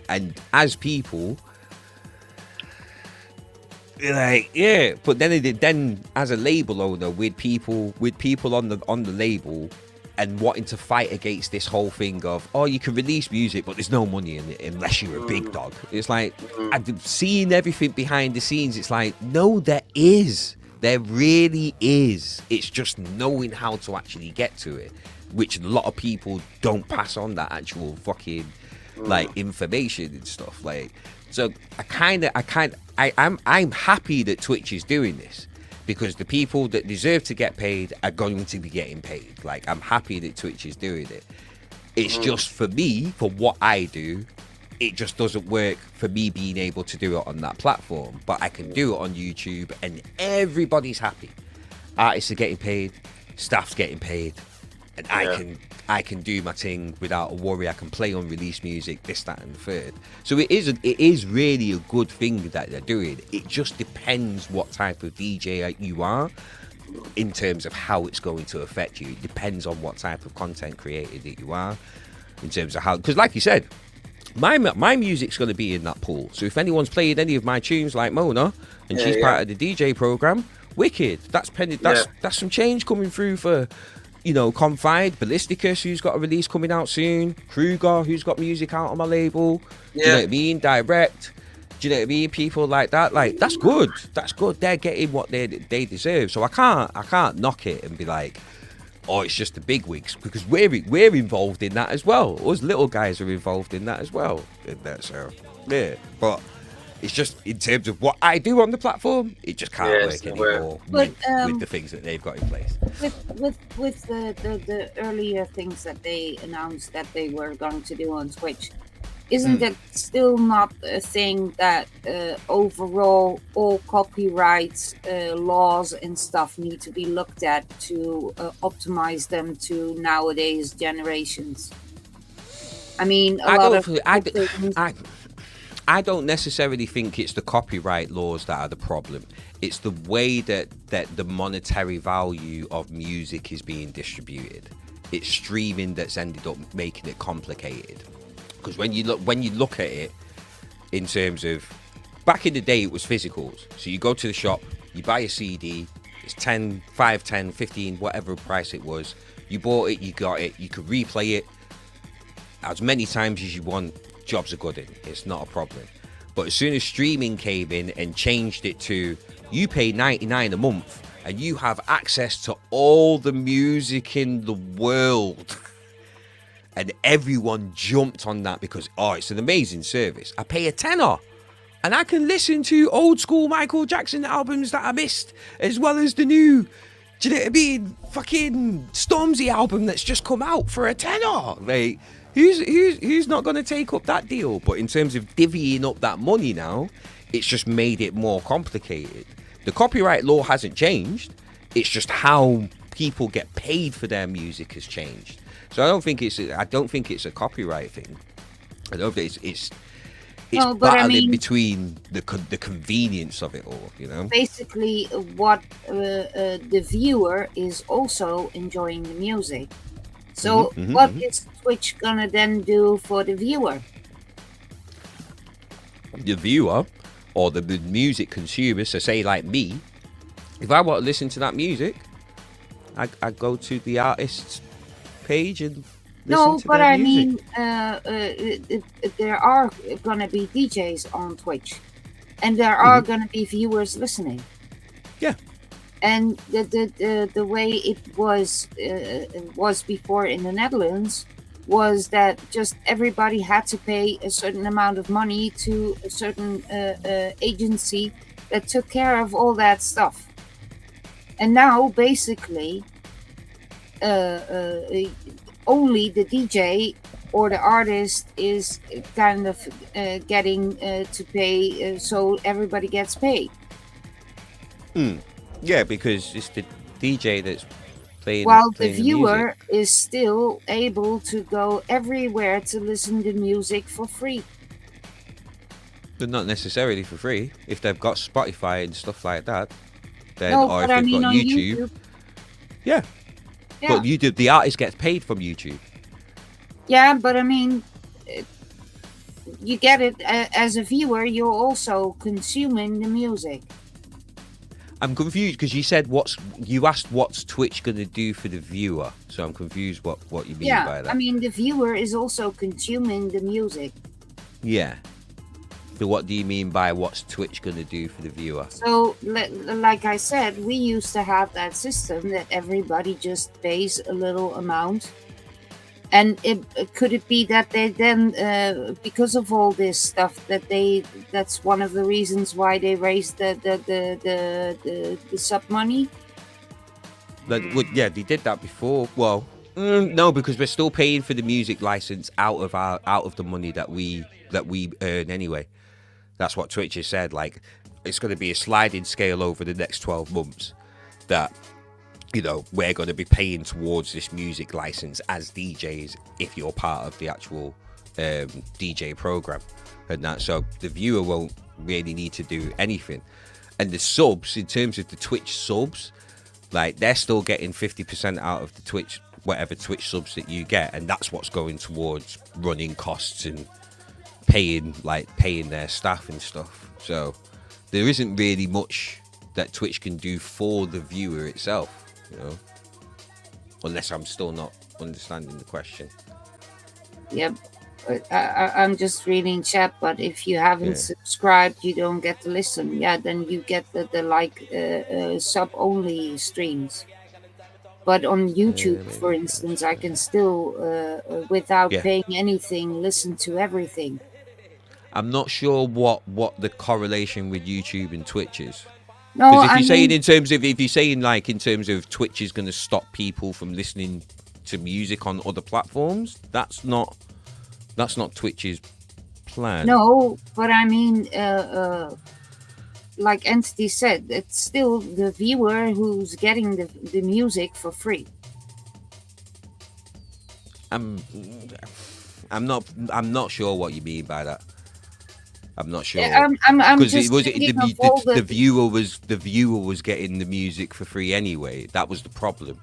Speaker 1: And as people, like, yeah. But then as a label owner, with people on the label, and wanting to fight against this whole thing of, oh, you can release music, but there's no money in it unless you're a big dog. It's like, seeing everything behind the scenes, it's like, no, there is. There really is. It's just knowing how to actually get to it, which a lot of people don't pass on that actual fucking, like, information and stuff. Like, so I'm happy that Twitch is doing this, because the people that deserve to get paid are going to be getting paid. Like, I'm happy that Twitch is doing it. It's just, for me, for what I do, it just doesn't work for me being able to do it on that platform. But I can do it on YouTube and everybody's happy. Artists are getting paid, staff's getting paid, and I can do my thing without a worry. I can play unreleased music, this, that, and the third. So it is really a good thing that they're doing. It just depends what type of DJ you are in terms of how it's going to affect you. It depends on what type of content creator that you are, in terms of how, because like you said, my music's going to be in that pool. So if anyone's played any of my tunes like Mona, and she's part of the DJ program, wicked. That's some change coming through for, you know, Confide, Ballisticus, who's got a release coming out soon, Krugah, who's got music out on my label. Do you know what I mean? Direct. Do you know what I mean? People like that, like, that's good. That's good. They're getting what they deserve. So I can't knock it and be like, oh, it's just the big wigs, because we're involved in that as well. Us little guys are involved in that as well. So yeah, but it's just, in terms of what I do on the platform, it just can't work anymore with the things that they've got in place.
Speaker 2: With the earlier things that they announced that they were going to do on Twitch, isn't that still not a thing that overall all copyrights laws and stuff need to be looked at to optimize them to nowadays generations? I mean,
Speaker 1: I don't necessarily think it's the copyright laws that are the problem. It's the way that the monetary value of music is being distributed. It's streaming that's ended up making it complicated. Because when you look at it in terms of, back in the day, it was physicals. So you go to the shop, you buy a CD, it's 10, 5, 10, 15, whatever price it was. You bought it, you got it, you could replay it as many times as you want. Jobs are good in. It's not a problem. But as soon as streaming came in and changed it to, you pay $99 a month and you have access to all the music in the world. And everyone jumped on that because, oh, it's an amazing service. I pay a tenner and I can listen to old school Michael Jackson albums that I missed, as well as the new, do you know what I mean, fucking Stormzy album that's just come out for a tenner. Like, who's not going to take up that deal? But in terms of divvying up that money now, it's just made it more complicated. The copyright law hasn't changed. It's just how people get paid for their music has changed. So I don't think it's a copyright thing. I don't think it's battling between the convenience of it all, you know.
Speaker 2: Basically, what the viewer is also enjoying the music. So what is Twitch gonna then do for the viewer?
Speaker 1: The viewer or the music consumer, so say like me, if I want to listen to that music, I go to the artist's page and listen to their music.
Speaker 2: I mean, there are gonna be DJs on Twitch. and there are going to be viewers listening.
Speaker 1: Yeah.
Speaker 2: And the way it was before in the Netherlands was that just everybody had to pay a certain amount of money to a certain agency that took care of all that stuff. And now basically only the DJ or the artist is kind of getting to pay, so everybody gets paid.
Speaker 1: Yeah, because it's the DJ that's playing.
Speaker 2: While
Speaker 1: playing
Speaker 2: the viewer
Speaker 1: music.
Speaker 2: is still able to go everywhere to listen to music for free.
Speaker 1: But not necessarily for free. If they've got Spotify and stuff like that, then
Speaker 2: No,
Speaker 1: or if
Speaker 2: but I
Speaker 1: they've
Speaker 2: mean
Speaker 1: got
Speaker 2: on
Speaker 1: YouTube. Yeah.
Speaker 2: Yeah.
Speaker 1: But YouTube, the artist gets paid from YouTube.
Speaker 2: Yeah, but I mean, you get it as a viewer. You're also consuming the music.
Speaker 1: I'm confused because you said you asked what's Twitch going to do for the viewer. So I'm confused what you mean by that.
Speaker 2: I mean, the viewer is also consuming the music.
Speaker 1: Yeah. So what do you mean by what's Twitch going to do for the viewer?
Speaker 2: So, like I said, we used to have that system that everybody just pays a little amount. And could it be that they then, because of all this stuff, that's one of the reasons why they raised the sub money?
Speaker 1: Yeah, they did that before. Well, no, because we're still paying for the music license out of the money that we earn anyway. That's what Twitch has said. Like, it's going to be a sliding scale over the next 12 months that, you know, we're going to be paying towards this music license as DJs if you're part of the actual DJ program and that. So the viewer won't really need to do anything. And the subs, in terms of the Twitch subs, like, they're still getting 50% out of the Twitch, whatever Twitch subs that you get, and that's what's going towards running costs and paying their staff and stuff. So there isn't really much that Twitch can do for the viewer itself, you know, unless I'm still not understanding the question.
Speaker 2: Yep. I'm just reading chat, but if you haven't subscribed, you don't get to listen. Yeah, then you get the sub only streams. But on YouTube, for instance, I can still, without paying anything, listen to everything.
Speaker 1: I'm not sure what the correlation with YouTube and Twitch is.
Speaker 2: No,
Speaker 1: because if you're saying in terms of Twitch is going to stop people from listening to music on other platforms, that's not Twitch's plan.
Speaker 2: No, but I mean, like Entity said, it's still the viewer who's getting the music for free.
Speaker 1: I'm not sure what you mean by that. I'm not sure.
Speaker 2: I'm just
Speaker 1: the viewer was getting the music for free anyway. That was the problem.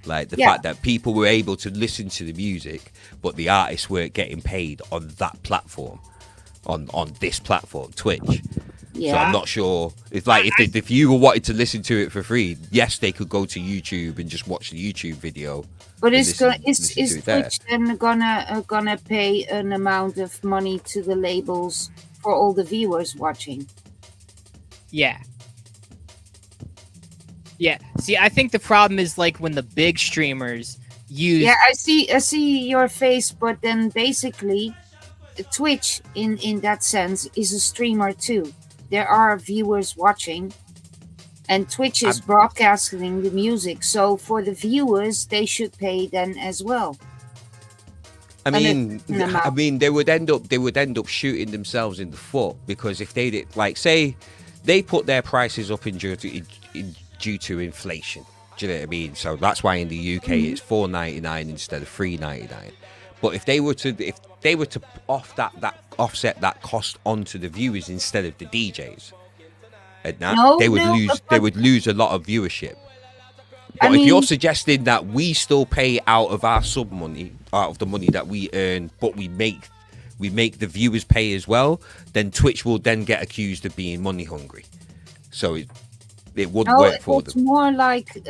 Speaker 1: Like the fact that people were able to listen to the music, but the artists weren't getting paid on that platform, on this platform, Twitch. Yeah. So I'm not sure. It's like if the viewer wanted to listen to it for free, yes, they could go to YouTube and just watch the YouTube video.
Speaker 2: But is Twitch then gonna pay an amount of money to the labels for all the viewers watching?
Speaker 3: Yeah. Yeah. See, I think the problem is like when the big streamers use.
Speaker 2: Yeah, I see your face, but then basically, Twitch in that sense is a streamer too. There are viewers watching, and Twitch is broadcasting the music. So for the viewers, they should pay then as well.
Speaker 1: I mean, they would end up shooting themselves in the foot, because if they did, like, say, they put their prices up due to inflation. Do you know what I mean? So that's why in the UK it's $4.99 instead of $3.99. But if they were to offset that cost onto the viewers instead of the DJs, and that they would lose a lot of viewership. But if you're suggesting that we still pay out of our sub money, out of the money that we earn, but we make the viewers pay as well, then Twitch will then get accused of being money hungry. So it wouldn't work for them.
Speaker 2: It's more like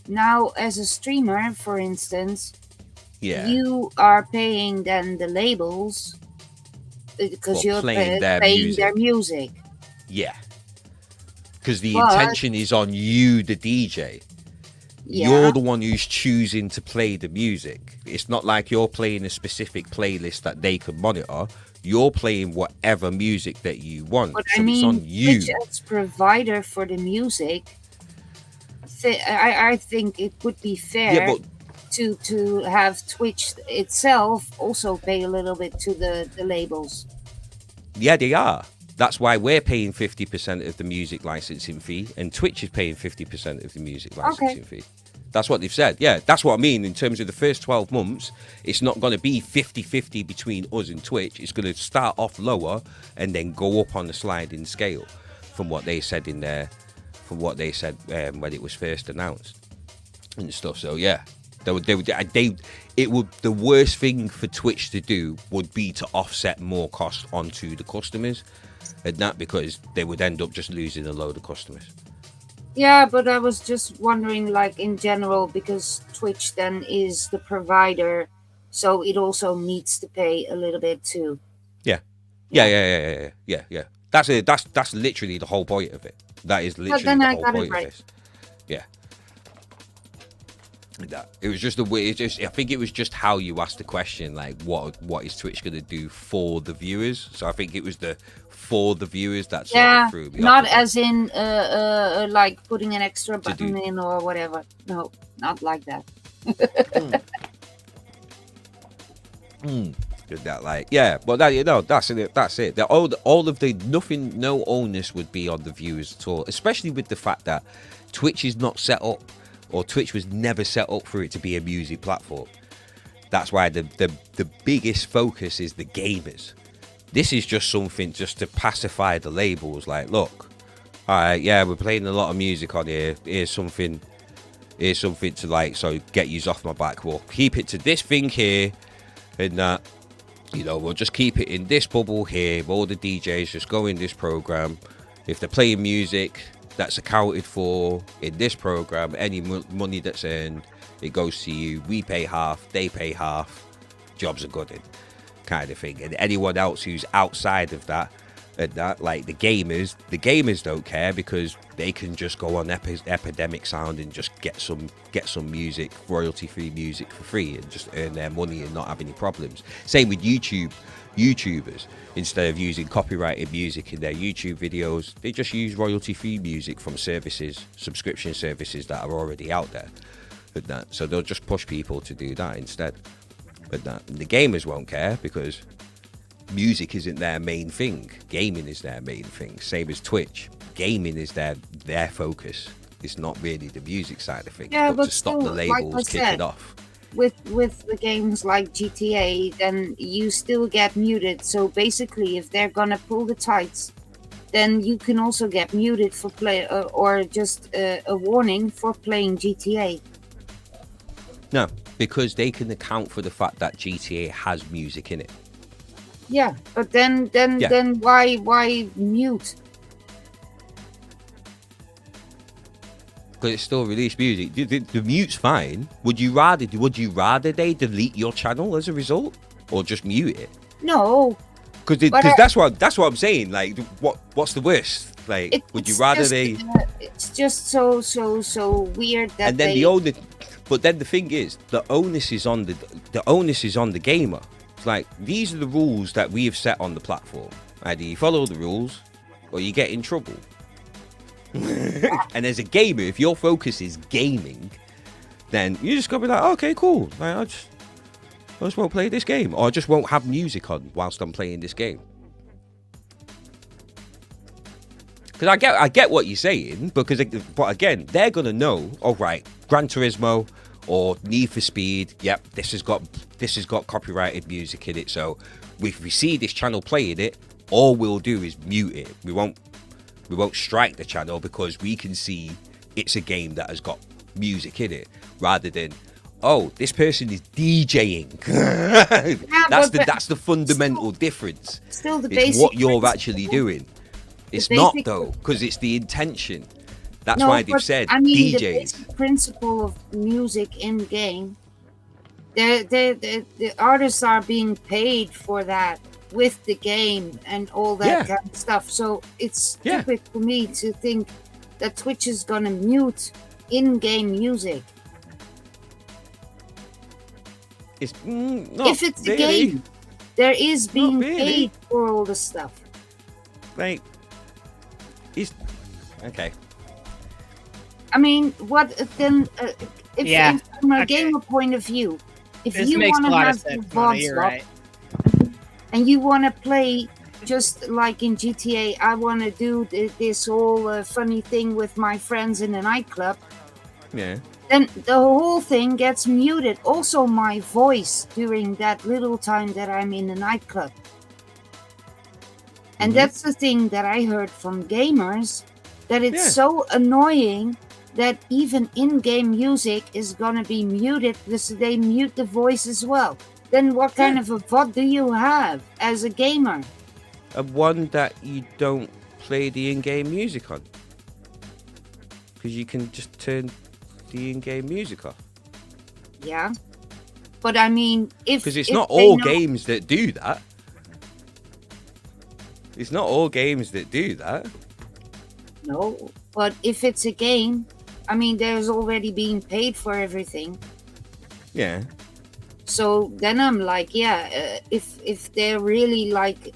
Speaker 2: now as a streamer, for instance, you are paying then the labels because
Speaker 1: For
Speaker 2: you're
Speaker 1: playing their
Speaker 2: their music.
Speaker 1: Yeah. Because the
Speaker 2: But-
Speaker 1: intention is on you, the DJ.
Speaker 2: Yeah.
Speaker 1: You're the one who's choosing to play the music. It's not like you're playing a specific playlist that they can monitor. You're playing whatever music that you want.
Speaker 2: But
Speaker 1: so
Speaker 2: I mean,
Speaker 1: it's on you.
Speaker 2: Twitch as provider for the music, I think it would be fair
Speaker 1: Yeah, but
Speaker 2: to have Twitch itself also pay a little bit to the labels.
Speaker 1: yeah, they are. That's why we're paying 50% of the music licensing fee, and Twitch is paying 50% of the music licensing fee. That's what they've said. Yeah, that's what I mean. In terms of the first 12 months, it's not going to be 50-50 between us and Twitch. It's going to start off lower and then go up on the sliding scale from what they said in there, from what they said when it was first announced and stuff. So, yeah, it would, the worst thing for Twitch to do would be to offset more cost onto the customers, and that because they would end up just losing a load of customers.
Speaker 2: Yeah, but I was just wondering, like, in general, because Twitch then is the provider, so it also needs to pay a little bit too.
Speaker 1: Yeah. That's it. That's literally the whole point of it. That is literally the whole point of this. Yeah. It was just the way. I think it was just how you asked the question, like, what is Twitch going to do for the viewers? So I think it was the for the viewers that sort of threw me
Speaker 2: not
Speaker 1: off.
Speaker 2: as in like putting an extra button in or whatever. No, not like that.
Speaker 1: That, like, yeah, but that, that's it. That's it. All of the nothing, no onus would be on the viewers at all, especially with the fact that Twitch is not set up, or Twitch was never set up for it to be a music platform. That's why the biggest focus is the gamers. This is just something just to pacify the labels. Like, look, all right, yeah, we're playing a lot of music on here. Here's something to, like, so get you off my back. We'll keep it to this thing here, and that, you know, we'll just keep it in this bubble here. All the DJs just go in this program. If they're playing music that's accounted for in this program, any money that's earned, it goes to you. We pay half, they pay half. Jobs are good in, kind of thing. And anyone else who's outside of that, and that, like the gamers don't care, because they can just go on Epidemic Sound and just get some music, royalty-free music for free, and just earn their money and not have any problems. Same with YouTubers. Instead of using copyrighted music in their YouTube videos, they just use royalty-free music from subscription services that are already out there. And that, so they'll just push people to do that instead. But that, the gamers won't care, because music isn't their main thing. Gaming is their main thing. Same as Twitch. Gaming is their focus. It's not really the music side of things.
Speaker 2: Yeah, but
Speaker 1: to stop the labels
Speaker 2: like
Speaker 1: kicking off.
Speaker 2: With the games like GTA, then you still get muted. So basically, if they're gonna pull the tights, then you can also get muted for play, or just a warning for playing GTA.
Speaker 1: No, because they can account for the fact that GTA has music in it.
Speaker 2: Yeah, but then why mute?
Speaker 1: Because it's still released music. The mute's fine. Would you rather they delete your channel as a result, or just mute it?
Speaker 2: No.
Speaker 1: Because that's what I'm saying. Like, what's the worst? Like, would you rather they?
Speaker 2: It's just so weird that.
Speaker 1: And then but then the thing is, the onus is on the gamer. It's like, these are the rules that we have set on the platform. Either you follow the rules, or you get in trouble. And as a gamer, if your focus is gaming, then you just gotta be like, okay, cool. Like, I just won't play this game, or I just won't have music on whilst I'm playing this game. Because I get what you're saying, but again, they're gonna know. All right, Gran Turismo or Need for Speed. Yep, this has got copyrighted music in it. So if we see this channel playing it, all we'll do is mute it. We won't strike the channel, because we can see it's a game that has got music in it, rather than, oh, this person is DJing. That's the fundamental difference.
Speaker 2: Still, the
Speaker 1: it's
Speaker 2: basic
Speaker 1: what you're actually doing. It's not, though, because it's the intention. That's why they've said DJs.
Speaker 2: The basic principle of music in game, the artists are being paid for that. with the game and all that kind of stuff. So it's stupid for me to think that Twitch is gonna mute in-game music.
Speaker 1: It's not
Speaker 2: if it's
Speaker 1: really.
Speaker 2: a game, there is being paid for all the stuff.
Speaker 1: Like, it's okay.
Speaker 2: I mean, what then? If from a gamer point of view, if
Speaker 3: this
Speaker 2: you want to have
Speaker 3: the
Speaker 2: VODs up, and you want to play just like in GTA, I want to do this whole funny thing with my friends in a nightclub.
Speaker 1: Yeah.
Speaker 2: Then the whole thing gets muted. Also, my voice during that little time that I'm in the nightclub. And that's the thing that I heard from gamers, that it's so annoying that even in-game music is gonna be muted because they mute the voice as well. Then what kind of a VOD do you have as a gamer?
Speaker 1: A one that you don't play the in-game music on, because you can just turn the in-game music off.
Speaker 2: Yeah, but I mean,
Speaker 1: because it's not all games that do that. It's not all games that do that.
Speaker 2: No, but if it's a game, I mean, there's already being paid for everything.
Speaker 1: Yeah.
Speaker 2: So then I'm like, if they're really like,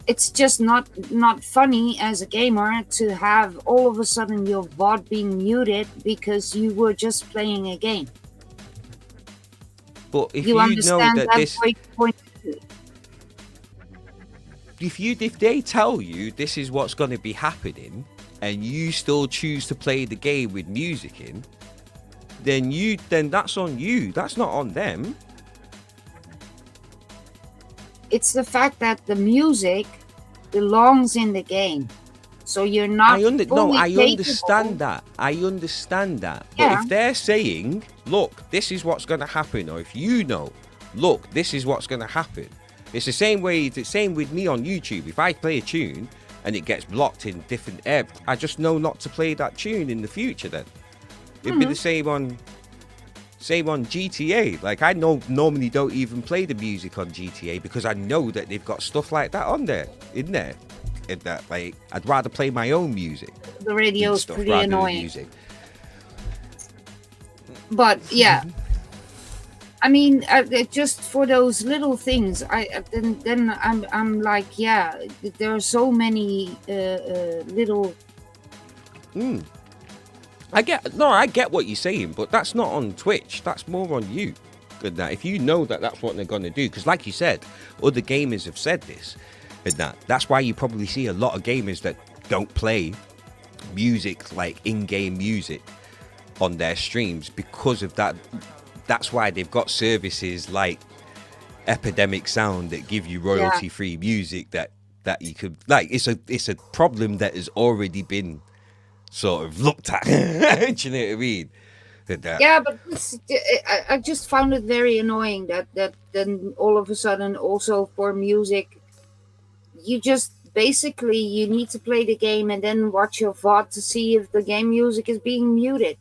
Speaker 2: it's just not funny as a gamer to have all of a sudden your VOD being muted because you were just playing a game.
Speaker 1: But if
Speaker 2: you understand
Speaker 1: know that this,
Speaker 2: point
Speaker 1: if they tell you this is what's going to be happening, and you still choose to play the game with music in, then that's on you. That's not on them.
Speaker 2: It's the fact that the music belongs in the game, so you're not.
Speaker 1: I understand that. I understand that. But if they're saying, "Look, this is what's going to happen," or if you know, "Look, this is what's going to happen," it's the same way. It's the same with me on YouTube. If I play a tune and it gets blocked in different areas, I just know not to play that tune in the future. Then it'd be the same on GTA. Like, I normally don't even play the music on GTA because I know that they've got stuff like that in there. And that, like, I'd rather play my own music.
Speaker 2: The radio's pretty annoying. But yeah, I mean, just for those little things, I'm like, there are so many little.
Speaker 1: I get what you're saying, but that's not on Twitch. That's more on you. Good that if you know that that's what they're gonna do, because like you said, other gamers have said this, and that's why you probably see a lot of gamers that don't play music, like in-game music, on their streams because of that. That's why they've got services like Epidemic Sound that give you royalty-free music that you could, like, it's a problem that has already been sort of looked at. Do you know what I mean?
Speaker 2: Yeah, but I just found it very annoying that then all of a sudden also for music, you just basically you need to play the game and then watch your VOD to see if the game music is being muted.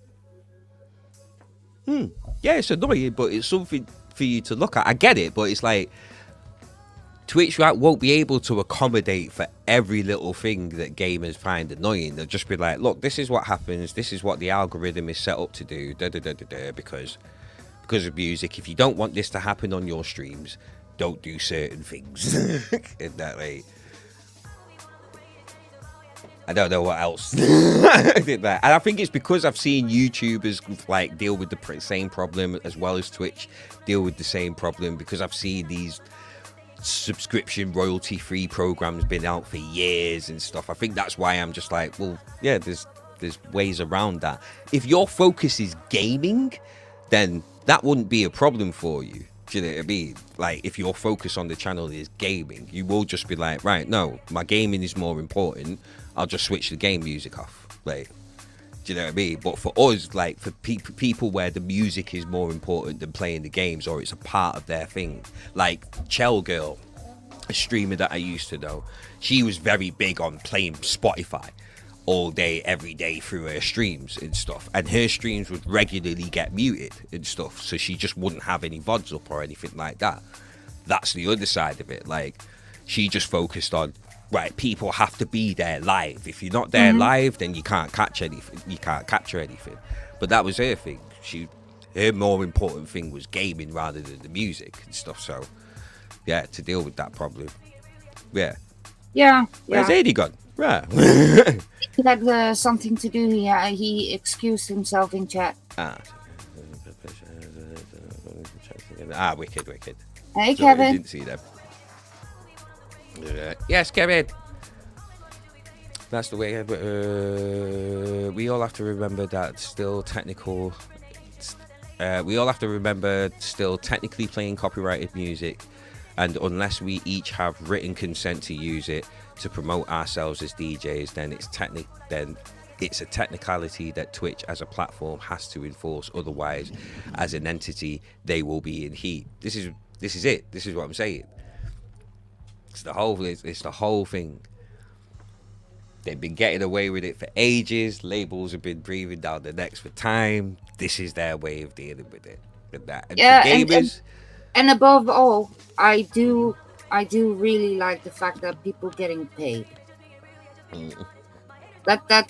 Speaker 1: Yeah, it's annoying, but it's something for you to look at. I get it, but it's like Twitch won't be able to accommodate for every little thing that gamers find annoying. They'll just be like, look, this is what happens. This is what the algorithm is set up to do. Because of music. If you don't want this to happen on your streams, don't do certain things. In that way. I don't know what else. And I think it's because I've seen YouTubers like deal with the same problem, as well as Twitch deal with the same problem, because I've seen these subscription royalty-free programs been out for years and stuff. I think that's why I'm just like, well, yeah, there's ways around that. If your focus is gaming, then that wouldn't be a problem for you. Do you know what I mean? Like, if your focus on the channel is gaming, you will just be like, right, no, my gaming is more important. I'll just switch the game music off. Like, do you know what I mean? But for us, like, for people where the music is more important than playing the games, or it's a part of their thing, like Chell Girl, a streamer that I used to know, she was very big on playing Spotify all day, every day through her streams and stuff, and her streams would regularly get muted and stuff, so she just wouldn't have any VODs up or anything like that. that's the other side of it. Like, she just focused on, right, people have to be there live. If you're not there live, then you can't catch anything. You can't capture anything. But that was her thing. Her more important thing was gaming rather than the music and stuff. So, yeah, to deal with that problem. Yeah.
Speaker 2: Yeah.
Speaker 1: Where's Eddie gone? Right.
Speaker 2: He had something to do. He excused himself in chat.
Speaker 1: Wicked.
Speaker 2: Hey,
Speaker 1: Sorry,
Speaker 2: Kevin.
Speaker 1: I didn't see them. Yes, Kevin. That's the way. We all have to remember that still technical. We all have to remember still technically playing copyrighted music, and unless we each have written consent to use it to promote ourselves as DJs, then it's a technicality that Twitch as a platform has to enforce. Otherwise, as an entity, they will be in heat. This is it. This is what I'm saying. It's the whole thing. They've been getting away with it for ages. Labels have been breathing down their necks for time. This is their way of dealing with it. And for gamers,
Speaker 2: and above all, I do really like the fact that people getting paid. That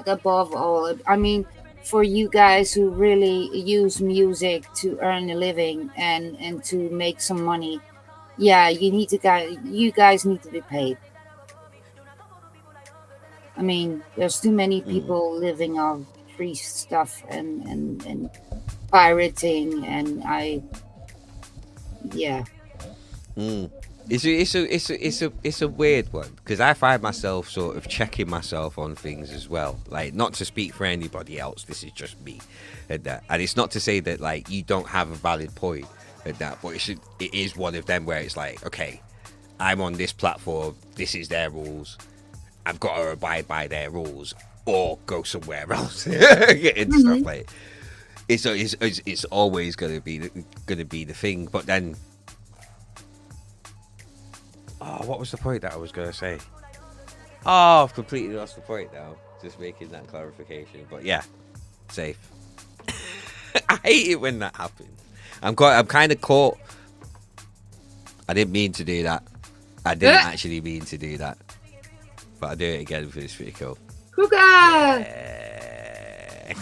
Speaker 2: above all. I mean, for you guys who really use music to earn a living and to make some money, yeah, you guys need to be paid. I mean, there's too many people living off free stuff and pirating, and
Speaker 1: It's a weird one, because I find myself sort of checking myself on things as well. Like, not to speak for anybody else, this is just me and that. And it's not to say that like you don't have a valid point and that, but it is one of them where it's like, okay, I'm on this platform, this is their rules, I've got to abide by their rules or go somewhere else and stuff like it. It's always gonna be the thing. But then, what was the point that I was gonna say? I've completely lost the point now. Just making that clarification. But yeah, safe. I hate it when that happens. I'm kind of caught. I didn't mean to do that. I didn't actually mean to do that. But I'll do it again for this pretty cool.
Speaker 2: Krugah!
Speaker 1: Yeah.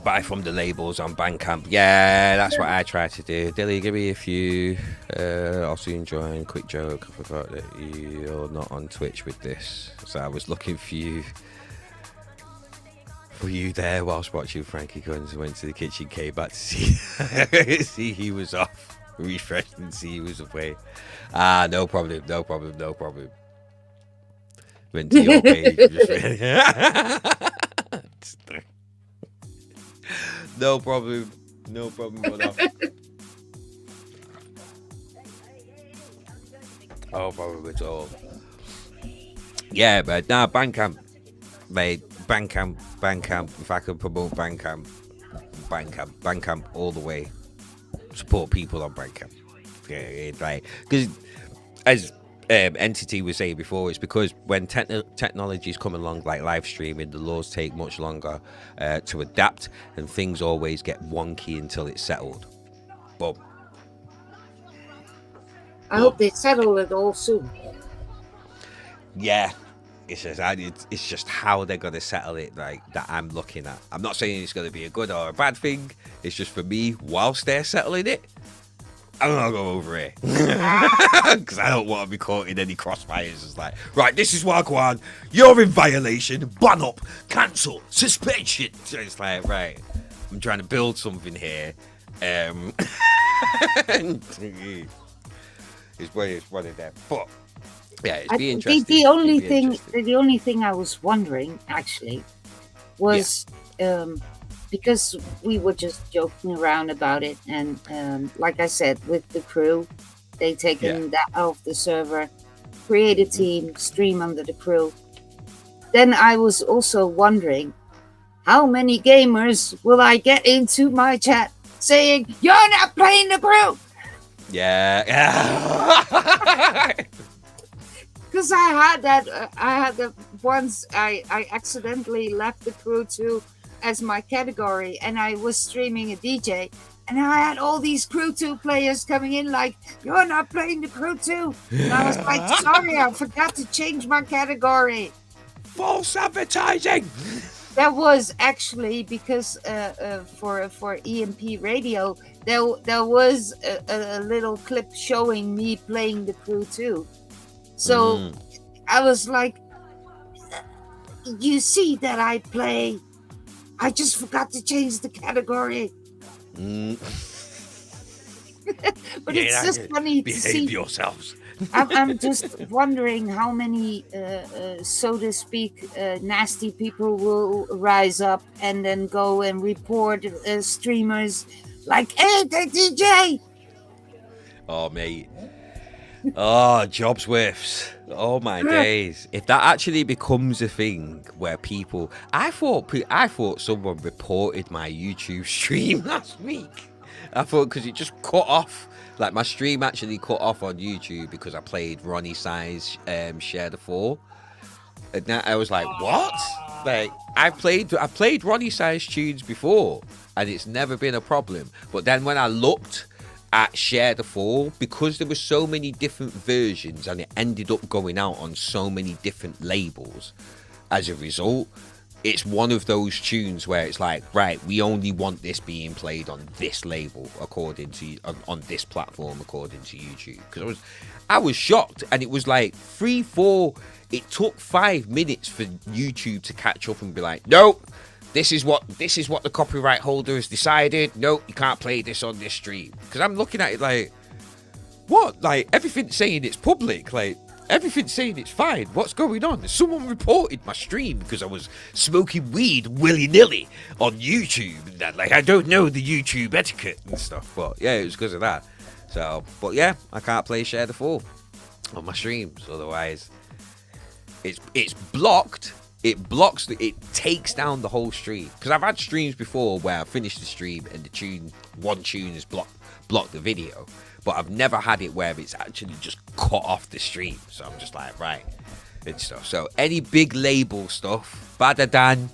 Speaker 1: Buy from the labels on Bandcamp. Yeah, that's what I try to do. Dilly, give me a few. I'll soon join. Quick joke. I forgot that you're not on Twitch with this. So I was looking for you there whilst watching Frankie Guns. Went to the kitchen, came back to see he was off. Refreshed and see he was away. No problem. Went to your page. No problem. Brother. No problem at all. Yeah, but nah, Bandcamp, mate. Bandcamp. If I can promote Bandcamp all the way. Support people on Bandcamp. Yeah, like, because as Entity was saying before, it's because when technologies come along, like live streaming, the laws take much longer to adapt, and things always get wonky until it's settled. But
Speaker 2: I hope they settle it all soon.
Speaker 1: Yeah, it's just how they're gonna settle it, like, that I'm looking at. I'm not saying it's gonna be a good or a bad thing. It's just, for me, whilst they're settling it, I'm gonna go over it because I don't want to be caught in any crossfires. It's like, right, this is what I want. You're in violation. Ban up, cancel, suspension. So it's like, right, I'm trying to build something here. It's one of them. But yeah, it's be interesting.
Speaker 2: The only thing I was wondering actually was because we were just joking around about it, and like I said, with the crew, they taken that off the server, create a team, stream under the crew. Then I was also wondering, how many gamers will I get into my chat saying, "You're not playing the crew"?
Speaker 1: Yeah.
Speaker 2: Because I had that once. I accidentally left the crew too as my category, and I was streaming a DJ, And I had all these Crew 2 players coming in like, you're not playing the Crew 2. And I was like, sorry, I forgot to change my category.
Speaker 1: False advertising.
Speaker 2: That was actually because for EMP radio, there was a little clip showing me playing the Crew 2. So I was like, you see that I play. I just forgot to change the category. But it's just funny to see.
Speaker 1: Behave yourselves.
Speaker 2: I'm just wondering how many, so to speak, nasty people will rise up and then go and report streamers like, hey, the DJ.
Speaker 1: Oh, mate. Oh, Jobsworths. Oh, my days. If that actually becomes a thing where people... I thought someone reported my YouTube stream last week. I thought because it just cut off. Like, my stream actually cut off on YouTube because I played Ronnie Size Share the Fall. And now I was like, what? Like, I played Ronnie Size tunes before, and it's never been a problem. But then when I looked at Share the Fall, because there were so many different versions and it ended up going out on so many different labels, as a result, it's one of those tunes where it's like, right, we only want this being played on this label according to on this platform according to YouTube. Because I was shocked, and it was like 3-4. It took 5 minutes for YouTube to catch up and be like, nope, this is what the copyright holder has decided. Nope, you can't play this on this stream. Because I'm looking at it like, what? Like, everything's saying it's public. Like, everything's saying it's fine. What's going on? Someone reported my stream because I was smoking weed willy-nilly on YouTube. And that, like, I don't know the YouTube etiquette and stuff. But yeah, it was because of that. So, but yeah, I can't play Share the Fall on my streams. Otherwise, it's blocked. It blocks, it takes down the whole stream. Because I've had streams before where I finished the stream and one tune has blocked the video. But I've never had it where it's actually just cut off the stream. So I'm just like, right, and stuff. So any big label stuff, Badadan,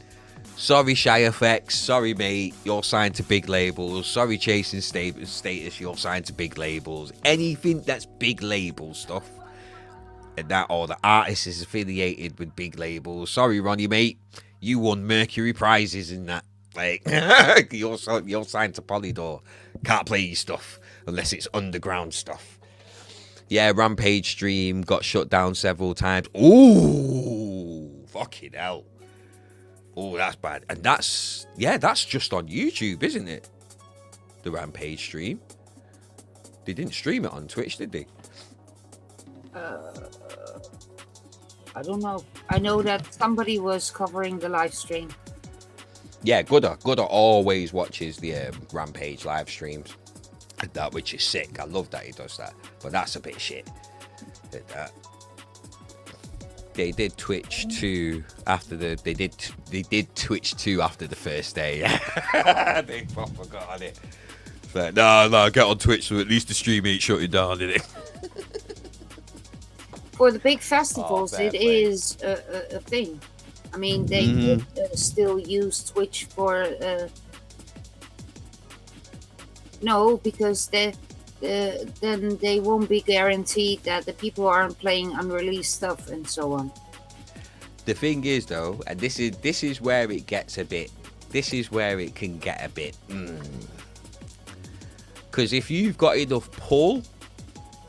Speaker 1: sorry Shy Effects, sorry mate, you're signed to big labels. Sorry Chasing Status, you're signed to big labels. Anything that's big label stuff, and that or the artist is affiliated with big labels. Sorry Ronnie mate, you won Mercury prizes in that. Like, you're signed to Polydor. Can't play your stuff unless it's underground stuff. Yeah, Rampage stream got shut down several times. Ooh, fucking hell. Oh, that's bad. And that's just on YouTube, isn't it? The Rampage stream. They didn't stream it on Twitch, did they?
Speaker 2: I don't know. I know that somebody was covering the live stream.
Speaker 1: Yeah, Gooder always watches the Rampage live streams. That, which is sick. I love that he does that, but that's a bit shit. They did Twitch 2 after they did Twitch 2 after the first day. They forgot on it. But no, get on Twitch so at least the stream ain't shutting down, did it?
Speaker 2: For the big festivals, it is a thing. I mean, they did still use Twitch for. No, because then they won't be guaranteed that the people aren't playing unreleased stuff and so on.
Speaker 1: The thing is, though, and this is where it gets a bit. This is where it can get a bit. Because if you've got enough pull,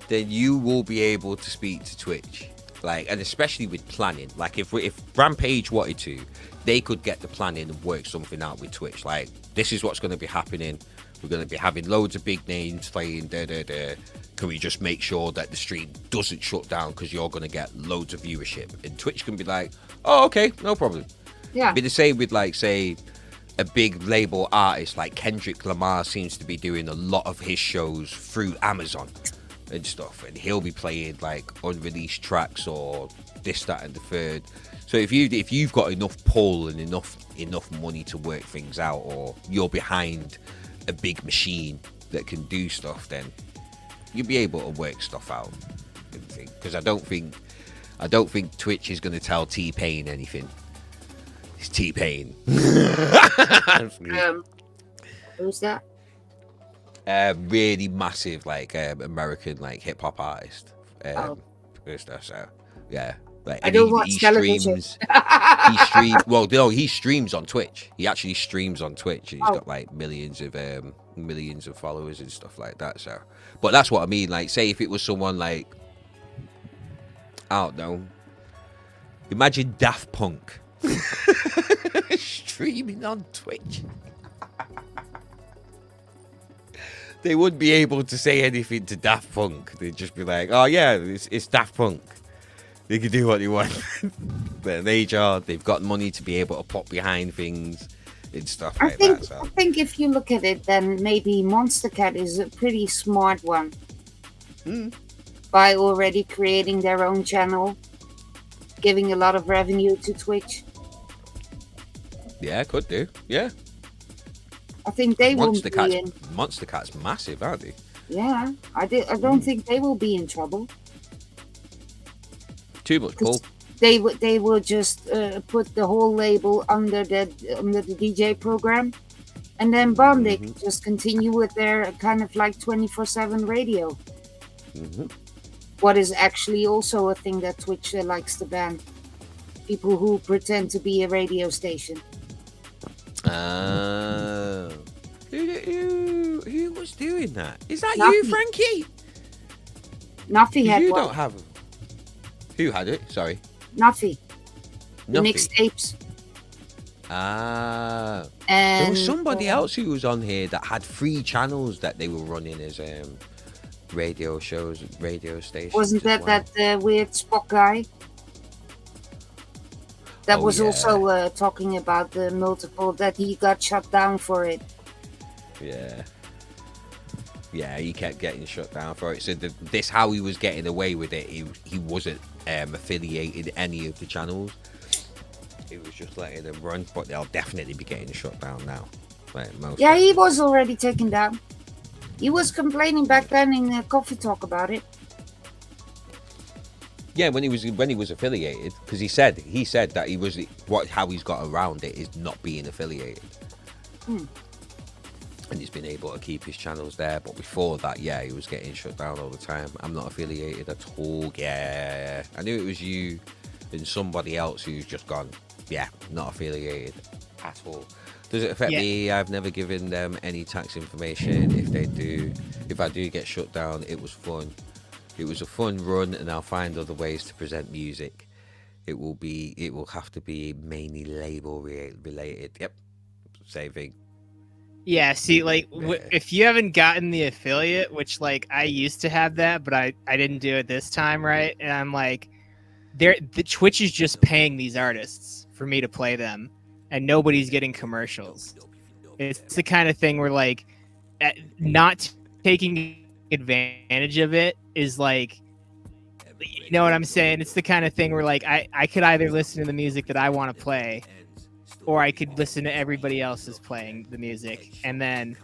Speaker 1: then you will be able to speak to Twitch. Like, and especially with planning. Like, if Rampage wanted to, they could get the planning and work something out with Twitch. Like, this is what's going to be happening. We're going to be having loads of big names playing. Can we just make sure that the stream doesn't shut down because you're going to get loads of viewership? And Twitch can be like, oh, okay, no problem.
Speaker 2: Yeah.
Speaker 1: Be the same with, like, say, a big label artist like Kendrick Lamar seems to be doing a lot of his shows through Amazon and stuff, and he'll be playing like unreleased tracks or this, that, and the third. So if you've got enough pull and enough money to work things out, or you're behind a big machine that can do stuff, then you'll be able to work stuff out. Because I don't think Twitch is going to tell T-Pain anything. It's T-Pain.
Speaker 2: Who's that?
Speaker 1: really massive like American like hip hop artist. So yeah, like
Speaker 2: I don't watch television.
Speaker 1: He streams. Well, no, he streams on Twitch. He actually streams on Twitch. And he's got like millions of followers and stuff like that. So, but that's what I mean. Like, say if it was someone like, I don't know, imagine Daft Punk streaming on Twitch. They wouldn't be able to say anything to Daft Punk. They'd just be like, "Oh yeah, it's Daft Punk. They can do what they want." They're an HR. They've got money to be able to put behind things and stuff like that. So.
Speaker 2: I think if you look at it, then maybe Monster Cat is a pretty smart one. By already creating their own channel, giving a lot of revenue to Twitch.
Speaker 1: Yeah, could do. Yeah.
Speaker 2: I think they will be in.
Speaker 1: Monster Cat's massive, aren't they?
Speaker 2: Yeah, I don't think they will be in trouble.
Speaker 1: Too much pull.
Speaker 2: They will just put the whole label under the DJ program, and then they can just continue with their kind of like 24/7 radio. What is actually also a thing that Twitch likes to ban: people who pretend to be a radio station.
Speaker 1: Who was doing that? Is that Nuffy. You, Frankie?
Speaker 2: Nuffy had
Speaker 1: you
Speaker 2: one.
Speaker 1: Don't have. Who had it? Sorry.
Speaker 2: Nuffy. The mixtapes.
Speaker 1: There was somebody else who was on here that had 3 channels that they were running as radio shows, radio stations.
Speaker 2: Wasn't that weird Spock guy? That was also talking about the multiple that he got shut down for it.
Speaker 1: Yeah, he kept getting shut down for it. So this how he was getting away with it. He wasn't affiliated any of the channels. He was just letting them run, but they'll definitely be getting shut down now. Like
Speaker 2: he was already taken down. He was complaining back then in Coffee Talk about it.
Speaker 1: Yeah, when he was affiliated, because he said that he was how he's got around it is not being affiliated, and he's been able to keep his channels there. But before that, yeah, he was getting shut down all the time. I'm not affiliated at all. Yeah, I knew it was you and somebody else who's just gone. Yeah, not affiliated at all. Does it affect me? I've never given them any tax information. If I do get shut down, it was fun. It was a fun run, and I'll find other ways to present music. It will have to be mainly label related. Yep, same thing.
Speaker 3: Yeah, see, like, if you haven't gotten the affiliate, which, like, I used to have that, but I didn't do it this time, right? And I'm like, the Twitch is just paying these artists for me to play them, and nobody's getting commercials. It's the kind of thing where, like, not taking advantage of it is like, you know what I'm saying? It's the kind of thing where, like, I could either listen to the music that I want to play, or I could listen to everybody else's playing the music, and then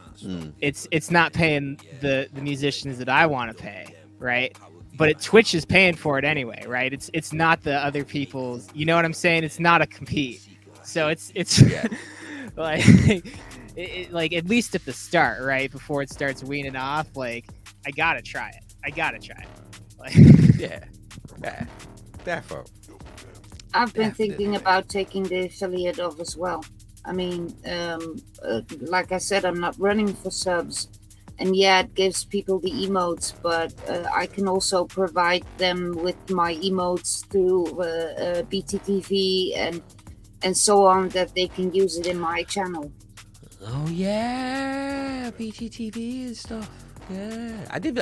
Speaker 3: it's not paying the musicians that I want to pay, right? But Twitch is paying for it anyway, right? It's not the other people's. You know what I'm saying? It's not a compete. So it's like like at least at the start, right, before it starts weaning off, like I gotta try it. Like,
Speaker 1: yeah, therefore.
Speaker 2: I've been thinking about taking the affiliate off as well. I mean, like I said, I'm not running for subs, and yeah, it gives people the emotes, but I can also provide them with my emotes through BTTV and so on, that they can use it in my channel.
Speaker 1: Oh yeah, BTTV and stuff. Yeah, I did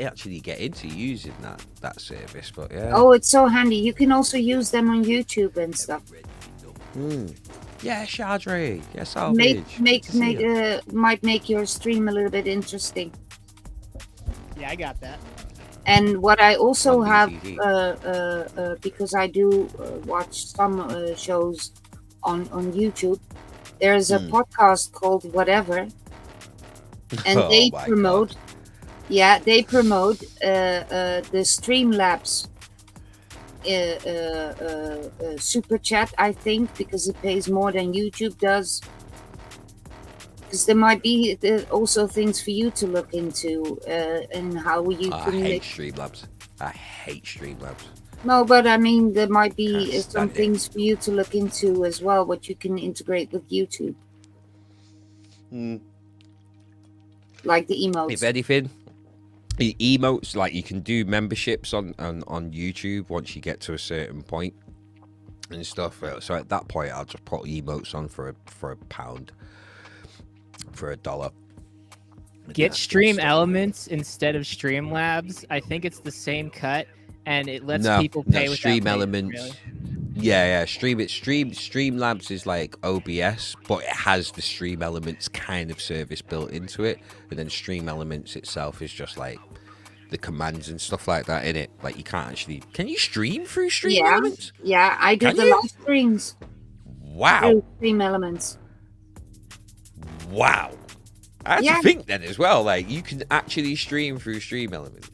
Speaker 1: actually get into using that service, but yeah.
Speaker 2: Oh, it's so handy. You can also use them on YouTube and stuff.
Speaker 1: Yeah, Shadri. Yeah, Salvage.
Speaker 2: Might make your stream a little bit interesting.
Speaker 3: Yeah, I got that.
Speaker 2: And what I also have, because I do watch some shows on YouTube, there's a podcast called Whatever, and they promote. God. Yeah, they promote the Streamlabs super chat, I think, because it pays more than YouTube does. Because there might be also things for you to look into, and how you
Speaker 1: I
Speaker 2: can
Speaker 1: hate
Speaker 2: make.
Speaker 1: Streamlabs. I hate Streamlabs.
Speaker 2: No, but I mean, there might be
Speaker 1: Can't
Speaker 2: some
Speaker 1: stand it.
Speaker 2: things for you to look into as well, what you can integrate with YouTube, like the emotes.
Speaker 1: If anything, the emotes, like you can do memberships on YouTube once you get to a certain point and stuff. So at that point, I'll just put emotes on for a pound, for $1.
Speaker 3: Get Stream Elements instead of Streamlabs. I think it's the same cut, and it lets people pay with
Speaker 1: Stream
Speaker 3: that
Speaker 1: Elements.
Speaker 3: Really.
Speaker 1: Yeah, Streamlabs is like OBS, but it has the Stream Elements kind of service built into it, and then Stream Elements itself is just like the commands and stuff like that in it. Like you can't actually. Can you stream through Stream Elements?
Speaker 2: Yeah, I do
Speaker 1: Can
Speaker 2: the
Speaker 1: you?
Speaker 2: live streams
Speaker 1: Wow.
Speaker 2: through Stream Elements.
Speaker 1: Wow. I had
Speaker 2: Yeah.
Speaker 1: to think then as well. Like you can actually stream through Stream Elements.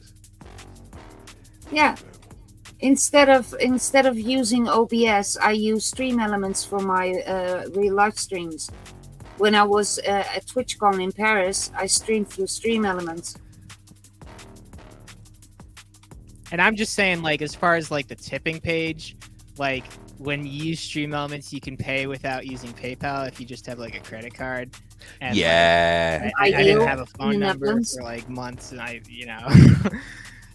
Speaker 2: Yeah. Instead of using OBS, I use Stream Elements for my real life streams. When I was at TwitchCon in Paris, I streamed through Stream Elements.
Speaker 3: And I'm just saying, like, as far as like the tipping page, like when you use Stream Elements, you can pay without using PayPal if you just have like a credit card. And,
Speaker 1: Yeah.
Speaker 3: like, I didn't have a
Speaker 2: in
Speaker 3: phone
Speaker 2: the
Speaker 3: number
Speaker 2: Netherlands.
Speaker 3: for like months, and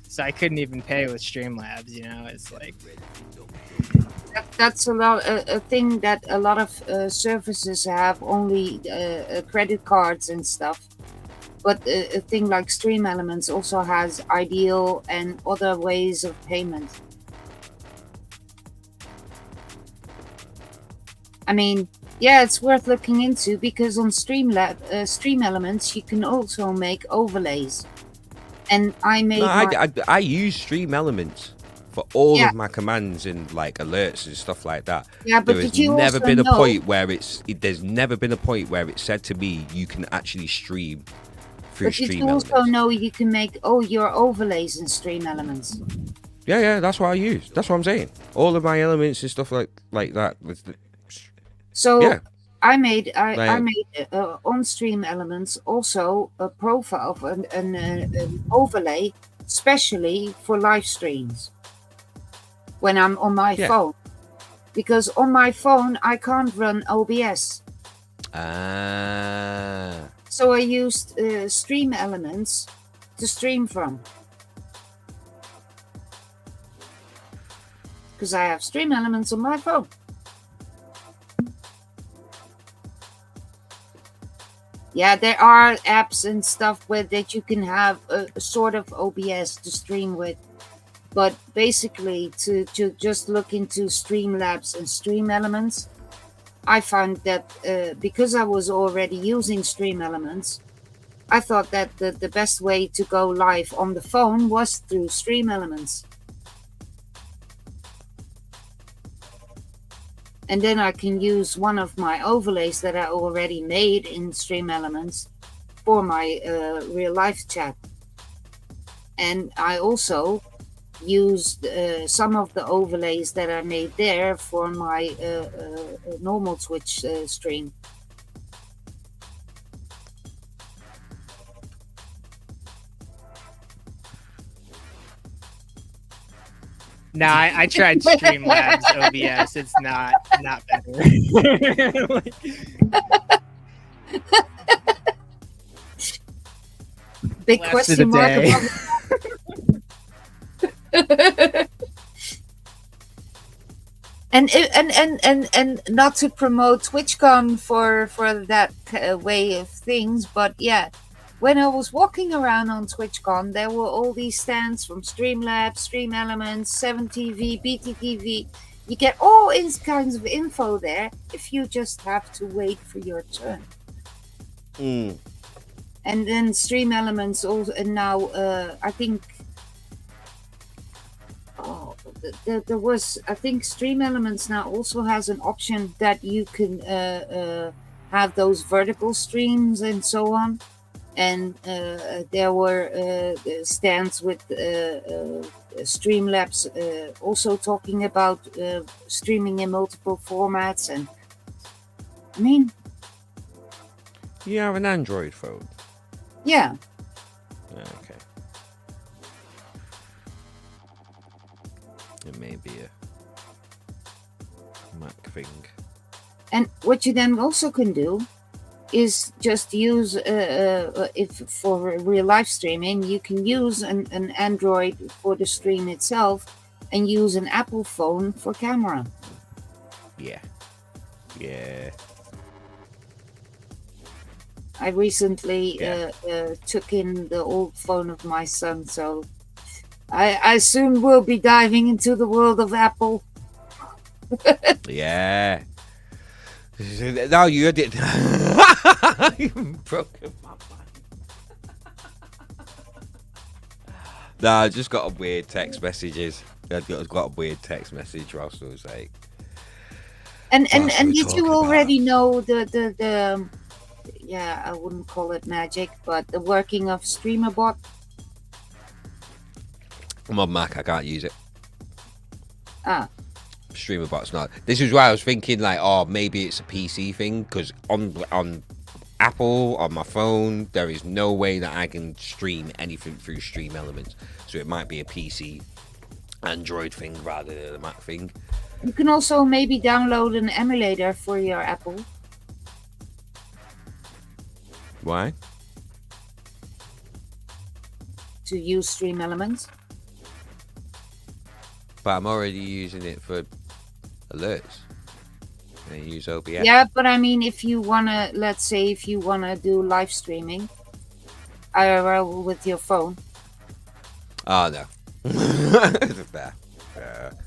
Speaker 3: so I couldn't even pay with Streamlabs. It's like
Speaker 2: That's a thing that a lot of services have only credit cards and stuff. But a thing like Stream Elements also has Ideal and other ways of payment. I mean, yeah, it's worth looking into because on Stream Elements you can also make overlays. And I made
Speaker 1: I use Stream Elements for all
Speaker 2: Yeah.
Speaker 1: of my commands and like alerts and stuff like that.
Speaker 2: Yeah, but
Speaker 1: There has
Speaker 2: did you
Speaker 1: never
Speaker 2: also
Speaker 1: been a
Speaker 2: know-
Speaker 1: point where there's never been a point where it said to me you can actually stream through
Speaker 2: But did
Speaker 1: Stream
Speaker 2: you
Speaker 1: Elements.
Speaker 2: also know you can make your overlays in Stream Elements?
Speaker 1: Yeah, that's what I use. That's what I'm saying. All of my elements and stuff like that.
Speaker 2: So
Speaker 1: Yeah.
Speaker 2: I made
Speaker 1: Like-
Speaker 2: on Stream Elements also a profile of an overlay, especially for live streams when I'm on my
Speaker 1: Yeah.
Speaker 2: phone, because on my phone I can't run OBS.
Speaker 1: Ah.
Speaker 2: So I used Stream Elements to stream from, because I have Stream Elements on my phone. Yeah, there are apps and stuff that you can have a sort of OBS to stream with. But basically, to just look into Streamlabs and Stream Elements, I found that because I was already using Stream Elements, I thought that the best way to go live on the phone was through Stream Elements. And then I can use one of my overlays that I already made in Stream Elements for my real life chat. And I also used some of the overlays that I made there for my normal Twitch stream.
Speaker 3: no, I tried Streamlabs OBS. It's not better.
Speaker 2: Big
Speaker 3: Last of
Speaker 2: question
Speaker 3: the
Speaker 2: mark.
Speaker 3: day.
Speaker 2: And not to promote TwitchCon for that way of things, but yeah, when I was walking around on TwitchCon, there were all these stands from Streamlabs, Stream Elements, 7TV, BTTV. You get all kinds of info there if you just have to wait for your turn.
Speaker 1: Mm.
Speaker 2: And then Stream Elements also, and now I think. Oh, there was. I think Stream Elements now also has an option that you can have those vertical streams and so on. And there were stands with Streamlabs also talking about streaming in multiple formats. And I mean,
Speaker 1: You have an Android phone?
Speaker 2: Yeah.
Speaker 1: Okay. It may be a Mac thing.
Speaker 2: And what you then also can do is just use, if for real live streaming, you can use an Android for the stream itself and use an Apple phone for camera.
Speaker 1: Yeah. Yeah.
Speaker 2: I recently took in the old phone of my son, so I soon will be diving into the world of Apple.
Speaker 1: Yeah. No, you did. You broken my mind. No, I just got a weird text messages. I got a weird text message whilst I was like.
Speaker 2: And did you already know the yeah, I wouldn't call it magic, but the working of StreamerBot?
Speaker 1: I'm on Mac, I can't use it.
Speaker 2: Ah.
Speaker 1: StreamerBot's not. This is why I was thinking, like, oh, maybe it's a PC thing, because on Apple, on my phone, there is no way that I can stream anything through Stream Elements. So it might be a PC Android thing rather than a Mac thing.
Speaker 2: You can also maybe download an emulator for your Apple.
Speaker 1: Why?
Speaker 2: To use Stream Elements.
Speaker 1: But I'm already using it for alerts. And use OBS.
Speaker 2: Yeah, but I mean, if you wanna, let's say, if you wanna do live streaming, IRL with your phone.
Speaker 1: Oh no.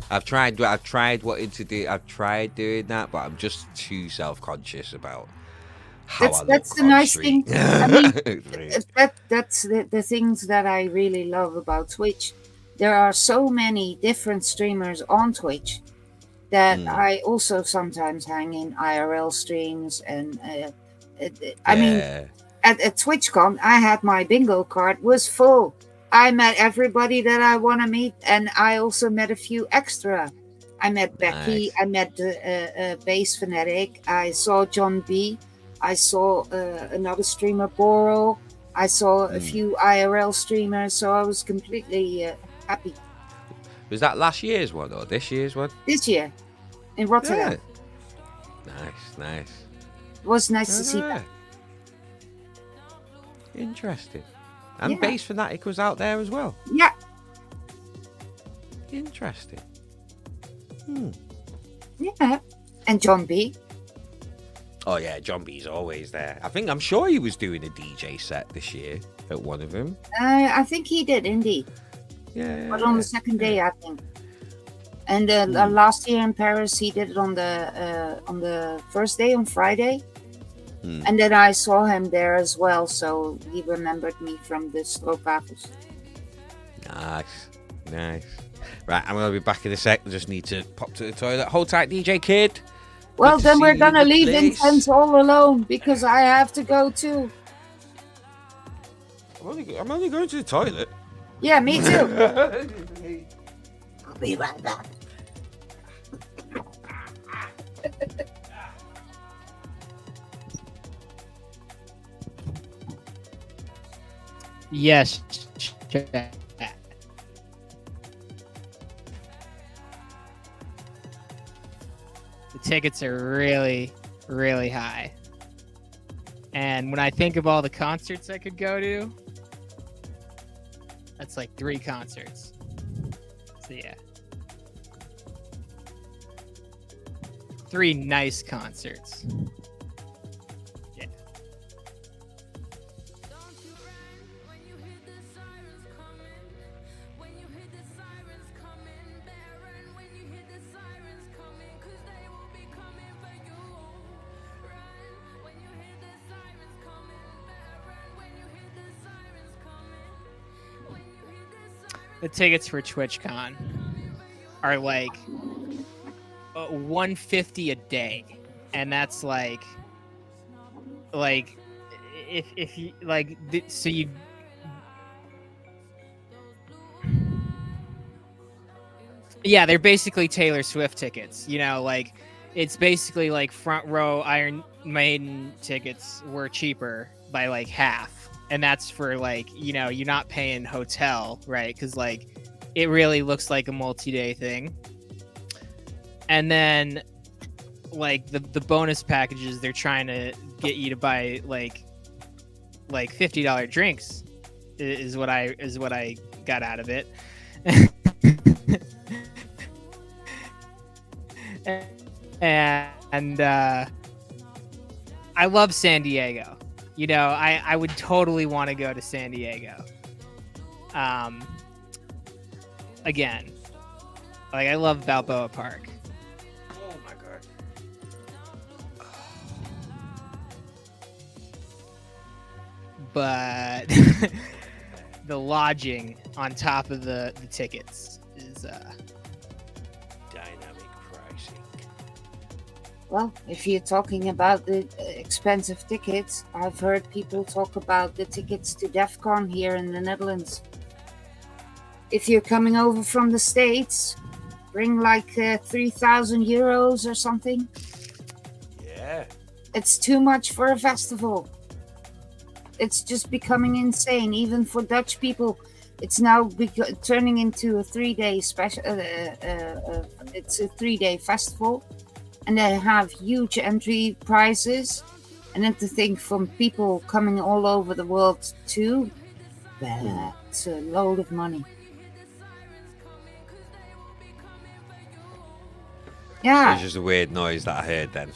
Speaker 1: I've tried doing that, but I'm just too self-conscious about how
Speaker 2: that's the nice thing. I mean, that's the things that I really love about Twitch. There are so many different streamers on Twitch that I also sometimes hang in IRL streams, and I mean, at TwitchCon, I had my bingo card was full. I met everybody that I want to meet, and I also met a few extra. I met Becky, I met Bass Fanatic, I saw John B, I saw another streamer, Boro, I saw a few IRL streamers, so I was completely happy.
Speaker 1: Was that last year's one or this year's one?
Speaker 2: This year, in Rotterdam.
Speaker 1: Yeah. Nice.
Speaker 2: It was nice to see that.
Speaker 1: Interesting. And Bass Fanatic was out there as well.
Speaker 2: Yeah.
Speaker 1: Interesting.
Speaker 2: Yeah. And John B.
Speaker 1: Oh yeah, John B's always there. I'm sure he was doing a DJ set this year at one of them.
Speaker 2: I think he did indeed.
Speaker 1: Yeah.
Speaker 2: But on the second day, I think. And last year in Paris, he did it on the first day, on Friday. And then I saw him there as well, so he remembered me from the Stroopwafels.
Speaker 1: Nice. Right, I'm going to be back in a sec. I just need to pop to the toilet. Hold tight, DJ Kid.
Speaker 2: Well, then we're going to leave Intense all alone, because I have to go too.
Speaker 1: I'm only going to the toilet.
Speaker 2: Yeah, me too. I'll be right back.
Speaker 3: Yes. The tickets are really, really high. And when I think of all the concerts I could go to, that's like 3 concerts. So yeah. 3 nice concerts. Yeah. The tickets for TwitchCon are like $150 a day, and that's like if you like, so you. Yeah, they're basically Taylor Swift tickets. You know, like it's basically like front row Iron Maiden tickets were cheaper by like half, and that's for like, you know, you're not paying hotel, right? Because like it really looks like a multi-day thing. And then like the bonus packages, they're trying to get you to buy like $50 drinks is what I got out of it. And I love San Diego. You know, I would totally want to go to San Diego. Again, like I love Balboa Park.
Speaker 1: Oh my god.
Speaker 3: But the lodging on top of the tickets is
Speaker 1: Dynamic pricing.
Speaker 2: Well, if you're talking about the expensive tickets, I've heard people talk about the tickets to DEF CON here in the Netherlands. If you're coming over from the States, bring like 3,000 euros or something.
Speaker 1: Yeah.
Speaker 2: It's too much for a festival. It's just becoming insane, even for Dutch people. It's now turning into a 3-day special. It's a 3-day festival, and they have huge entry prices. And then to think from people coming all over the world too, that's a load of money. Yeah.
Speaker 1: It's just a weird noise that I heard then.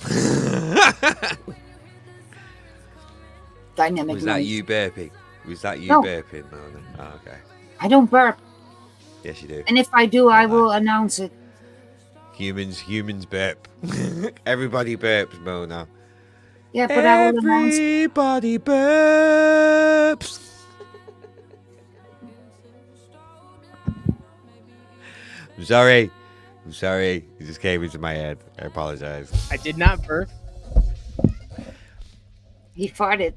Speaker 2: Dynamic
Speaker 1: Was that
Speaker 2: noise.
Speaker 1: you burping? Was that you
Speaker 2: No.
Speaker 1: burping, Mona? Oh, okay.
Speaker 2: I don't burp.
Speaker 1: Yes, you do.
Speaker 2: And if I do, I will announce it.
Speaker 1: Humans burp. Everybody burps, Mona.
Speaker 2: Yeah, but I will announce it.
Speaker 1: Everybody burps. I'm sorry. It just came into my head. I apologize.
Speaker 3: I did not burp.
Speaker 2: He farted.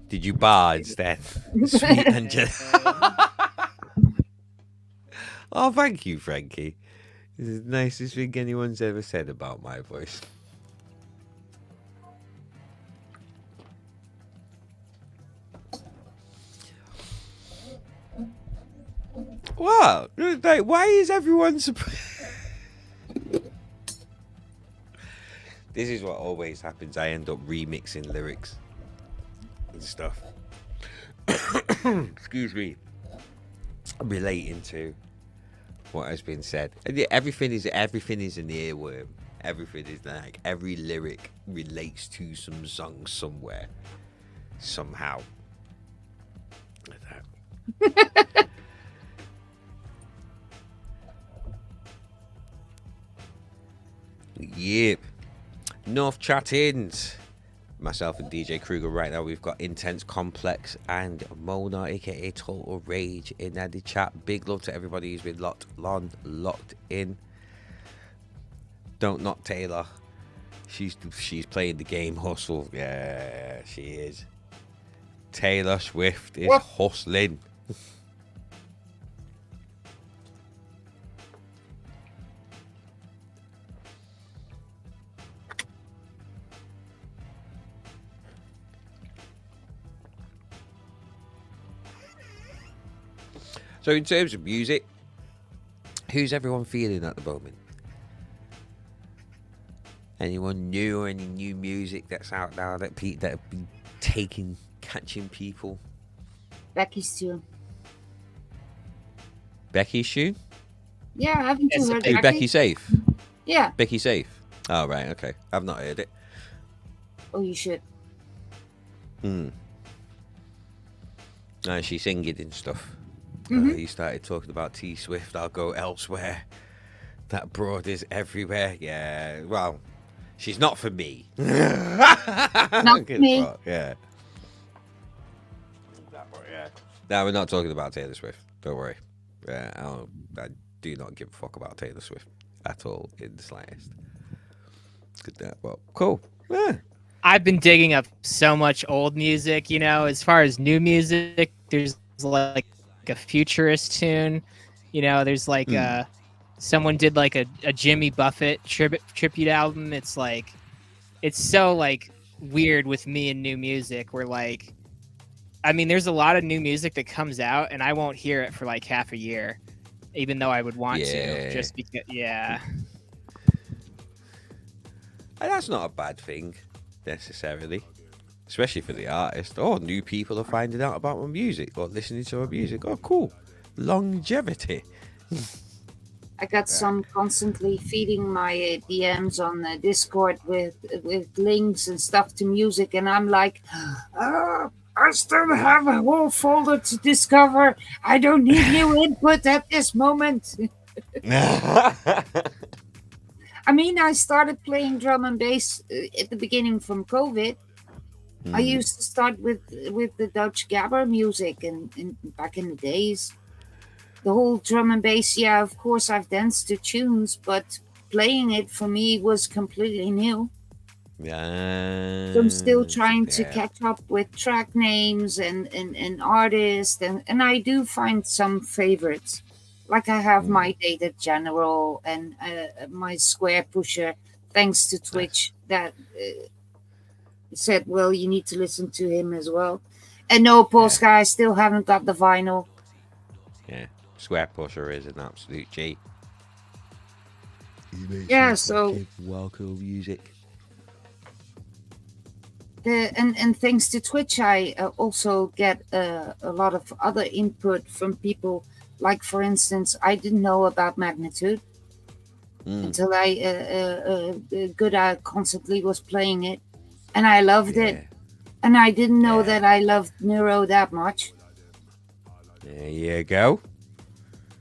Speaker 1: Did you bar instead? Sweet Angela. Oh, thank you, Frankie. This is the nicest thing anyone's ever said about my voice. Wow. Like, why is everyone surprised? This is what always happens. I end up remixing lyrics and stuff. Excuse me. Relating to what has been said. And everything is an earworm. Everything is like every lyric relates to some song somewhere, somehow. Like that. Yep. Nuff Chattingz. Myself and DJ Krugah right now. We've got Intense Complex and Mona, aka Total Rage, in the chat. Big love to everybody who's been locked in. Don't knock Taylor. She's playing the game hustle. Yeah, she is. Taylor Swift is hustling. So in terms of music, who's everyone feeling at the moment? Anyone new or any new music that's out now that have been catching people?
Speaker 2: Becky's tune.
Speaker 1: Becky's tune?
Speaker 2: Yeah, haven't you heard
Speaker 1: Is Becky Safe?
Speaker 2: Yeah.
Speaker 1: Becky Safe. Oh, right, okay. I've not heard it.
Speaker 2: Oh, you should.
Speaker 1: She's singing and stuff. He started talking about T Swift. I'll go elsewhere. That broad is everywhere. Yeah, well, she's not for me.
Speaker 2: Not for me.
Speaker 1: Yeah. No, we're not talking about Taylor Swift. Don't worry. I do not give a fuck about Taylor Swift at all in the slightest. Well, cool. Yeah.
Speaker 3: I've been digging up so much old music, you know. As far as new music, there's like a futurist tune, you know. There's like someone did like a Jimmy Buffett tribute album. It's like, it's so like weird with me and new music. Where like, I mean, there's a lot of new music that comes out, and I won't hear it for like half a year, even though I would want to, just because. Yeah.
Speaker 1: And that's not a bad thing, necessarily. Especially for the artist. Oh, new people are finding out about my music or listening to my music. Oh, cool. Longevity.
Speaker 2: I got some constantly feeding my DMs on Discord with links and stuff to music, and I'm like, I still have a whole folder to discover. I don't need new input at this moment. I mean, I started playing drum and bass at the beginning from COVID. I used to start with the Dutch Gabber music, and back in the days, the whole drum and bass. Yeah, of course, I've danced to tunes, but playing it for me was completely new.
Speaker 1: Yeah.
Speaker 2: So I'm still trying to catch up with track names and artists, and I do find some favorites. Like I have my Data General and my Square Pusher, thanks to Twitch, that said, well, you need to listen to him as well. And no, Polska, I still haven't got the vinyl.
Speaker 1: Yeah, Square Pusher is an absolute G.
Speaker 2: Yeah, so
Speaker 1: welcome music.
Speaker 2: And thanks to Twitch, I also get a lot of other input from people. Like, for instance, I didn't know about Magnitude until Good constantly was playing it, and I loved it. And I didn't know that I loved Neuro that much.
Speaker 1: There you go.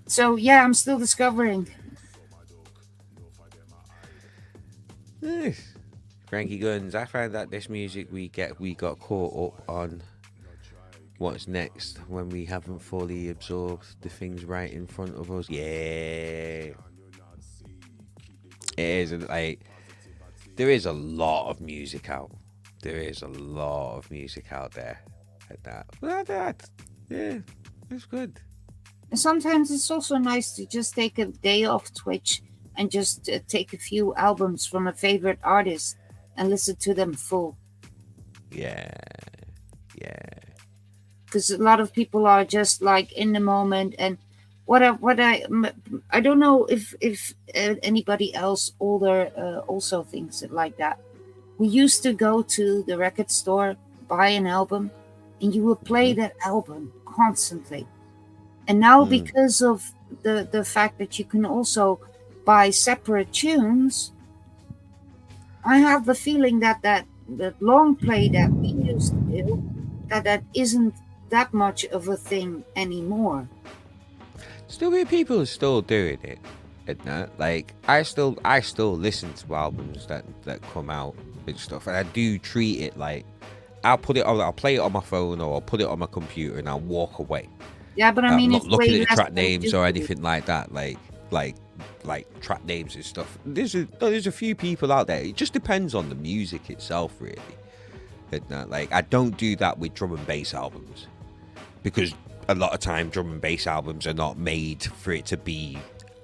Speaker 2: So yeah, I'm still discovering.
Speaker 1: Frankie Guns, I found that this music we got caught up on what's next when we haven't fully absorbed the things right in front of us. Yeah, it is like there is a lot of music out. There is a lot of music out there at that. Yeah, it's good.
Speaker 2: And sometimes it's also nice to just take a day off Twitch and just take a few albums from a favorite artist and listen to them full.
Speaker 1: Yeah.
Speaker 2: Because a lot of people are just like in the moment, and I don't know if anybody else older also thinks it like that. We used to go to the record store, buy an album, and you would play that album constantly. And now because of the fact that you can also buy separate tunes, I have the feeling that long play that we used to do, that isn't that much of a thing anymore.
Speaker 1: Still, people are still doing it. Isn't it? Like I still listen to albums that come out and stuff, and I do treat it like I'll play it on my phone or I'll put it on my computer and I'll walk away.
Speaker 2: Yeah, but I mean,
Speaker 1: I'm not looking at the track names or anything like that. Like track names and stuff. There's a few people out there. It just depends on the music itself, really. Like I don't do that with drum and bass albums, because a lot of time drum and bass albums are not made for it to be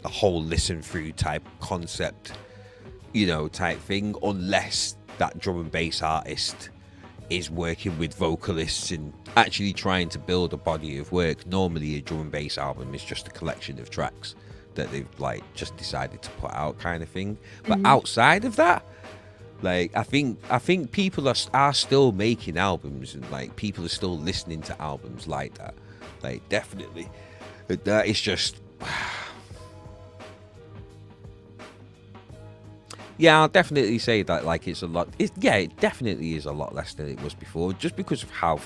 Speaker 1: a whole listen through type concept, type thing, unless that drum and bass artist is working with vocalists and actually trying to build a body of work. Normally a drum and bass album is just a collection of tracks that they've just decided to put out, kind of thing. But outside of that, I think people are still making albums, and people are still listening to albums like that. Definitely, that is just. Yeah, I'll definitely say that it's a lot. It definitely is a lot less than it was before, just because of how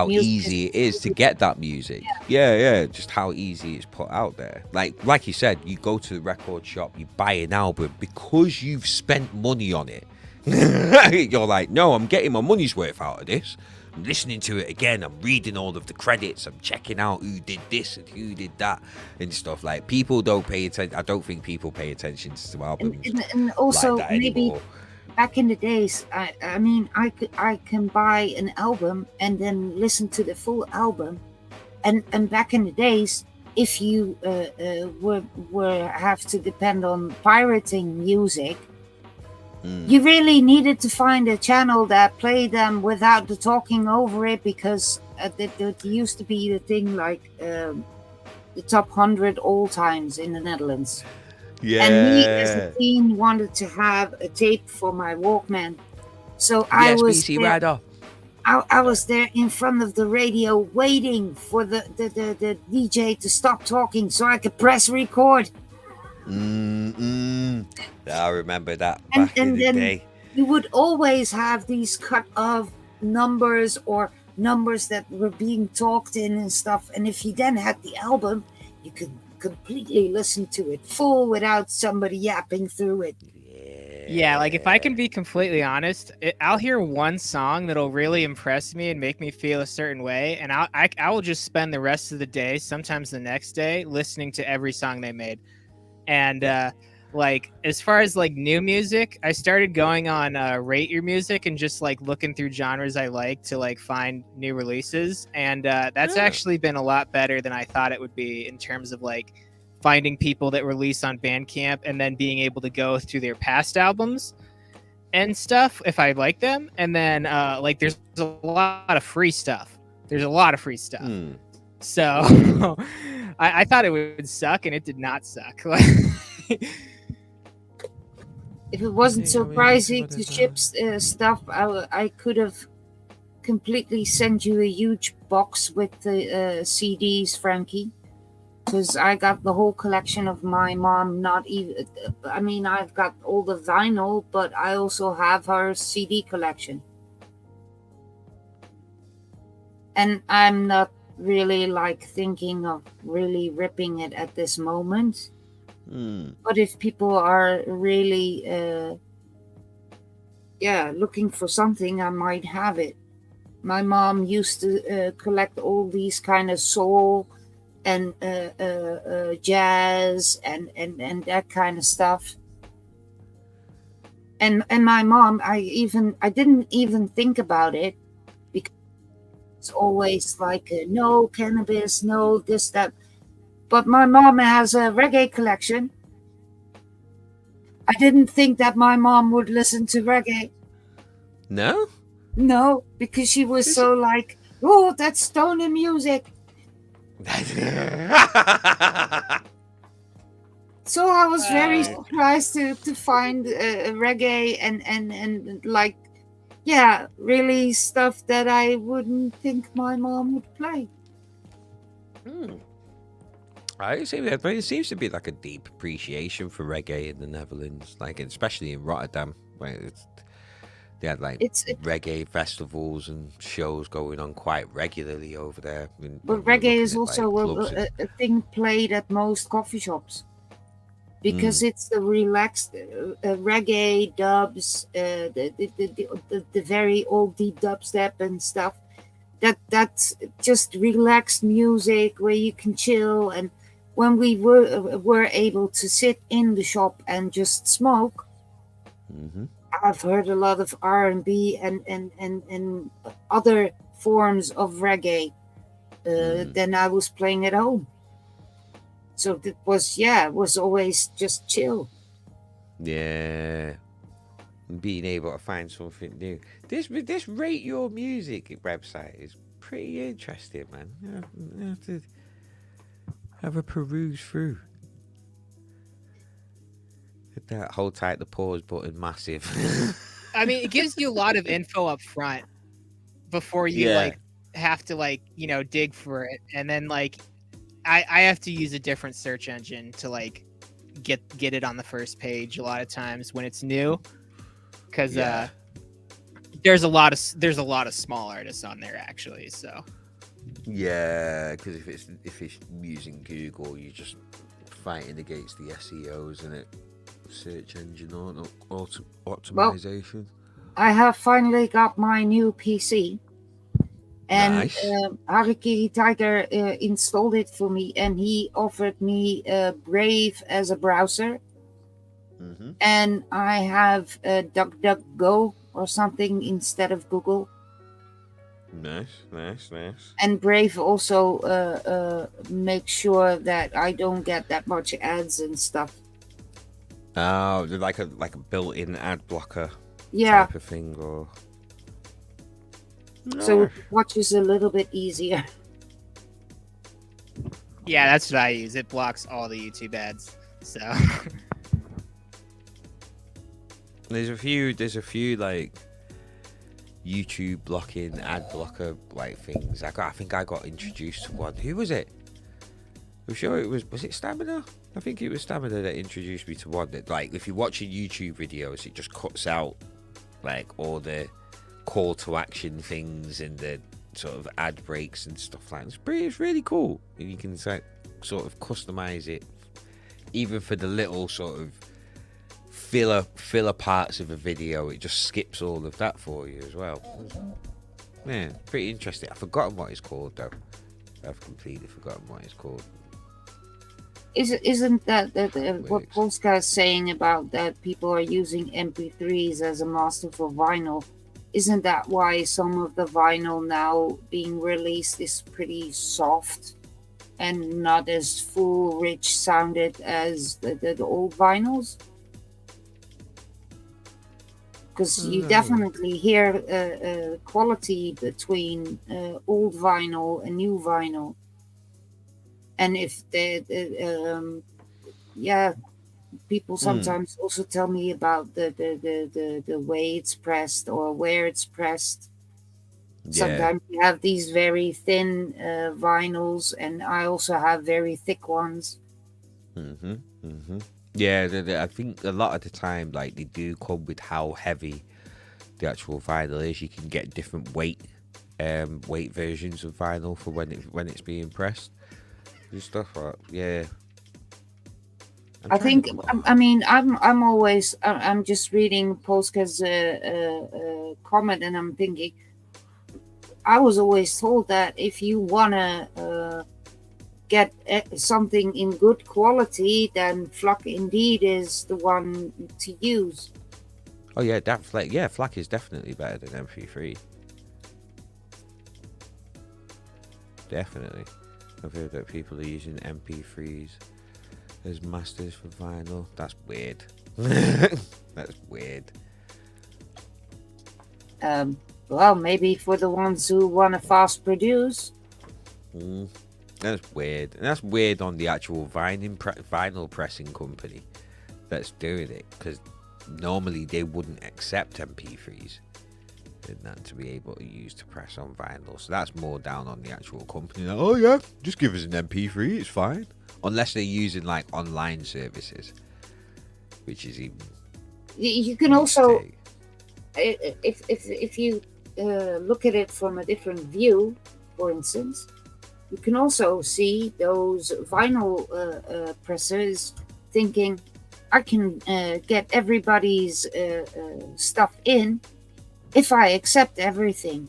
Speaker 1: easy it is to get that music. Yeah, just how easy it's put out there. Like you said, you go to the record shop, you buy an album because you've spent money on it. You're like, no, I'm getting my money's worth out of this. I'm listening to it again. I'm reading all of the credits. I'm checking out who did this and who did that and stuff. People don't pay attention. I don't think people pay attention to albums.
Speaker 2: And also
Speaker 1: like that
Speaker 2: maybe
Speaker 1: anymore.
Speaker 2: Back in the days, I mean, I can buy an album and then listen to the full album. And back in the days, if you were have to depend on pirating music, you really needed to find a channel that played them without the talking over it, because there used to be the thing like the top 100 all times in the Netherlands.
Speaker 1: Yeah.
Speaker 2: And me as a teen wanted to have a tape for my Walkman. So I was
Speaker 1: BC Rider.
Speaker 2: I was there in front of the radio waiting for the DJ to stop talking so I could press record.
Speaker 1: I remember that
Speaker 2: And
Speaker 1: back in the
Speaker 2: then
Speaker 1: day.
Speaker 2: you would always have these cut of numbers or numbers that were being talked in and stuff. And if you then had the album, you could completely listen to it full without somebody yapping through it.
Speaker 3: Yeah, like if I can be completely honest, I'll hear one song that'll really impress me and make me feel a certain way, and I will just spend the rest of the day, sometimes the next day, listening to every song they made. And like as far as like new music, I started going on Rate Your Music and just like looking through genres I like to like find new releases, and that's actually been a lot better than I thought it would be in terms of like finding people that release on Bandcamp and then being able to go through their past albums and stuff if I like them. And then like there's a lot of free stuff. So I thought it would suck, and it did not suck.
Speaker 2: If it wasn't so pricey to ship stuff, I could have completely sent you a huge box with the CDs, Frankie. Because I got the whole collection of my mom. I've got all the vinyl, but I also have her CD collection. And I'm not really like thinking of really ripping it at this moment. But if people are really looking for something, I might have it. My mom used to collect all these kind of soul and jazz and that kind of stuff. And my mom, I didn't even think about it, because it's always like no cannabis, no this, that. But my mom has a reggae collection. I didn't think that my mom would listen to reggae. No, because she was so like, oh, that's stoner music. So I was very surprised to find reggae and like, yeah, really stuff that I wouldn't think my mom would play.
Speaker 1: I see that. There seems to be like a deep appreciation for reggae in the Netherlands, like especially in Rotterdam, where they had like reggae festivals and shows going on quite regularly over there.
Speaker 2: But reggae is also a thing played at most coffee shops, because it's the relaxed reggae dubs, the very old deep dubstep and stuff. That's just relaxed music where you can chill. And when we were able to sit in the shop and just smoke, I've heard a lot of R&B and other forms of reggae than I was playing at home. So it was always just chill.
Speaker 1: Yeah. Being able to find something new. This Rate Your Music website is pretty interesting, man. You have to have a peruse through. That hold tight the pause button, massive.
Speaker 3: I mean, it gives you a lot of info up front before you like have to like, you know, dig for it. And then like I have to use a different search engine to like get it on the first page a lot of times when it's new, because there's a lot of small artists on there actually. So
Speaker 1: because if it's using Google, you're just fighting against the SEOs and it. Search engine optimization. Well,
Speaker 2: I have finally got my new PC, and
Speaker 1: nice.
Speaker 2: Harikiri Tiger installed it for me, and he offered me Brave as a browser, and I have DuckDuckGo or something instead of Google.
Speaker 1: Nice.
Speaker 2: And Brave also makes sure that I don't get that much ads and stuff.
Speaker 1: Oh, like a built-in ad blocker
Speaker 2: Yeah.
Speaker 1: type of thing, or
Speaker 2: So watch is a little bit easier.
Speaker 3: Yeah, that's what I use. It blocks all the YouTube ads. So
Speaker 1: there's a few like YouTube blocking ad blocker like things. I think I got introduced to one. Who was it? I'm sure it was it Stamina? I think it was Stamina that introduced me to one that, like, if you're watching YouTube videos, it just cuts out like all the call to action things and the sort of ad breaks and stuff like that. It's really cool. And you can sort of customize it even for the little sort of filler parts of a video. It just skips all of that for you as well. Yeah, pretty interesting. I've forgotten what it's called though. I've completely forgotten what it's called.
Speaker 2: Isn't that what Polska is saying about that people are using MP3s as a master for vinyl? Isn't that why some of the vinyl now being released is pretty soft and not as full, rich sounded as the old vinyls? Because you definitely hear quality between old vinyl and new vinyl. And if people sometimes also tell me about the way it's pressed or where it's pressed. Sometimes you have these very thin vinyls, and I also have very thick ones.
Speaker 1: Yeah, I think a lot of the time, like, they do come with how heavy the actual vinyl is. You can get different weight versions of vinyl for when it's being pressed. Stuff like
Speaker 2: I think I'm just reading Polska's comment, and I'm thinking I was always told that if you wanna get something in good quality, then FLAC indeed is the one to use.
Speaker 1: Oh yeah, FLAC is definitely better than MP3. Definitely. I've heard that people are using MP3s as masters for vinyl. That's weird. That's weird.
Speaker 2: Well, maybe for the ones who want to fast produce.
Speaker 1: That's weird. And that's weird on the actual vinyl pressing company that's doing it, because normally they wouldn't accept MP3s. That to be able to use to press on vinyl. So that's more down on the actual company. Like, oh yeah, just give us an MP3, it's fine. Unless they're using like online services, which is even.
Speaker 2: You can also, if you look at it from a different view, for instance, you can also see those vinyl pressers thinking, I can get everybody's stuff in if I accept everything.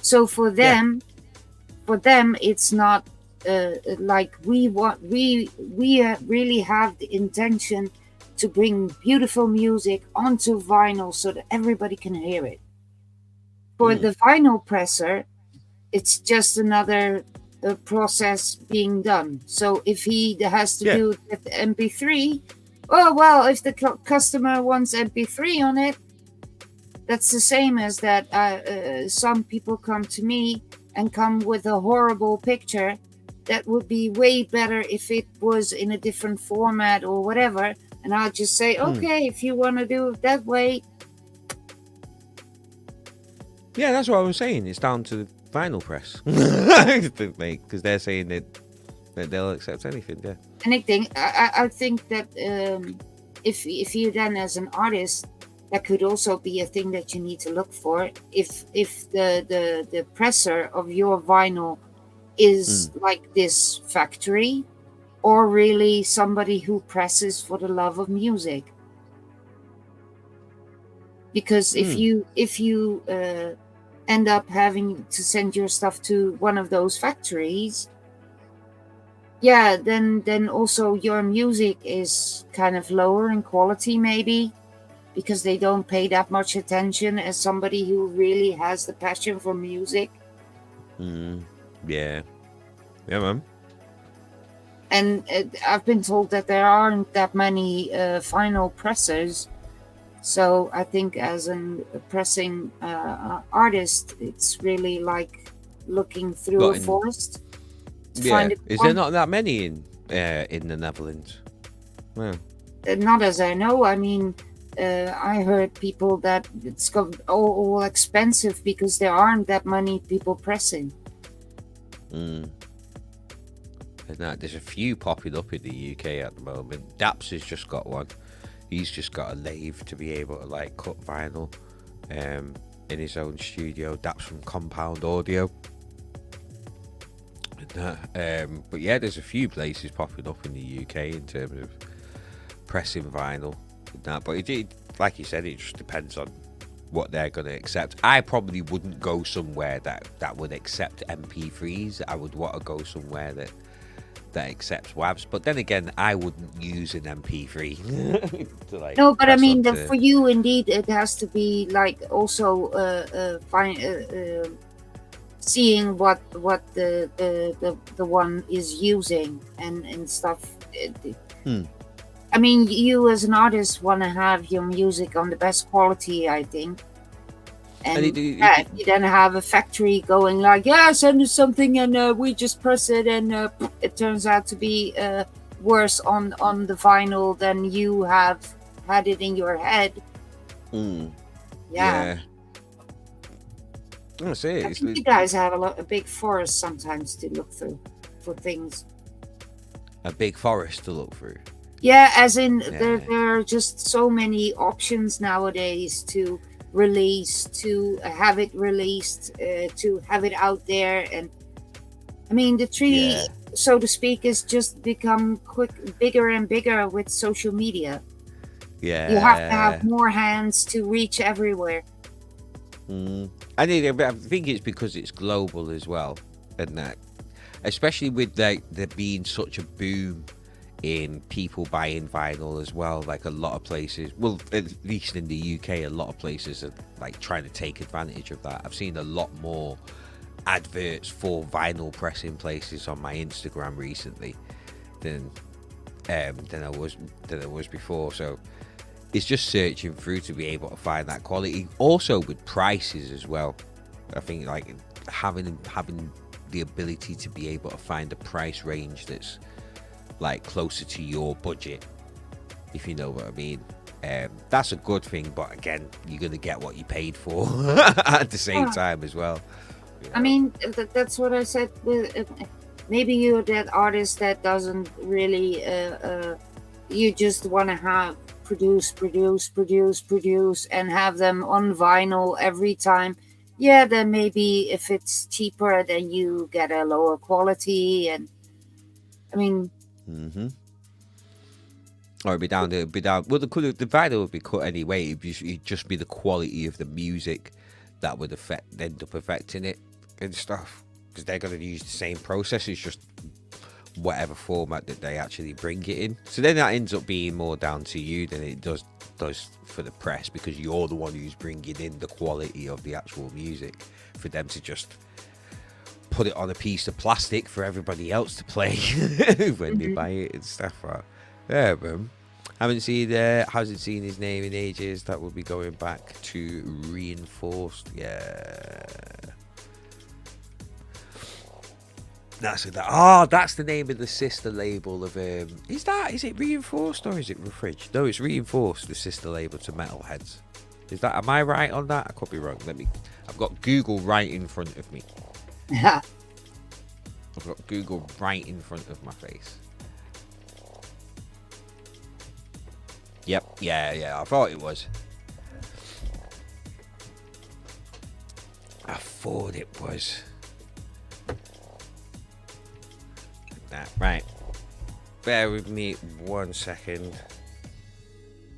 Speaker 2: So for them, it's not like we really have the intention to bring beautiful music onto vinyl so that everybody can hear it. For the vinyl presser, it's just another process being done. So if he has to do it with MP3, if the customer wants MP3 on it, that's the same as that some people come to me and come with a horrible picture that would be way better if it was in a different format or whatever. And I'll just say, okay, if you want to do it that way.
Speaker 1: Yeah, that's what I was saying. It's down to the vinyl press. Because they're saying that they'll accept anything, yeah.
Speaker 2: Anything. I think that if you then as an artist, that could also be a thing that you need to look for. If the presser of your vinyl is like this factory, or really somebody who presses for the love of music. Because if you end up having to send your stuff to one of those factories, then also your music is kind of lower in quality, maybe, because they don't pay that much attention as somebody who really has the passion for music.
Speaker 1: Yeah, yeah, man.
Speaker 2: And I've been told that there aren't that many vinyl pressers. So I think as a pressing artist, it's really like looking through a forest to find a
Speaker 1: Is there not that many in the Netherlands? Well,
Speaker 2: not as I know. I mean, I heard people that it's got all expensive because there aren't that many people pressing.
Speaker 1: There's a few popping up in the UK at the moment. Daps has just got one. He's just got a lathe to be able to like cut vinyl in his own studio. Daps from Compound Audio. But yeah, there's a few places popping up in the UK in terms of pressing vinyl. But it, like you said, it just depends on what they're going to accept. I probably wouldn't go somewhere that would accept MP3s. I would want to go somewhere that accepts WAVs. But then again, I wouldn't use an MP3 to, like,
Speaker 2: no, but I mean, for you, indeed, it has to be like also seeing what the one is using and stuff. I mean, you as an artist want to have your music on the best quality, I think. And you then have a factory going like, yeah, send us something, and we just press it, and it turns out to be worse on the vinyl than you have had it in your head. Yeah.
Speaker 1: I see.
Speaker 2: I think you guys have a big forest sometimes to look through for things.
Speaker 1: A big forest to look through.
Speaker 2: Yeah, as in there are just so many options nowadays to release, to have it released, to have it out there. And I mean, the tree, so to speak, has just become bigger and bigger with social media.
Speaker 1: Yeah.
Speaker 2: You have to have more hands to reach everywhere.
Speaker 1: I think it's because it's global as well, and that, especially with there being such a boom in people buying vinyl as well. Like a lot of places, well, at least in the UK, a lot of places are like trying to take advantage of that. I've seen a lot more adverts for vinyl pressing places on my Instagram recently than I was before. So it's just searching through to be able to find that quality. Also with prices as well. I think like having the ability to be able to find a price range that's like closer to your budget, if you know what I mean. That's a good thing, but again, you're gonna get what you paid for at the same time as well. You know?
Speaker 2: I mean, that's what I said. Maybe you're that artist that doesn't really. You just want to have produce, and have them on vinyl every time. Yeah, then maybe if it's cheaper, then you get a lower quality, and I mean.
Speaker 1: Or it'd be down. Well, the vinyl would be cut anyway. It'd just be the quality of the music that would end up affecting it and stuff, because they're going to use the same process. It's just whatever format that they actually bring it in. So then that ends up being more down to you than it does for the press, because you're the one who's bringing in the quality of the actual music for them to just put it on a piece of plastic for everybody else to play when they buy it and stuff. Yeah, man. Hasn't seen his name in ages. That will be going back to Reinforced. Yeah. That's the name of the sister label of is it Reinforced or is it Refridge? No, it's Reinforced, the sister label to Metalheads. Am I right on that? I could be wrong. I've got Google right in front of me.
Speaker 2: Yeah.
Speaker 1: I've got Google right in front of my face. Yep, yeah, I thought it was. I thought it was. Right. Bear with me 1 second.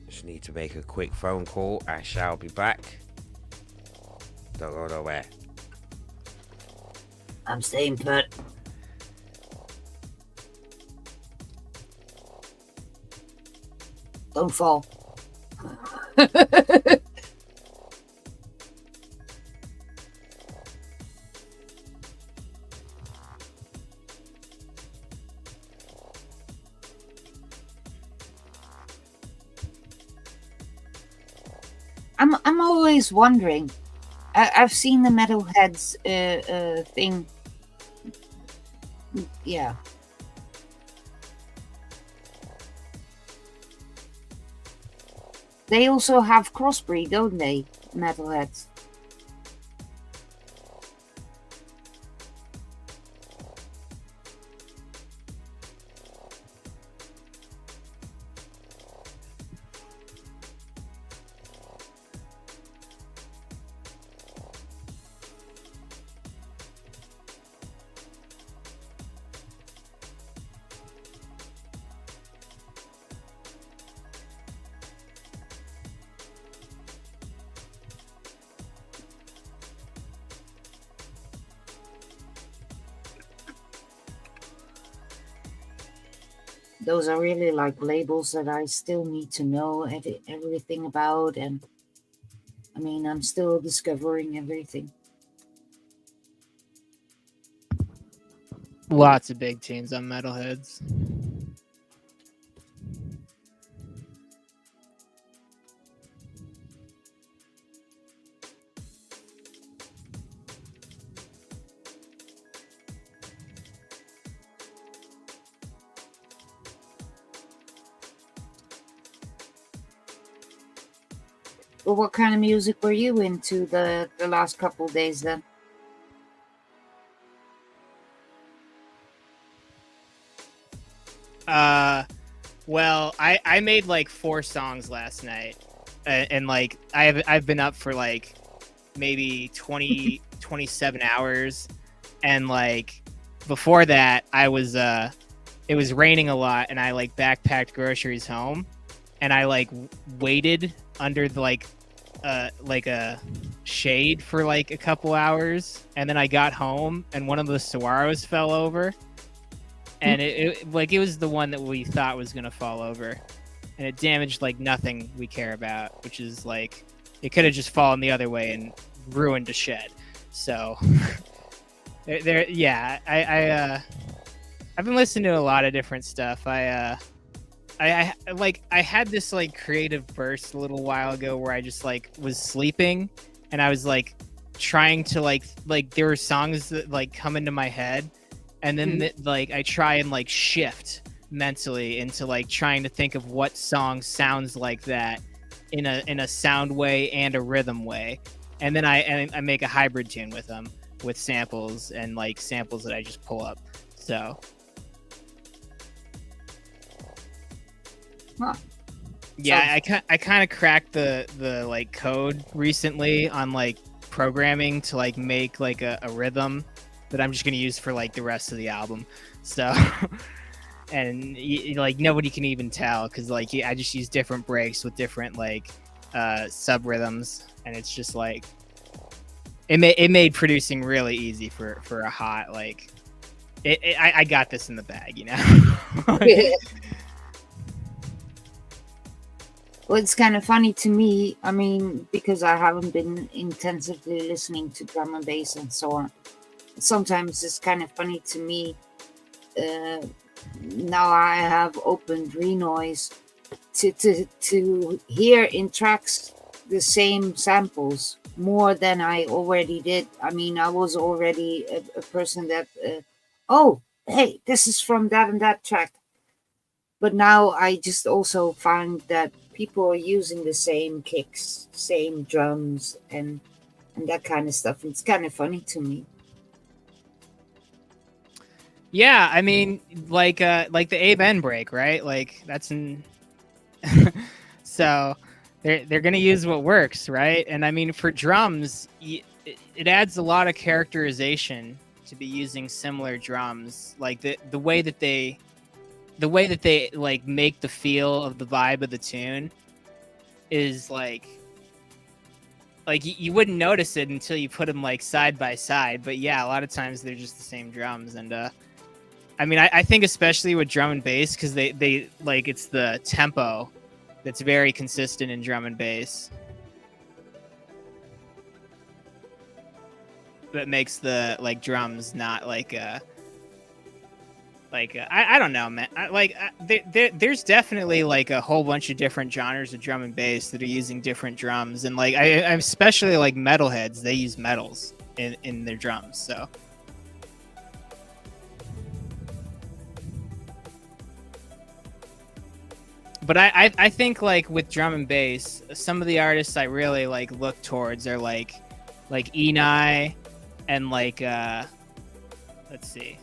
Speaker 1: Just need to make a quick phone call. I shall be back. Don't go nowhere.
Speaker 2: I'm staying put. Don't fall. I'm always wondering. I've seen the metalheads thing. Yeah. They also have crossbreed, don't they? Metalheads. Those are really like labels that I still need to know everything about, and I mean, I'm still discovering everything.
Speaker 3: Lots of big tunes on Metalheads.
Speaker 2: Well, what kind of music were you into the last couple days then?
Speaker 3: Well, I made like 4 songs last night, and like I've been up for like maybe 20 27 hours, and like before that I was it was raining a lot, and I like backpacked groceries home, and I like waited under the like a shade for like a couple hours, and then I got home and one of the saguaros fell over, and it was the one that we thought was gonna fall over, and it damaged like nothing we care about, which is like it could have just fallen the other way and ruined a shed. So I've been listening to a lot of different stuff. I had this like creative burst a little while ago where I just like was sleeping, and I was like trying to like there were songs that like come into my head, and then like I try and like shift mentally into like trying to think of what song sounds like that in a sound way and a rhythm way, and then I make a hybrid tune with them, with samples and like samples that I just pull up. So
Speaker 2: Huh.
Speaker 3: yeah, I kind of cracked the like code recently on like programming to like make like a rhythm that I'm just gonna use for like the rest of the album. So and like nobody can even tell because like I just use different breaks with different like sub rhythms, and it's just like it made producing really easy for a hot like I got this in the bag, you know.
Speaker 2: Well, it's kind of funny to me. I mean, because I haven't been intensively listening to drum and bass and so on. Sometimes it's kind of funny to me. Now I have opened Renoise to hear in tracks the same samples more than I already did. I mean, I was already a person that, oh, hey, this is from that and that track. But now I just also find that people are using the same kicks, same drums, and that kind of stuff. It's kind of funny to me.
Speaker 3: Yeah, I mean, like the Aben break, right? Like that's in. So they're gonna use what works, right? And I mean, for drums, it adds a lot of characterization to be using similar drums, like the way that they like make the feel of the vibe of the tune is like you wouldn't notice it until you put them like side by side. But yeah, a lot of times they're just the same drums. And I mean, I think especially with drum and bass, because they like it's the tempo that's very consistent in drum and bass that makes the like drums not like I don't know, man. There's definitely like a whole bunch of different genres of drum and bass that are using different drums, and like I especially like metalheads, they use metals in their drums. So but I think like with drum and bass, some of the artists I really like look towards are like Enai and like let's see.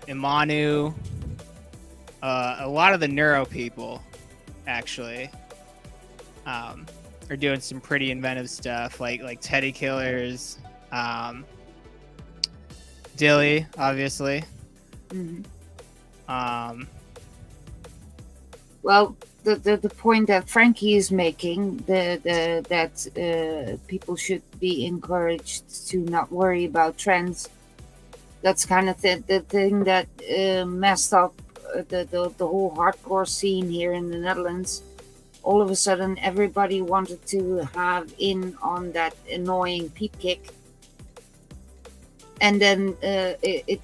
Speaker 3: Imanu, a lot of the neuro people actually are doing some pretty inventive stuff, like Teddy Killers, Dilly, obviously.
Speaker 2: Well, the point that Frankie is making, that people should be encouraged to not worry about trends. That's kind of the thing that messed up the whole hardcore scene here in the Netherlands. All of a sudden, everybody wanted to have in on that annoying peep kick, and then it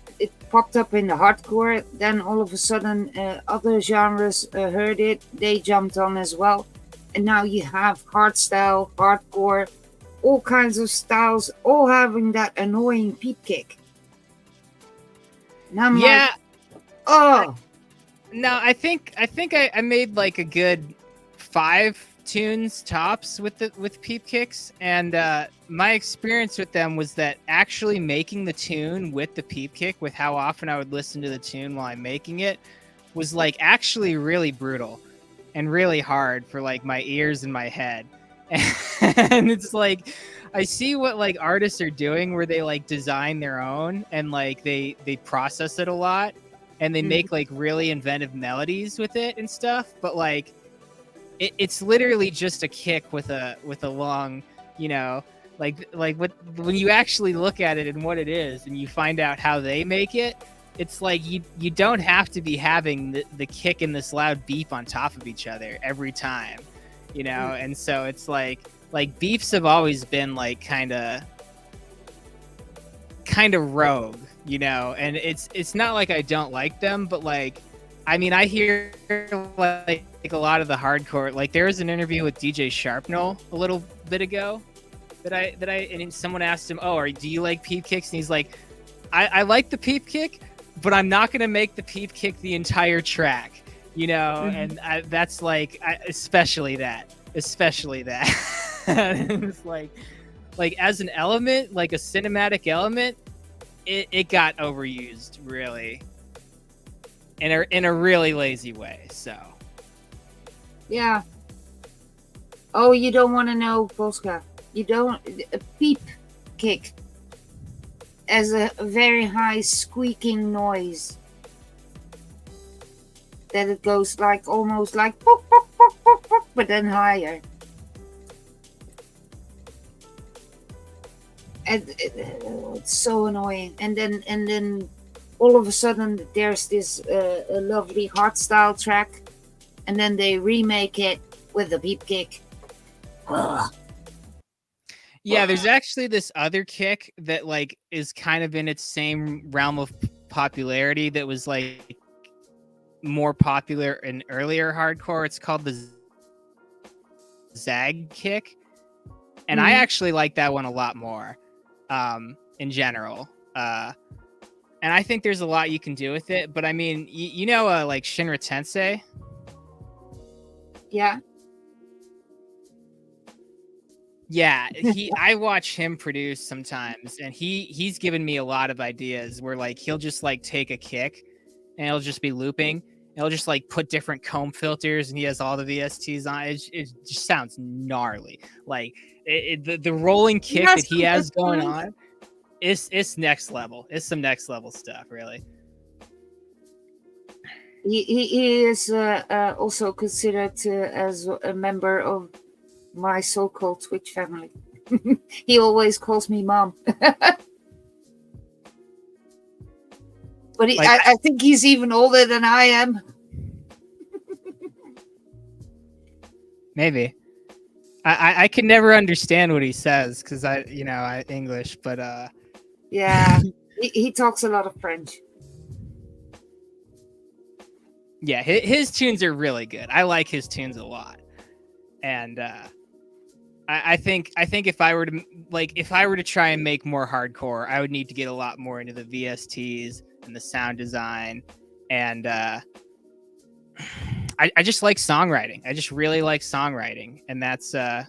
Speaker 2: popped up in the hardcore. Then all of a sudden, other genres heard it. They jumped on as well, and now you have hardstyle, hardcore, all kinds of styles, all having that annoying peep kick. And I'm like, oh.
Speaker 3: No, I think I made like a good 5 tunes tops with peep kicks, and my experience with them was that actually making the tune with the peep kick, with how often I would listen to the tune while I'm making it, was like actually really brutal and really hard for like my ears and my head. And it's like I see what like artists are doing where they like design their own and like they process it a lot and they make like really inventive melodies with it and stuff, but like it's literally just a kick with a long, you know, like when you actually look at it and what it is and you find out how they make it, it's like you don't have to be having the kick and this loud beep on top of each other every time, you know. And so it's like beeps have always been like kind of rogue, you know, and it's not like I don't like them, but like I mean, I hear like a lot of the hardcore. Like there was an interview with DJ Sharpnel a little bit ago that I and someone asked him, "Oh, do you like peep kicks?" And he's like, "I like the peep kick, but I'm not gonna make the peep kick the entire track, you know." And that's like, especially that. It's like as an element, like a cinematic element, it got overused really. In a really lazy way, so.
Speaker 2: Yeah. Oh, you don't want to know, Polska. You don't. A peep kick as a very high squeaking noise. That it goes like almost like pop, pop, pop, pop, pop, but then higher. And it's so annoying. And then all of a sudden there's this a lovely hardstyle track, and then they remake it with a beep kick. Ugh.
Speaker 3: Yeah, there's actually this other kick that like is kind of in its same realm of popularity that was like more popular in earlier hardcore. It's called the Zag kick, and I actually like that one a lot more in general. And I think there's a lot you can do with it, but I mean, you know, like Shinra Tensei.
Speaker 2: Yeah.
Speaker 3: Yeah, I watch him produce sometimes, and he's given me a lot of ideas where like he'll just like take a kick and it'll just be looping. And he'll just like put different comb filters, and he has all the VSTs on. It just sounds gnarly. Like the rolling kick that he has going on. It's next level. It's some next level stuff, really.
Speaker 2: He is also considered as a member of my so-called Twitch family. He always calls me mom. But I think he's even older than I am.
Speaker 3: Maybe. I can never understand what he says because I English, but
Speaker 2: yeah, he talks a lot of French.
Speaker 3: Yeah, his tunes are really good. I like his tunes a lot, and I think if I were to try and make more hardcore, I would need to get a lot more into the VSTs and the sound design, and I just like songwriting. I just really like songwriting, and that's I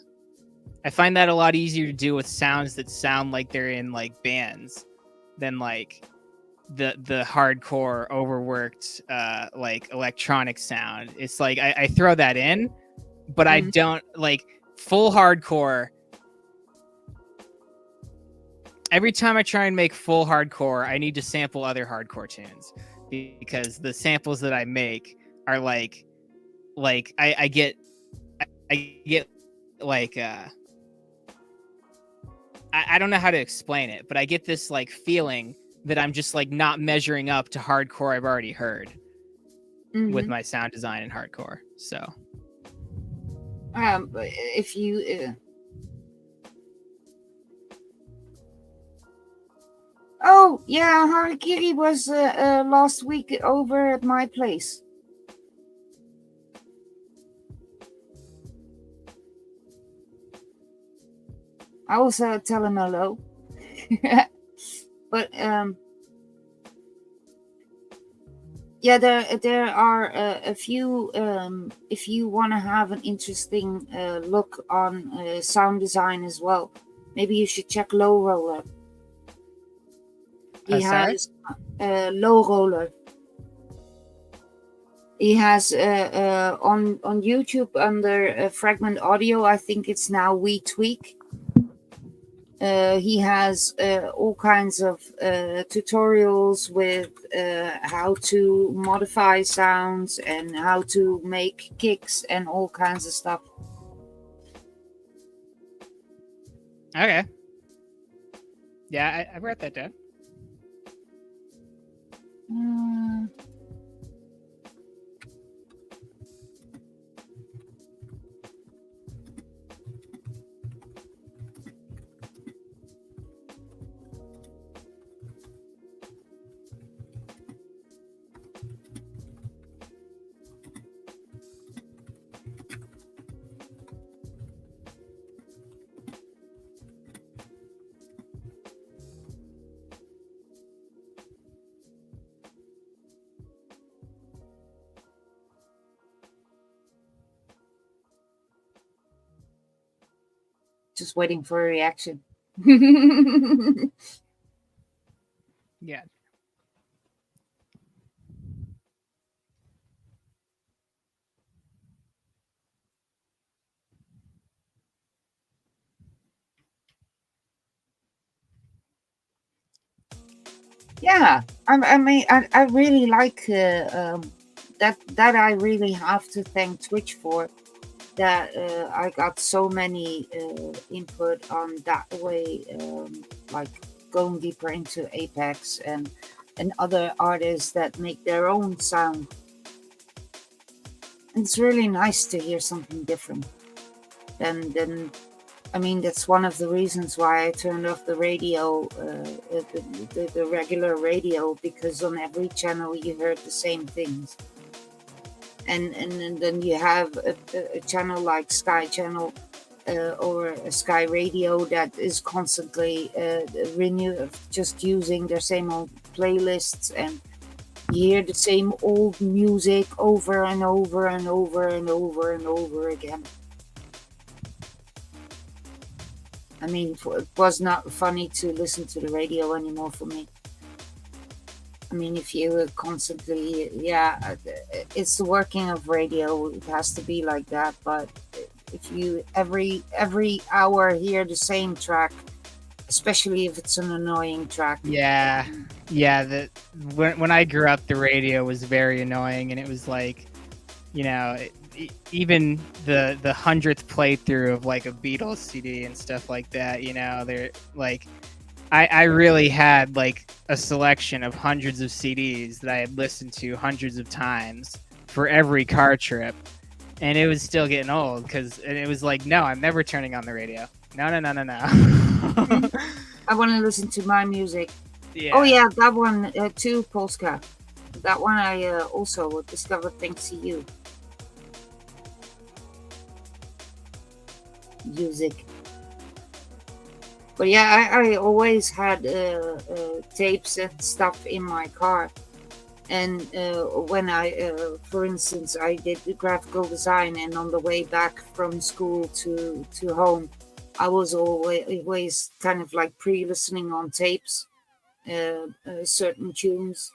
Speaker 3: find that a lot easier to do with sounds that sound like they're in like bands than like the hardcore overworked like electronic sound. It's like I throw that in, but I don't like full hardcore. Every time I try and make full hardcore, I need to sample other hardcore tunes because the samples that I make are like I get like I don't know how to explain it, but I get this like feeling that I'm just like not measuring up to hardcore I've already heard with my sound design in hardcore. So
Speaker 2: if you oh yeah, Harikiri was last week over at my place. I was tell him hello. But yeah, there are a few. If you want to have an interesting look on sound design as well, maybe you should check Low Roller. He has Low Roller. He has on YouTube under Fragment Audio. I think it's now We Tweak. He has all kinds of tutorials with how to modify sounds and how to make kicks and all kinds of stuff.
Speaker 3: Okay. Yeah, I wrote that down.
Speaker 2: Just waiting for a reaction.
Speaker 3: Yeah.
Speaker 2: Yeah, I mean, I really like that I really have to thank Twitch for. That I got so many input on that way, like going deeper into Apex and other artists that make their own sound. And it's really nice to hear something different. Than I mean, that's one of the reasons why I turned off the radio, the regular radio, because on every channel you heard the same things. And then you have a channel like Sky Channel or a Sky Radio that is constantly just using their same old playlists, and you hear the same old music over and over and over and over and over again. I mean, it was not funny to listen to the radio anymore for me. I mean, if you constantly, it's the working of radio. It has to be like that. But if you every hour hear the same track, especially if it's an annoying track.
Speaker 3: Yeah. When I grew up, the radio was very annoying, and it was like, even the 100th playthrough of like a Beatles CD and stuff like that. They're like. I really had like a selection of hundreds of CDs that I had listened to hundreds of times for every car trip. and it was still getting old and it was like, no, I'm never turning on the radio. No.
Speaker 2: I want to listen to my music.
Speaker 3: Yeah.
Speaker 2: Oh yeah, that one too, Polska. That one I also discovered thanks to you. Music. But yeah, I always had tapes and stuff in my car. And when for instance, I did the graphical design, and on the way back from school to home, I was always kind of like pre-listening on tapes, certain tunes.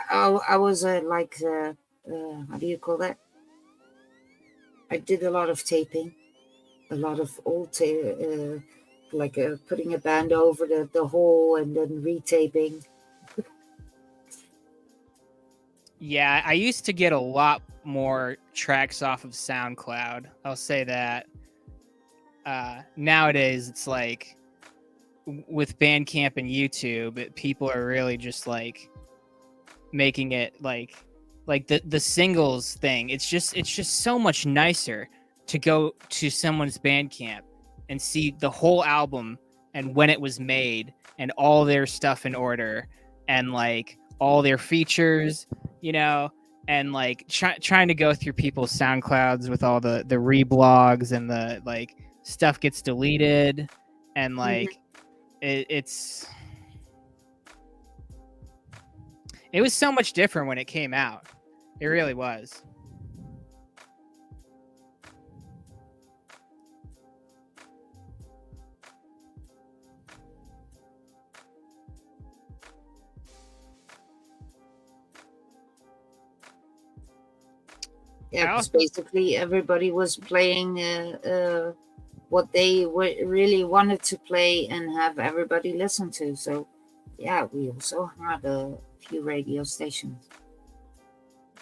Speaker 2: I was like, how do you call that? I did a lot of taping, a lot of old like putting a band over the hole and then retaping.
Speaker 3: Yeah, I used to get a lot more tracks off of SoundCloud. I'll say that. Nowadays, it's like with Bandcamp and YouTube, people are really just like making it like the singles thing. It's just so much nicer to go to someone's Bandcamp and see the whole album and when it was made and all their stuff in order and like all their features, you know, and like trying to go through people's SoundClouds with all the reblogs and the like stuff gets deleted and like it was so much different when it came out. It really was.
Speaker 2: Yeah, because basically everybody was playing what they really wanted to play and have everybody listen to. So, yeah, we also had a few radio stations,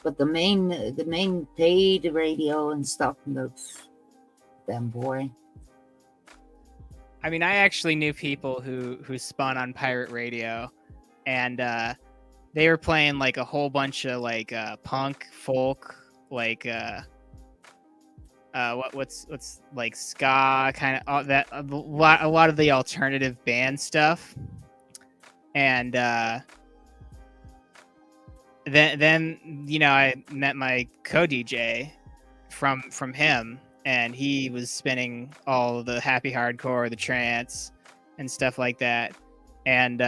Speaker 2: but the main paid radio and stuff, that's damn boring.
Speaker 3: I mean, I actually knew people who spun on pirate radio, and they were playing like a whole bunch of like punk, folk, like what's like ska kind of that a lot of the alternative band stuff, and then you know I met my co-DJ from him, and he was spinning all the happy hardcore, the trance, and stuff like that, and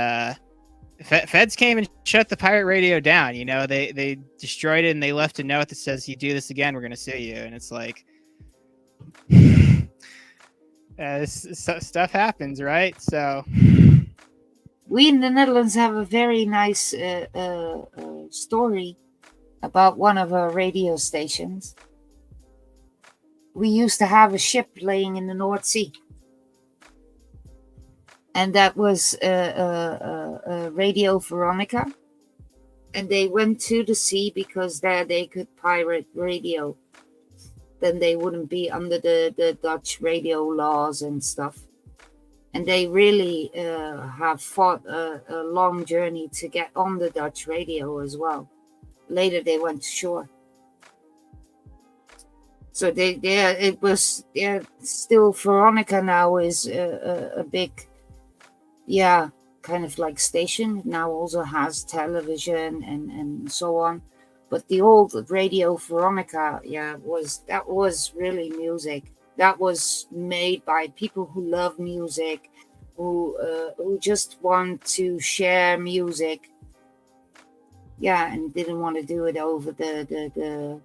Speaker 3: Feds came and shut the pirate radio down. You know, they destroyed it, and they left a note that says, "You do this again, we're going to sue you." And it's like, stuff happens, right? So
Speaker 2: we in the Netherlands have a very nice story about one of our radio stations. We used to have a ship laying in the North Sea. And that was Radio Veronica. And they went to the sea because there they could pirate radio. Then they wouldn't be under the Dutch radio laws and stuff. And they really have fought a long journey to get on the Dutch radio as well. Later they went to shore. So it was still Veronica now is a big, kind of like station. It now also has television and so on. But the old Radio Veronica, was really music. That was made by people who love music, who just want to share music. Yeah, and didn't want to do it over the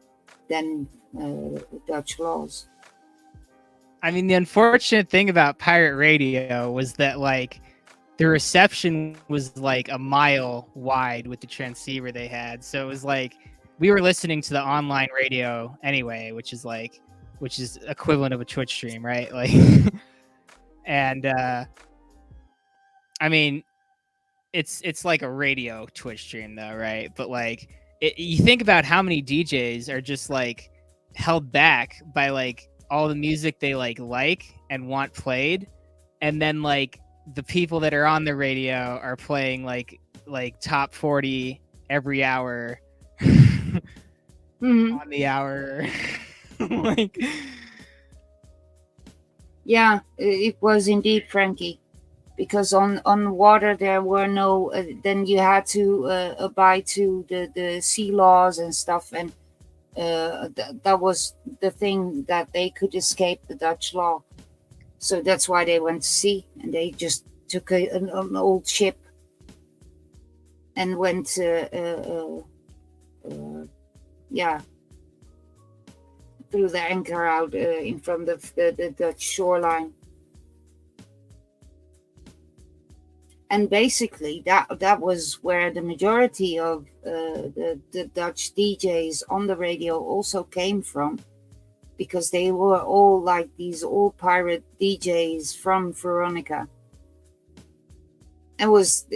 Speaker 2: Dutch laws.
Speaker 3: I mean, the unfortunate thing about pirate radio was that like the reception was like a mile wide with the transceiver they had. So it was like we were listening to the online radio anyway, which is equivalent of a Twitch stream, right? Like, and I mean, it's like a radio Twitch stream though, right? But like, you think about how many DJs are just like held back by like all the music they like and want played, and then like the people that are on the radio are playing like top 40 every hour.
Speaker 2: Mhm.
Speaker 3: on the hour. Like,
Speaker 2: Yeah, it was indeed Frankie. Because on water there were no. Then you had to abide to the sea laws and stuff, and that was the thing that they could escape the Dutch law. So that's why they went to sea, and they just took an old ship and went, yeah, threw the anchor out in front of the Dutch shoreline. And basically, that was where the majority of the Dutch DJs on the radio also came from, because they were all like these old pirate DJs from Veronica. It was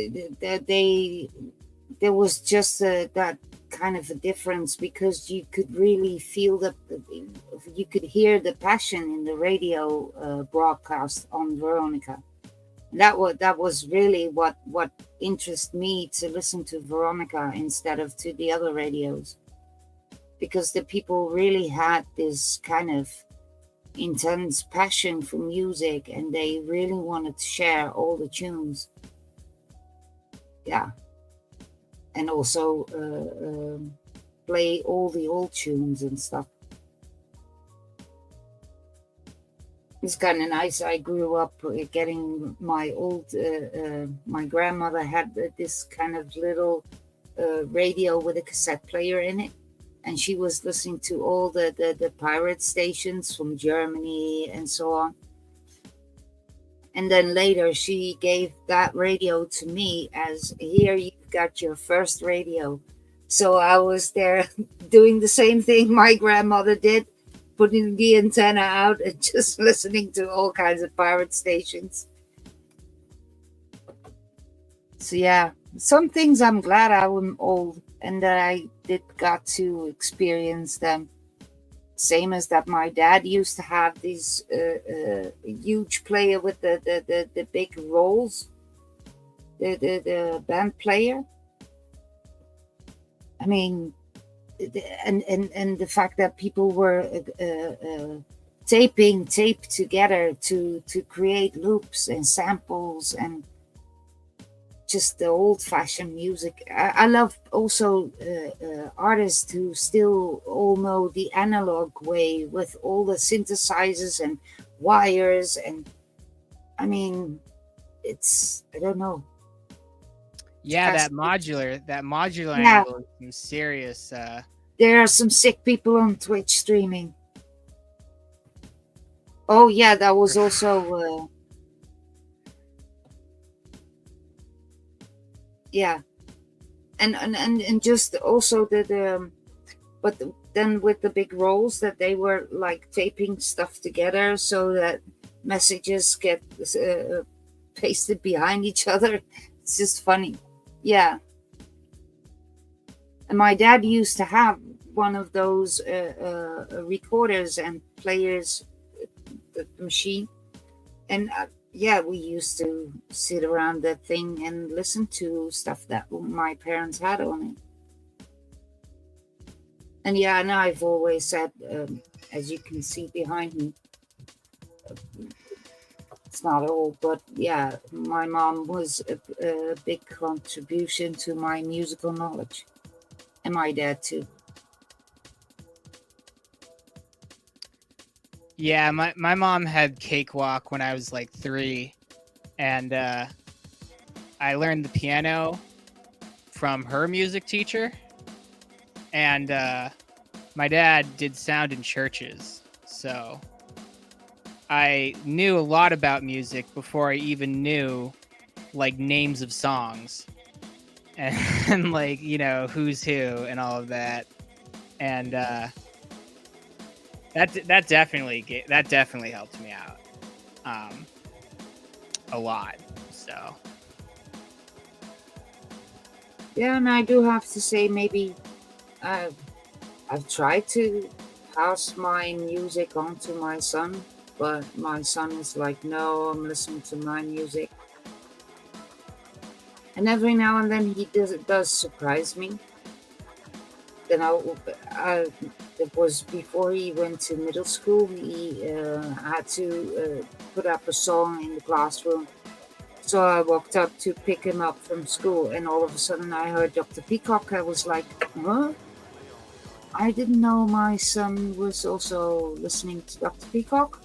Speaker 2: there was just that kind of a difference, because you could really feel you could hear the passion in the radio broadcast on Veronica. That was really what interested me to listen to Veronica instead of to the other radios, because the people really had this kind of intense passion for music, and they really wanted to share all the tunes. Yeah, and also play all the old tunes and stuff. It's kind of nice. I grew up getting my old. My grandmother had this kind of little radio with a cassette player in it, and she was listening to all the pirate stations from Germany and so on. And then later she gave that radio to me as, here, you've got your first radio. So I was there doing the same thing my grandmother did, putting the antenna out and just listening to all kinds of pirate stations. So yeah, some things I'm glad I'm old and that I got to experience them. Same as that my dad used to have this huge player with the big rolls, the band player. I mean, and the fact that people were taping tape together to create loops and samples and just the old-fashioned music. I love also artists who still all know the analog way with all the synthesizers and wires, and I mean, it's, I don't know.
Speaker 3: Yeah, that modular angle is some serious.
Speaker 2: There are some sick people on Twitch streaming. Oh yeah, that was also yeah, and just also but then with the big rolls that they were like taping stuff together so that messages get pasted behind each other. It's just funny. Yeah. And my dad used to have one of those recorders and players, the machine, and yeah, we used to sit around that thing and listen to stuff that my parents had on it. And yeah, and I've always said, as you can see behind me, it's not old, but yeah, my mom was a big contribution to my musical knowledge, and my dad too.
Speaker 3: Yeah, my mom had Cakewalk when I was like 3, and I learned the piano from her music teacher, and my dad did sound in churches, so I knew a lot about music before I even knew like names of songs and like, you know, who's who and all of that, and that definitely helped me out a lot. So
Speaker 2: yeah, and I do have to say, maybe I've tried to pass my music on to my son, but my son is like, no, I'm listening to my music. And every now and then he does surprise me. it was before he went to middle school. He had to put up a song in the classroom. So I walked up to pick him up from school, and all of a sudden I heard Dr. Peacock. I was like, huh? I didn't know my son was also listening to Dr. Peacock.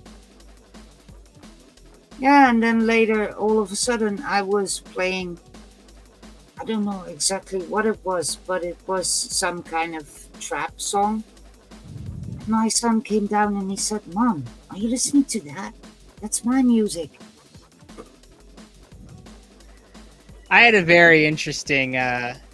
Speaker 2: Yeah, and then later, all of a sudden, I was playing, I don't know exactly what it was, but it was some kind of trap song. My son came down and he said, Mom, are you listening to that? That's my music.
Speaker 3: I had a very interesting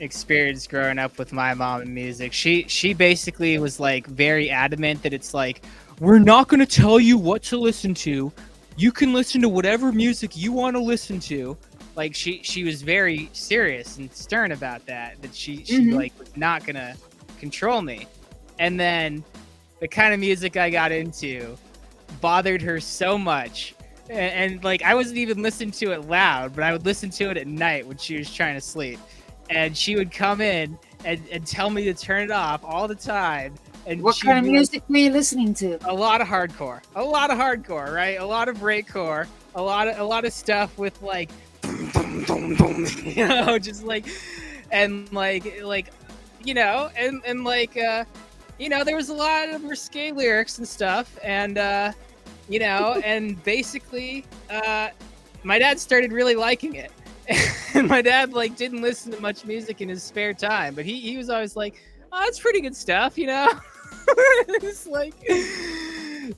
Speaker 3: experience growing up with my mom and music. She basically was like very adamant that it's like, we're not going to tell you what to listen to. You can listen to whatever music you want to listen to. Like she was very serious and stern about that she like was not going to control me. And then the kind of music I got into bothered her so much. And like I wasn't even listening to it loud, but I would listen to it at night when she was trying to sleep. And she would come in and tell me to turn it off all the time. And
Speaker 2: what kind of music were you listening to?
Speaker 3: A lot of hardcore, right? A lot of breakcore, a lot of stuff with like, you know, just like, and like, you know, and like, you know, there was a lot of risque lyrics and stuff, and you know, and basically, my dad started really liking it. And my dad like didn't listen to much music in his spare time, but he was always like, oh, that's pretty good stuff, you know. It's like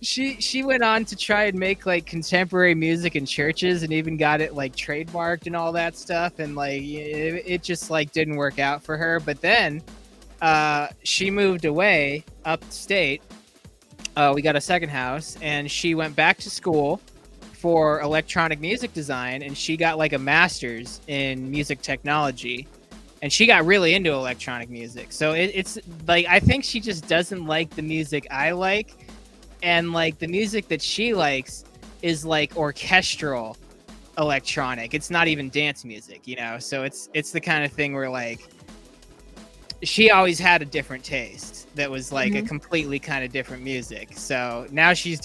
Speaker 3: she went on to try and make like contemporary music in churches and even got it like trademarked and all that stuff, and like it just like didn't work out for her. But then she moved away upstate. We got a second house, and she went back to school for electronic music design, and she got like a master's in music technology. And she got really into electronic music. So it's like, I think she just doesn't like the music I like. And like the music that she likes is like orchestral electronic. It's not even dance music, you know? So it's the kind of thing where like, she always had a different taste that was like a completely kind of different music. So now she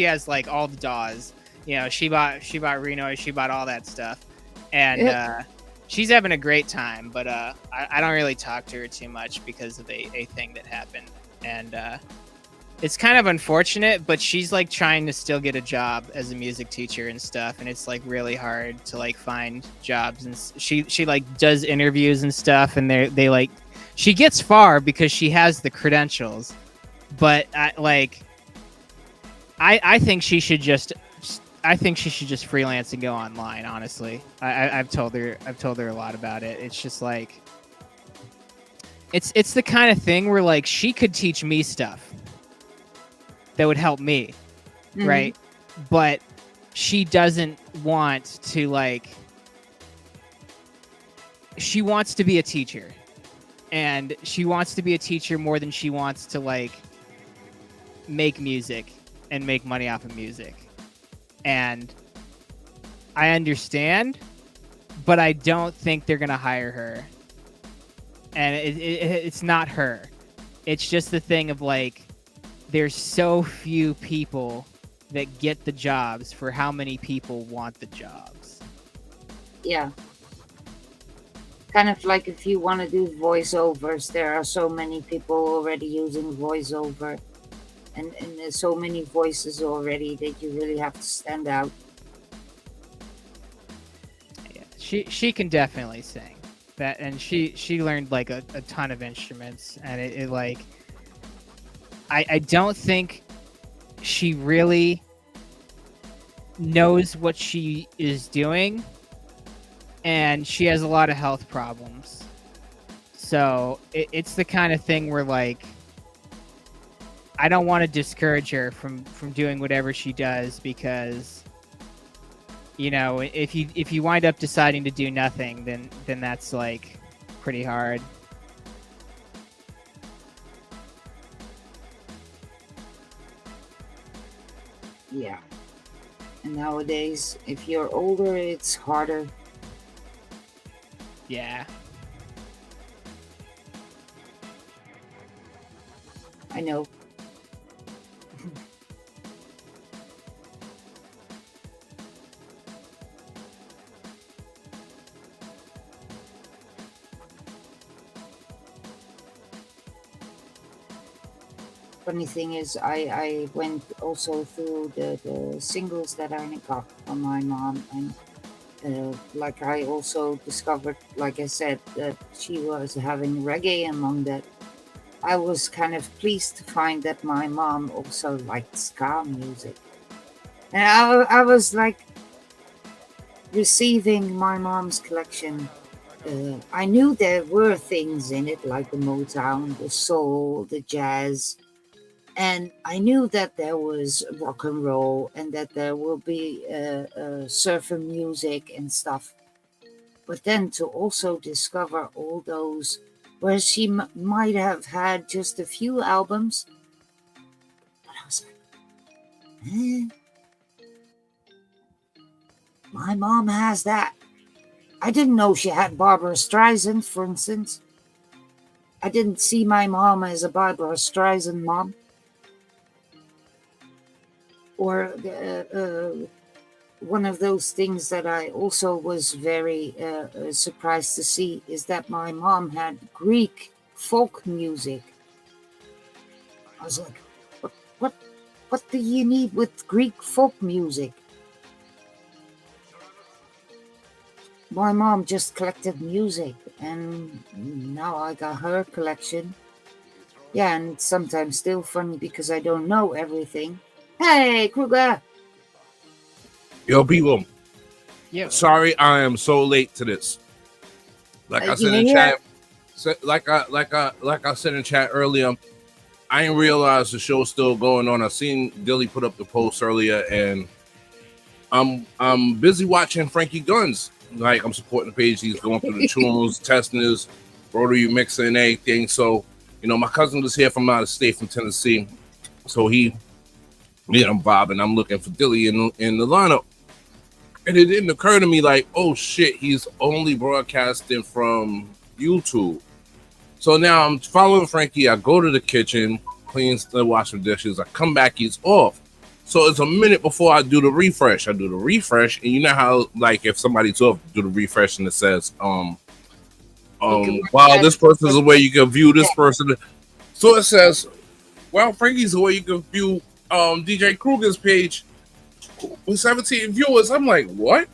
Speaker 3: has like all the DAWs, you know, she bought Reno, she bought all that stuff. And, she's having a great time, but I don't really talk to her too much because of a thing that happened. And it's kind of unfortunate, but she's like trying to still get a job as a music teacher and stuff. And it's like really hard to like find jobs. And she like does interviews and stuff. And they like, she gets far because she has the credentials. But I think she should just freelance and go online. Honestly, I've told her a lot about it. It's just like, it's the kind of thing where like she could teach me stuff that would help me, right? But she doesn't want to like. She wants to be a teacher, and she wants to be a teacher more than she wants to like make music and make money off of music. And I understand, but I don't think they're going to hire her. And it's not her. It's just the thing of like, there's so few people that get the jobs for how many people want the jobs.
Speaker 2: Yeah. Kind of like if you want to do voiceovers, there are so many people already using voiceover. And there's so many voices already that you really have to stand out.
Speaker 3: Yeah, she can definitely sing that, and she learned like a ton of instruments, and it like I don't think she really knows what she is doing, and she has a lot of health problems. So it's the kind of thing where like, I don't want to discourage her from doing whatever she does, because, you know, if you wind up deciding to do nothing, then that's like pretty hard.
Speaker 2: Yeah. And nowadays, if you're older, it's harder.
Speaker 3: Yeah.
Speaker 2: I know. Funny thing is, I went also through the singles that I got from my mom, and like I also discovered, like I said, that she was having reggae among that. I was kind of pleased to find that my mom also liked ska music. And I was like receiving my mom's collection. I knew there were things in it like the Motown, the soul, the jazz. And I knew that there was rock and roll and that there will be surfer music and stuff. But then to also discover all those, where she might have had just a few albums, but I was like, my mom has that. I didn't know she had Barbara Streisand, for instance. I didn't see my mom as a Barbara Streisand mom. Or one of those things that I also was very surprised to see is that my mom had Greek folk music. I was like, what do you need with Greek folk music? My mom just collected music, and now I got her collection. Yeah, and it's sometimes still funny because I don't know everything. Hey, Krugah.
Speaker 5: Yo, people.
Speaker 3: Yeah.
Speaker 5: Sorry, I am so late to this. Like I said in chat, like I said in chat earlier, I didn't realize the show's still going on. I seen Dilly put up the post earlier, and I'm busy watching Frankie Guns. Like, I'm supporting the page. He's going through the tunes, testing his rotary mixer and everything. So, you know, my cousin was here from out of state, from Tennessee. So I'm bobbing. I'm looking for Dilly in the lineup. And it didn't occur to me like, oh shit, he's only broadcasting from YouTube. So now I'm following Frankie. I go to the kitchen, clean, wash some dishes. I come back, he's off. So it's a minute before I do the refresh. I do the refresh, and you know how, like, if somebody's off, do the refresh and it says, wow, this person is away, you can view this person. So it says, well, Frankie's away, you can view DJ Krugah's page with 17 viewers. I'm like, what?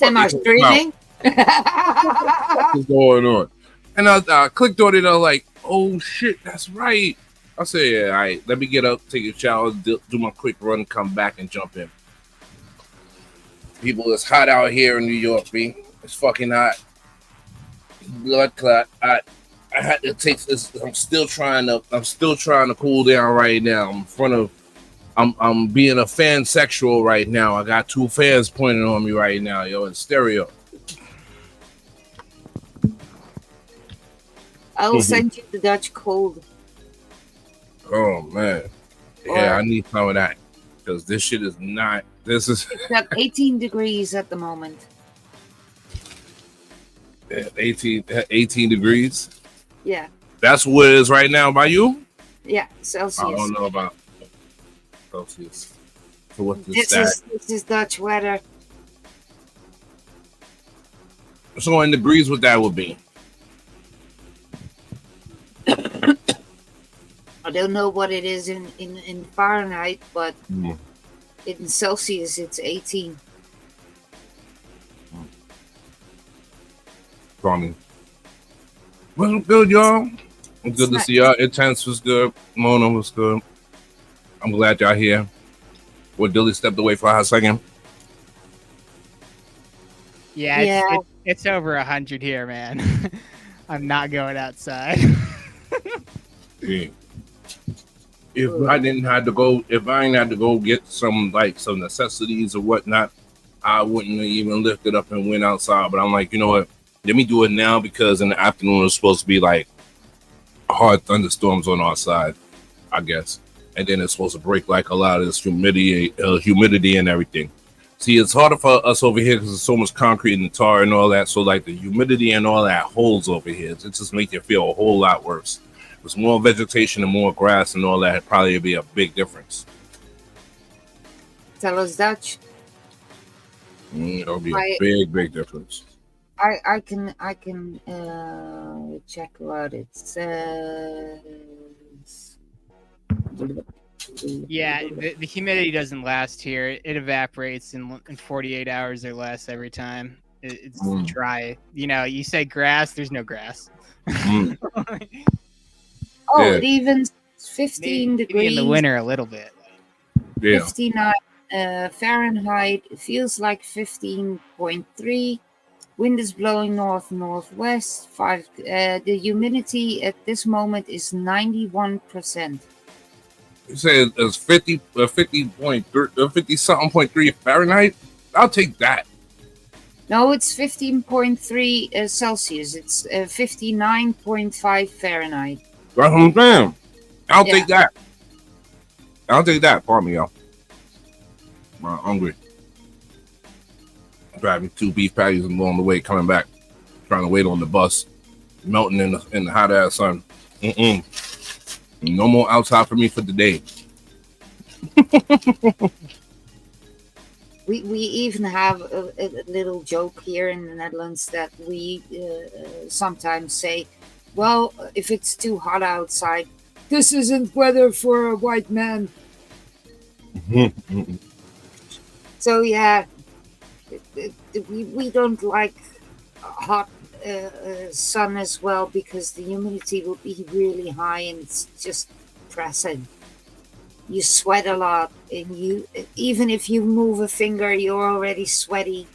Speaker 2: Am I streaming?
Speaker 5: What is going on? And I clicked on it. I was like, oh shit, that's right. I said, yeah, all right, let me get up, take a shower, do my quick run, come back and jump in. People, it's hot out here in New York, B. It's fucking hot. Blood clot. I had to take this. I'm still trying to cool down right now. I'm being a fan sexual right now. I got two fans pointing on me right now, yo, in stereo.
Speaker 2: I'll send you the Dutch cold.
Speaker 5: Oh man. Yeah, I need some of that. Because this shit is not. It's
Speaker 2: at 18 degrees at the moment.
Speaker 5: 18 degrees?
Speaker 2: Yeah.
Speaker 5: That's what it is right now by you?
Speaker 2: Yeah, Celsius.
Speaker 5: I don't know about Celsius. So what's this
Speaker 2: is Dutch weather.
Speaker 5: So in degrees, what that would be?
Speaker 2: I don't know what it is in Fahrenheit, but in Celsius it's 18.
Speaker 5: Funny. Well, good, y'all. Good to see y'all. Intense was good. Mona was good. I'm glad y'all here. Well, Dilly stepped away for a hot second.
Speaker 3: Yeah, it's over 100 here, man. I'm not going outside.
Speaker 5: Yeah. If I didn't have to go get some necessities or whatnot, I wouldn't have even lifted up and went outside. But I'm like, you know what? Let me do it now, because in the afternoon it's supposed to be like hard thunderstorms on our side, I guess. And then it's supposed to break like a lot of this humidity and everything. See, it's harder for us over here because there's so much concrete and tar and all that. So like the humidity and all that holds over here. It just makes you feel a whole lot worse. There's more vegetation and more grass and all that. It'd probably be a big difference.
Speaker 2: Tell us Dutch.
Speaker 5: It'll be a big difference.
Speaker 2: I can check what it says.
Speaker 3: Yeah, the humidity doesn't last here. It evaporates in 48 hours or less every time. It's dry. You know, you say grass, there's no grass.
Speaker 2: It even 15 degrees.
Speaker 3: Maybe in the winter a little bit.
Speaker 5: Yeah.
Speaker 2: 59 Fahrenheit. It feels like 15.3. Wind is blowing north-northwest. The humidity at this moment is 91%.
Speaker 5: You say it's 50.3 Fahrenheit? I'll take that.
Speaker 2: No, it's 15.3 Celsius. It's 59.5 Fahrenheit.
Speaker 5: That's what I'm saying. I'll take that. I'll take that. Pardon me, y'all. I'm hungry. Driving 2 beef patties and along the way coming back, trying to wait on the bus, melting in the hot ass sun. No more outside for me for the day.
Speaker 2: We even have a little joke here in the Netherlands that we sometimes say, well, if it's too hot outside, this isn't weather for a white man. So yeah, we don't like hot sun as well because the humidity will be really high and it's just pressing. You sweat a lot, and even if you move a finger, you're already sweaty.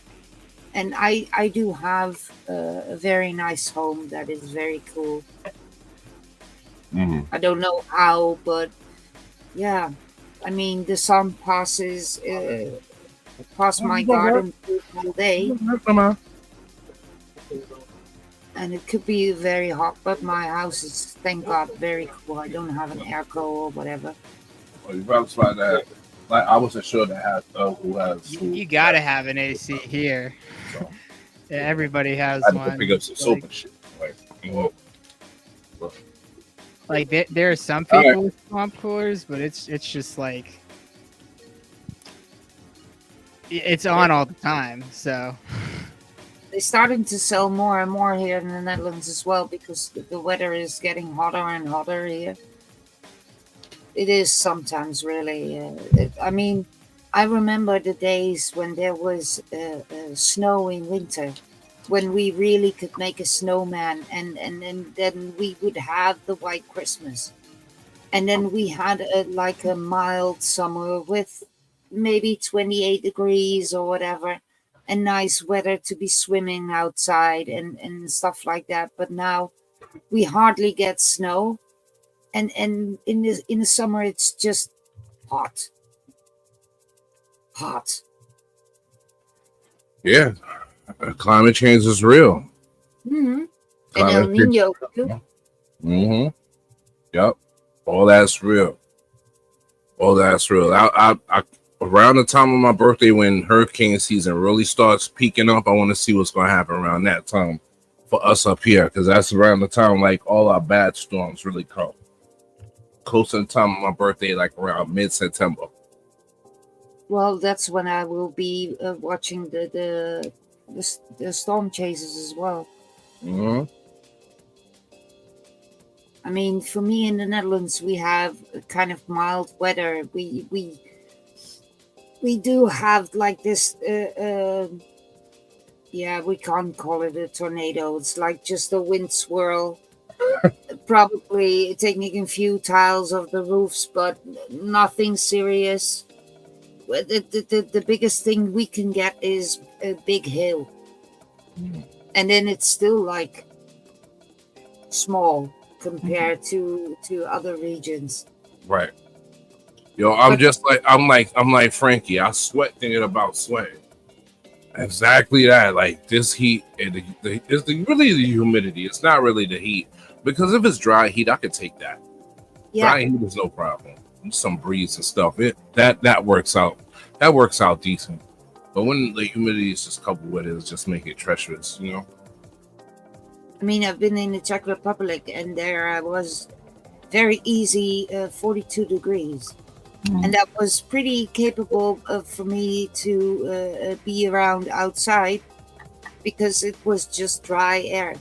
Speaker 2: And I do have a very nice home that is very cool. I don't know how, but yeah, I mean the sun passes past my garden all day, and it could be very hot. But my house is, thank God, very cool. I don't have an airco or whatever.
Speaker 5: You probably find that. Like I wasn't sure to have who has.
Speaker 3: You gotta have an AC here. So, yeah, everybody has
Speaker 5: I
Speaker 3: one.
Speaker 5: had to pick up some soap and shit.
Speaker 3: Like there are some people with swamp coolers, but it's just like it's on all the time. So
Speaker 2: they're starting to sell more and more here in the Netherlands as well because the weather is getting hotter and hotter here. It is sometimes really. I mean, I remember the days when there was snow in winter, when we really could make a snowman, and then we would have the white Christmas, and then we had a mild summer with maybe 28 degrees or whatever, and nice weather to be swimming outside and stuff like that. But now we hardly get snow. And in the summer it's just hot.
Speaker 5: Yeah, climate change is real.
Speaker 2: And El Nino too.
Speaker 5: Yep, all that's real. I around the time of my birthday, when hurricane season really starts peaking up, I want to see what's going to happen around that time for us up here, because that's around the time like all our bad storms really come. Close to the time of my birthday, like around mid-September.
Speaker 2: Well, that's when I will be watching the storm chases as well. I mean, for me in the Netherlands, we have a kind of mild weather. We do have like this. We can't call it a tornado. It's like just a wind swirl. Probably taking a few tiles off the roofs, but nothing serious. The biggest thing we can get is a big hail, and then it's still like small compared to other regions.
Speaker 5: Right. Yo, I'm like Frankie. I sweat thinking about sweating. Exactly that. Like this heat, and it's really the humidity. It's not really the heat. Because if it's dry heat, I could take that. Yeah. Dry heat is no problem. Some breeze and stuff. That works out. That works out decent. But when the humidity is just coupled with it, it's just make it treacherous, you know?
Speaker 2: I mean, I've been in the Czech Republic, and there I was very easy 42 degrees. And that was pretty capable for me to be around outside because it was just dry air.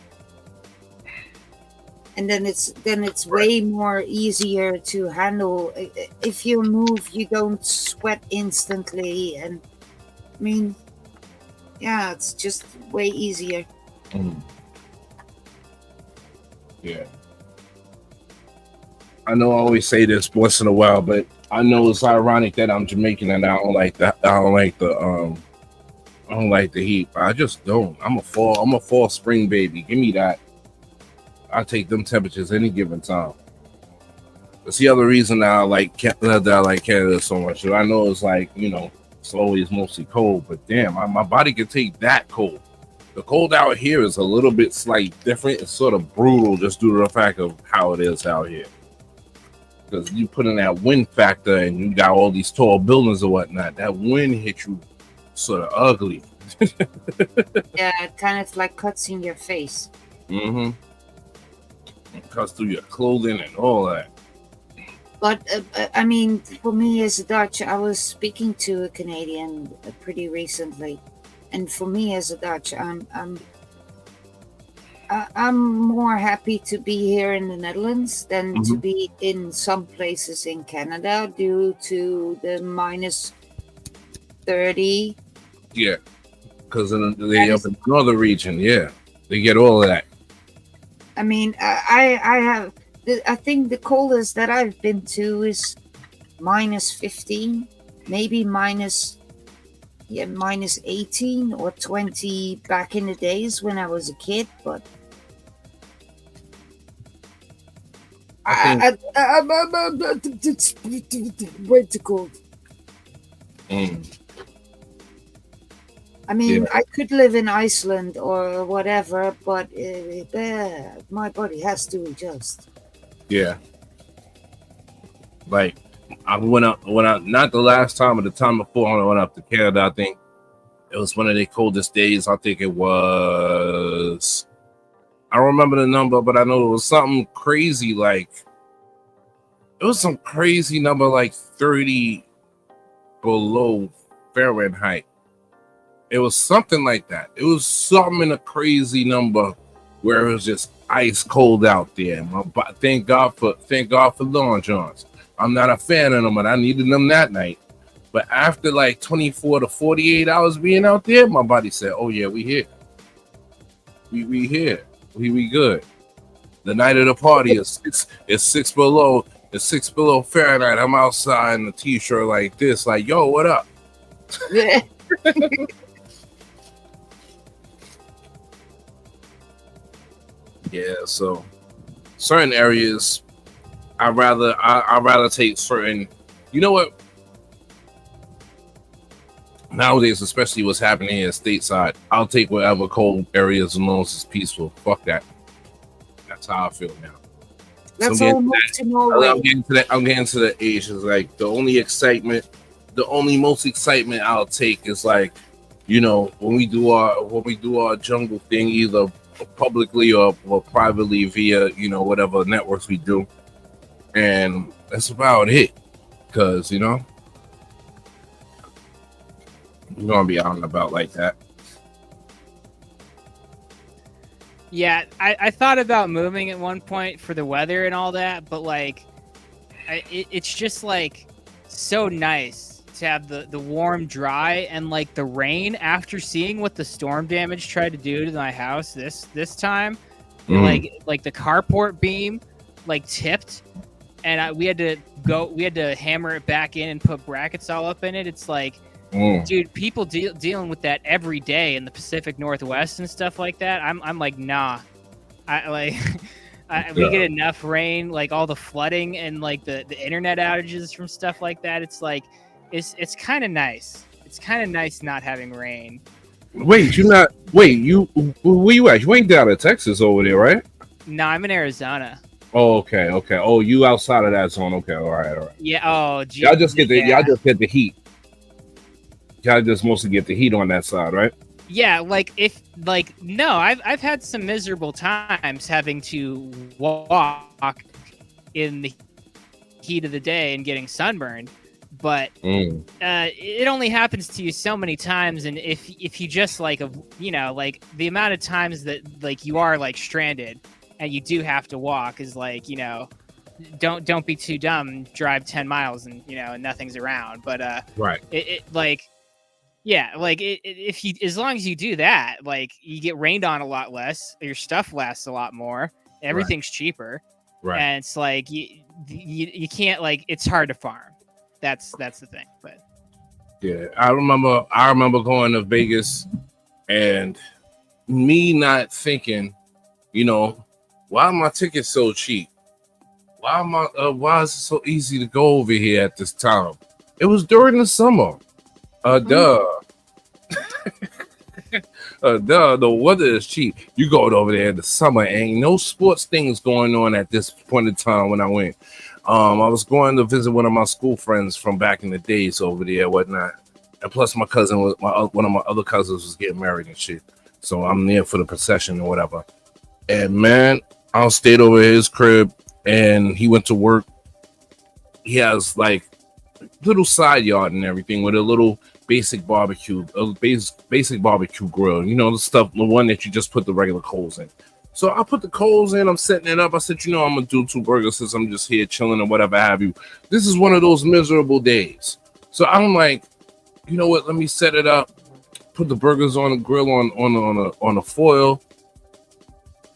Speaker 2: And then it's way more easier to handle. If you move, you don't sweat instantly, and I mean, yeah, it's just way easier.
Speaker 5: Yeah. I know I always say this once in a while, but I know it's ironic that I'm Jamaican and I don't like the heat. I just don't. I'm a fall spring baby. Give me that. I take them temperatures any given time. That's the other reason that I like Canada so much. I know it's like, it's always mostly cold, but damn, my body can take that cold. The cold out here is a little bit slight different. It's sort of brutal just due to the fact of how it is out here. Because you put in that wind factor and you got all these tall buildings and whatnot, that wind hits you sort of ugly.
Speaker 2: Yeah, it kind of like cuts in your face.
Speaker 5: Mm-hmm. It cuts through your clothing and all that.
Speaker 2: But I mean, for me as a Dutch, I was speaking to a Canadian pretty recently, and for me as a Dutch, I'm more happy to be here in the Netherlands than to be in some places in Canada due to the minus 30.
Speaker 5: Yeah, because they up in the northern region, yeah, they get all of that.
Speaker 2: I mean, I think the coldest that I've been to is minus 15, maybe minus 18 or 20 back in the days when I was a kid, but I'm way too cold. I mean, I could live in Iceland or whatever, but my body has to adjust.
Speaker 5: Yeah. Like, I went out, not the last time, but the time before I went up to Canada, I think it was one of the coldest days. I think it was, I don't remember the number, but I know it was something crazy, like, it was some crazy number, like 30 below Fahrenheit. It was something like that. It was something in a crazy number where it was just ice cold out there. Thank God for Long Johns. I'm not a fan of them, but I needed them that night. But after like 24 to 48 hours being out there, my body said, "Oh yeah, we here. We here. We good." The night of the party is 6 below. It's 6 below Fahrenheit. I'm outside in a t-shirt like this, like, "Yo, what up?" Yeah, so certain areas, I'd rather take certain. You know what? Nowadays, especially what's happening here stateside, I'll take whatever cold areas as long as it's peaceful. Fuck that. That's how I feel now.
Speaker 2: That's almost to Norway.
Speaker 5: I'm getting to the age. Is like the only most excitement I'll take is like, when we do our jungle thing, either publicly or privately via whatever networks we do, and that's about it. Because we're gonna be out and about like that.
Speaker 3: Yeah, I thought about moving at one point for the weather and all that, but like, it's just like so nice to have the warm, dry, and like the rain. After seeing what the storm damage tried to do to my house this time, like the carport beam like tipped, and we had to hammer it back in and put brackets all up in it. It's like, dude, people dealing with that every day in the Pacific Northwest and stuff like that. I'm like, nah. We get enough rain, like all the flooding and like the internet outages from stuff like that. It's like, it's kind of nice. It's kind of nice not having rain.
Speaker 5: Where you at? You ain't down in Texas over there, right?
Speaker 3: No, I'm in Arizona.
Speaker 5: Oh, okay. Oh, you outside of that zone? Okay, all right.
Speaker 3: Yeah. Oh, geez,
Speaker 5: y'all just get the heat. Y'all just mostly get the heat on that side, right?
Speaker 3: Yeah, no, I've had some miserable times having to walk in the heat of the day and getting sunburned. But it only happens to you so many times, and if you just like like the amount of times that like you are like stranded and you do have to walk is like, don't be too dumb, drive 10 miles and and nothing's around. But
Speaker 5: right,
Speaker 3: if you, as long as you do that, like you get rained on a lot less, your stuff lasts a lot more, everything's cheaper,
Speaker 5: right,
Speaker 3: and it's like you can't, like, it's hard to farm. That's the thing. But
Speaker 5: yeah, I remember going to Vegas and me not thinking, why are my tickets so cheap? Why is it so easy to go over here at this time? It was during the summer. The weather is cheap. You go over there in the summer, ain't no sports things going on at this point in time when I went. I was going to visit one of my school friends from back in the days over there, whatnot. And plus my cousin one of my other cousins was getting married and shit. So I'm there for the procession or whatever. And man, I stayed over at his crib and he went to work. He has like little side yard and everything with a little basic barbecue grill, the one that you just put the regular coals in. So I put the coals in, I'm setting it up. I said, I'm gonna do 2 burgers since I'm just here chilling or whatever have you. This is one of those miserable days. So I'm like, you know what, let me set it up, put the burgers on the grill on a foil,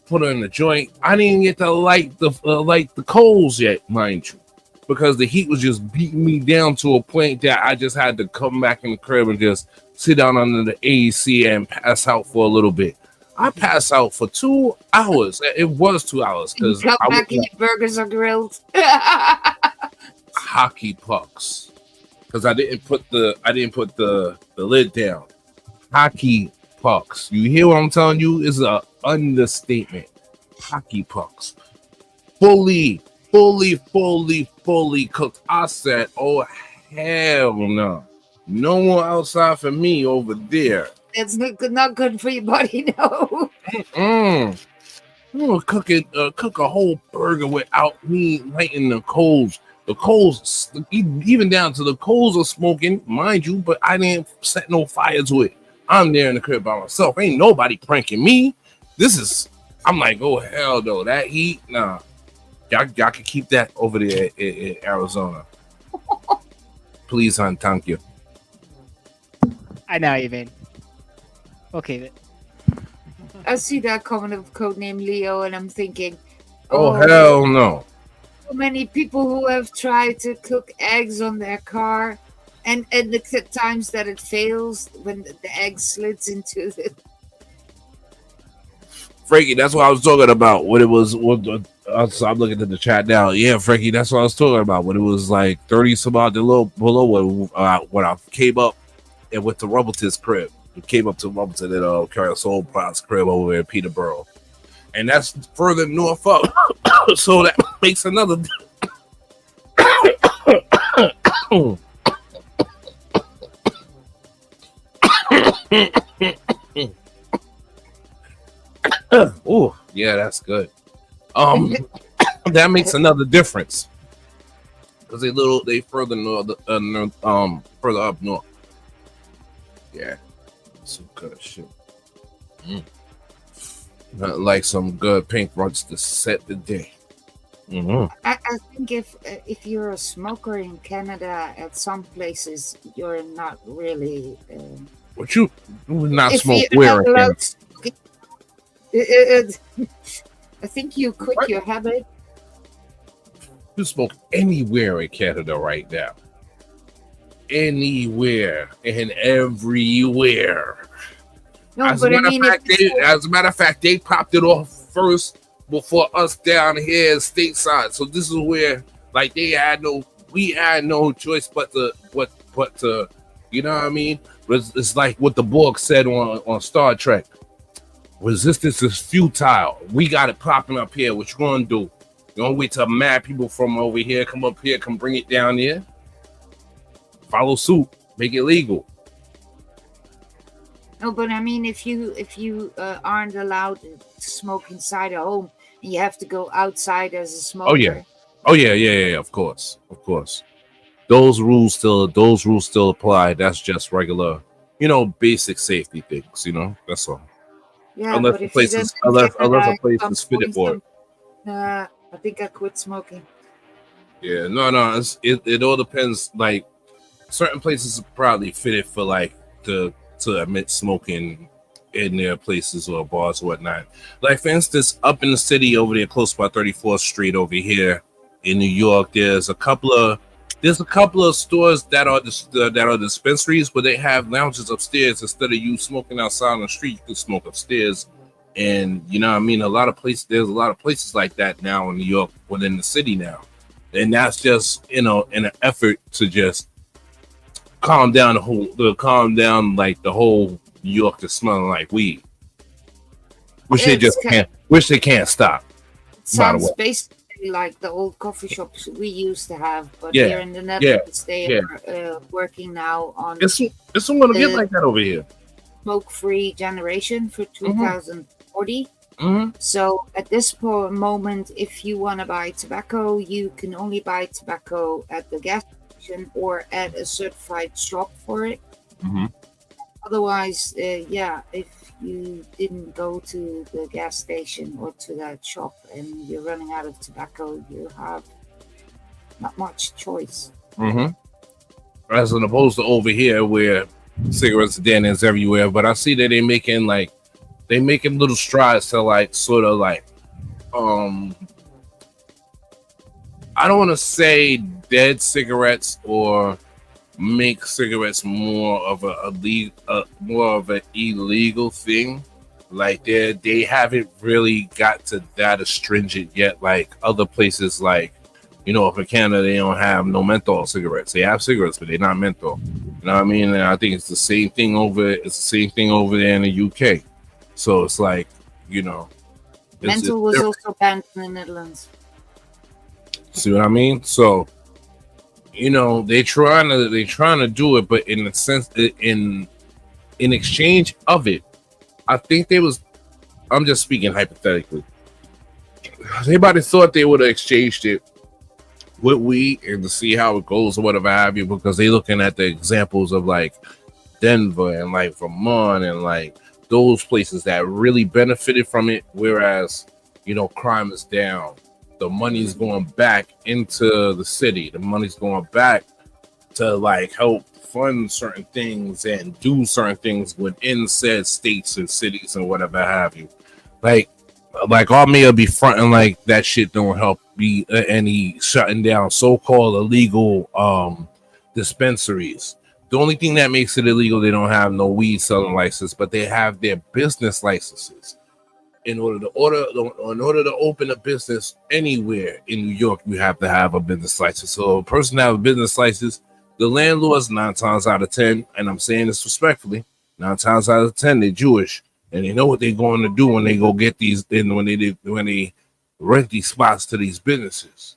Speaker 5: put it in the joint. I didn't get to light the coals yet, mind you, because the heat was just beating me down to a point that I just had to come back in the crib and just sit down under the AC and pass out for a little bit. I passed out for 2 hours. It was 2 hours because
Speaker 2: come back and your burgers are grilled.
Speaker 5: Hockey pucks, because I didn't put the lid down. Hockey pucks. You hear what I'm telling you? It's an understatement. Hockey pucks, fully cooked. I said, oh hell no, no more outside for me over there.
Speaker 2: That's not good for your body, no.
Speaker 5: I'm gonna cook a whole burger without me lighting the coals. The coals, even down to the coals are smoking, mind you, but I didn't set no fire to it. I'm there in the crib by myself. Ain't nobody pranking me. I'm like, oh hell no, that heat, nah. Y'all can keep that over there in Arizona. Please, hon, thank you.
Speaker 3: I know what you mean. Okay.
Speaker 2: I see that comment of codename Leo, and I'm thinking,
Speaker 5: oh hell no.
Speaker 2: So many people who have tried to cook eggs on their car, and the times that it fails when the egg slides into the.
Speaker 5: Frankie, that's what I was talking about. When it was, I'm looking at the chat now. Yeah, Frankie, that's what I was talking about. When it was like 30 some odd below when I came up and went to Rumbleton's crib. We came up to Rumbleton and Carol Soul Pot's crib over in Peterborough. And that's further north up. So that makes another. Oh, yeah, that's good. That makes another difference because they further north, further up north. Yeah, some good shit. Like some good pink runs to set the day. Mm-hmm.
Speaker 2: I think if you're a smoker in Canada, at some places you're not really.
Speaker 5: But you would not smoke where?
Speaker 2: I think you quit your habit.
Speaker 5: You smoke anywhere in Canada right now. Anywhere and everywhere.
Speaker 2: No,
Speaker 5: as
Speaker 2: but
Speaker 5: a matter of fact, they popped it off first before us down here stateside. So this is where, like, we had no choice but to, you know what I mean? It's like what the Borg said on Star Trek. Resistance is futile. We got it popping up here. What you gonna do? You gonna wait till mad people from over here come up here, come bring it down here? Follow suit, make it legal.
Speaker 2: No, but I mean, if you aren't allowed to smoke inside a home, and you have to go outside as a smoker.
Speaker 5: Oh yeah, Oh yeah. Of course. Those rules still apply. That's just regular, basic safety things. That's all.
Speaker 2: Yeah,
Speaker 5: Unless
Speaker 2: but
Speaker 5: the
Speaker 2: if you
Speaker 5: place
Speaker 2: then
Speaker 5: is unless a place
Speaker 2: some
Speaker 5: is fitted
Speaker 2: point,
Speaker 5: for it.
Speaker 2: I think I quit smoking.
Speaker 5: Yeah, no. It all depends. Like certain places are probably fitted for like to admit smoking in their places or bars or whatnot. Like for instance, up in the city over there, close by 34th Street over here in New York, there's a couple of stores that are dispensaries where they have lounges upstairs. Instead of you smoking outside on the street, you can smoke upstairs. And you know what I mean? There's a lot of places like that now in New York within the city now. And that's just, in an effort to just calm down like the whole New York is smelling like weed. Which they can't stop.
Speaker 2: It sounds basically like the old coffee shops we used to have, but
Speaker 5: Yeah,
Speaker 2: here in the Netherlands they are working now on
Speaker 5: it's going to get like that over here.
Speaker 2: Smoke-free generation for 2040.
Speaker 5: Mm-hmm.
Speaker 2: So at this moment, if you want to buy tobacco, you can only buy tobacco at the gas station or at a certified shop for it.
Speaker 5: Mm-hmm.
Speaker 2: Otherwise, if you didn't go to the gas station or to that shop and you're running out of tobacco, you have not much choice.
Speaker 5: Mm-hmm. As opposed to over here where cigarettes and Danny's everywhere, but I see that they're making little strides to like sort of like I don't want to say dead cigarettes or make cigarettes more of an illegal thing. Like they haven't really got to that astringent yet. Like other places, like up in Canada, they don't have no menthol cigarettes. They have cigarettes, but they're not menthol. You know what I mean? And I think it's the same thing over there in the UK. So it's like,
Speaker 2: menthol was also banned in the Netherlands.
Speaker 5: See what I mean? So, they trying to do it, but in a sense, in exchange of it, I think I'm just speaking hypothetically. Everybody thought they would have exchanged it with weed and to see how it goes or whatever have you, because they looking at the examples of like Denver and like Vermont and like those places that really benefited from it, whereas crime is down. The money's going back into the city. The money's going back to like help fund certain things and do certain things within said states and cities and whatever have you. Like our mayor be fronting like that shit don't help be any shutting down so-called illegal dispensaries. The only thing that makes it illegal, they don't have no weed selling license, but they have their business licenses. In order to open a business anywhere in New York, you have to have a business license. So a person that have a business license, the landlords 9 times out of 10, and I'm saying this respectfully, 9 times out of 10 they're Jewish, and they know what they're going to do when they go get these, and when they rent these spots to these businesses.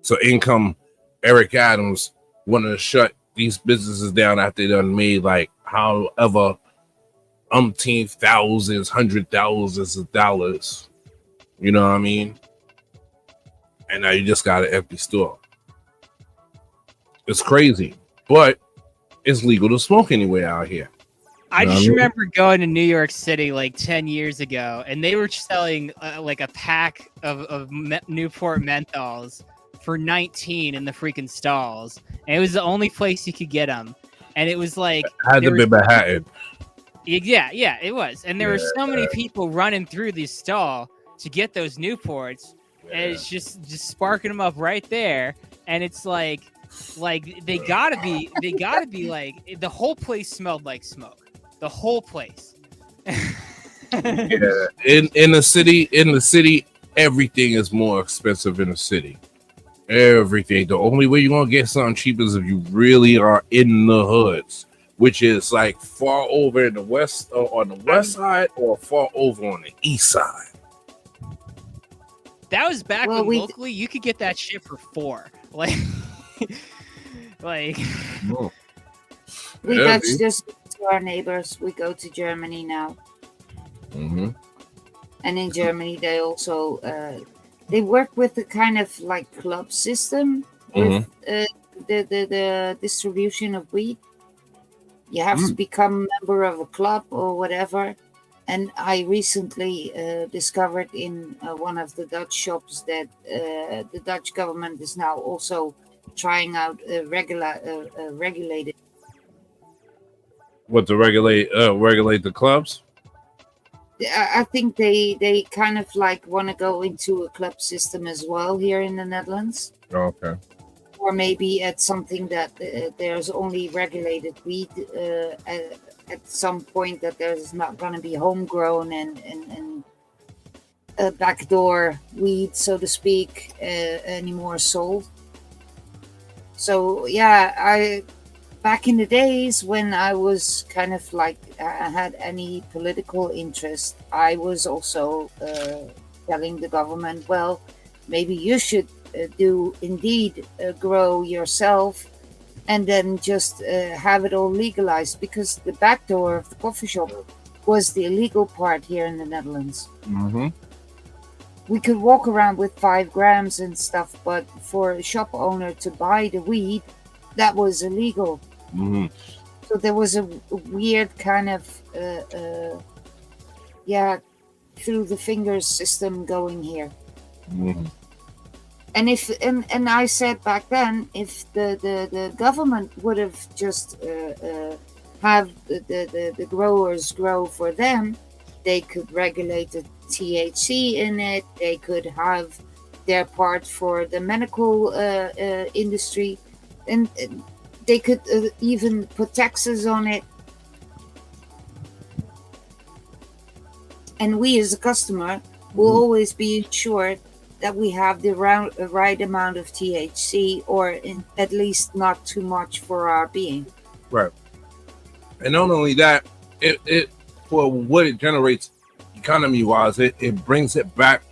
Speaker 5: So income Eric Adams wanted to shut these businesses down after they done made like however umpteen thousands, hundred thousands of dollars. You know what I mean? And now you just got an empty store. It's crazy, but it's legal to smoke anywhere out here.
Speaker 3: I just remember going to New York City like 10 years ago, and they were selling like a pack of Newport menthols for $19 in the freaking stalls, and it was the only place you could get them. And it was like
Speaker 5: had to be Manhattan.
Speaker 3: Yeah, it was. And there were so many people running through this stall to get those Newports, and it's just sparking them up right there. And it's like they gotta be like, the whole place smelled like smoke. The whole place.
Speaker 5: Yeah, in the city, everything is more expensive in the city. Everything. The only way you're gonna get something cheap is if you really are in the hoods, which is like far over in the west, or on the west side, or far over on the east side.
Speaker 3: That was back when locally you could get that shit for $4.
Speaker 2: That's just to our neighbors. We go to Germany now.
Speaker 5: Mm-hmm.
Speaker 2: And in Germany, they also they work with the kind of like club system with the distribution of weed. You have to become a member of a club or whatever. And I recently discovered in one of the Dutch shops that the Dutch government is now also trying out regulated.
Speaker 5: What, to regulate the clubs?
Speaker 2: I think they kind of like want to go into a club system as well here in the Netherlands.
Speaker 5: Okay.
Speaker 2: Or maybe at something that there's only regulated weed at some point, that there's not going to be homegrown and backdoor weed, so to speak, anymore sold. So yeah, back in the days when I was kind of like I had any political interest, I was also telling the government, well, maybe you should do indeed grow yourself, and then just have it all legalized, because the back door of the coffee shop was the illegal part here in the Netherlands.
Speaker 5: Mm-hmm.
Speaker 2: We could walk around with 5 grams and stuff, but for a shop owner to buy the weed, that was illegal.
Speaker 5: Mm-hmm.
Speaker 2: So there was a weird kind of through the fingers system going here.
Speaker 5: Mm-hmm.
Speaker 2: And if and I said back then, if the government would have just have the growers grow for them, they could regulate the THC in it. They could have their part for the medical industry, and they could even put taxes on it. And we as a customer will always be ensured that we have the right amount of THC, or at least not too much for our being.
Speaker 5: Right. And not only that, it for what it generates economy-wise, it brings it back.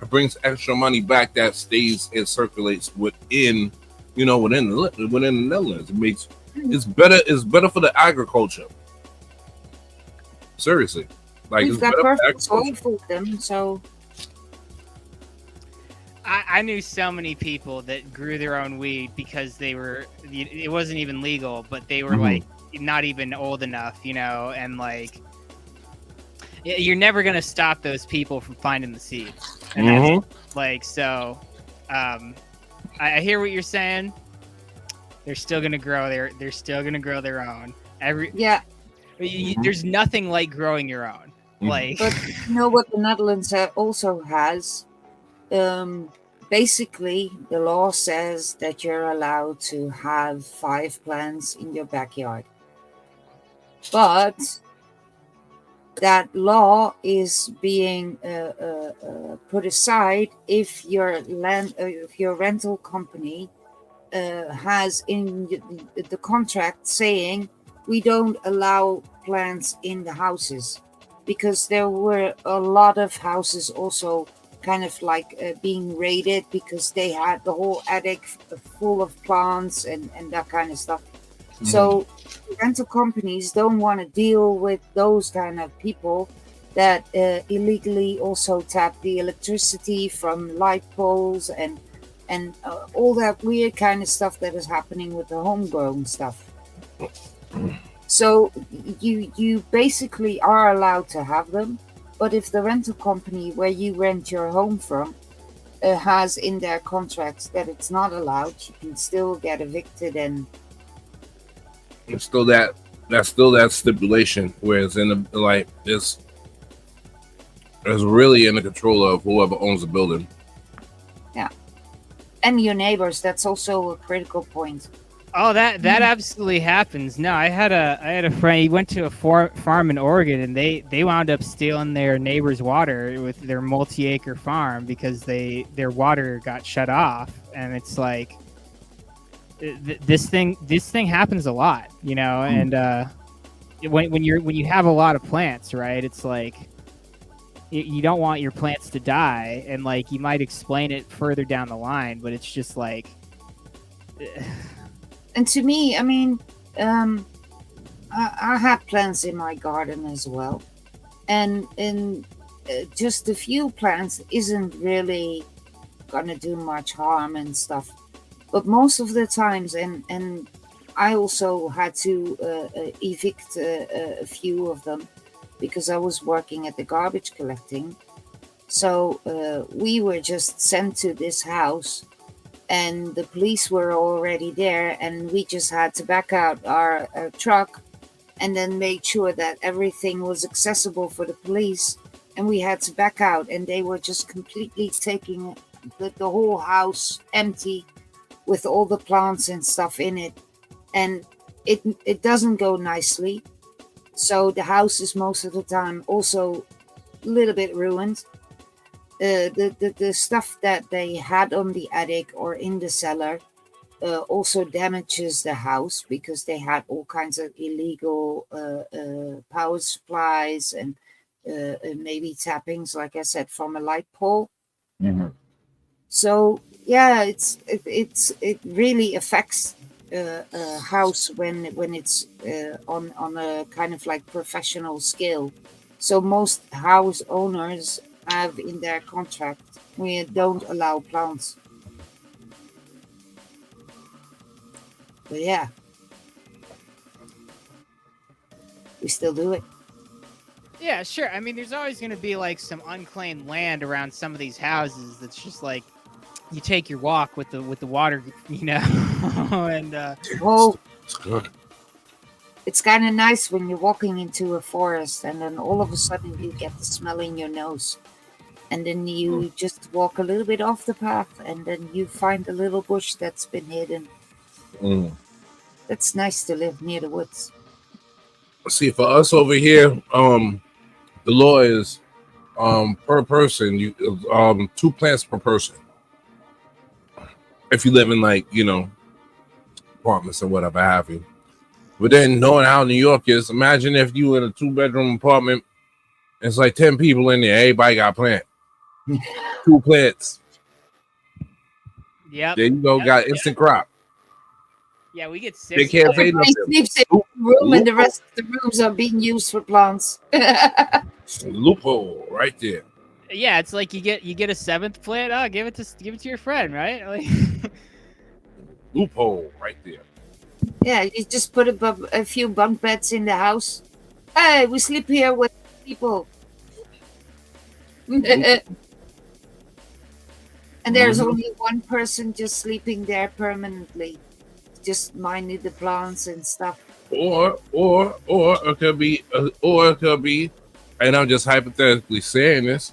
Speaker 5: It brings extra money back that stays and circulates within the Netherlands. It makes it's better for the agriculture. Seriously, like
Speaker 2: we've got perfect soil for them, so.
Speaker 3: I knew so many people that grew their own weed because it wasn't even legal, but they were like not even old enough, and like you're never going to stop those people from finding the seeds. And that's, like, so I hear what you're saying. They're still going to grow they're still going to grow their own. There's nothing like growing your own. Like,
Speaker 2: but you know what the Netherlands also has? Basically, the law says that you're allowed to have 5 plants in your backyard. But that law is being put aside if your rental company has in the contract saying we don't allow plants in the houses, because there were a lot of houses also kind of like being raided because they had the whole attic full of plants and that kind of stuff. So rental companies don't want to deal with those kind of people that illegally also tap the electricity from light poles and all that weird kind of stuff that is happening with the homegrown stuff. So you basically are allowed to have them. But if the rental company where you rent your home from has in their contracts that it's not allowed, you can still get evicted, and
Speaker 5: it's still that stipulation where it's in the like it's really in the control of whoever owns the building.
Speaker 2: Yeah, and your neighbors. That's also a critical point.
Speaker 3: Oh, that absolutely happens. No, I had a friend. He went to a farm in Oregon, and they wound up stealing their neighbor's water with their multi-acre farm because their water got shut off. And it's like this thing happens a lot, And when you have a lot of plants, right? It's like you don't want your plants to die, and like you might explain it further down the line, but it's just like.
Speaker 2: And to me, I mean, I have plants in my garden as well, and just a few plants isn't really gonna do much harm and stuff. But most of the times, and I also had to evict a few of them because I was working at the garbage collecting. So we were just sent to this house, and the police were already there, and we just had to back out our truck and then make sure that everything was accessible for the police. And we had to back out, and they were just completely taking the whole house empty with all the plants and stuff in it. And it doesn't go nicely. So the house is most of the time also a little bit ruined. The stuff that they had on the attic or in the cellar also damages the house because they had all kinds of illegal power supplies and maybe tappings, like I said, from a light pole.
Speaker 6: Mm-hmm.
Speaker 2: So yeah, it really affects a house when it's on a kind of like professional scale. So most house owners have in their contract we don't allow plants. But yeah, we still do it.
Speaker 3: Yeah, sure. I mean, there's always going to be like some unclaimed land around some of these houses that's just like you take your walk with the water, you know. And
Speaker 2: oh, it's kind of nice when you're walking into a forest and then all of a sudden you get the smell in your nose, and then you just walk a little bit off the path, and then you find a little bush that's been hidden. That's nice to live near the woods.
Speaker 5: See, for us over here, the law is per person, you 2 plants per person. If you live in like, you know, apartments or whatever have you. But then knowing how New York is, imagine if you in a 2-bedroom apartment, it's like 10 people in there, everybody got a plant. 2 plants.
Speaker 3: Yep.
Speaker 5: There you go, got instant crop.
Speaker 3: Yeah, we get 6.
Speaker 5: They can't say
Speaker 2: Everybody
Speaker 5: nothing.
Speaker 2: sleeps in one room and the rest of the rooms are being used for plants.
Speaker 5: Loophole right there.
Speaker 3: Yeah, it's like you get a 7th plant. Oh, give it to your friend, right? Like,
Speaker 5: Loophole right there.
Speaker 2: Yeah, you just put a few bunk beds in the house. Hey, we sleep here with people. And there's only one person just sleeping there permanently, just minding the plants and stuff.
Speaker 5: Or it could be, and I'm just hypothetically saying this.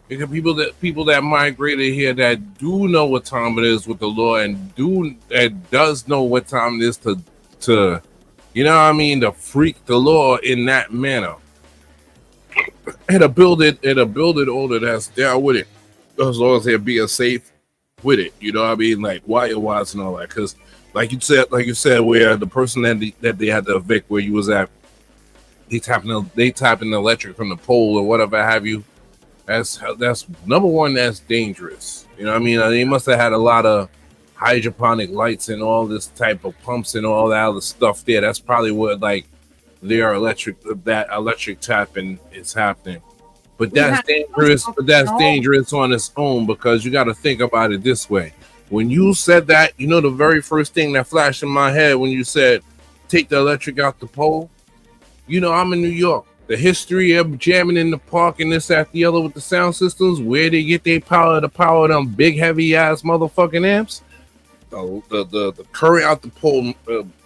Speaker 5: It could be people that migrated here that do know what time it is with the law and does know what time it is to you know what I mean, to freak the law in that manner. It'll build it order that's down with it, as long as they're being safe with it. You know what I mean, like wire wise and all that. Because like you said, where the person that they had to evict where you was at, they tapping the electric from the pole or whatever have you. That's number one. That's dangerous. You know what I mean? They must have had a lot of hydroponic lights and all this type of pumps and all that other stuff there. That's probably what like their electric tapping is happening. But that's dangerous. But that's dangerous on its own, because you got to think about it this way. When you said that, you know, the very first thing that flashed in my head when you said take the electric out the pole. You know, I'm in New York. The history of jamming in the park and this, that, the other with the sound systems, where they get their power to power them big, heavy ass motherfucking amps. The current out the pole,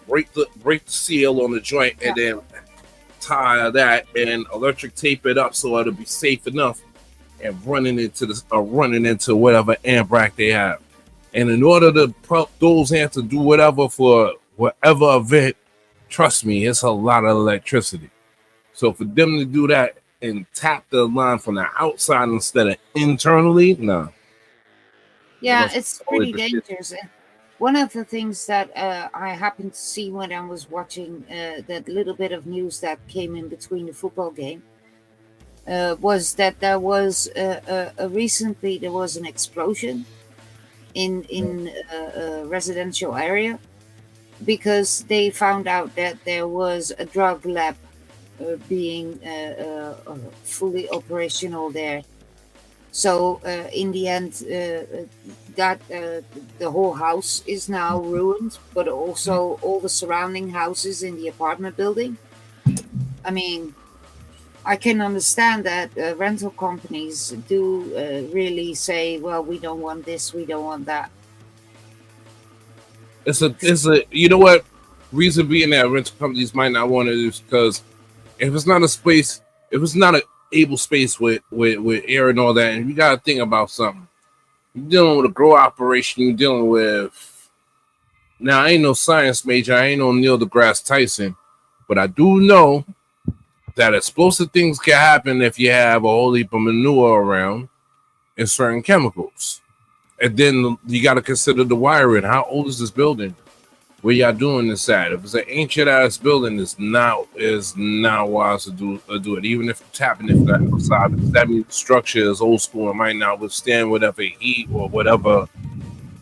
Speaker 5: break the seal on the joint, and then tie that and electric tape it up so it'll be safe enough, and running into whatever amp rack they have. And in order to prop those amps to do whatever for whatever event, trust me, it's a lot of electricity. So for them to do that and tap the line from the outside instead of internally, no.
Speaker 2: Yeah, it's pretty dangerous. And one of the things that I happened to see when I was watching that little bit of news that came in between the football game was that there was recently there was an explosion in a residential area, because they found out that there was a drug lab being fully operational there. So in the end, that the whole house is now ruined, but also all the surrounding houses in the apartment building. I mean, I can understand that rental companies do really say, "Well, we don't want this, we don't want that."
Speaker 5: It's a you know what reason being that rental companies might not want it is because if it's not a space, if it's not a able space with air and all that, and you got to think about something. You're dealing with a grow operation. You're dealing with now. I ain't no science major. I ain't no Neil deGrasse Tyson, but I do know that explosive things can happen if you have a whole heap of manure around and certain chemicals. And then you got to consider the wiring. How old is this building? Where y'all doing this at? If it's an ancient ass building, it's not wise to do it. Even if it's happening if that outside, because that means the structure is old school and might not withstand whatever heat or whatever,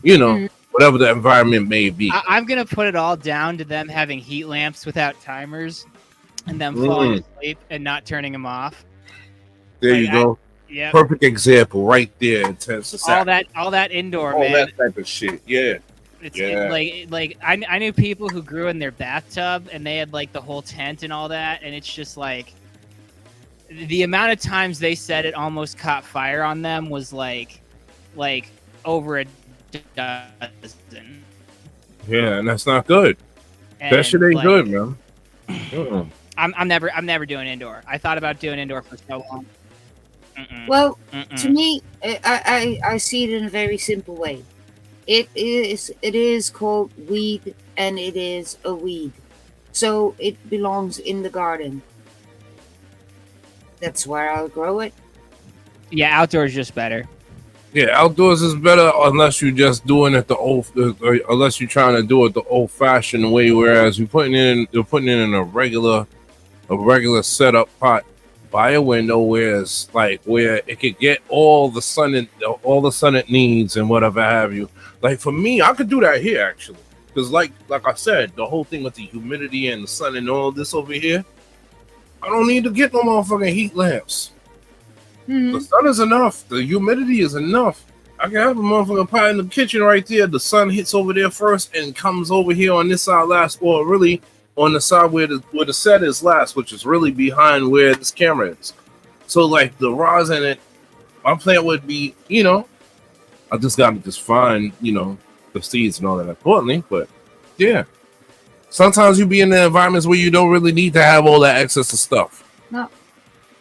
Speaker 5: whatever the environment may be.
Speaker 3: I'm gonna put it all down to them having heat lamps without timers and them falling asleep and not turning them off.
Speaker 5: There you go.
Speaker 3: Yeah.
Speaker 5: Perfect example right there.
Speaker 3: All that indoor,
Speaker 5: all
Speaker 3: man.
Speaker 5: that type of shit. Yeah.
Speaker 3: Like I knew people who grew in their bathtub and they had like the whole tent and all that, and it's just like the amount of times they said it almost caught fire on them was like over a dozen.
Speaker 5: Yeah, and that's not good.
Speaker 3: And
Speaker 5: that shit ain't good, man.
Speaker 3: I'm never doing indoor. I thought about doing indoor for so long.
Speaker 2: Well, to me, I see it in a very simple way. It is called weed, and it is a weed, so it belongs in the garden. That's where I'll grow it.
Speaker 3: Yeah, outdoors just better.
Speaker 5: Yeah, outdoors is better unless you're just doing it unless you're trying to do it the old-fashioned way. Whereas you're putting it in a regular setup pot by a window where it's like where it could get all the sun it needs and whatever have you. Like for me, I could do that here actually, because like I said, the whole thing with the humidity and the sun and all this over here, I don't need to get no motherfucking heat lamps. The sun is enough. The humidity is enough. I can have a motherfucking pot in the kitchen right there. The sun hits over there first and comes over here on this side last, or really on the side where the set is last, which is really behind where this camera is. So like the rods in it, my plant would be, I just got to just find, the seeds and all that importantly. But yeah, sometimes you be in the environments where you don't really need to have all that excess of stuff.
Speaker 2: No.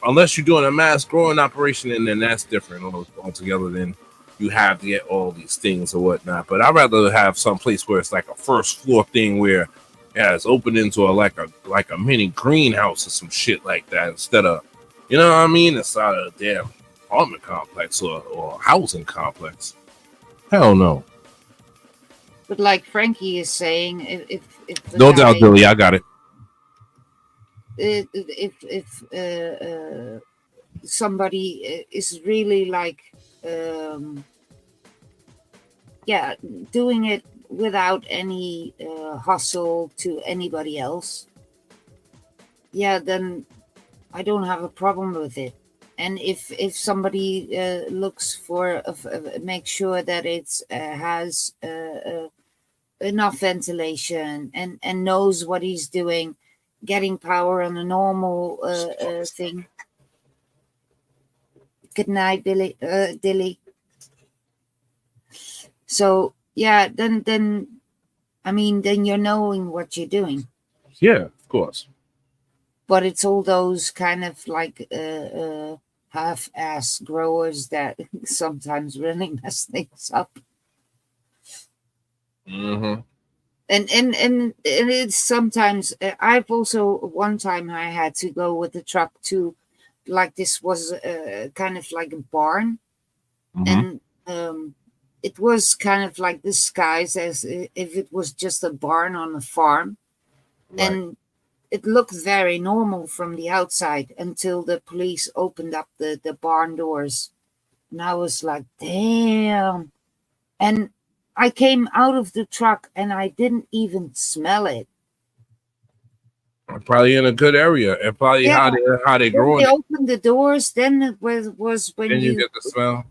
Speaker 5: Unless you're doing a mass growing operation, and then that's different altogether. Then you have to get all these things or whatnot. But I'd rather have some place where it's like a first floor thing where it's open into like a mini greenhouse or some shit like that, instead of, inside of a damn apartment complex or housing complex. Hell no.
Speaker 2: But like Frankie is saying, if
Speaker 5: no doubt, Billy, I got it.
Speaker 2: If somebody is really like doing it without any hustle to anybody else, then I don't have a problem with it. And if somebody looks for make sure that it's has enough ventilation and knows what he's doing, getting power on a normal thing. Good night, Billy. Dilly. So then you're knowing what you're doing.
Speaker 5: Yeah, of course.
Speaker 2: But it's all those kind of like half-ass growers that sometimes really mess things up.
Speaker 5: Mm-hmm.
Speaker 2: And it's sometimes I've also one time I had to go with the truck to, like, this was kind of like a barn, and it was kind of like disguised as if it was just a barn on a farm, and it looked very normal from the outside until the police opened up the barn doors, and I was like, damn. And I came out of the truck and I didn't even smell it.
Speaker 5: Probably in a good area, and probably how they
Speaker 2: When
Speaker 5: growing
Speaker 2: they
Speaker 5: it.
Speaker 2: opened the doors, then it was when
Speaker 5: Then you
Speaker 2: you
Speaker 5: get the smell.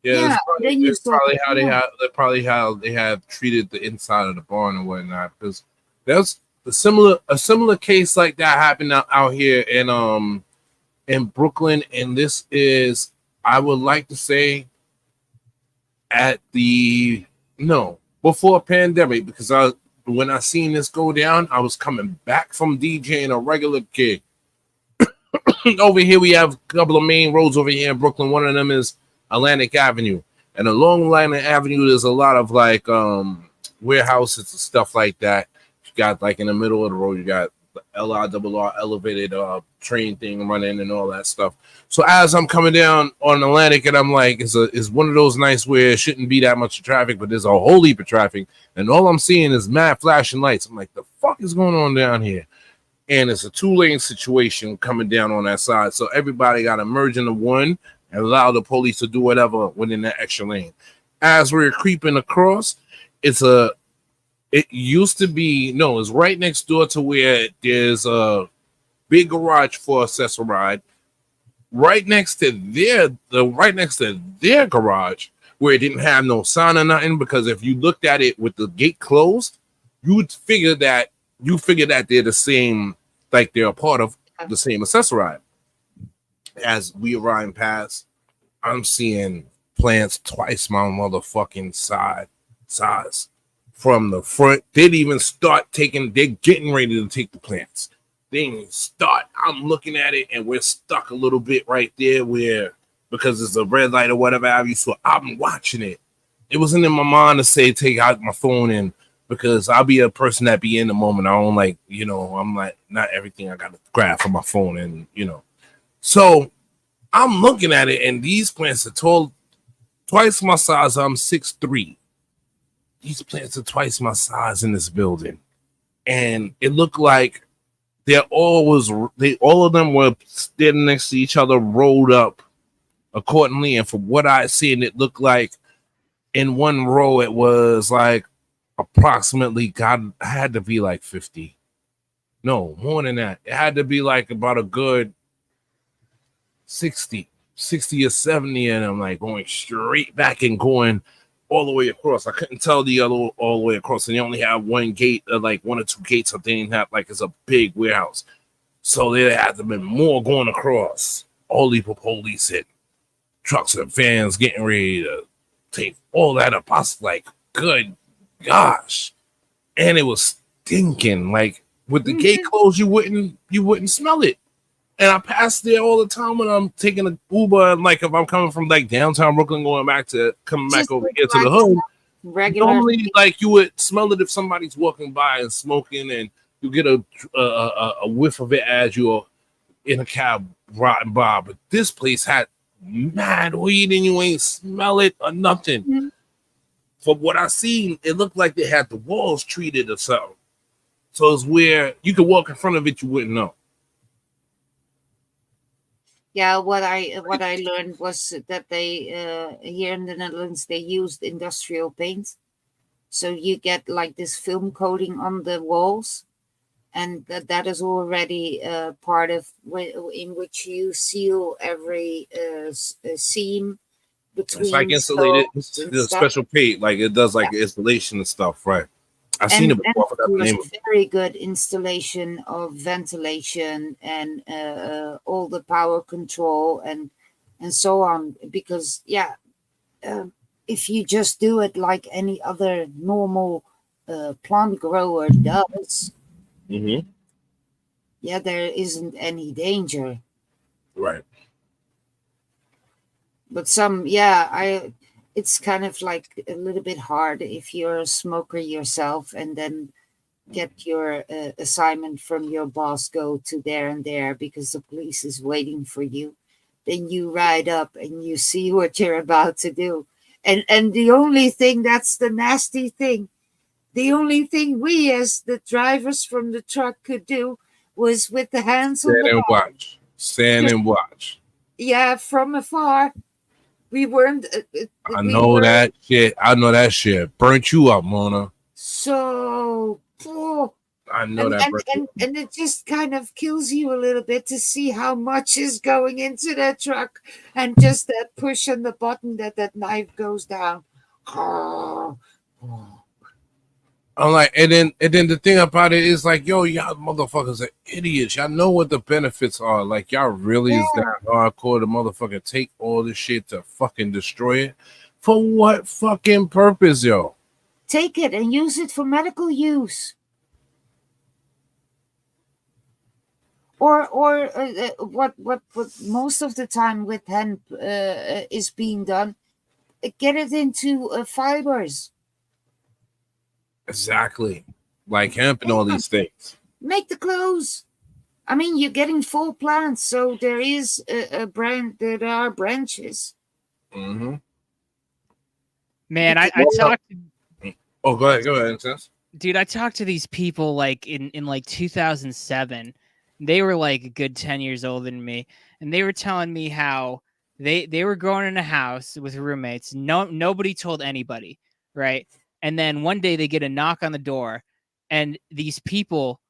Speaker 5: Yeah,
Speaker 2: then you
Speaker 5: it's
Speaker 2: saw
Speaker 5: probably
Speaker 2: the
Speaker 5: how they
Speaker 2: smell.
Speaker 5: have how they have treated the inside of the barn and whatnot. Because there's a similar case like that happened out here in Brooklyn, and this is, I would like to say, at the no before pandemic, because when I seen this go down, I was coming back from DJing a regular gig. Over here we have a couple of main roads over here in Brooklyn. One of them is Atlantic Avenue, and along Atlantic Avenue there's a lot of like warehouses and stuff like that. You got like in the middle of the road, you got the LIRR elevated train thing running and all that stuff. So as I'm coming down on Atlantic, and I'm like, it's one of those nights where it shouldn't be that much traffic, but there's a whole heap of traffic, and all I'm seeing is mad flashing lights. I'm like, the fuck is going on down here? And it's a 2-lane situation coming down on that side. So everybody got to merge into one and allow the police to do whatever within that extra lane. As we're creeping across, it used to be, no, it's right next door to where there's a big garage for Accessoride. Right next to their garage, where it didn't have no sign or nothing, because if you looked at it with the gate closed, you would figure that they're the same, like they're a part of the same Accessoride. As we riding past, I'm seeing plants twice my motherfucking size from the front. They'd even start they're getting ready to take the plants. They didn't even start. I'm looking at it, and we're stuck a little bit right there because it's a red light or whatever have you. So I'm watching it. It wasn't in my mind to say take out my phone, and because I'll be a person that be in the moment. I don't like, I'm like, not everything I got to grab from my phone, and So I'm looking at it, and these plants are tall, twice my size. I'm 6'3". These plants are twice my size in this building, and it looked like all of them were standing next to each other, rolled up accordingly. And from what I seen, it looked like in one row it was like approximately had to be like 50. No, more than that. It had to be like about a good 60 or 70, and I'm like going straight back and going all the way across. I couldn't tell the other all the way across, and they only have one gate, like one or two gates. I didn't have, like, it's a big warehouse, so there had to have been more going across. All the police hit trucks and vans getting ready to take all that up. I was like, good gosh. And it was stinking. Like, with the gate closed, you wouldn't smell it. And I pass there all the time when I'm taking an Uber, and like if I'm coming from like downtown Brooklyn coming back over here to the hood. Normally, like, you would smell it if somebody's walking by and smoking, and you get a whiff of it as you're in a cab riding by. But this place had mad weed, and you ain't smell it or nothing. Mm-hmm. From what I seen, it looked like they had the walls treated or something. So it's where you could walk in front of it, you wouldn't know.
Speaker 2: Yeah, what I learned was that they here in the Netherlands they used industrial paint, so you get like this film coating on the walls, and that is already part of in which you seal every seam between.
Speaker 5: It's like insulated, the special paint, like it does like installation and stuff, right? I've seen it before. I forgot the name.
Speaker 2: Very good installation of ventilation and all the power control and so on. Because if you just do it like any other normal plant grower does, there isn't any danger.
Speaker 5: Right.
Speaker 2: But it's kind of like a little bit hard if you're a smoker yourself and then get your assignment from your boss, go to there and there because the police is waiting for you. Then you ride up and you see what you're about to do. And the only thing, that's the nasty thing, the only thing we as the drivers from the truck could do was with the hands on the watch.
Speaker 5: Stand and watch.
Speaker 2: Yeah, from afar. We weren't.
Speaker 5: I know that shit burnt you up, Mona.
Speaker 2: So.
Speaker 5: I know that.
Speaker 2: And it just kind of kills you a little bit to see how much is going into that truck, and just that push on the button that knife goes down. Oh.
Speaker 5: I'm like, and then the thing about it is like, yo, y'all motherfuckers are idiots. Y'all know what the benefits are. Like, y'all really is that hardcore to motherfucker take all this shit to fucking destroy it? For what fucking purpose, yo?
Speaker 2: Take it and use it for medical use. Or what most of the time with hemp is being done, get it into fibers.
Speaker 5: Exactly, like hemp and all these things.
Speaker 2: Make the clothes. I mean, you're getting full plants, so there is a brand. There are branches.
Speaker 5: Mm-hmm.
Speaker 3: Man, I talked.
Speaker 5: Oh, go ahead, Intense.
Speaker 3: Dude, I talked to these people like in like 2007. They were like a good 10 years older than me, and they were telling me how they were growing in a house with roommates. Nobody told anybody, right? And then one day they get a knock on the door, and these people,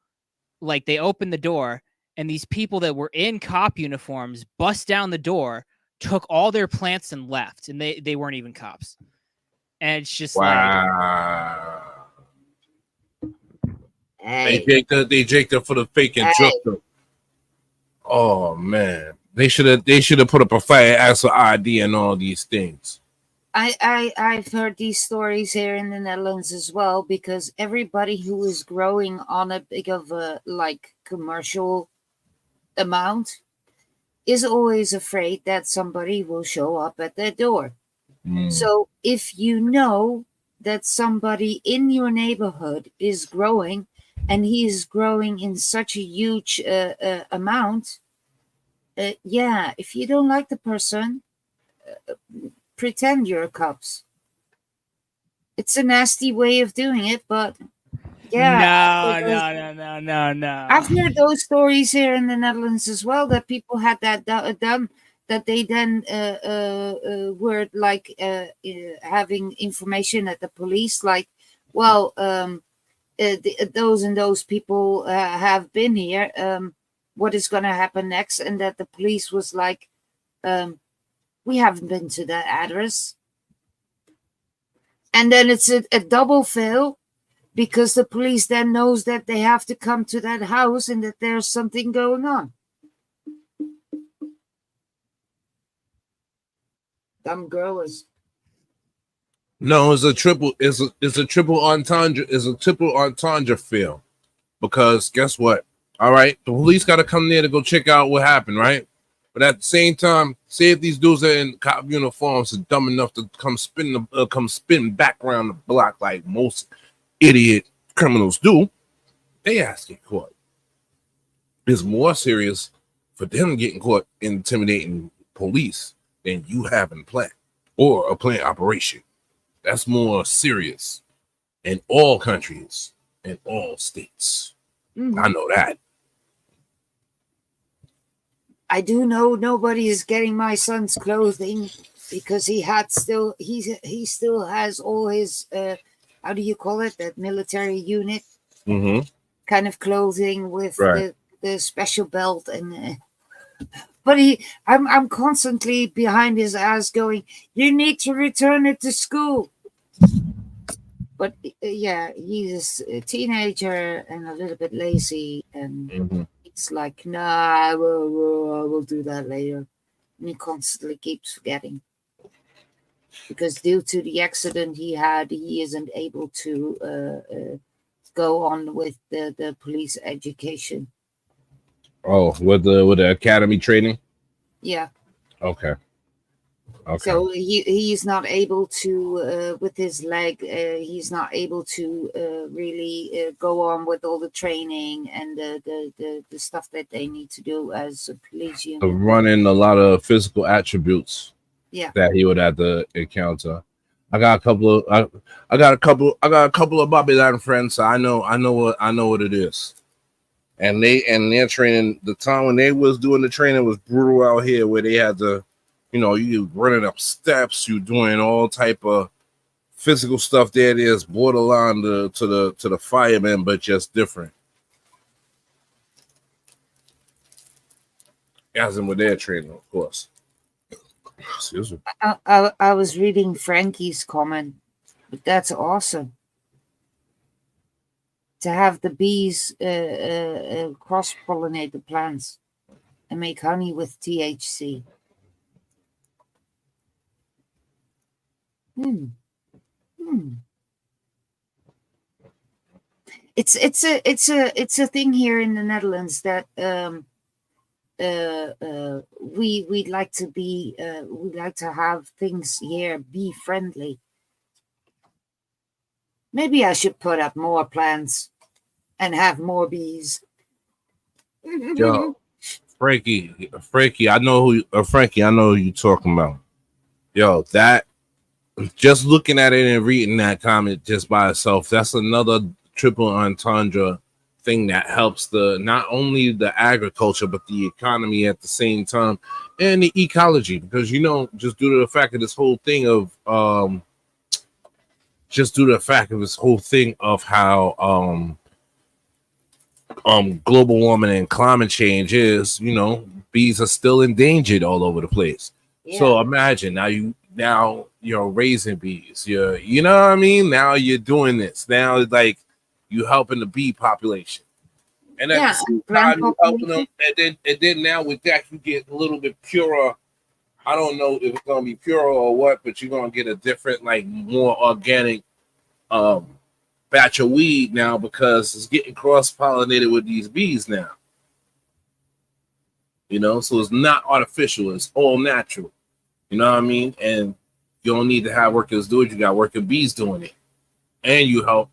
Speaker 3: like, they open the door, and these people that were in cop uniforms bust down the door, took all their plants and left, and they weren't even cops. And it's just
Speaker 5: wow.
Speaker 2: Hey.
Speaker 5: They jaked up for the fake and jumped them. Oh man, they should have put up a fire ass for ID and all these things.
Speaker 2: I've heard these stories here in the Netherlands as well, because everybody who is growing on a big of a like commercial amount is always afraid that somebody will show up at their door. So if you know that somebody in your neighborhood is growing, and he is growing in such a huge amount, if you don't like the person, pretend you're cops. It's a nasty way of doing it, but yeah.
Speaker 3: No.
Speaker 2: I've heard those stories here in the Netherlands as well, that people had that done, that they then were like having information at the police, like, well, those and those people have been here. What is going to happen next? And that the police was like, we haven't been to that address. And then it's a double fail, because the police then knows that they have to come to that house and that there's something going on. Dumb growers.
Speaker 5: No, it's a triple entendre. It's a triple entendre fail, because guess what? All right, the police got to come there to go check out what happened, right? But at the same time, say if these dudes are in cop uniforms are dumb enough to come spin back around the block like most idiot criminals do, they ass get caught. It's more serious for them getting caught intimidating police than you having a plant or a plant operation. That's more serious in all countries, in all states. Mm-hmm. I know that.
Speaker 2: I do know nobody is getting my son's clothing, because he still has all his how do you call it, that military unit kind of clothing with the special belt, and but I'm constantly behind his ass going, you need to return it to school. But he's a teenager and a little bit lazy, and it's like, nah, I will do that later. And he constantly keeps forgetting, because due to the accident he had, he isn't able to go on with the police education.
Speaker 5: Oh, with the academy training?
Speaker 2: Yeah.
Speaker 5: Okay.
Speaker 2: So he's not able to, with his leg, he's not able to really go on with all the training and the stuff that they need to do as a police unit.
Speaker 5: Running a lot of physical attributes that he would have to encounter. I got a couple of Bobby Latin friends, so I know what it is. And their training, the time when they was doing the training was brutal out here, where they had to, you running up steps, you doing all type of physical stuff there. It is borderline to the firemen, but just different. as in with their training, of course. Excuse me.
Speaker 2: I was reading Frankie's comment, but that's awesome. To have the bees cross-pollinate the plants and make honey with THC. It's a thing here in the Netherlands that we'd like to be we'd like to have things here bee friendly. Maybe I should put up more plants and have more bees.
Speaker 5: Yo, Frankie, I know who you're talking about. Yo, that just looking at it and reading that comment just by itself, that's another triple entendre thing that helps the not only the agriculture but the economy at the same time and the ecology, because just due to the fact of this whole thing of how global warming and climate change is, bees are still endangered all over the place. Yeah. So imagine now you're raising bees. You know what I mean? Now you're doing this. Now like you helping the bee population. And at the same time you helping them, and then now with that you get a little bit purer. I don't know if it's gonna be purer or what, but you're gonna get a different, like more organic batch of weed now, because it's getting cross-pollinated with these bees now. So it's not artificial, it's all natural. You know what I mean? And you don't need to have workers do it, you got worker bees doing it. And you help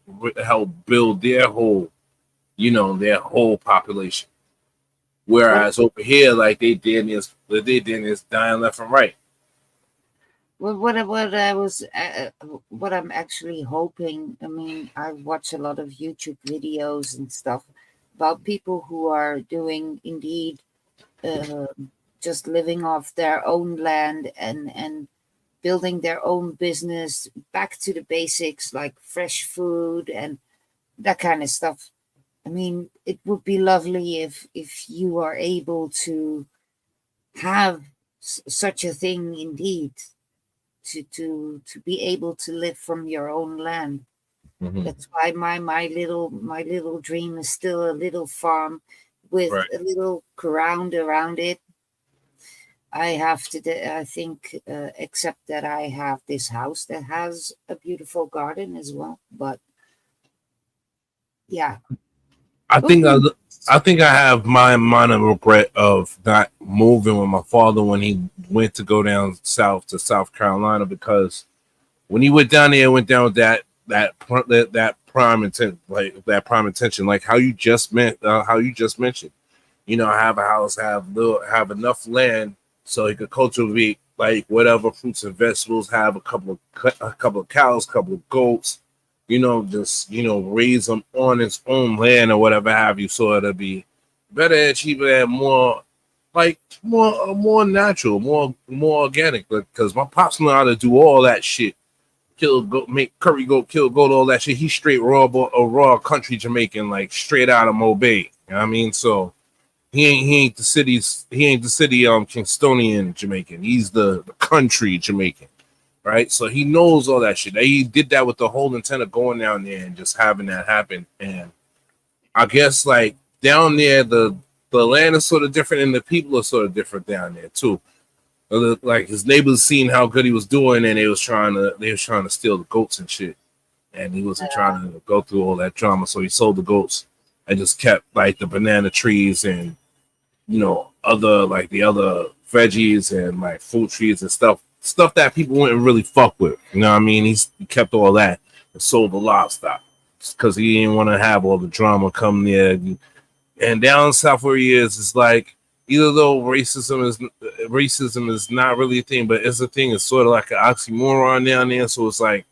Speaker 5: build their whole population. Whereas over here, like they did is dying left and right.
Speaker 2: Well, what I'm actually hoping, I mean, I watch a lot of YouTube videos and stuff about people who are doing indeed just living off their own land and building their own business, back to the basics like fresh food and that kind of stuff. I mean, it would be lovely if you are able to have such a thing indeed. To be able to live from your own land. Mm-hmm. That's why my little dream is still a little farm with a little ground around it. I have to, I think, except that I have this house that has a beautiful garden as well. But yeah,
Speaker 5: I think I have my minor regret of not moving with my father when he went to go down south to South Carolina, because when he went down there, with that prime intent, like how you just mentioned. Have a house, have enough land so he could cultivate like whatever fruits and vegetables, have a couple of cows, couple of goats. Raise them on its own land or whatever have you, so it'll be better and cheaper and more natural, more organic. Because my pops know how to do all that shit. Kill goat, make curry goat, kill goat, all that shit. He's straight raw country Jamaican, like straight out of Mobay. You know what I mean? So he ain't the city Kingstonian Jamaican. He's the country Jamaican. Right, so he knows all that shit. He did that with the whole intent of going down there and just having that happen. And I guess like down there, the land is sort of different and the people are sort of different down there too. Like his neighbors seen how good he was doing, and they was trying to steal the goats and shit. And he wasn't trying to go through all that drama, so he sold the goats and just kept like the banana trees and other veggies and like fruit trees and stuff that people wouldn't really fuck with. You know what I mean? He kept all that and sold the livestock because he didn't want to have all the drama come there. And down south where he is, it's like, either though racism is not really a thing, but it's a thing. It's sort of like an oxymoron down there. So it's like,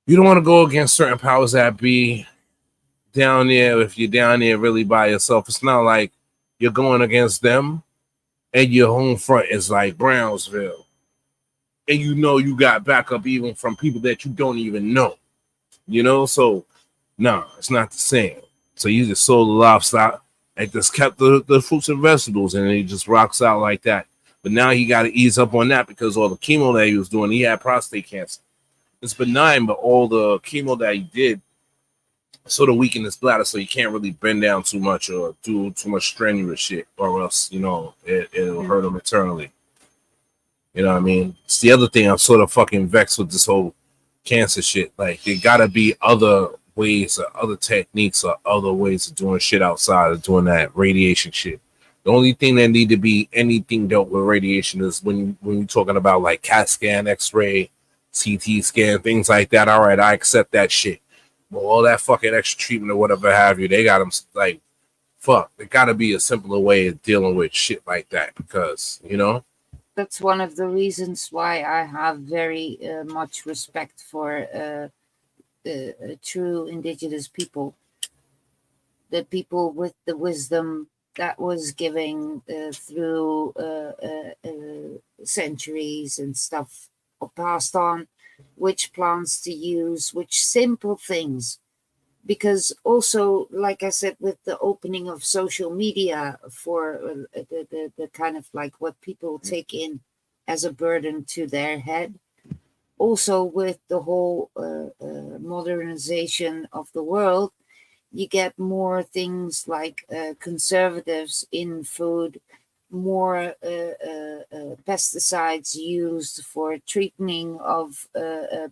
Speaker 5: you don't want to go against certain powers that be down there if you're down there really by yourself. It's not like you're going against them and your home front is like Brownsville. And you got backup even from people that you don't even know. So no, it's not the same. So you just sold the livestock and just kept the fruits and vegetables, and he just rocks out like that. But now he got to ease up on that because all the chemo that he was doing, he had prostate cancer. It's benign, but all the chemo that he did sort of weakened his bladder, so he can't really bend down too much or do too much strenuous shit, or else, you know, it'll hurt him internally. You know what I mean? It's the other thing I'm sort of fucking vexed with this whole cancer shit. Like, there gotta be other ways or other techniques or other ways of doing shit outside of doing that radiation shit. The only thing that need to be anything dealt with radiation is when you're talking about like CAT scan, X-ray, CT scan, things like that. All right, I accept that shit. But all that fucking extra treatment or whatever have you, they got them like, fuck. There got to be a simpler way of dealing with shit like that because, you know.
Speaker 2: That's one of the reasons why I have very much respect for true indigenous people. The people with the wisdom that was given through centuries and stuff, or passed on, which plants to use, which simple things. Because also, like I said, with the opening of social media for the kind of like what people take in as a burden to their head, also with the whole modernization of the world, you get more things like conservatives in food, more pesticides used for treating of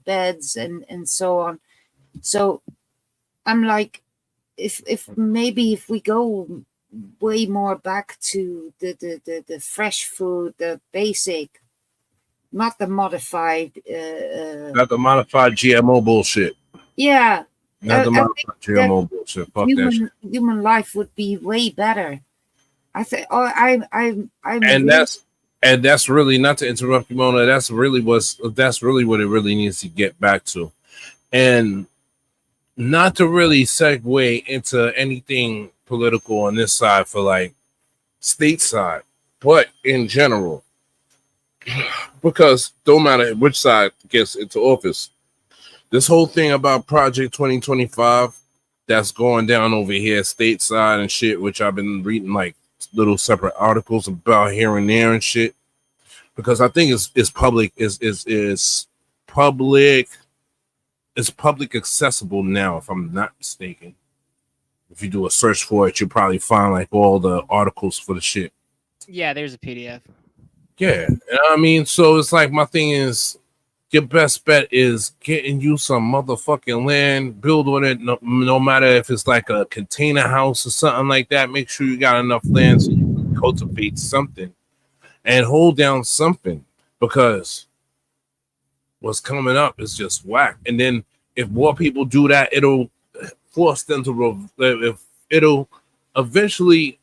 Speaker 2: beds and so on. So I'm like, if maybe if we go way more back to the fresh food, the basic, not the modified,
Speaker 5: not the modified GMO bullshit.
Speaker 2: Yeah.
Speaker 5: Not the modified GMO bullshit. Fuck that shit.
Speaker 2: Human life would be way better. I think. Oh, I'm.
Speaker 5: And that's really, not to interrupt you, Mona. That's really what it really needs to get back to, and not to really segue into anything political on this side for like stateside, but in general, because don't matter which side gets into office, this whole thing about Project 2025 that's going down over here stateside and shit, which I've been reading like little separate articles about here and there and shit, because I think it's public accessible now, if I'm not mistaken. If you do a search for it, you'll probably find like all the articles for the shit.
Speaker 3: Yeah, there's a PDF.
Speaker 5: Yeah, I mean, so it's like my thing is, your best bet is getting you some motherfucking land, build on it, no matter if it's like a container house or something like that. Make sure you got enough land so you can cultivate something and hold down something, because what's coming up is just whack. And then if more people do that, it'll force them to it'll eventually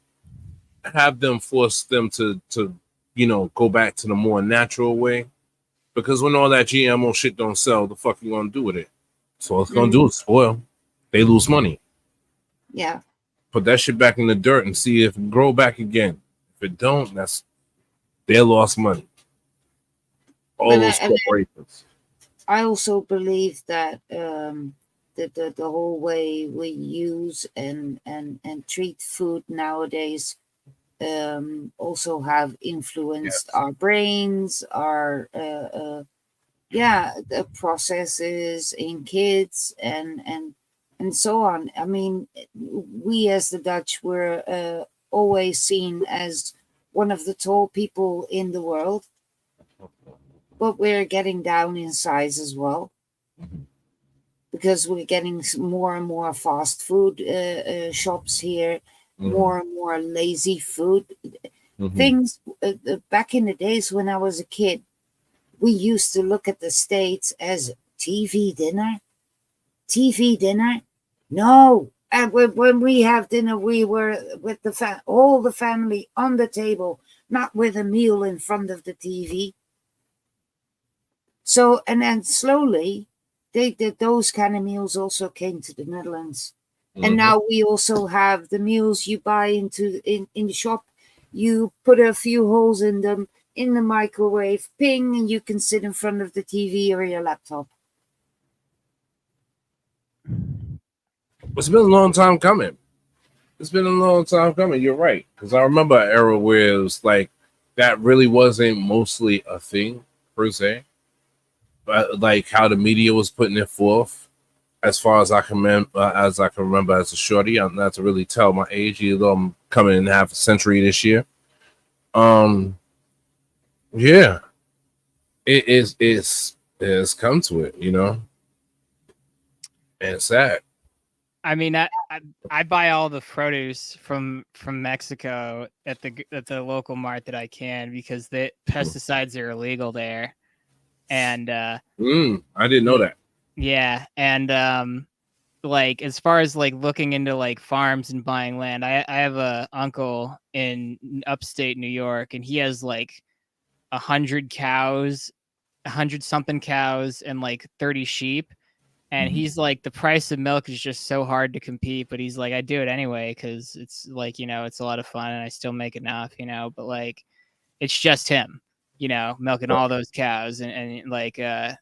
Speaker 5: have them force them to you know, go back to the more natural way. Because when all that GMO shit don't sell, the fuck you gonna do with it? So all it's gonna do is spoil. They lose money.
Speaker 2: Yeah.
Speaker 5: Put that shit back in the dirt and see if it grow back again. If it don't, that's they lost money. All those corporations.
Speaker 2: I also believe that the whole way we use and treat food nowadays also have influenced our brains, our the processes in kids and so on. I mean, we as the Dutch were always seen as one of the tall people in the world, but we're getting down in size as well, because we're getting more and more fast food shops here. More and more lazy food things. Back in the days when I was a kid, we used to look at the States as TV dinner. No, and when we have dinner, we were with all the family on the table, not with a meal in front of the TV. So, and then slowly, those kind of meals also came to the Netherlands. And now we also have the meals you buy in the shop. You put a few holes in them in the microwave, ping, and you can sit in front of the TV or your laptop.
Speaker 5: It's been a long time coming. It's been a long time coming. You're right, because I remember an era where it was like that really wasn't mostly a thing per se, but like how the media was putting it forth. As far as I can remember, as a shorty, I'm not to really tell my age. Even though I'm coming in half a century this year. Yeah, it's come to it, you know, and it's sad.
Speaker 3: I mean, I buy all the produce from Mexico at the local mart that I can, because the pesticides are illegal there, and
Speaker 5: I didn't know that.
Speaker 3: Yeah, and like as far as like looking into like farms and buying land, I have a uncle in upstate New York, and he has like 100 cows, 100 something cows, and like 30 sheep. And he's like, the price of milk is just so hard to compete, but he's like, I do it anyway because it's like, you know, it's a lot of fun and I still make enough, you know, but like it's just him, you know, milking all those cows, and like the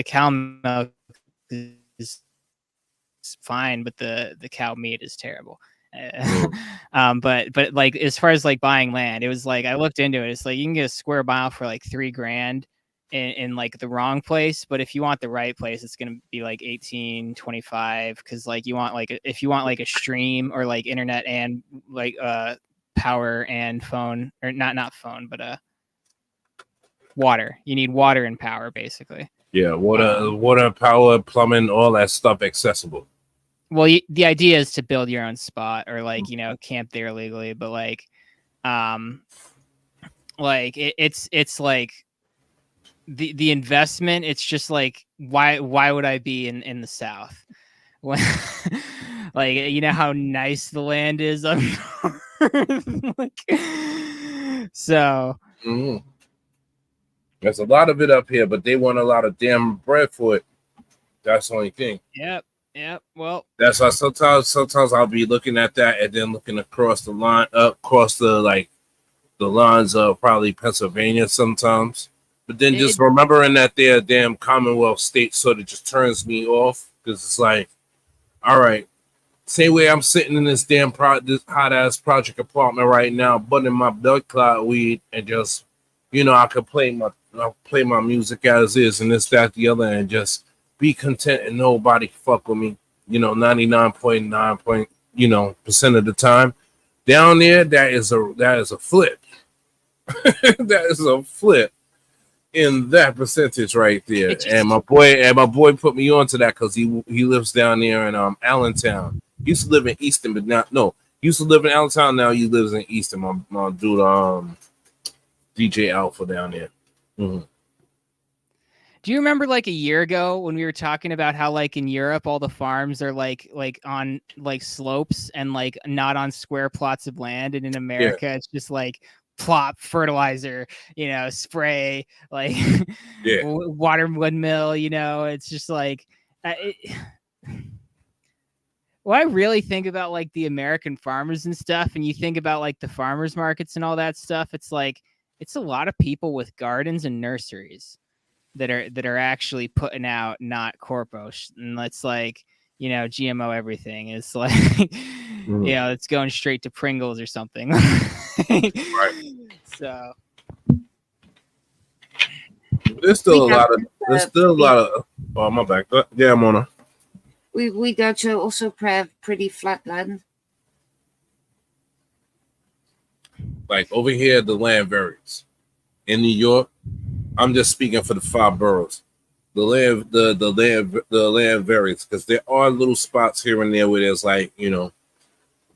Speaker 3: cow milk is fine, but the cow meat is terrible. But like as far as like buying land, it was like I looked into it. It's like you can get a square mile for like $3,000 in like the wrong place, but if you want the right place, it's gonna be like 18-25, because like you want like if you want like a stream or like internet and like power and phone, or not phone, but water. You need water and power basically.
Speaker 5: Yeah, water, power, plumbing, all that stuff accessible.
Speaker 3: Well, the idea is to build your own spot or like, you know, camp there legally, but like it's like the investment, it's just like why would I be in the South when like, you know how nice the land is up north? Like, so
Speaker 5: there's a lot of it up here, but they want a lot of damn bread for it. That's the only thing.
Speaker 3: Yep. Well,
Speaker 5: that's why sometimes I'll be looking at that and then looking across the line, across the like the lines of probably Pennsylvania sometimes. But then just remembering that they're a damn Commonwealth state sort of just turns me off, because it's like, all right, same way I'm sitting in this damn this hot ass project apartment right now, butting my blood clot weed, and just, you know, I could play my music as is and this, that, the other, and just be content and nobody fuck with me, you know, 99.9% of the time. Down there, that is a flip. That is a flip in that percentage right there. And my boy put me onto that because he lives down there in Allentown. He used to live in Easton, but he used to live in Allentown. Now he lives in Easton. My dude, DJ Alpha down there. Mm-hmm.
Speaker 3: Do you remember like a year ago when we were talking about how like in Europe all the farms are like on like slopes and like not on square plots of land, and in America it's just like plop, fertilizer, you know, spray, like water windmill, you know, it's just like well, I really think about like the American farmers and stuff, and you think about like the farmers markets and all that stuff, it's like it's a lot of people with gardens and nurseries that are actually putting out, not corpos, and it's like, you know, GMO everything is like you know, it's going straight to Pringles or something.
Speaker 5: Right.
Speaker 3: So
Speaker 5: there's still a lot of oh, my back. Yeah, Mona.
Speaker 2: We got to also have pretty flat land.
Speaker 5: Like over here, the land varies. In New York, I'm just speaking for the 5 boroughs. The land varies, because there are little spots here and there where there's like, you know,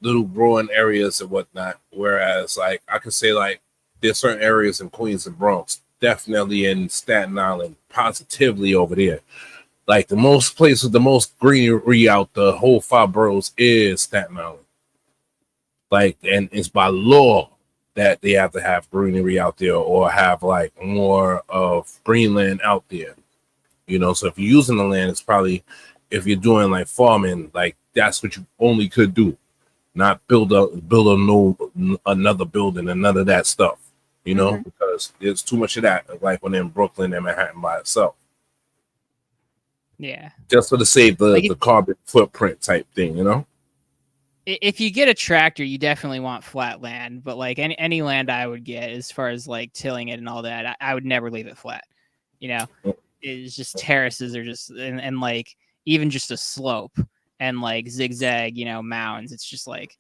Speaker 5: little growing areas and whatnot. Whereas like I could say like there's certain areas in Queens and Bronx, definitely in Staten Island, positively over there. Like the most place with the most greenery out the whole 5 boroughs is Staten Island. Like, and it's by law that they have to have greenery out there or have like more of Greenland out there, you know. So if you're using the land, it's probably, if you're doing like farming, like that's what you only could do, not build another building and none of that stuff, you know, because there's too much of that, like when in Brooklyn and Manhattan by itself.
Speaker 3: Yeah,
Speaker 5: just for the save the carbon footprint type thing, you know.
Speaker 3: if you get a tractor, you definitely want flat land. But like any land I would get, as far as like tilling it and all that, I would never leave it flat. You know, it's just terraces are just and like even just a slope and like zigzag, you know, mounds. It's just like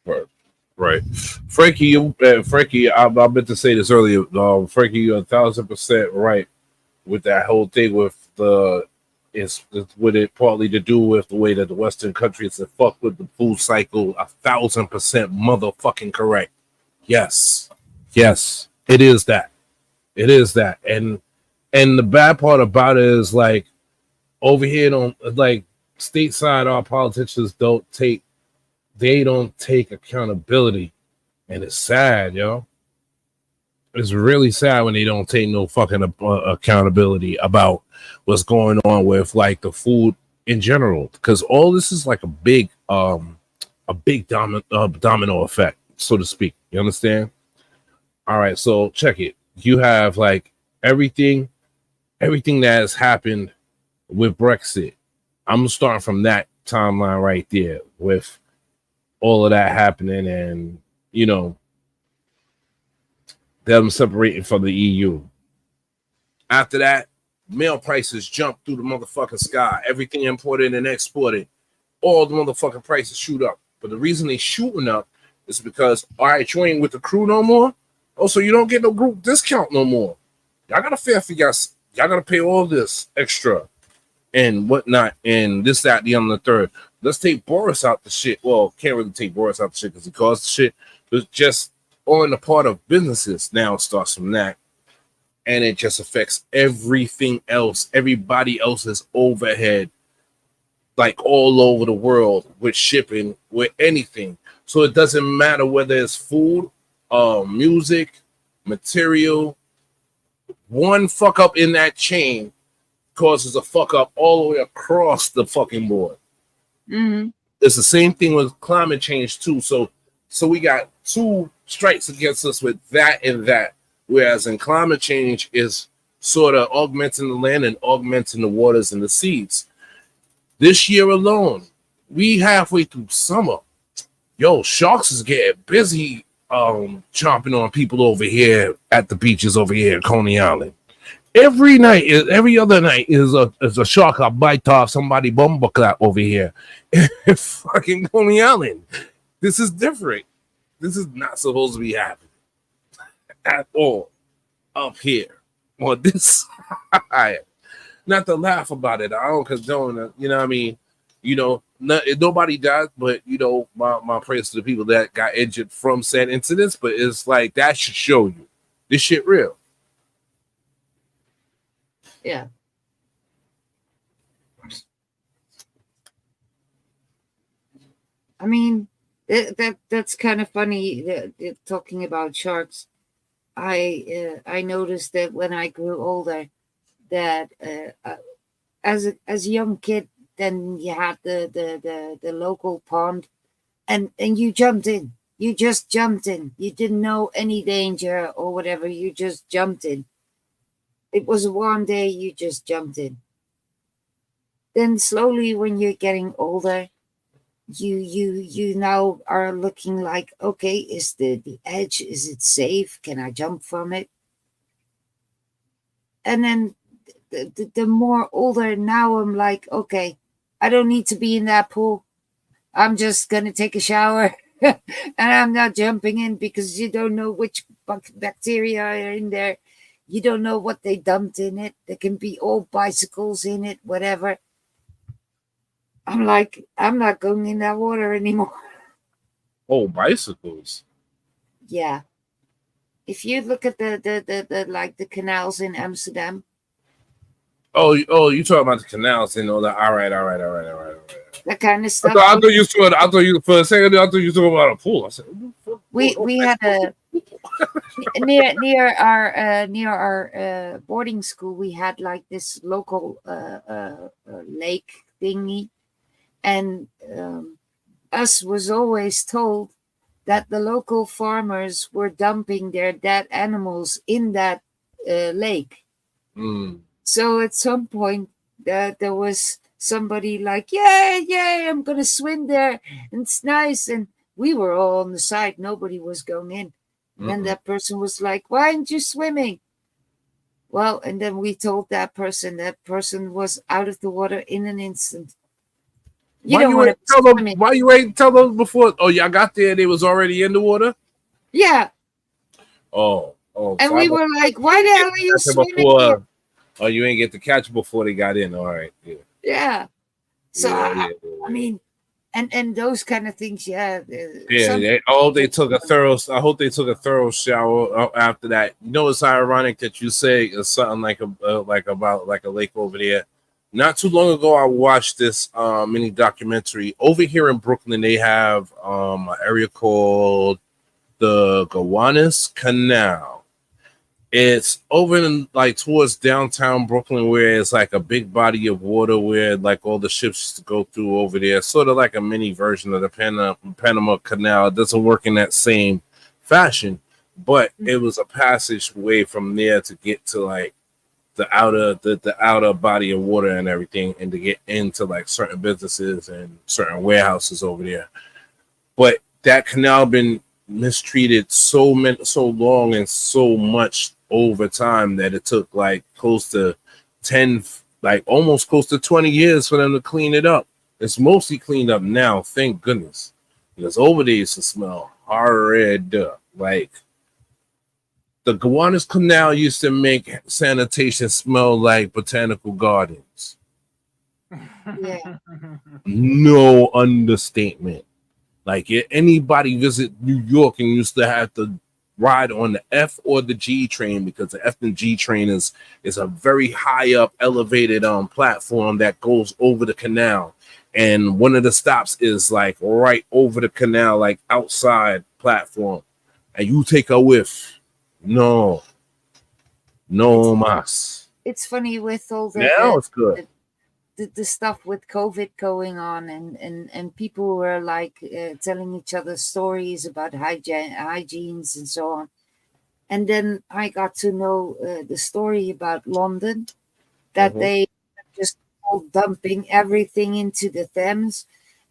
Speaker 5: right. Frankie, Frankie, I meant to say this earlier. Frankie, you're 1,000% right with that whole thing with the. It's with it partly to do with the way that the Western countries have fucked with the food cycle. 1,000% motherfucking correct. Yes, it is that. It is that, and the bad part about it is like over here on like stateside, our politicians don't take accountability, and it's sad, yo. It's really sad when they don't take no fucking accountability about what's going on with like the food in general, because all this is like a big domino effect, so to speak. You understand? All right, so check it. You have like everything that has happened with Brexit. I'm starting from that timeline right there with all of that happening, and you know, them separating from the EU. After that, mail prices jump through the motherfucking sky. Everything imported and exported, all the motherfucking prices shoot up. But the reason they shooting up is because, all right, you ain't with the crew no more. Also, you don't get no group discount no more. Y'all gotta fare for y'all gotta pay all this extra and whatnot, and this, that, the other, the third. Let's take Boris out the shit. Well, can't really take Boris out the shit because he caused the shit. But just on the part of businesses, now it starts from that, and it just affects everything else, everybody else's overhead, like all over the world with shipping, with anything. So it doesn't matter whether it's food, music, material. One fuck up in that chain causes a fuck up all the way across the fucking board.
Speaker 2: Mm-hmm.
Speaker 5: It's the same thing with climate change too. So we got two strikes against us with that and that. Whereas in climate change is sort of augmenting the land and augmenting the waters and the seas. This year alone, we halfway through summer. Yo, sharks is getting busy chomping on people over here at the beaches over here at Coney Island. Every other night is a shark that bite off somebody bumbleclap over here. Fucking Coney Island. This is different. This is not supposed to be happening at all up here on this side. Not to laugh about it. I don't condone it. You know what I mean? You know, nobody died, but, you know, my prayers to the people that got injured from said incidents. But it's like that should show you this shit real.
Speaker 2: Yeah. I mean, that's kind of funny. Talking about sharks, I noticed that when I grew older, that as a young kid, then you had the local pond, and you jumped in. You just jumped in. You didn't know any danger or whatever. You just jumped in. It was a warm day. You just jumped in. Then slowly, when you're getting older, you now are looking like, okay, is the edge, is it safe? Can I jump from it? And then the more older now, I'm like, okay, I don't need to be in that pool. I'm just gonna take a shower. And I'm not jumping in because you don't know which bacteria are in there. You don't know what they dumped in it. There can be old bicycles in it, whatever. I'm like, I'm not going in that water anymore.
Speaker 5: Oh, bicycles.
Speaker 2: Yeah. If you look at the like the canals in Amsterdam.
Speaker 5: Oh, you talking about the canals and all that. All right.
Speaker 2: That kind of stuff.
Speaker 5: I thought you for a second. I thought you were talking about a pool. I said,
Speaker 2: we had a near our boarding school. We had like this local lake thingy, and us was always told that the local farmers were dumping their dead animals in that lake.
Speaker 5: Mm.
Speaker 2: So at some point there was somebody like, yeah, I'm gonna swim there, and it's nice. And we were all on the side, nobody was going in. And then that person was like, why aren't you swimming? Well, and then we told that person was out of the water in an instant.
Speaker 5: Why you ain't tell them before? Oh, y'all got there, they was already in the water?
Speaker 2: Yeah.
Speaker 5: Oh.
Speaker 2: And we were like, why the hell are you swimming here?
Speaker 5: Oh, you ain't get to catch before they got in. All right.
Speaker 2: Yeah. So, I mean, and those kind of things, yeah.
Speaker 5: I hope they took a thorough shower after that. You know, it's ironic that you say it's something like about a lake over there. Not too long ago, I watched this mini documentary. Over here in Brooklyn, they have an area called the Gowanus Canal. It's over in like towards downtown Brooklyn, where it's like a big body of water where like all the ships go through over there. Sort of like a mini version of the Panama Canal. It doesn't work in that same fashion, but it was a passageway from there to get to like the outer body of water and everything, and to get into like certain businesses and certain warehouses over there. But that canal been mistreated so long and so much over time that it took like close to 10, like almost close to 20 years for them to clean it up. It's mostly cleaned up now, thank goodness, because over there used to smell horrid. Like the Gowanus Canal used to make sanitation smell like botanical gardens.
Speaker 2: Yeah.
Speaker 5: No understatement. Like anybody visit New York and used to have to ride on the F or the G train, because the F and G train is a very high up elevated platform that goes over the canal. And one of the stops is like right over the canal, like outside platform. And you take a whiff. No mas.
Speaker 2: It's funny with all the
Speaker 5: now it's good.
Speaker 2: The stuff with COVID going on, and people were like telling each other stories about hygienes and so on. And then I got to know the story about London, that they just all dumping everything into the Thames.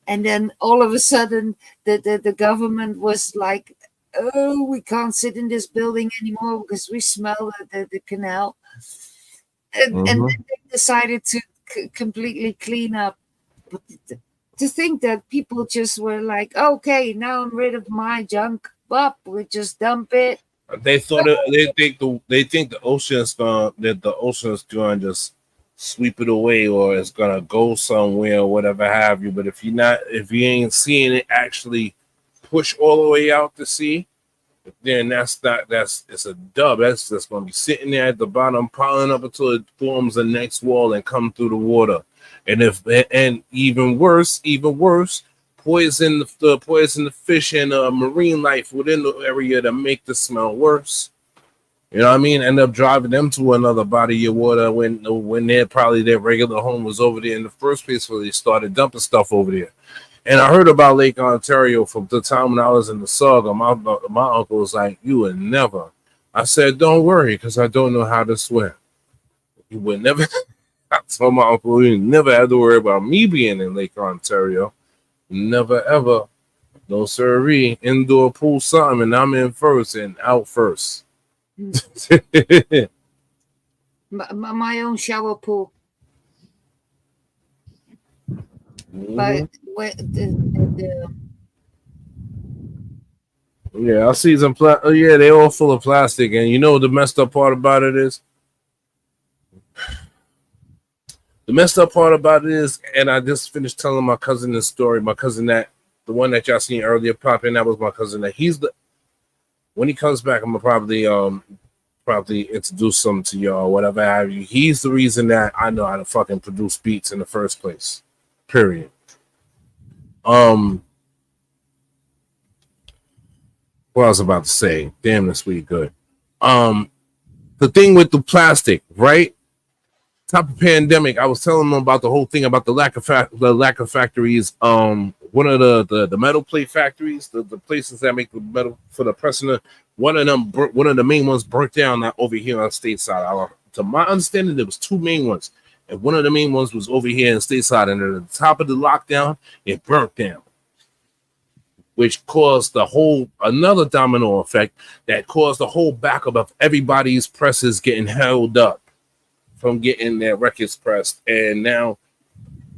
Speaker 2: And then all of a sudden the government was like, oh, we can't sit in this building anymore because we smell the canal. And then they decided to completely clean up. But to think that people just were like, okay, now I'm rid of my junk, but we just dump it.
Speaker 5: They thought they think the ocean's gonna just sweep it away, or it's gonna go somewhere or whatever have you. But if you ain't seeing it actually push all the way out to sea, then it's a dub. That's just gonna be sitting there at the bottom, piling up until it forms the next wall and come through the water. And even worse, poison the fish and marine life within the area to make the smell worse. You know what I mean? End up driving them to another body of water when their regular home was over there in the first place, where they started dumping stuff over there. And I heard about Lake Ontario from the time when I was in the Saga. My uncle was like, you would never. I said, don't worry, because I don't know how to swim. You would never. I told my uncle, you never had to worry about me being in Lake Ontario. Never, ever. No sirree. Indoor pool something, and I'm in first and out first.
Speaker 2: My own shower pool. But
Speaker 5: yeah, I see some they all full of plastic, and you know the messed up part about it is, and I just finished telling my cousin this story. My cousin, that the one that y'all seen earlier pop in, that was my cousin. That when he comes back, I'm gonna probably introduce him to y'all, whatever have you. He's the reason that I know how to fucking produce beats in the first place. Period. What I was about to say, damn, this week good. The thing with the plastic, right? Top of pandemic, I was telling them about the whole thing about the lack of factories. One of the metal plate factories, the places that make the metal for the pressing, one of the main ones burnt down over here on stateside. To my understanding, there was two main ones. And one of the main ones was over here in Stateside, and at the top of the lockdown, it burnt down, which caused another domino effect that caused the whole backup of everybody's presses getting held up from getting their records pressed. And now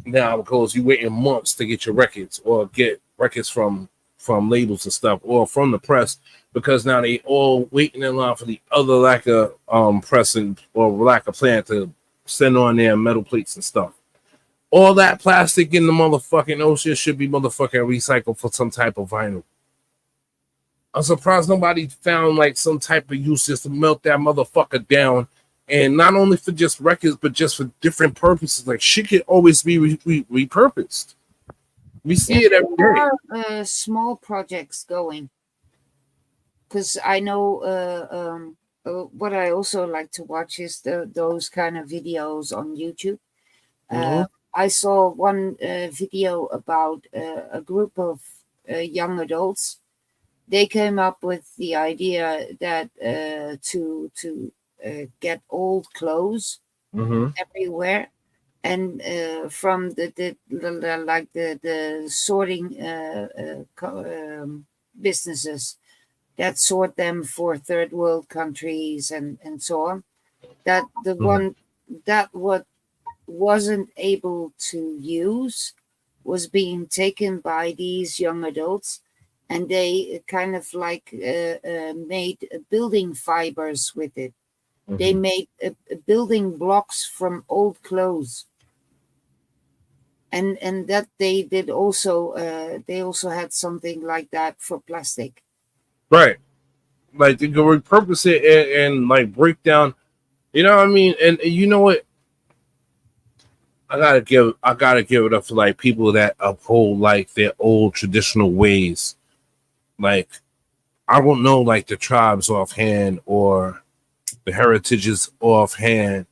Speaker 5: because you waiting months to get your records or get records from labels and stuff or from the press, because now they all waiting in line for the other lack of pressing or lack of plan to send on their metal plates and stuff. All that plastic in the motherfucking ocean should be motherfucking recycled for some type of vinyl. I'm surprised nobody found like some type of use just to melt that motherfucker down, and not only for just records but just for different purposes. Like shit can always be repurposed. We see it every day.
Speaker 2: There are small projects going, because I know what I also like to watch is those kind of videos on YouTube. I saw one video about a group of young adults. They came up with the idea that to get old clothes everywhere, and from the sorting businesses that sort them for third world countries and so on, that the one that what wasn't able to use was being taken by these young adults, and they kind of like made building fibers with it. They made building blocks from old clothes, and that they did also. They also had something like that for plastic.
Speaker 5: Right, like they can repurpose it and like break down. You know what I mean? And you know what? I gotta give it up for like people that uphold like their old traditional ways. Like I don't know like the tribes offhand or the heritages offhand,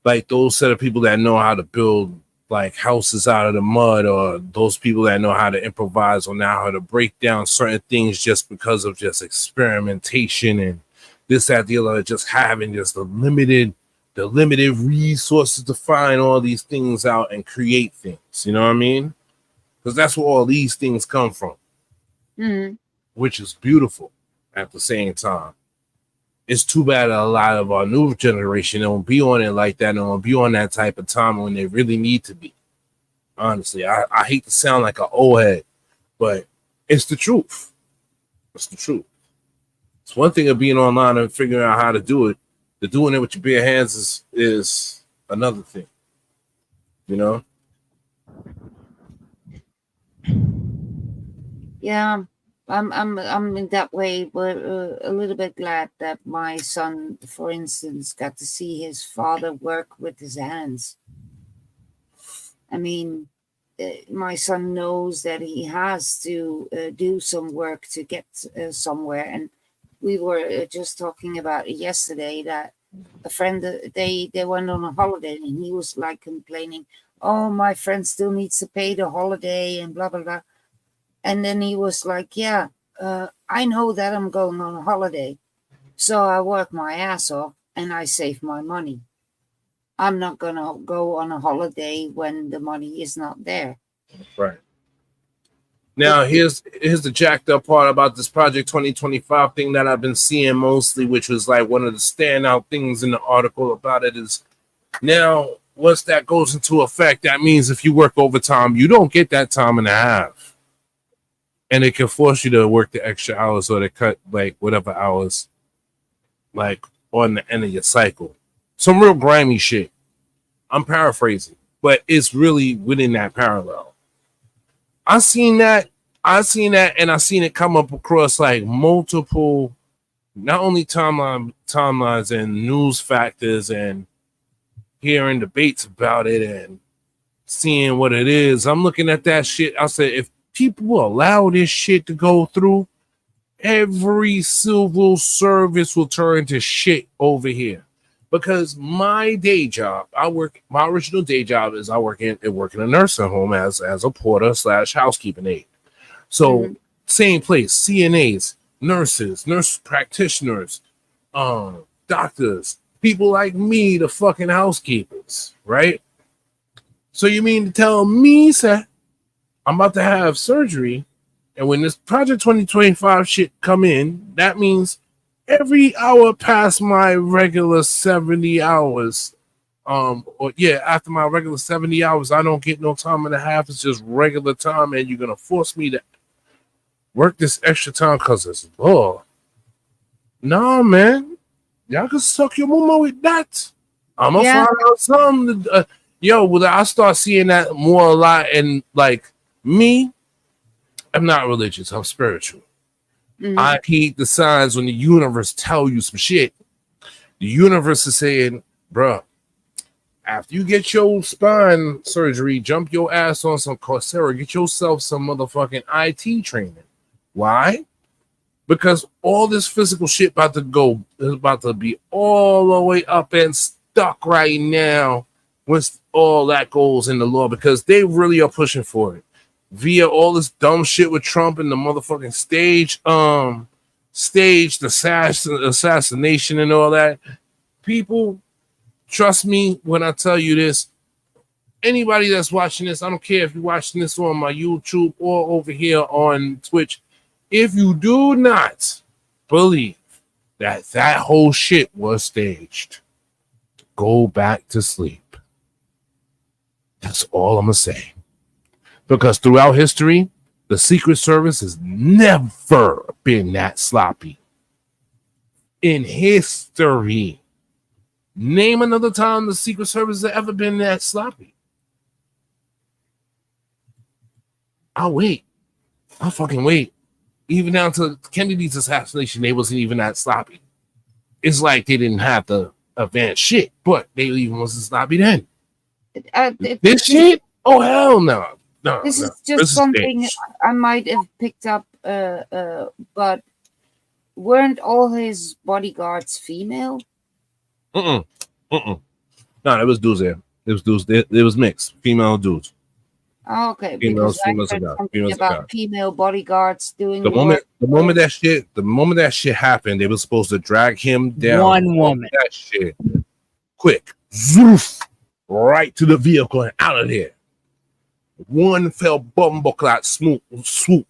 Speaker 5: like those set of people that know how to build like houses out of the mud, or those people that know how to improvise or know how to break down certain things just because of just experimentation and this, that, the other, just having just the limited resources to find all these things out and create things. You know what I mean? Because that's where all these things come from, which is beautiful at the same time. It's too bad a lot of our new generation don't be on it like that and don't be on that type of time when they really need to be. Honestly, I hate to sound like an old head, but it's the truth. It's the truth. It's one thing of being online and figuring out how to do it. The doing it with your bare hands is another thing. You know?
Speaker 2: Yeah. I'm in that way, but a little bit glad that my son, for instance, got to see his father work with his hands. I mean, my son knows that he has to do some work to get somewhere. And we were just talking about it yesterday that a friend, they went on a holiday and he was like complaining, oh, my friend still needs to pay the holiday and blah, blah, blah. And then he was like, yeah, I know that I'm going on a holiday. So I work my ass off and I save my money. I'm not going to go on a holiday when the money is not there.
Speaker 5: Right. Now, here's the jacked up part about this Project 2025 thing that I've been seeing mostly, which was like one of the standout things in the article about it is now, once that goes into effect, that means if you work overtime, you don't get that time and a half. And it can force you to work the extra hours or to cut like whatever hours like on the end of your cycle. Some real grimy shit. I'm paraphrasing, but it's really within that parallel. I seen that, and I seen it come up across like multiple, not only timelines and news factors and hearing debates about it and seeing what it is. I'm looking at that shit. I said, if people will allow this shit to go through, every civil service will turn to shit over here. Because my day job, my original day job is I work in a nursing home as a porter / housekeeping aide. So same place, CNAs, nurses, nurse practitioners, doctors, people like me, the fucking housekeepers, right? So you mean to tell me, sir, I'm about to have surgery, and when this Project 2025 shit come in, that means every hour past my regular 70 hours, after my regular 70 hours, I don't get no time and a half. It's just regular time, and you're gonna force me to work this extra time because it's law. Nah, man, y'all can suck your mama with that. I'm gonna find out something. When I start seeing that more a lot, and like me, I'm not religious. I'm spiritual. Mm-hmm. I heed the signs when the universe tell you some shit. The universe is saying, bruh, after you get your spine surgery, jump your ass on some Coursera, get yourself some motherfucking IT training. Why? Because all this physical shit about to be all the way up and stuck right now once all that goes in the law, because they really are pushing for it via all this dumb shit with Trump and the motherfucking staged assassination and all that. People, trust me when I tell you this. Anybody that's watching this, I don't care if you're watching this on my YouTube or over here on Twitch, if you do not believe that whole shit was staged, go back to sleep. That's all I'm going to say. Because throughout history, the Secret Service has never been that sloppy. In history. Name another time the Secret Service has ever been that sloppy. I'll wait. I'll fucking wait. Even down to Kennedy's assassination, they wasn't even that sloppy. It's like they didn't have the advanced shit, but they even wasn't sloppy then. This shit? Oh, hell no.
Speaker 2: This is just something I might have picked up, but weren't all his bodyguards female?
Speaker 5: No, it was dudes there. It was dudes. It was mixed, female dudes.
Speaker 2: Oh, okay. Females about female bodyguards doing
Speaker 5: the moment that shit happened, they were supposed to drag him down.
Speaker 3: One woman.
Speaker 5: That shit. Quick. Zoof. Right to the vehicle and out of there. One fell bumbleclot swoop.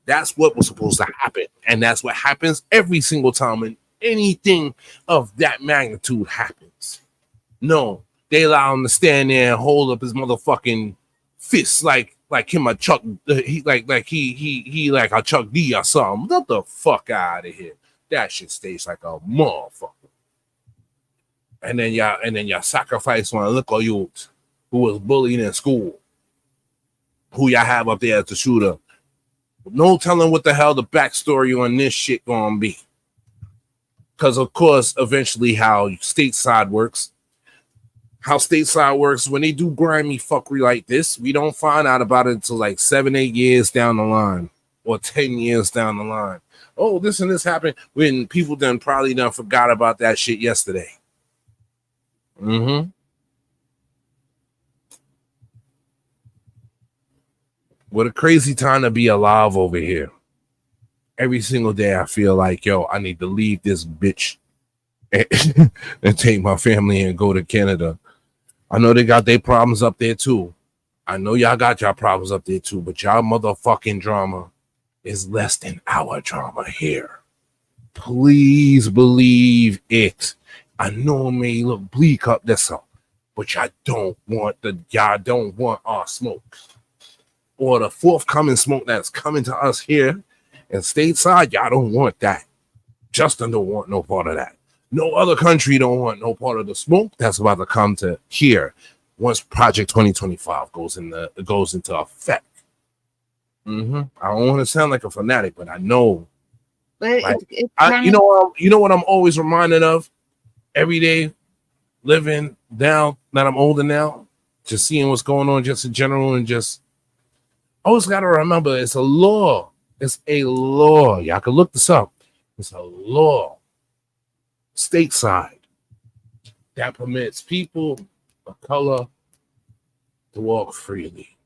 Speaker 5: That's what was supposed to happen. And that's what happens every single time when anything of that magnitude happens. No, they allow him to stand there and hold up his motherfucking fists like him a Chuck, he like a Chuck D or something. Get the fuck out of here. That shit stays like a motherfucker. And then y'all sacrifice one little youth who was bullied in school, who y'all have up there as the shooter. No telling what the hell the backstory on this shit gonna be. Because of course, eventually how stateside works, when they do grimy fuckery like this, we don't find out about it until like 7-8 years down the line or 10 years down the line. Oh, this and this happened when people probably forgot about that shit yesterday. What a crazy time to be alive over here. Every single day I feel like, I need to leave this bitch and take my family and go to Canada. I know they got their problems up there too. I know y'all got y'all problems up there too, but y'all motherfucking drama is less than our drama here. Please believe it. I know it may look bleak up there, but y'all don't want our smoke. Or the forthcoming smoke that's coming to us here and stateside, y'all don't want that. Justin don't want no part of that. No other country don't want no part of the smoke that's about to come to here once Project 2025 goes into effect. I don't want to sound like a fanatic, but I know.
Speaker 2: But
Speaker 5: you know what I'm always reminded of every day, living down that I'm older now, just seeing what's going on, just in general, and just always got to remember it's a law. It's a law. Y'all can look this up. It's a law. Stateside that permits people of color to walk freely.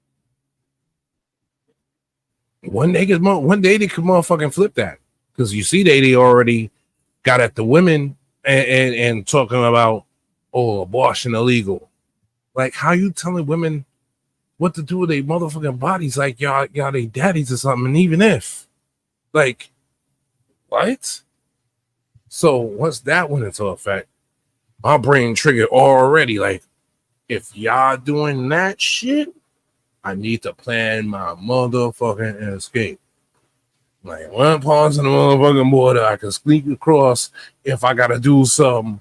Speaker 5: One day they could motherfucking flip that, because you see they already got at the women and talking about abortion illegal. Like, how you telling women what to do with their motherfucking bodies? Like y'all they daddies or something. And even if, like, what? So once that went into effect, my brain triggered already. Like, if y'all doing that shit, I need to plan my motherfucking escape. Like, one pause on the motherfucking border, I can sneak across if I gotta do some.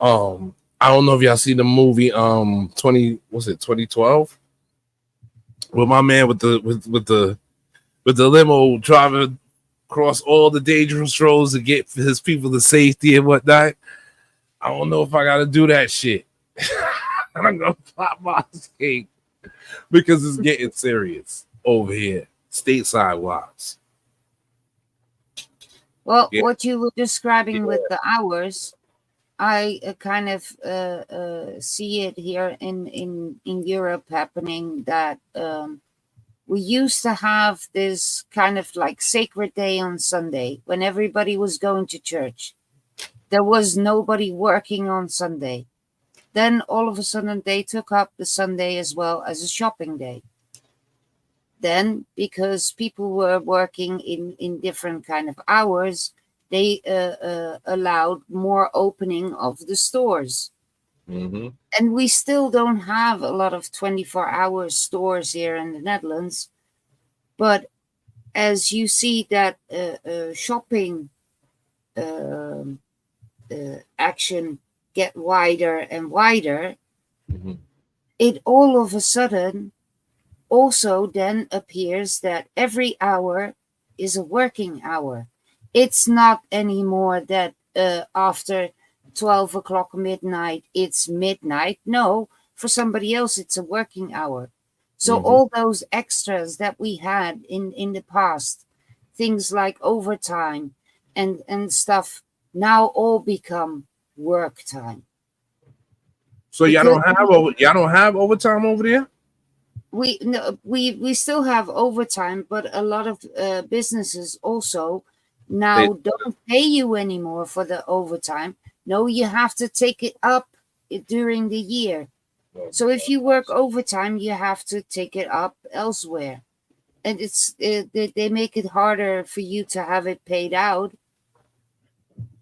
Speaker 5: I don't know if y'all see the movie 2012 with my man with the limo driving across all the dangerous roads to get his people to safety and whatnot. I don't know if I gotta do that shit. I'm gonna pop my escape because it's getting serious over here, stateside wise.
Speaker 2: Well, what you were describing with the hours, I kind of see it here in Europe happening, that we used to have this kind of like sacred day on Sunday when everybody was going to church. There was nobody working on Sunday. Then all of a sudden they took up the Sunday as well as a shopping day. Then, because people were working in different kind of hours, they allowed more opening of the stores.
Speaker 5: Mm-hmm.
Speaker 2: And we still don't have a lot of 24-hour stores here in the Netherlands. But as you see that shopping action get wider and wider,
Speaker 5: mm-hmm.
Speaker 2: It all of a sudden also then appears that every hour is a working hour. It's not anymore that after 12 o'clock midnight, it's midnight. No, for somebody else, it's a working hour. So all those extras that we had in the past, things like overtime and stuff, now all become work time.
Speaker 5: So y'all don't have overtime over there?
Speaker 2: We still have overtime, but a lot of businesses also now don't pay you anymore for the overtime. No, you have to take it up during the year. So if you work overtime, you have to take it up elsewhere, and they make it harder for you to have it paid out,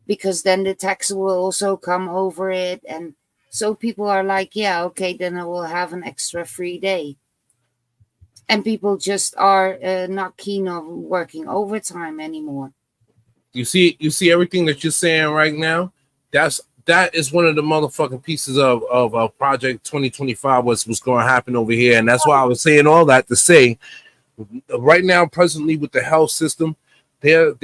Speaker 2: because then the tax will also come over it. And so people are like, yeah, okay, then I will have an extra free day. And people just are not keen on working overtime anymore.
Speaker 5: You see everything that you're saying right now. That is one of the motherfucking pieces of Project 2025. What's going to happen over here, and that's why I was saying all that to say. Right now, presently with the health system, they're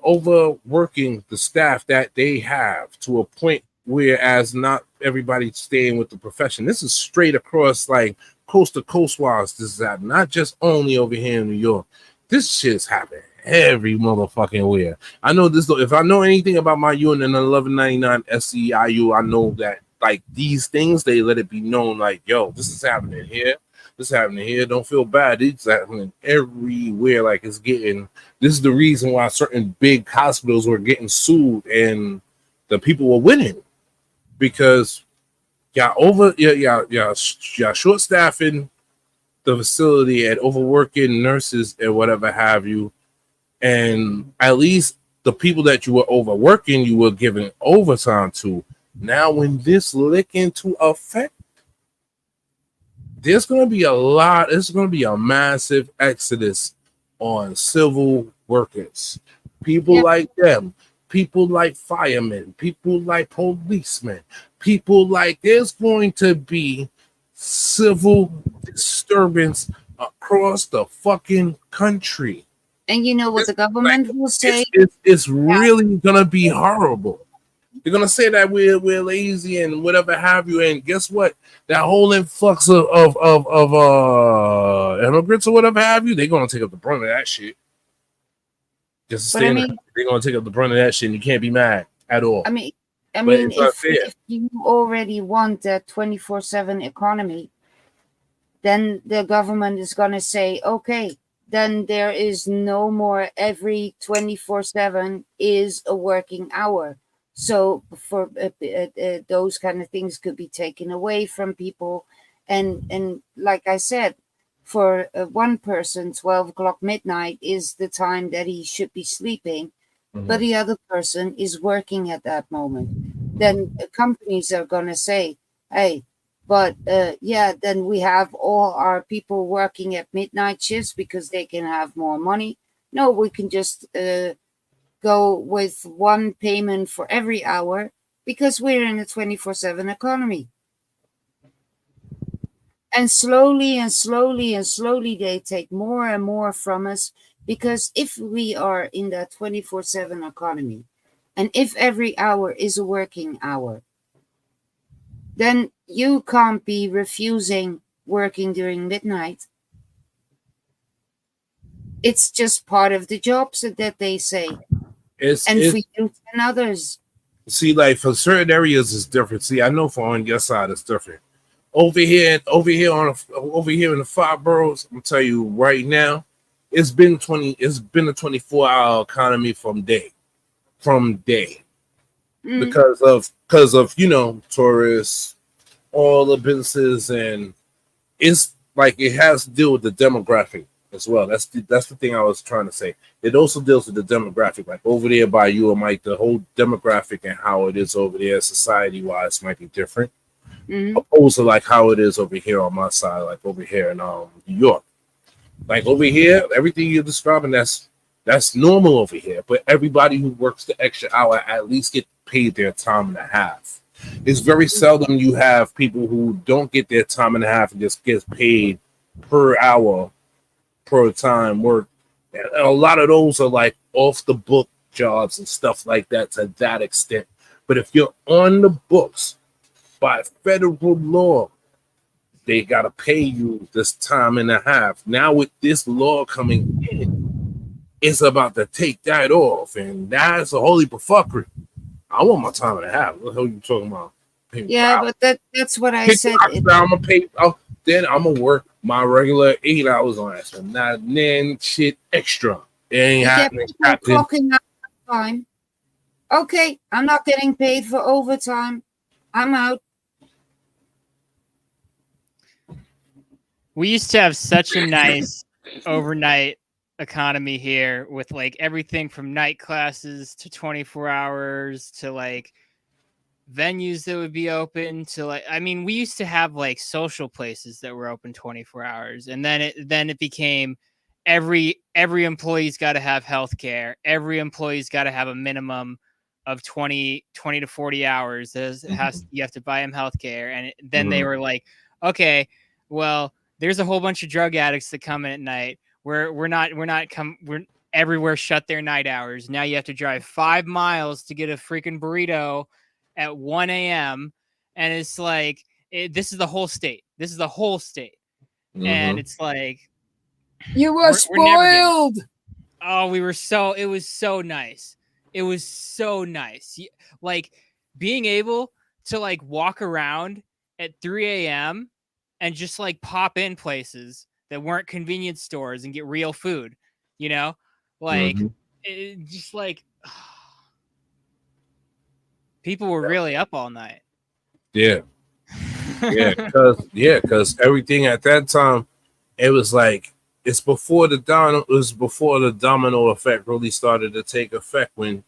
Speaker 5: overworking the staff that they have to a point whereas not everybody's staying with the profession. This is straight across, like, coast to coast wise. This is happening, not just only over here in New York. This shit's happening every motherfucking where. I know this. If I know anything about my unit in 1199 SEIU, I know that, like, these things, they let it be known, like, yo, this is happening here. This is happening here. Don't feel bad. It's happening everywhere. Like, it's getting. This is the reason why certain big hospitals were getting sued and the people were winning, because y'all short staffing the facility and overworking nurses and whatever have you. And at least the people that you were overworking, you were giving overtime to. Now, when this lick into effect, there's going to be a lot. It's going to be a massive exodus on civil workers, people like them, people like firemen, people like policemen, people like. There's going to be civil disturbance across the fucking country.
Speaker 2: And you know what the government will say?
Speaker 5: It's really gonna be horrible. They're gonna say that we're lazy and whatever have you. And guess what? That whole influx of immigrants or whatever have you, they're gonna take up the brunt of that shit. Just stay they're gonna take up the brunt of that shit, and you can't be mad at all.
Speaker 2: I mean, if you already want a 24/7 economy, then the government is gonna say, okay, then there is no more every 24/7 is a working hour. So for those kind of things could be taken away from people. And like I said, for one person, 12 o'clock midnight is the time that he should be sleeping, but the other person is working at that moment. Then companies are going to say, hey, but then we have all our people working at midnight shifts because they can have more money. No, we can just go with one payment for every hour because we're in a 24/7 economy. And slowly and slowly and slowly they take more and more from us, because if we are in that 24/7 economy and if every hour is a working hour, then you can't be refusing working during midnight. It's just part of the jobs that they say.
Speaker 5: It's
Speaker 2: for you and others.
Speaker 5: See, like for certain areas it's different. See, I know for on your side it's different. Over here in the five boroughs, I'm tell you right now, it's been a 24-hour economy from day. Because of tourists, all the businesses, and it's like it has to deal with the demographic as well. That's the thing I was trying to say. It also deals with the demographic, like over there by you and Mike, the whole demographic and how it is over there society wise might be different. Opposed to like how it is over here on my side, like over here in New York. Like over here, everything you're describing, that's normal over here. But everybody who works the extra hour at least get paid their time and a half. It's very seldom you have people who don't get their time and a half and just gets paid per hour, per time work. And a lot of those are like off the book jobs and stuff like that to that extent. But if you're on the books by federal law, they got to pay you this time and a half. Now with this law coming in, it's about to take that off, and that's a holy fuckery. I want my time and a half. What the hell are you talking about?
Speaker 2: Yeah, but that's what I said.
Speaker 5: I'm gonna pay. Then I'm gonna work my regular 8 hours on that. So not then shit extra. It ain't happening.
Speaker 2: Clocking out time. Okay, I'm not getting paid for overtime. I'm out.
Speaker 3: We used to have such a nice overnight economy here with like everything from night classes to 24 hours to like venues that would be open to like, I mean, we used to have like social places that were open 24 hours. And then it became every employee's got to have healthcare. Every employee's got to have a minimum of 20 to 40 hours. You have to buy them healthcare. And then they were like, okay, well, there's a whole bunch of drug addicts that come in at night. We're everywhere shut their night hours. Now you have to drive 5 miles to get a freaking burrito at 1 a.m. And it's like, this is the whole state. And it's like,
Speaker 2: you were spoiled.
Speaker 3: It was so nice. It was so nice. Like being able to like walk around at 3 a.m. and just like pop in places that weren't convenience stores and get real food, like just like people were really up all night.
Speaker 5: Yeah. Because everything at that time, it was like it's before the domino effect really started to take effect, when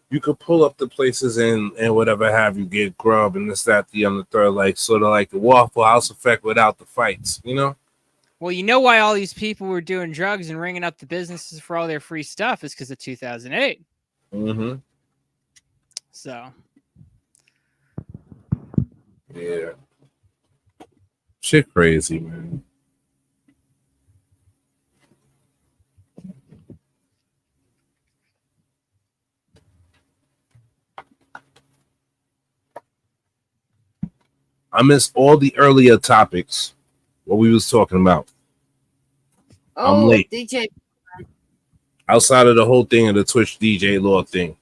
Speaker 5: you could pull up the places and whatever have you, get grub and this, that, the other, third, like sort of like the Waffle House effect without the fights,
Speaker 3: Well, you know why all these people were doing drugs and ringing up the businesses for all their free stuff is because of 2008. So.
Speaker 5: Yeah. Shit crazy, man. I missed all the earlier topics, what we was talking about. I'm late.
Speaker 2: DJ.
Speaker 5: Outside of the whole thing of the Twitch DJ law thing.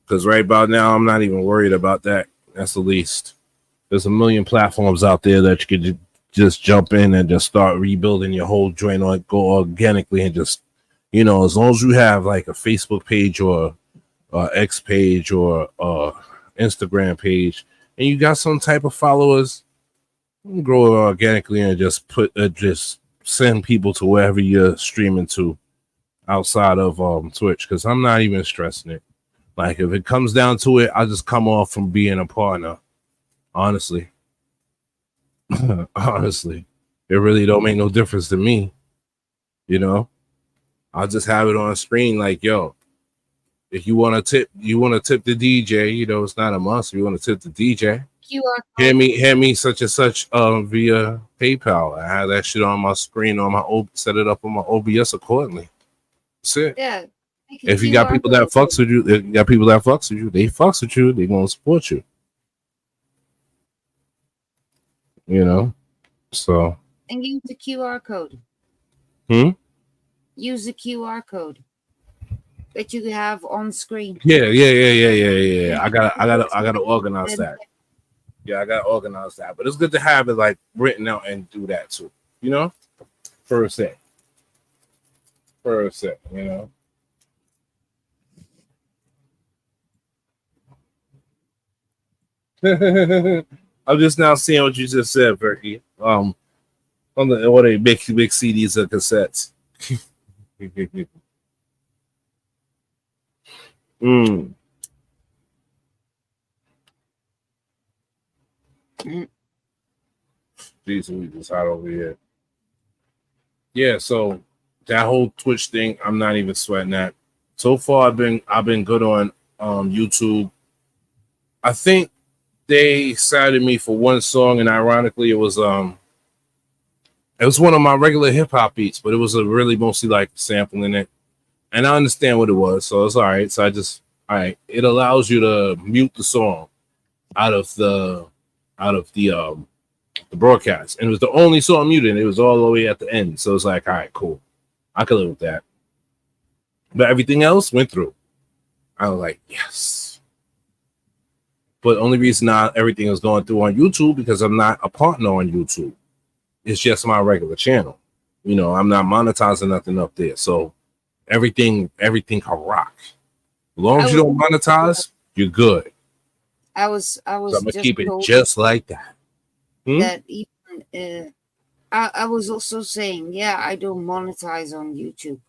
Speaker 5: Because right about now, I'm not even worried about that. That's the least. There's a million platforms out there that you could just jump in and just start rebuilding your whole joint, or go organically and just, as long as you have like a Facebook page or X page or Instagram page, and you got some type of followers, you can grow it organically and just just send people to wherever you're streaming to outside of Twitch, because I'm not even stressing it. Like, if it comes down to it, I just come off from being a partner. Honestly. Honestly. It really don't make no difference to me. You know? I'll just have it on screen like, yo, if you want to tip the DJ, you know, it's not a must. If you want to tip the DJ, hand me such and such via PayPal. I have that shit on my screen set it up on my OBS accordingly. That's it.
Speaker 2: Yeah.
Speaker 5: If you got people that fucks with you, they fucks with you, they gonna support you. You know? So.
Speaker 2: And use the QR code. Use the QR code that you have on screen.
Speaker 5: Yeah. I gotta organize that. Yeah, I gotta organize that. But it's good to have it like written out and do that too. You know? For a sec, you know. I'm just now seeing what you just said, Berkey. On the what a big CDs or cassettes. Jesus, we just hot over here. Yeah, so that whole Twitch thing, I'm not even sweating that. So far, I've been good on YouTube. I think they cited me for one song, and ironically, it was one of my regular hip hop beats, but it was a really mostly like sampling it, and I understand what it was, so it's all right. So it allows you to mute the song out of the broadcast, and it was the only song muted. It was all the way at the end, so it's like, all right, cool, I could live with that. But everything else went through. I was like, yes. But the only reason not everything is going through on YouTube because I'm not a partner on YouTube. It's just my regular channel. You know, I'm not monetizing nothing up there. So everything can rock. As long as you don't monetize, you're good.
Speaker 2: I was
Speaker 5: so I'm gonna keep it just like that.
Speaker 2: That even I was also saying, yeah, I don't monetize on YouTube.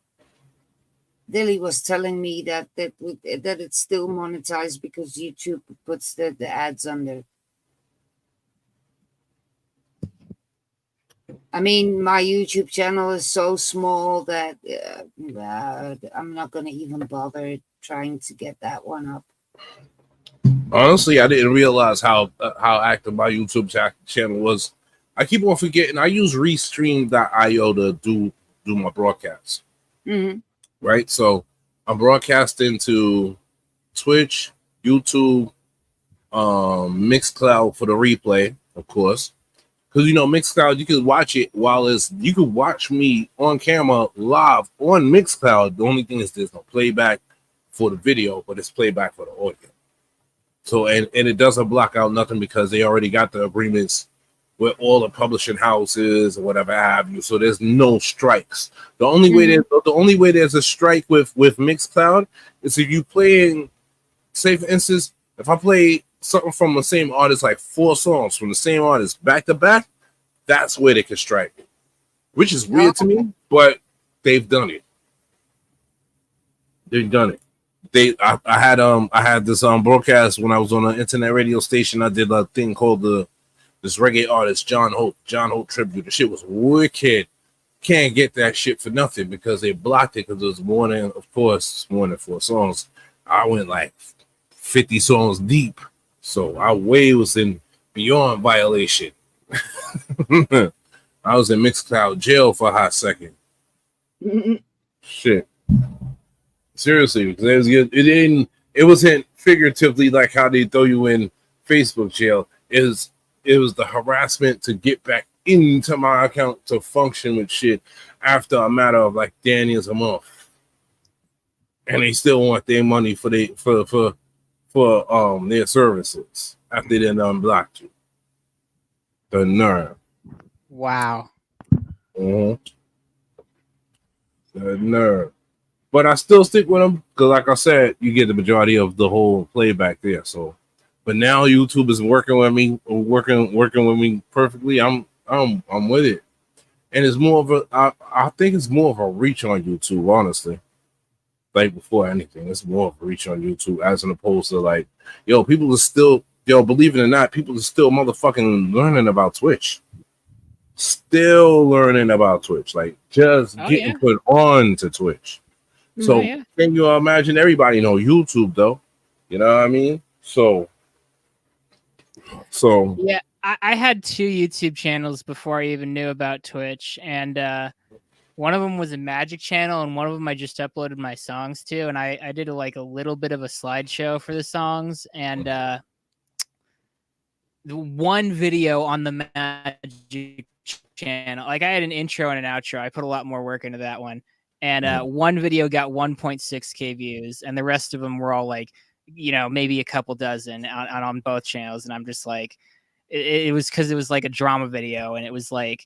Speaker 2: Dilly was telling me that it's still monetized because YouTube puts the ads under. I mean, my YouTube channel is so small that I'm not going to even bother trying to get that one up.
Speaker 5: Honestly, I didn't realize how active my YouTube channel was. I keep on forgetting. I use Restream.io to do my broadcasts.
Speaker 2: Mm-hmm.
Speaker 5: Right, so I'm broadcasting to Twitch, YouTube, Mixcloud for the replay, of course. Because, you know, Mixcloud, you can watch it you can watch me on camera live on Mixcloud. The only thing is there's no playback for the video, but it's playback for the audio. So, and it doesn't block out nothing because they already got the agreements with all the publishing houses or whatever have you. So there's no strikes. The only way there's a strike with Mixcloud is if you playing, say for instance, if I play something from the same artist, like 4 songs from the same artist back to back, that's where they can strike it, which is weird to me, but they've done it. They've done it. I had this broadcast when I was on an internet radio station. I did a thing called this reggae artist John Hope tribute. The shit was wicked. Can't get that shit for nothing because they blocked it because it was more than 4 songs. I went like 50 songs deep, so I was in beyond violation. I was in Mixcloud jail for a hot second. Shit, seriously, because it wasn't figuratively like how they throw you in Facebook jail. It was the harassment to get back into my account to function with shit after a matter of like Daniels a month, and they still want their money for their services after they done unblocked you. The nerve!
Speaker 3: Wow.
Speaker 5: The nerve! But I still stick with them because, like I said, you get the majority of the whole playback there. So, but now YouTube is working with me, working with me perfectly. I'm with it, and it's more of a. I think it's more of a reach on YouTube, honestly. Like before anything, it's more of a reach on YouTube as opposed to like, yo, people are still, believe it or not, people are still motherfucking learning about Twitch. Still learning about Twitch, like just getting put on to Twitch. So can you imagine everybody know YouTube though? You know what I mean? So
Speaker 3: yeah, I had 2 YouTube channels before I even knew about Twitch, and one of them was a magic channel, and one of them I just uploaded my songs to, and I did a little bit of a slideshow for the songs, and the one video on the magic channel, like I had an intro and an outro. I put a lot more work into that one, and one video got 1.6K views, and the rest of them were all like, maybe a couple dozen on both channels, and I'm just like, it was because it was like a drama video, and it was like,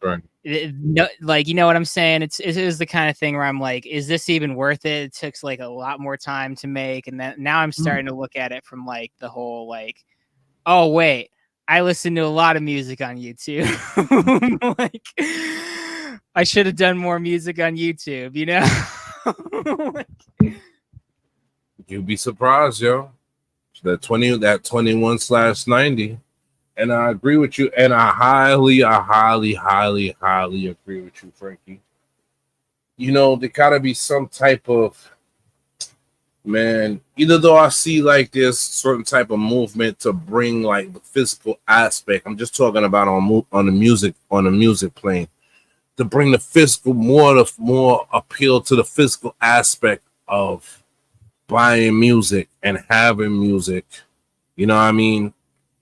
Speaker 3: like, you know what I'm saying? It was the kind of thing where I'm like, is this even worth it? It took like a lot more time to make, and then now I'm starting to look at it from like the whole like, oh wait, I listen to a lot of music on YouTube. Like, I should have done more music on YouTube,
Speaker 5: You'd be surprised, yo. That 21/90. And I agree with you, and I highly agree with you, Frankie. There gotta be some type of, man, either though I see like this certain type of movement to bring like the physical aspect. I'm just talking about on the music plane, to bring the physical more appeal to the physical aspect of buying music and having music. You know what I mean?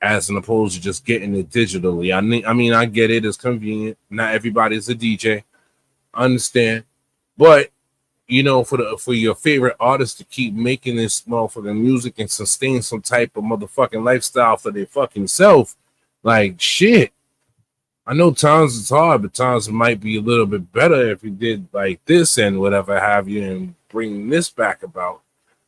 Speaker 5: As opposed to just getting it digitally. I mean, I get it. It's convenient. Not everybody's a DJ. I understand. But, for your favorite artist to keep making this motherfucking music and sustain some type of motherfucking lifestyle for their fucking self, like, shit. I know times it's hard, but times it might be a little bit better if you did like this and whatever have you and bring this back about.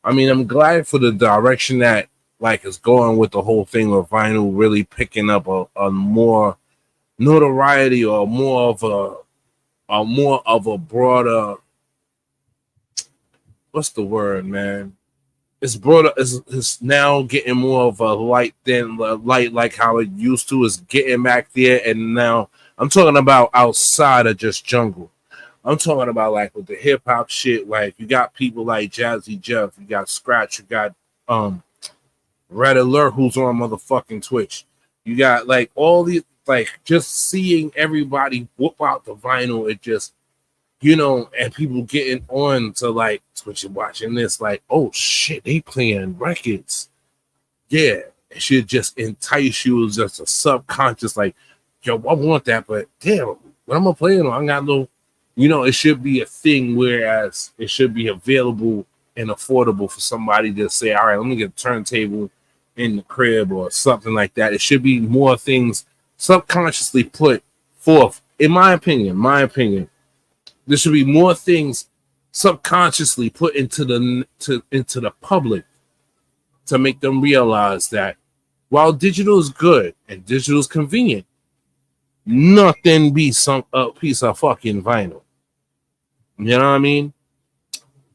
Speaker 5: I mean, I'm glad for the direction that like is going with the whole thing of vinyl really picking up a more notoriety or more of a broader, what's the word, man? It's broader. It's now getting more of a light like how it used to. Is getting back there, and now I'm talking about outside of just jungle. I'm talking about like with the hip hop shit. Like you got people like Jazzy Jeff, you got Scratch, you got Red Alert, who's on motherfucking Twitch. You got like all these, like just seeing everybody whoop out the vinyl. It just, and people getting on to like Twitch and watching this, like, oh shit, they playing records. Yeah, it should just entice you as just a subconscious, like, yo, I want that, but damn, what I'm gonna play it on? I got no, it should be a thing, whereas it should be available and affordable for somebody to say, all right, let me get a turntable in the crib or something like that. It should be more things subconsciously put forth. In my opinion, there should be more things subconsciously put into the public to make them realize that while digital is good and digital is convenient, nothing beats a piece of fucking vinyl. You know what I mean?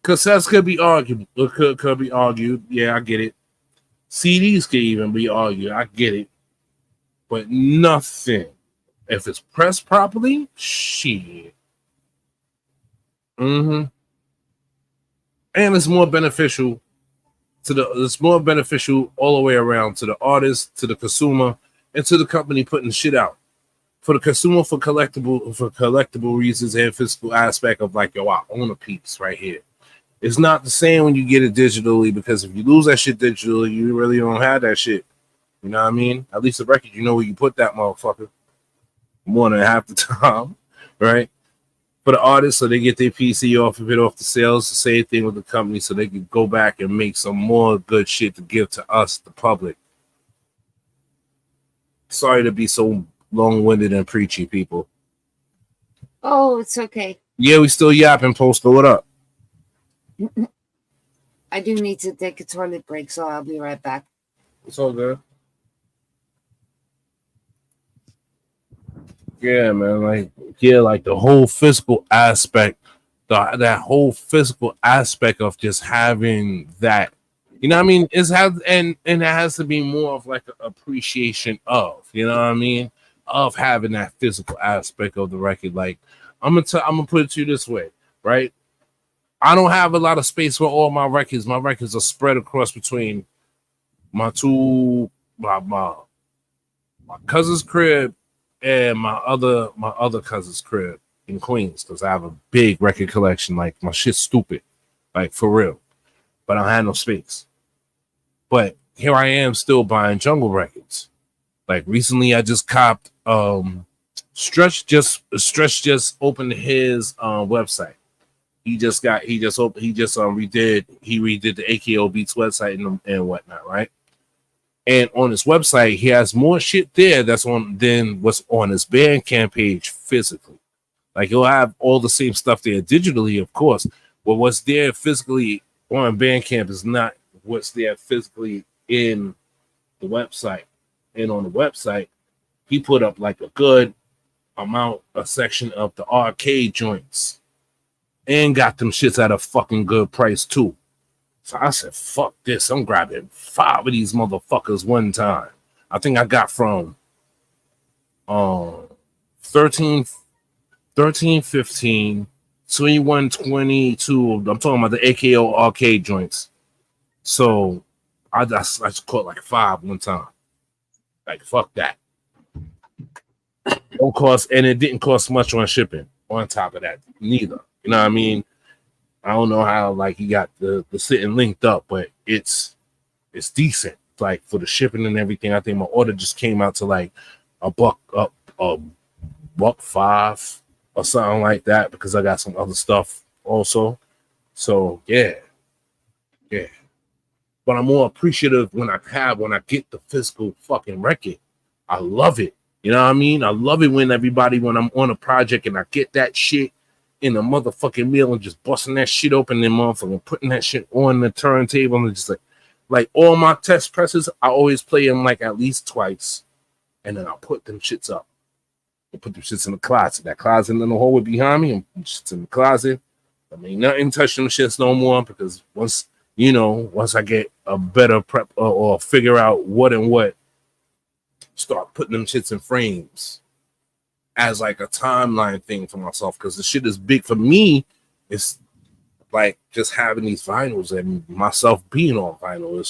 Speaker 5: Cassettes could be argued. Could be argued. Yeah, I get it. CDs can even be argued. I get it. But nothing. If it's pressed properly, shit. And it's more beneficial all the way around, to the artist, to the consumer, and to the company putting shit out. For the consumer, for collectible reasons and physical aspect of like, yo, I own a piece right here. It's not the same when you get it digitally, because if you lose that shit digitally, you really don't have that shit. You know what I mean? At least the record, you know where you put that motherfucker more than half the time, right? For the artists, so they get their PC off the sales. The same thing with the company, so they can go back and make some more good shit to give to us, the public. Sorry to be so long-winded and preachy, people.
Speaker 2: Oh, it's okay.
Speaker 5: Yeah, we still yapping, Poster. What up?
Speaker 2: I do need to take a toilet break, so I'll be right back.
Speaker 5: It's all good. Yeah, man. Like the whole physical aspect, that whole physical aspect of just having that. You know what I mean? And it has to be more of like an appreciation of, you know what I mean? Of having that physical aspect of the record. Like I'm gonna put it to you this way, right? I don't have a lot of space for all my records. My records are spread across between my cousin's crib and my other cousin's crib in Queens, because I have a big record collection. Like my shit's stupid, like for real. But I don't have no space. But here I am still buying Jungle records. Like recently I just copped Stretch just opened his website. He redid the AKO Beats website and whatnot, right? And on his website, he has more shit there than what's on his Bandcamp page physically. Like he'll have all the same stuff there digitally, of course, but what's there physically on Bandcamp is not what's there physically in the website. And on the website, he put up like a section of the arcade joints and got them shits at a fucking good price too. So I said, fuck this. I'm grabbing 5 of these motherfuckers one time. I think I got from 13, 15, 21, 22. I'm talking about the AKO arcade joints. So I just caught like 5 one time. Like, fuck that. Don't cost, and it didn't cost much on shipping on top of that, neither. You know what I mean? I don't know how like he got the sitting linked up, but it's decent. Like for the shipping and everything, I think my order just came out to like $1.5 or something like that, because I got some other stuff also. So yeah. But I'm more appreciative when I get the physical fucking record. I love it. You know what I mean? I love it when I'm on a project and I get that shit in a motherfucking meal and just busting that shit open and motherfucking putting that shit on the turntable and just like all my test presses, I always play them like at least twice, and then I'll put them shits up. I put them shits in the closet. That closet in the hallway behind me, and shits in the closet. I mean, nothing touch them shits no more, because once I get a better prep or figure out what, start putting them shits in frames as like a timeline thing for myself, because the shit is big for me. It's like just having these vinyls and myself being on vinyl.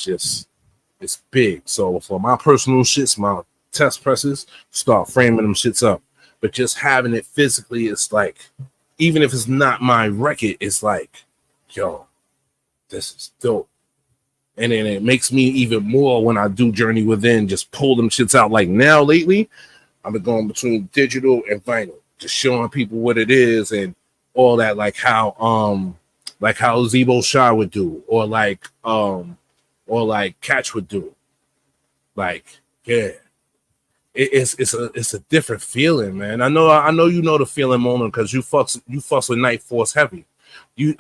Speaker 5: It's big. So for my personal shits, my test presses, start framing them shits up. But just having it physically, it's like, even if it's not my record, it's like, yo, this is dope. And then it makes me even more when I do Journey Within, just pull them shits out. Like now lately, I've been going between digital and vinyl, just showing people what it is and all that, like how Zebo Shah would do, or like Catch would do. Like, yeah. It's a different feeling, man. I know you know the feeling, Mona, because you fuss with Night Force heavy.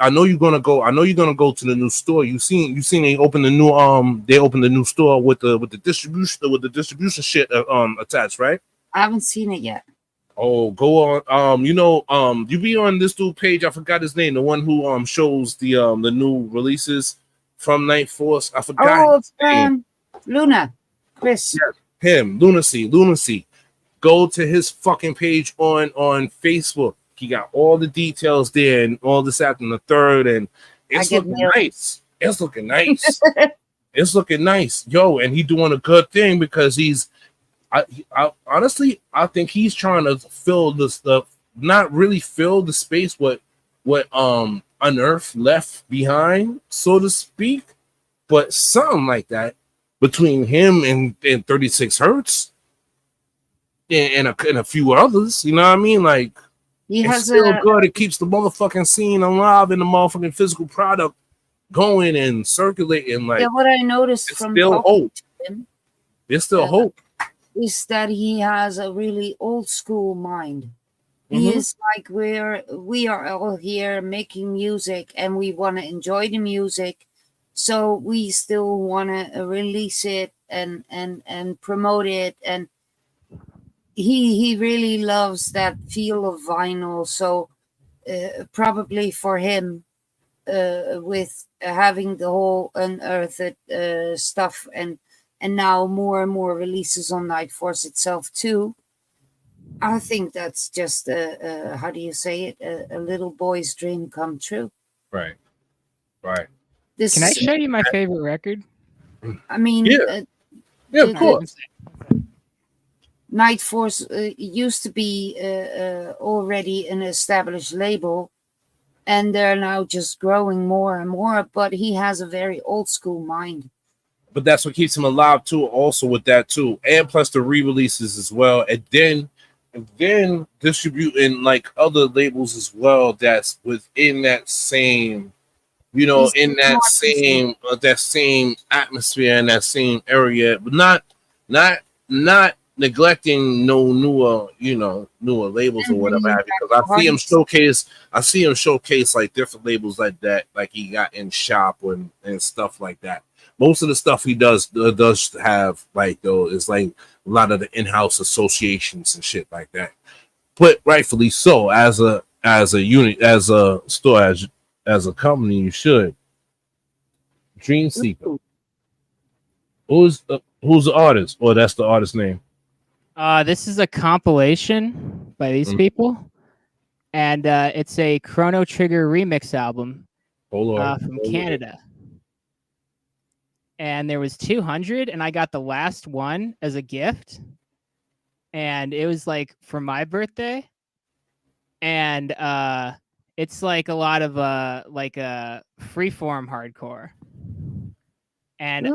Speaker 5: I know you're gonna go to the new store. You seen they opened the new store with the distribution shit attached, right?
Speaker 2: I haven't seen it yet.
Speaker 5: Oh, go on. You be on this dude page. I forgot his name. The one who shows the new releases from Night Force. I forgot.
Speaker 2: Oh, it's Luna, Chris.
Speaker 5: Yes, him, Lunacy. Go to his fucking page on Facebook. He got all the details there and all this, that, and the third, and it's looking nice. It's looking nice. It's looking nice, yo. And he doing a good thing, because I honestly, I think he's trying to fill the stuff, not really fill the space what Unearth left behind, so to speak, but something like that between him and 36 Hertz and a few others. You know what I mean? Like, it's still good. It keeps the motherfucking scene alive and the motherfucking physical product going and circulating. Like,
Speaker 2: yeah, what I noticed
Speaker 5: it's
Speaker 2: from
Speaker 5: still hope. There's still hope.
Speaker 2: Is that he has a really old school mind. He is like we are all here making music, and we want to enjoy the music, so we still want to release it and promote it. And he really loves that feel of vinyl. So probably for him, with having the whole Unearthed stuff, and now more and more releases on Night Force itself too. I think that's just how do you say it? A little boy's dream come true.
Speaker 5: Right. Right.
Speaker 3: Can I show you my favorite record?
Speaker 2: I mean,
Speaker 5: yeah, of course.
Speaker 2: Night Force used to be already an established label, and they're now just growing more and more. But he has a very old school mind.
Speaker 5: But that's what keeps him alive too. Also with that too, and plus the re-releases as well, and then distributing like other labels as well. That's within that same, you know, in that same atmosphere and that same area, but not neglecting no newer labels or whatever. Because I see him showcase like different labels like that, like he got in Shop and stuff like that. Most of the stuff he does have like though is like a lot of the in-house associations and shit like that. But rightfully so, as a unit, as a store, as a company, you should. Dream Seeker. Who's the artist? Or that's the artist name?
Speaker 3: This is a compilation by these people, and it's a Chrono Trigger remix album from Canada. And there was 200, and I got the last one as a gift, and it was like for my birthday, and it's like a lot of like a freeform hardcore. And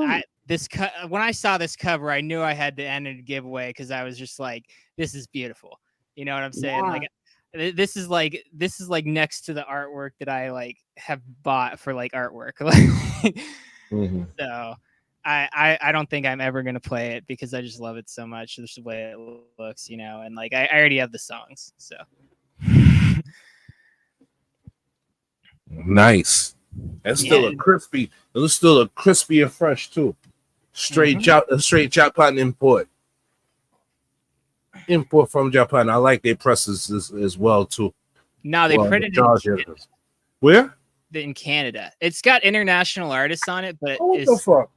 Speaker 3: when I saw this cover, I knew I had to enter the giveaway because I was just like, this is beautiful. You know what I'm saying? Yeah. Like this is like next to the artwork that I like have bought for like artwork. So I don't think I'm ever gonna play it because I just love it so much. Just the way it looks, you know, and like I already have the songs. So
Speaker 5: nice. That's still a crispy. It was still a crispy and fresh too. Straight Japan import from Japan. I like their presses as well too.
Speaker 3: No, they printed it
Speaker 5: where?
Speaker 3: In Canada. It's got international artists on it, but
Speaker 5: what the fuck?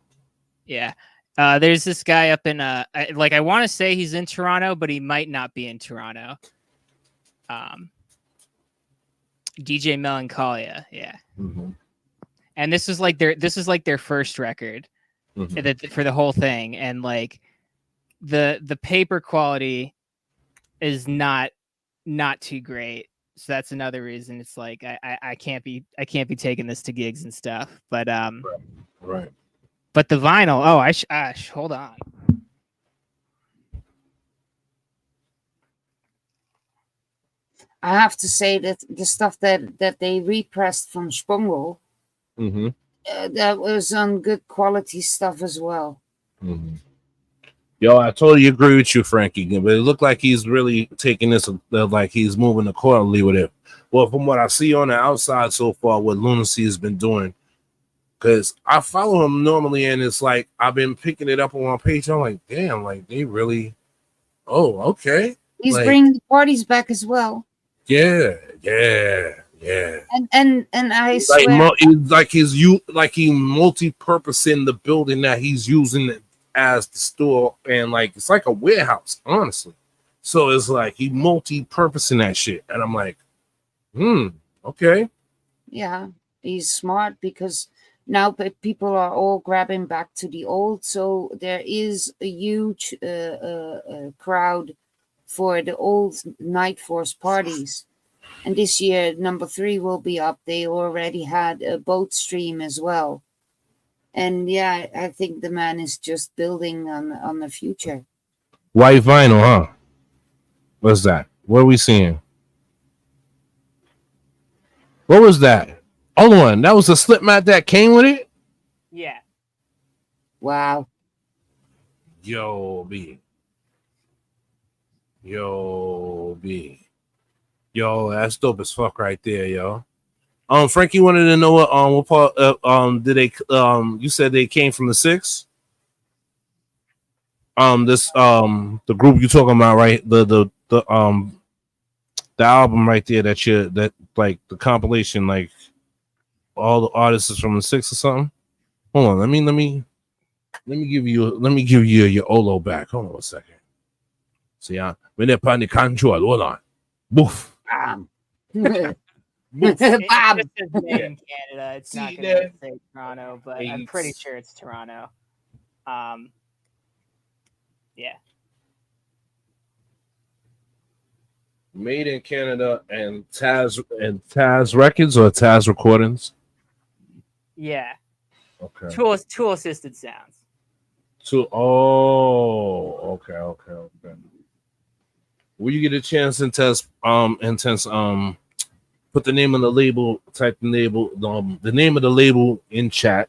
Speaker 3: Yeah. There's this guy up in I want to say he's in Toronto, but he might not be in Toronto. DJ Melancholia, yeah. And this is like their first record for the whole thing, and like the paper quality is not too great. So that's another reason it's like I can't be taking this to gigs and stuff. But
Speaker 5: right.
Speaker 3: But the vinyl, hold on.
Speaker 2: I have to say that the stuff that they repressed from Spongel, that was on good quality stuff as well.
Speaker 5: Yo, I totally agree with you, Frankie. But it looked like he's really taking this, like he's moving accordingly with it. Well, from what I see on the outside so far, what Lunacy has been doing, because I follow him normally, and it's like I've been picking it up on my page. I'm like, damn, like they really. Oh, okay.
Speaker 2: He's
Speaker 5: like,
Speaker 2: bringing the parties back as well.
Speaker 5: Yeah.
Speaker 2: And I swear,
Speaker 5: he multi-purposing the building that he's using it as the store, and like it's like a warehouse, honestly. So it's like he multi-purposing that shit, and I'm like, okay.
Speaker 2: Yeah, he's smart because now people are all grabbing back to the old, so there is a huge crowd for the old Night Force parties. And this year, number 3 will be up. They already had a boat stream as well. And yeah, I think the man is just building on the future.
Speaker 5: White vinyl, huh? What's that? What are we seeing? What was that? Hold on, that was a slip mat that came with it?
Speaker 3: Yeah.
Speaker 2: Wow.
Speaker 5: Yo, B. Yo, that's dope as fuck right there, yo. Frankie wanted to know what part did they you said they came from the six? The group you talking about, right? The album right there that like the compilation, like all the artists is from the six or something. Hold on, let me give you your Olo back. Hold on a second. See, when they're playing the control, hold on. Boof.
Speaker 3: It
Speaker 2: Bob.
Speaker 3: just says made in Canada. It's not going to say Toronto, but I'm pretty sure it's Toronto. Yeah.
Speaker 5: Made in Canada and Taz Records or Taz Recordings?
Speaker 3: Yeah.
Speaker 5: Okay.
Speaker 3: Tool assisted sounds.
Speaker 5: Okay. Will you get a chance and test put the name of the label, type the label, the name of the label in chat.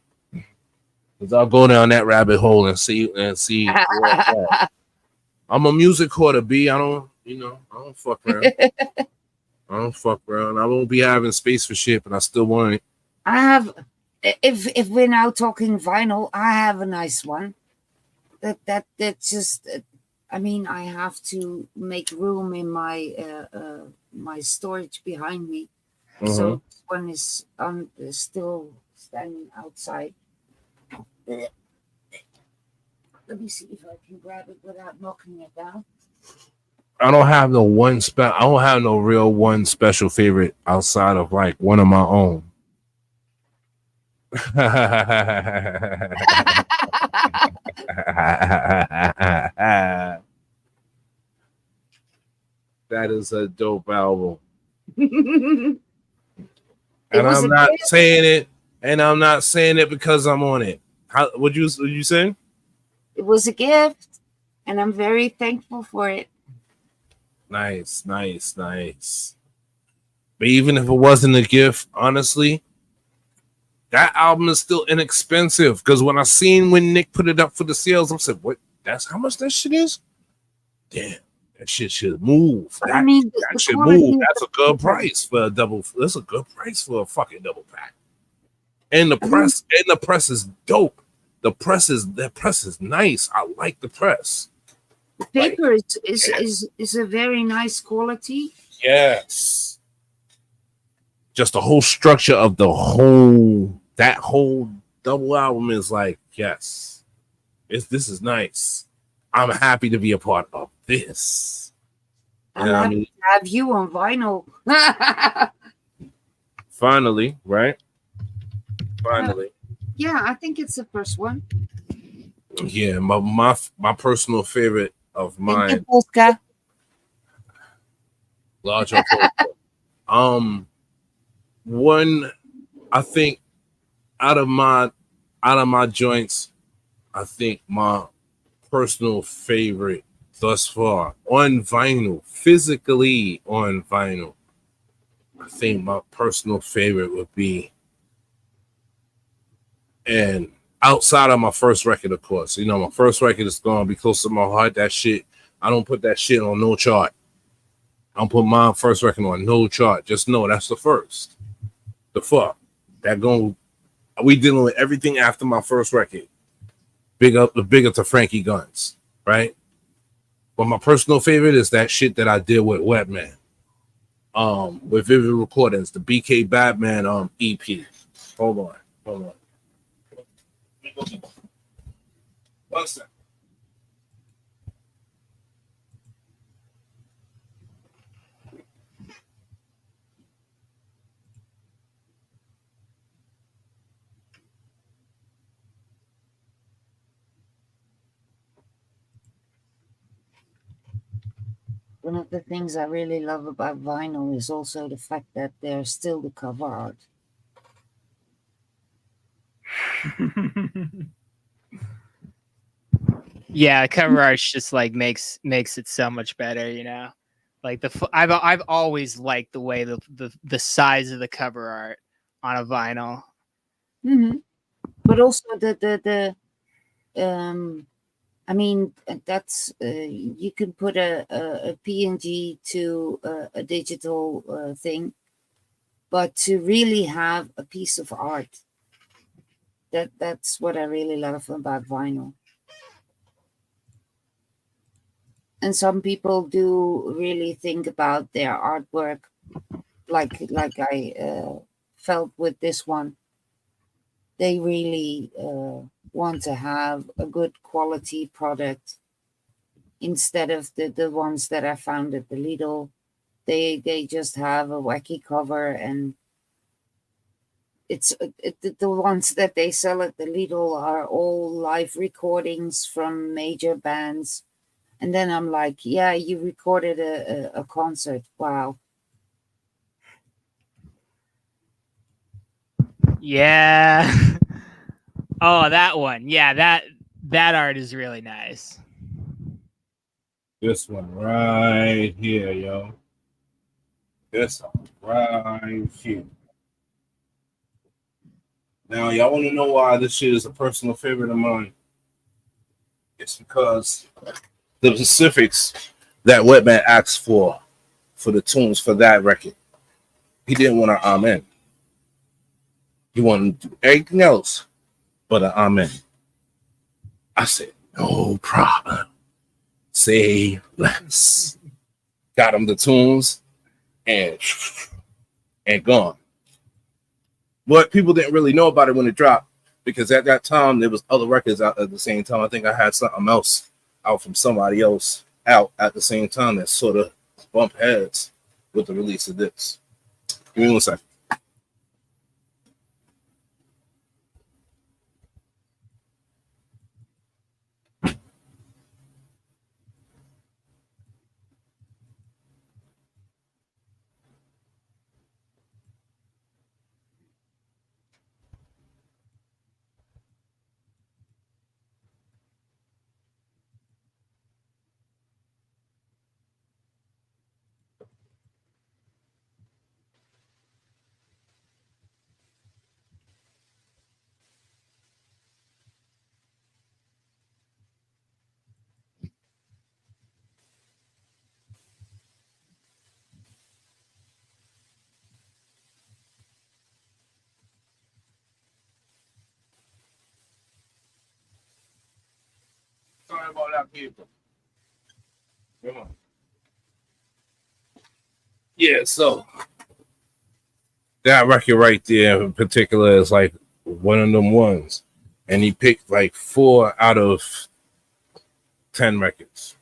Speaker 5: Cause I'll go down that rabbit hole and see. I'm a music hoarder, B. I don't fuck around. I won't be having space for shit, but I still want it.
Speaker 2: I have, if we're now talking vinyl, I have a nice one. That's just, I mean, I have to make room in my my storage behind me. So this one is still standing outside. Let me see if I can grab it without knocking it down.
Speaker 5: I don't have no real one special favorite outside of like one of my own. That is a dope album. And I'm not saying it because I'm on it. How would you say?
Speaker 2: It was a gift, and I'm very thankful for it.
Speaker 5: Nice. But even if it wasn't a gift, honestly, that album is still inexpensive. Because when Nick put it up for the sales, I said, "What? That's how much that shit is? Damn, that shit should move. That should move. That's a good price for a double. That's a good price for a fucking double pack. And the press is dope. That press is nice. I like the press.
Speaker 2: The paper is a very nice quality.
Speaker 5: Yes. Just the whole structure of that whole double album is like, yes, this is nice. I'm happy to be a part of this.
Speaker 2: I'm happy to have you on vinyl.
Speaker 5: Finally, right? Finally.
Speaker 2: Yeah, I think it's the first one.
Speaker 5: Yeah, my personal favorite of mine. Large one, I think out of my joints, I think my personal favorite thus far on vinyl, physically on vinyl, I think my personal favorite would be, and outside of my first record, of course, my first record is gonna be close to my heart. That shit, I don't put that shit on no chart. I don't put my first record on no chart. Just know that's the first. The fuck we dealing with everything after my first record. Bigger to Frankie Guns, right? But my personal favorite is that shit that I did with Wetman, with Vivid Recordings, the BK Batman EP. Hold on. One second.
Speaker 2: One of the things I really love about vinyl is also the fact that there's still the cover art.
Speaker 3: Yeah, cover art just like makes it so much better, Like I've always liked the way the size of the cover art on a vinyl.
Speaker 2: But also the I mean, that's you can put a PNG to a digital thing, but to really have a piece of art, that's what I really love about vinyl. And some people do really think about their artwork, like I felt with this one. They really want to have a good quality product instead of the ones that I found at the Lidl. They just have a wacky cover, and the ones that they sell at the Lidl are all live recordings from major bands. And then I'm like, yeah, you recorded a concert. Wow.
Speaker 3: Yeah. Oh, that one. Yeah, that art is really nice.
Speaker 5: This one right here, yo. This one right here. Now, y'all want to know why this shit is a personal favorite of mine? It's because the specifics that Wetman asked for the tunes for that record. He didn't want an amen. He wanted to do everything else but an amen. I said, no problem. Say less. Got him the tunes and gone. But people didn't really know about it when it dropped, because at that time there was other records out at the same time. I think I had something else out from somebody else out at the same time that sort of bumped heads with the release of this. Give me 1 second. Sorry about that, people. Come on. Yeah, so that record right there in particular is like one of them ones. And he picked like 4 out of 10 records.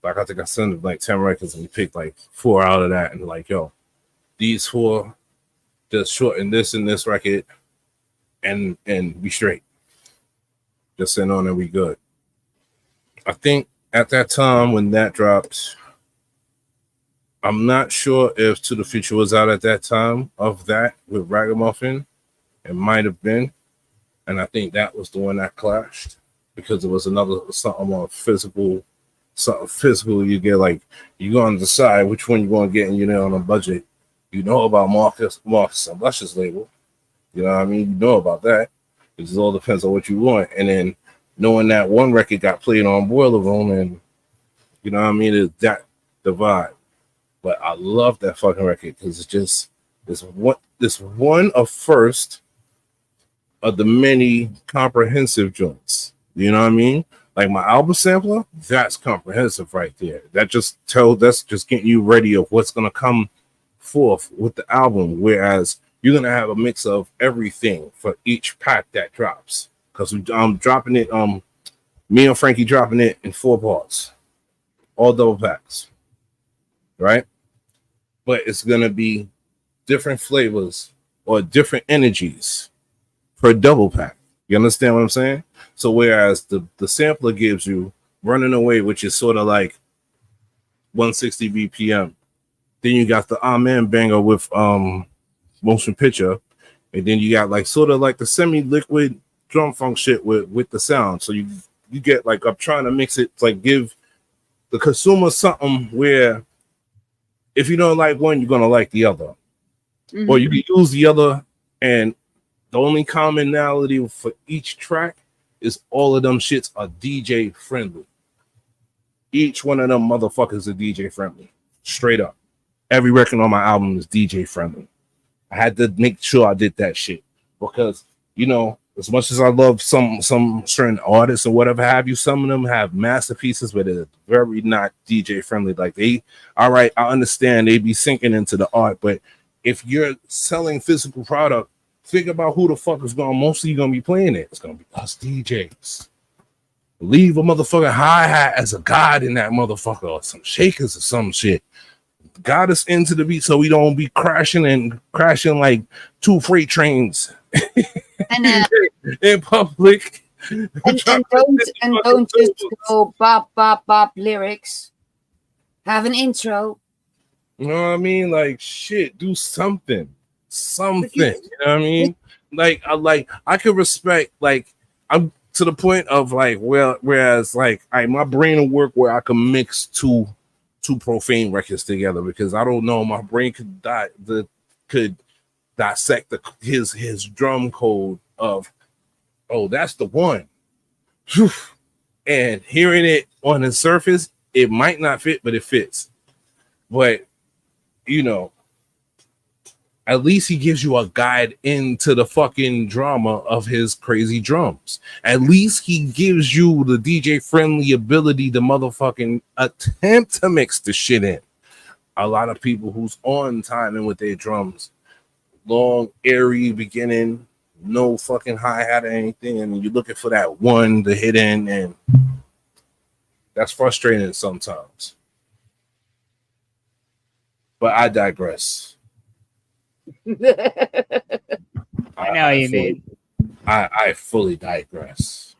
Speaker 5: Like, I think I sent him like 10 records and he picked like 4 out of that. And like, yo, these 4, just shorten this and this record and we straight. Just send on and we good. I think at that time when that dropped, I'm not sure if To the Future was out at that time of that with Ragamuffin. It might have been. And I think that was the one that clashed, because it was another something more physical. Something physical you get, like, you're going to decide which one you're going to get, and you're there on a budget. You know about Marcus and Lush's label. You know what I mean? You know about that. It just all depends on what you want. And then knowing that one record got played on Boiler Room, and you know what I mean, is that the vibe. But I love that fucking record because it's just this one of first of the many comprehensive joints. You know what I mean? Like my album sampler, that's comprehensive right there. That's just getting you ready of what's gonna come forth with the album. Whereas you're gonna have a mix of everything for each pack that drops. Because I'm dropping it, me and Frankie dropping it in 4 parts, all double packs, right? But it's gonna be different flavors or different energies per double pack. You understand what I'm saying? So whereas the sampler gives you Running Away, which is sort of like 160 BPM, then you got the Amen banger with motion picture, and then you got like sort of like the semi-liquid drum funk shit with the sound. So you get like, I'm trying to mix it to like give the consumer something where if you don't like one, you're gonna like the other. Mm-hmm. Or you can use the other, and the only commonality for each track is all of them shits are DJ friendly. Each one of them motherfuckers are DJ friendly. Straight up. Every record on my album is DJ friendly. I had to make sure I did that shit because, you know, as much as I love some certain artists or whatever have you, some of them have masterpieces, but they're very not DJ friendly. Like all right, I understand they be sinking into the art, but if you're selling physical product, think about who the fuck is mostly gonna be playing it. It's gonna be us DJs. Leave a motherfucking hi-hat as a guide in that motherfucker, or some shakers or some shit. Got us into the beat so we don't be crashing like two freight trains
Speaker 2: And,
Speaker 5: in public.
Speaker 2: and don't just go bop bop bop lyrics. Have an intro.
Speaker 5: You know what I mean? Like shit, do something. You know what I mean? I could respect, like, I'm to the point of like, well, whereas like my brain will work where I can mix two profane records together, because I don't know, my brain could dissect his drum code of, oh, that's the one. Whew. And hearing it on the surface, it might not fit, but it fits. But you know, at least he gives you a guide into the fucking drama of his crazy drums. At least he gives you the DJ friendly ability to motherfucking attempt to mix the shit in. A lot of people who's on timing with their drums, long, airy beginning, no fucking hi-hat or anything, and you're looking for that one to hit in, and that's frustrating sometimes. But I digress.
Speaker 3: I know what you mean.
Speaker 5: I fully digress.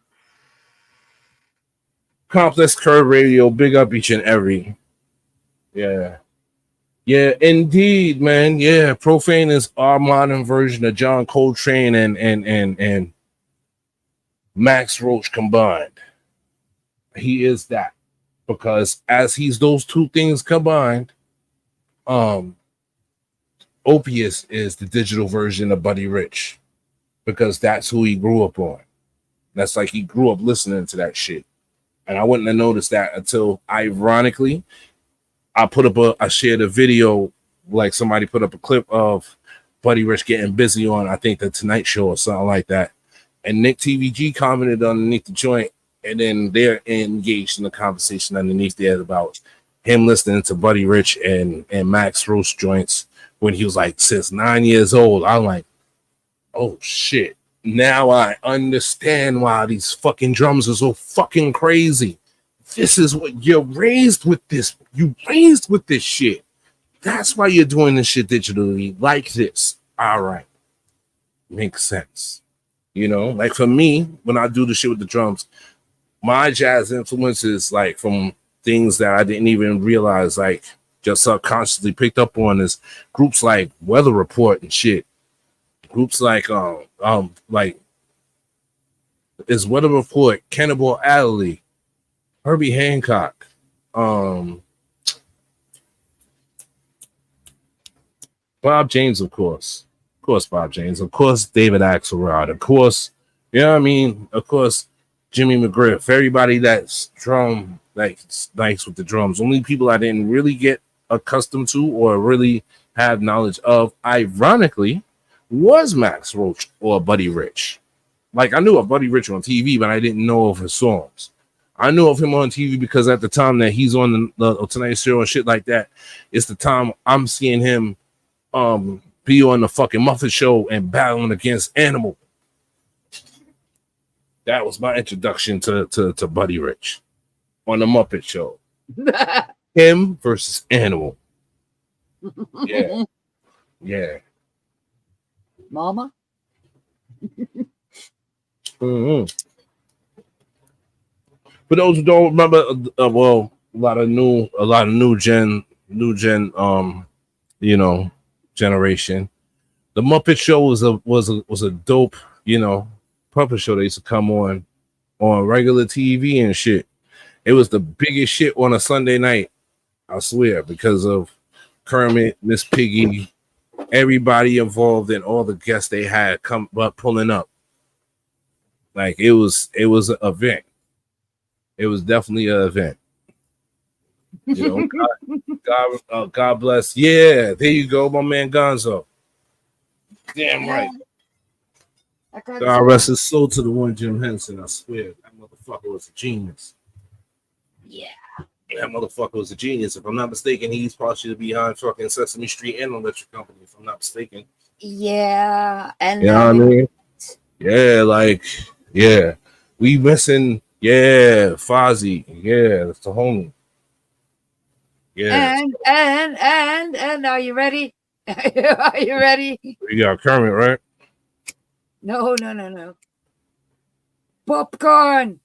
Speaker 5: Complex Curve Radio, big up each and every. Yeah, indeed, man. Yeah, Profane is our modern version of John Coltrane and Max Roach combined. He is that, because as he's those two things combined, Opius is the digital version of Buddy Rich, because that's who he grew up on. That's like he grew up listening to that shit. And I wouldn't have noticed that until, ironically, I shared a video, like somebody put up a clip of Buddy Rich getting busy on, I think, the Tonight Show or something like that. And Nick TVG commented underneath the joint, and then they're engaged in the conversation underneath there about him listening to Buddy Rich and Max Roach joints when he was like 9 years old. I'm like, oh shit. Now I understand why these fucking drums are so fucking crazy. This is what you're raised with this. You raised with this shit. That's why you're doing this shit digitally like this. All right. Makes sense. You know, like for me, when I do the shit with the drums, my jazz influences, like from things that I didn't even realize, like just subconsciously picked up on, is groups like Weather Report and shit. Groups like is Weather Report, Cannibal Adderley, Herbie Hancock, Bob James, of course, Bob James, of course, David Axelrod, of course, you know what I mean, of course, Jimmy McGriff, everybody that's drum, like nice with the drums. Only people I didn't really get accustomed to or really have knowledge of, ironically, was Max Roach or Buddy Rich. Like, I knew of Buddy Rich on TV, but I didn't know of his songs. I knew of him on TV because at the time that he's on the Tonight Show and shit like that, it's the time I'm seeing him be on the fucking Muppet Show and battling against Animal. That was my introduction to Buddy Rich on the Muppet Show. Him versus Animal. Yeah.
Speaker 2: Mama.
Speaker 5: Mm-hmm. For those who don't remember, well, a lot of new gen, you know, generation. The Muppet Show was a dope, you know, puppet show that used to come on regular TV and shit. It was the biggest shit on a Sunday night, I swear, because of Kermit, Miss Piggy, everybody involved, and all the guests they had pulling up. Like it was an event. It was definitely an event. You know, God bless. Yeah, there you go, my man Gonzo. Damn right. God rest his soul to the one Jim Henson. I swear, that motherfucker was a genius.
Speaker 2: Yeah.
Speaker 5: That motherfucker was a genius. If I'm not mistaken, he's partially behind fucking Sesame Street and Electric Company. If I'm not mistaken.
Speaker 2: Yeah, and
Speaker 5: you know what I mean? Yeah, like, yeah, we missing. Yeah, Fozzie. Yeah, that's the homie. Yeah.
Speaker 2: And are you ready? Are you ready?
Speaker 5: You got Kermit, right?
Speaker 2: No. Popcorn.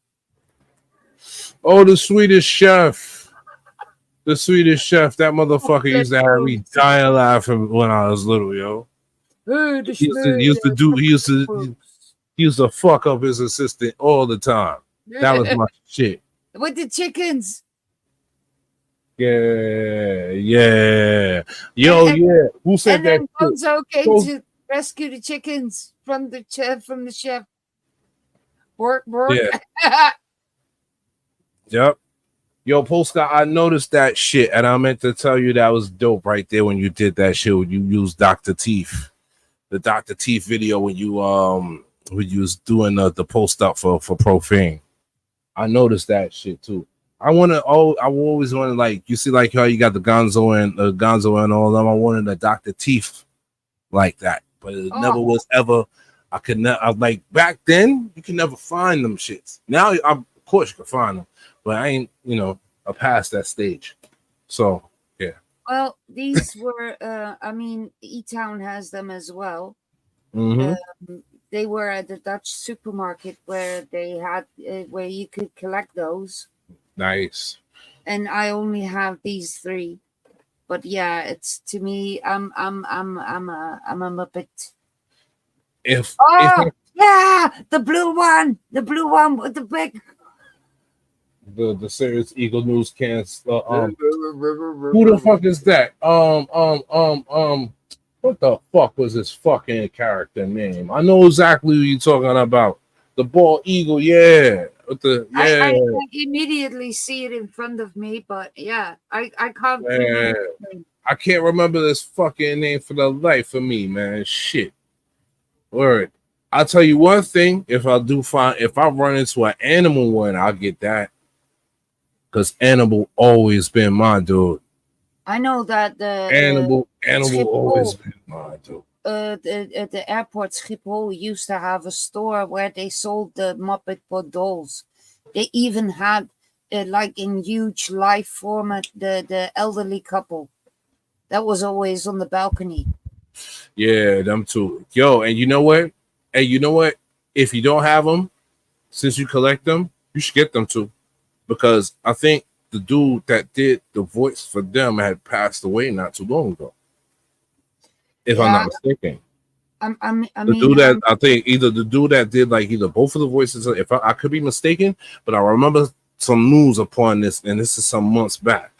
Speaker 5: Oh, the Swedish chef. The Swedish chef. That motherfucker used to have me dying laughing when I was little, yo. He used to fuck up his assistant all the time. That was my shit.
Speaker 2: With the chickens.
Speaker 5: Yeah. Yo, yeah. Who said that?
Speaker 2: And then Gonzo came to rescue the chickens from the chef. Bork.
Speaker 5: Yeah. Yep. Yo, Polska, I noticed that shit, and I meant to tell you that was dope right there when you did that shit when you used Dr. Teeth. The Dr. Teeth video when you was doing the post up for Profane. I noticed that shit too. I always wanted, like, you see like how you got the Gonzo and all them. I wanted a Dr. Teeth like that, but it never was ever. I could never, like, back then you can never find them shits. Now of course you can find them, but I ain't, I passed that stage. So yeah.
Speaker 2: Well, these were E-Town has them as well.
Speaker 5: Mm-hmm.
Speaker 2: They were at the Dutch supermarket where they had where you could collect those.
Speaker 5: Nice.
Speaker 2: And I only have these 3, but yeah, it's, to me, I'm a Muppet. Yeah, the blue one with the big.
Speaker 5: The Serious Eagle News cans. Who the fuck is that? What the fuck was his fucking character name? I know exactly who you're talking about. The bald eagle, yeah.
Speaker 2: I immediately see it in front of me, but yeah, I can't.
Speaker 5: I can't remember this fucking name for the life of me, man. Shit. Word. I'll tell you one thing. If I run into an animal one, I'll get that. Because animal always been my dude.
Speaker 2: I know that the
Speaker 5: animal always been my dude.
Speaker 2: The airport Schiphol used to have a store where they sold the Muppet dolls. They even had, like in huge live format, the elderly couple. That was always on the balcony.
Speaker 5: Yeah, them too. Yo, and you know what? If you don't have them, since you collect them, you should get them too. Because I think the dude that did the voice for them had passed away not too long ago. If I'm not mistaken. I think either the dude that did like either both of the voices, if I could be mistaken, but I remember some news upon this, and this is some months back.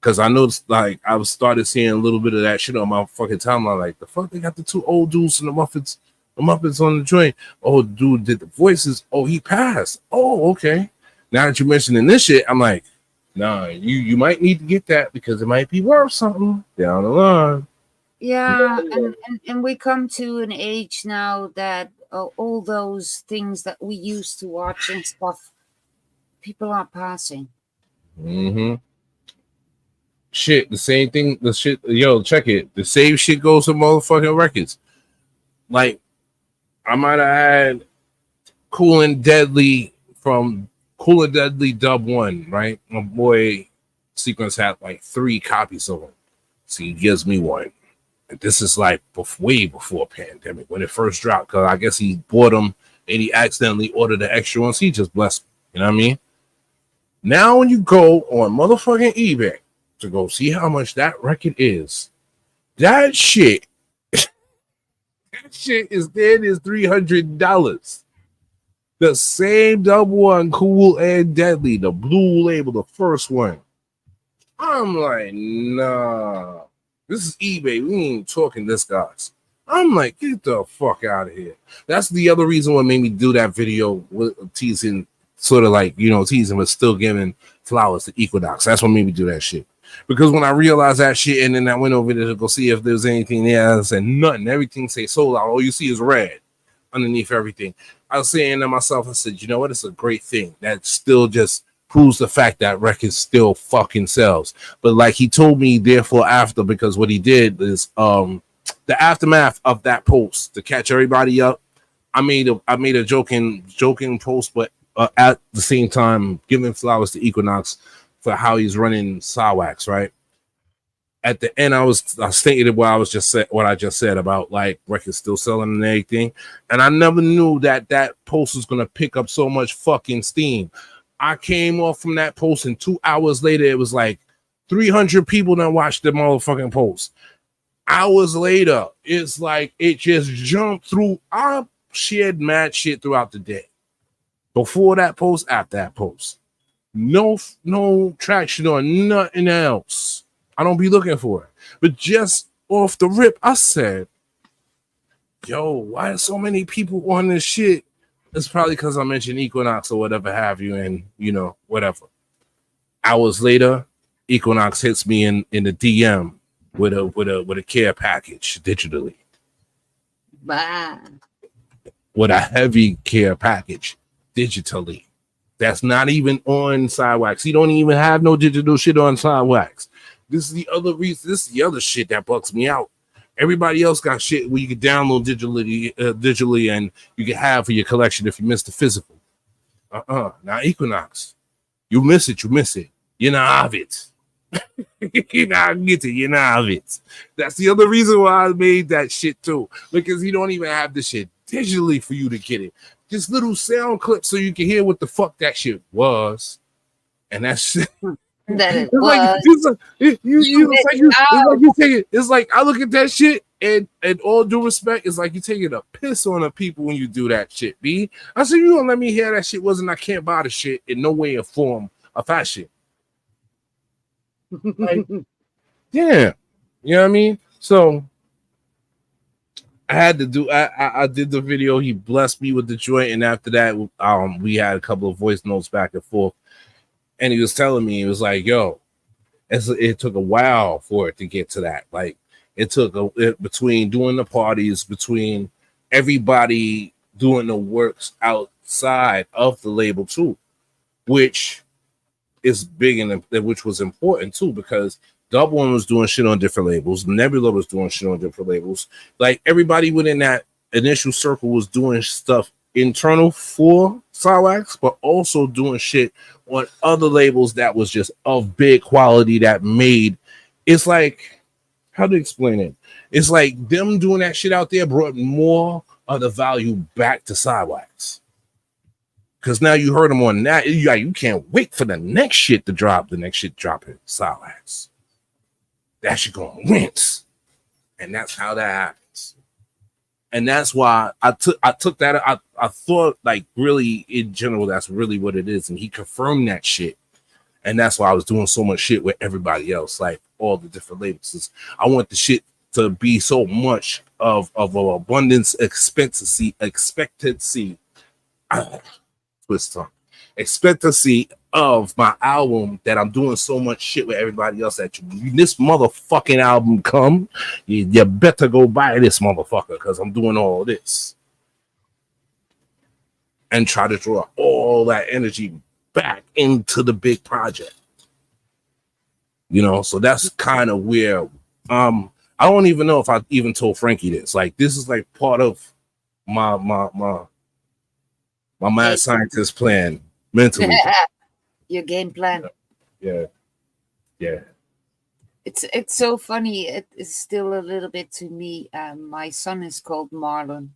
Speaker 5: Because I noticed, like, I started seeing a little bit of that shit on my fucking timeline. Like, the fuck, they got the 2 old dudes and the Muppets on the train. Oh, dude did the voices. Oh, he passed. Oh, okay. Now that you're mentioning this shit, I'm like, nah, you might need to get that because it might be worth something down the line.
Speaker 2: Yeah, and we come to an age now that all those things that we used to watch and stuff, people are passing.
Speaker 5: Mm-hmm. Shit, the same thing. The shit, yo, check it. The same shit goes to motherfucking records. Like, I might have had Cool and Deadly from Cool and Deadly Dub 1, right? My boy Sequence had like 3 copies of them. So he gives me one. And this is like way before pandemic when it first dropped. Because I guess he bought them and he accidentally ordered the extra ones. He just blessed me. You know what I mean? Now when you go on motherfucking eBay to go see how much that record is, that shit is dead as $300. The same Dub 1, Cool and Deadly, the blue label, the first one. I'm like, nah. This is eBay. We ain't talking this, guys. I'm like, get the fuck out of here. That's the other reason what made me do that video with teasing, sort of like, teasing, but still giving flowers to Equinox. That's what made me do that shit. Because when I realized that shit, and then I went over there to go see if there's anything there, I said nothing. Everything say sold out. All you see is red underneath everything. I was saying to myself, I said, you know what? It's a great thing. That still just proves the fact that records still fucking sells. But like he told me, therefore, after, because what he did is the aftermath of that post to catch everybody up. I made a joking post, but at the same time giving flowers to Equinox for how he's running Sawax, right? At the end, I stated what I just said about like records still selling and everything, and I never knew that post was gonna pick up so much fucking steam. I came off from that post, and 2 hours later, it was like 300 people that watched the motherfucking post. Hours later, it's like it just jumped through. I shared mad shit throughout the day. Before that post, after that post, no traction or nothing else. I don't be looking for it. But just off the rip, I said, yo, why are so many people on this shit? It's probably because I mentioned Equinox or whatever have you, and whatever. Hours later, Equinox hits me in the DM with a care package digitally.
Speaker 2: Bah.
Speaker 5: With a heavy care package digitally. That's not even on Sidewax. He don't even have no digital shit on Sidewax. This is the other reason. This is the other shit that bugs me out. Everybody else got shit where you can download digitally and you can have for your collection if you miss the physical. Now Equinox, you miss it. You not have it. You not get it. You not have it. That's the other reason why I made that shit too, because he don't even have the shit digitally for you to get it. Just little sound clips so you can hear what the fuck that shit was, and that shit.
Speaker 2: That it
Speaker 5: It's
Speaker 2: was.
Speaker 5: It's like I look at that shit and all due respect, it's like you taking a piss on the people when you do that shit, B. I said, you don't let me hear that shit I can't buy the shit in no way or form of fashion. Like, yeah. You know what I mean? So I had to do I did the video, he blessed me with the joint, and after that, we had a couple of voice notes back and forth. And he was telling me, he was like, yo, it took a while for it to get to that. Like, it took between doing the parties, between everybody doing the works outside of the label too, which is big and which was important too, because Double One was doing shit on different labels, Nebula was doing shit on different labels. Like, everybody within that initial circle was doing stuff internal for Silex, but also doing shit on other labels that was just of big quality that made. It's like, how to explain it? It's like them doing that shit out there brought more of the value back to Silex. Because now you heard them on that, you can't wait for the next shit to drop. The next shit dropping Silex. That shit gonna rinse, and that's how that happens. And that's why I took that. I thought, like, really in general, that's really what it is. And he confirmed that shit. And that's why I was doing so much shit with everybody else, like all the different labels. I want the shit to be so much of an abundance, expectancy, twist tongue, expectancy of my album, that I'm doing so much shit with everybody else that this motherfucking album come, you better go buy this motherfucker, because I'm doing all this. And try to draw all that energy back into the big project. So that's kind of where I don't even know if I even told Frankie this. Like, this is like part of my mad scientist plan mentally.
Speaker 2: Your game plan.
Speaker 5: Yeah.
Speaker 2: It's so funny. It is still a little bit to me. My son is called Marlon.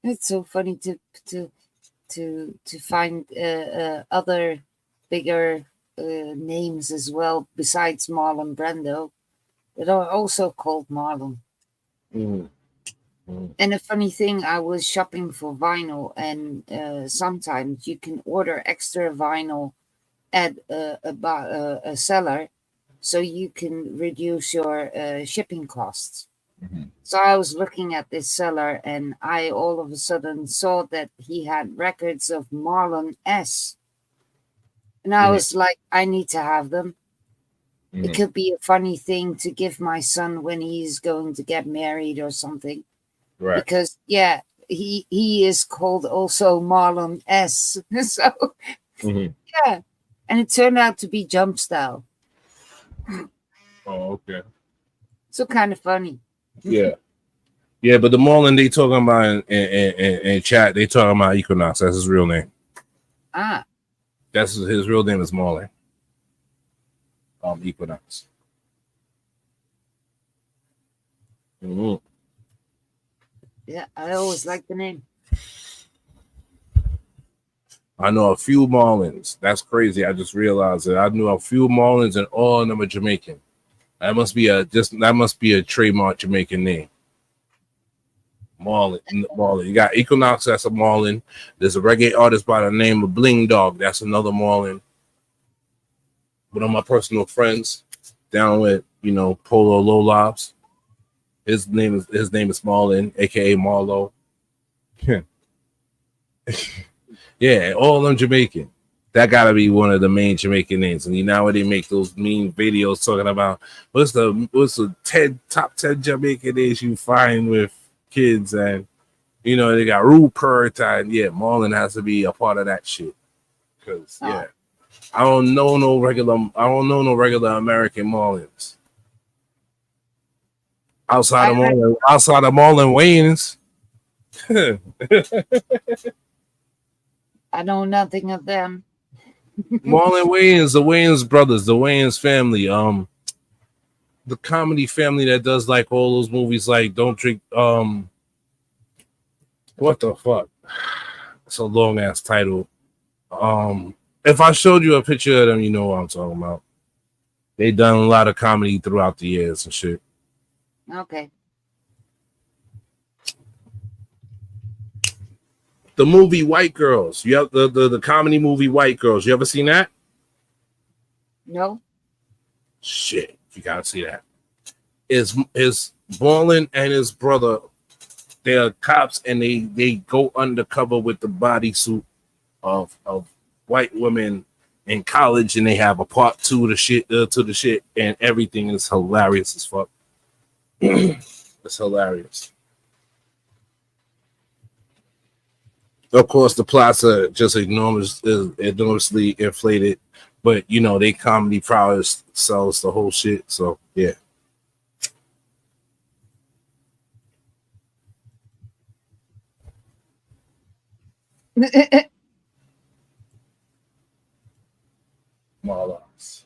Speaker 2: It's so funny to find other bigger names as well besides Marlon Brando that are also called Marlon. And a funny thing, I was shopping for vinyl, and sometimes you can order extra vinyl at a seller, so you can reduce your shipping costs. So I was looking at this seller, and I all of a sudden saw that he had records of Marlon S. And I was like, I need to have them. It could be a funny thing to give my son when he's going to get married or something.
Speaker 5: Right.
Speaker 2: Because, yeah, he is called also Marlon S. So, yeah. And it turned out to be Jump Style.
Speaker 5: Oh, okay.
Speaker 2: So kind of funny.
Speaker 5: Yeah. Yeah, but the Marlon they talking about in chat, they talking about Equinox. That's his real name.
Speaker 2: Ah.
Speaker 5: That's his real name is Marlon. Equinox.
Speaker 2: Yeah, I always like the name.
Speaker 5: I know a few Marlins. That's crazy. I just realized that I knew a few Marlins and all of them are Jamaican. That must be a trademark Jamaican name. Marlon. You got Equinox, that's a Marlin. There's a reggae artist by the name of Bling Dog, that's another Marlin. One of my personal friends down with Polo Low Lobs. His name is Marlin, aka Marlo. Yeah, all of them Jamaican. That gotta be one of the main Jamaican names. And you know how they make those mean videos talking about what's the top 10 Jamaican names you find with kids, and they got Rupert, and yeah, Marlon has to be a part of that shit. Because I don't know no regular American Marlins. Outside of Marlon Wayans.
Speaker 2: I know nothing of them.
Speaker 5: Marlon Wayans, the Wayans brothers, the Wayans family, the comedy family that does like all those movies like Don't Drink, what the fuck? It's a long ass title. If I showed you a picture of them, you know what I'm talking about. They done a lot of comedy throughout the years and shit.
Speaker 2: Okay.
Speaker 5: The movie White Girls. You have the comedy movie White Girls. You ever seen that?
Speaker 2: No.
Speaker 5: Shit, you gotta see that. Is Marlon and his brother, they're cops, and they go undercover with the bodysuit of white women in college, and they have a part 2 to the shit, and everything is hilarious as fuck. It's hilarious. Of course, the plots are just enormously inflated, but they comedy prowess sells the whole shit. So yeah. Marlos.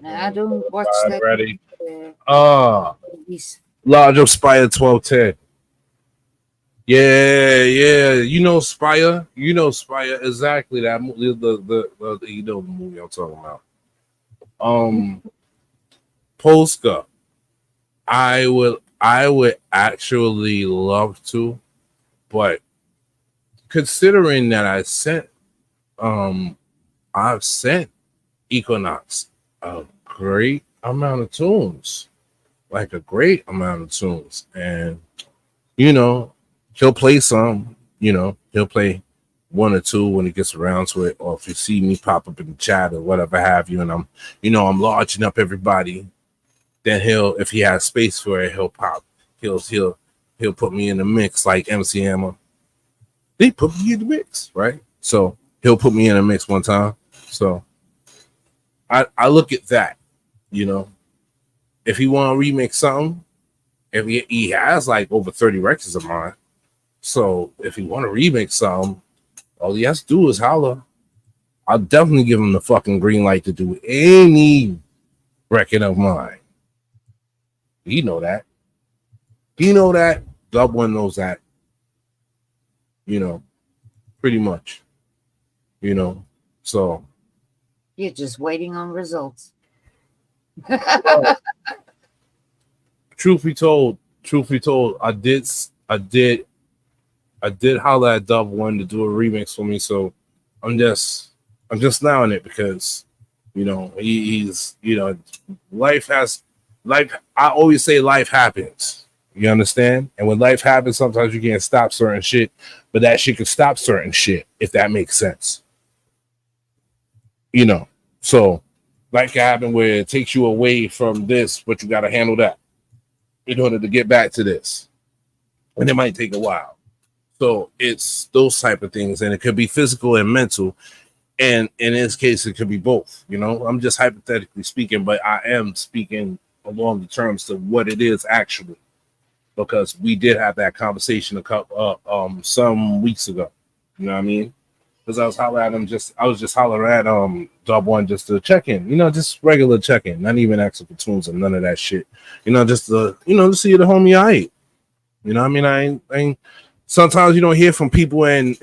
Speaker 2: I don't watch that.
Speaker 5: Ready? Lodge of Spire 1210. Yeah. Spire. Spire exactly. That movie. The movie I'm talking about. Polska. I would actually love to, but considering that I've sent Equinox a great amount of tunes, and he'll play some, he'll play 1 or 2 when he gets around to it, or if you see me pop up in the chat or whatever have you, and I'm larging up everybody, then if he has space for it, he'll put me in the mix like MC Hammer. They put me in the mix, right? So he'll put me in a mix one time. So I look at that, if he want to remix something, if he has like over 30 records of mine, so if he want to remix something, all he has to do is holler. I'll definitely give him the fucking green light to do any record of mine. He know that. Dublin knows that. Pretty much. So
Speaker 2: you're just waiting on results.
Speaker 5: Truth be told, I did I did holler at Dub One to do a remix for me, so I'm just allowing it because, you know, he's, you know, life. I always say life happens. You understand? And when life happens, sometimes you can't stop certain shit, but that shit can stop certain shit, if that makes sense. You know, so like it happened where it takes you away from this, but you got to handle that in order to get back to this. And it might take a while. So it's those type of things, and it could be physical and mental. And in this case, it could be both. You know, I'm just hypothetically speaking, but I am speaking along the terms of what it is actually, because we did have that conversation a couple some weeks ago. You know what I mean? Because I was hollering at him, I was just hollering at Dub One just to check in, you know, just regular check in, not even asking for tunes or none of that shit. You know, just to, you know, to see the homie I ate. You know what I mean? I ain't sometimes you don't hear from people, and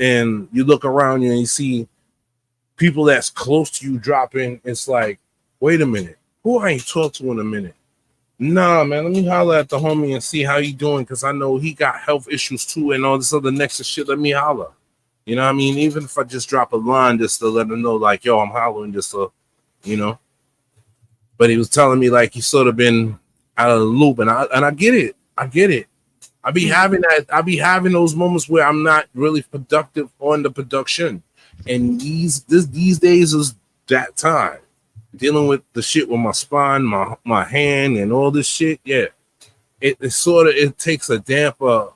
Speaker 5: you look around you and you see people that's close to you dropping. It's like, wait a minute, who I ain't talked to in a minute? Nah, man, let me holler at the homie and see how he doing, because I know he got health issues too and all this other next shit. Let me holler. You know what I mean? Even if I just drop a line just to let him know, like, yo, I'm hollering just to, you know. But he was telling me like he sort of been out of the loop, and I get it. I get it. I be having those moments where I'm not really productive on the production. And these days is that time. Dealing with the shit with my spine, my hand, and all this shit. Yeah. It sort of, it takes a damper,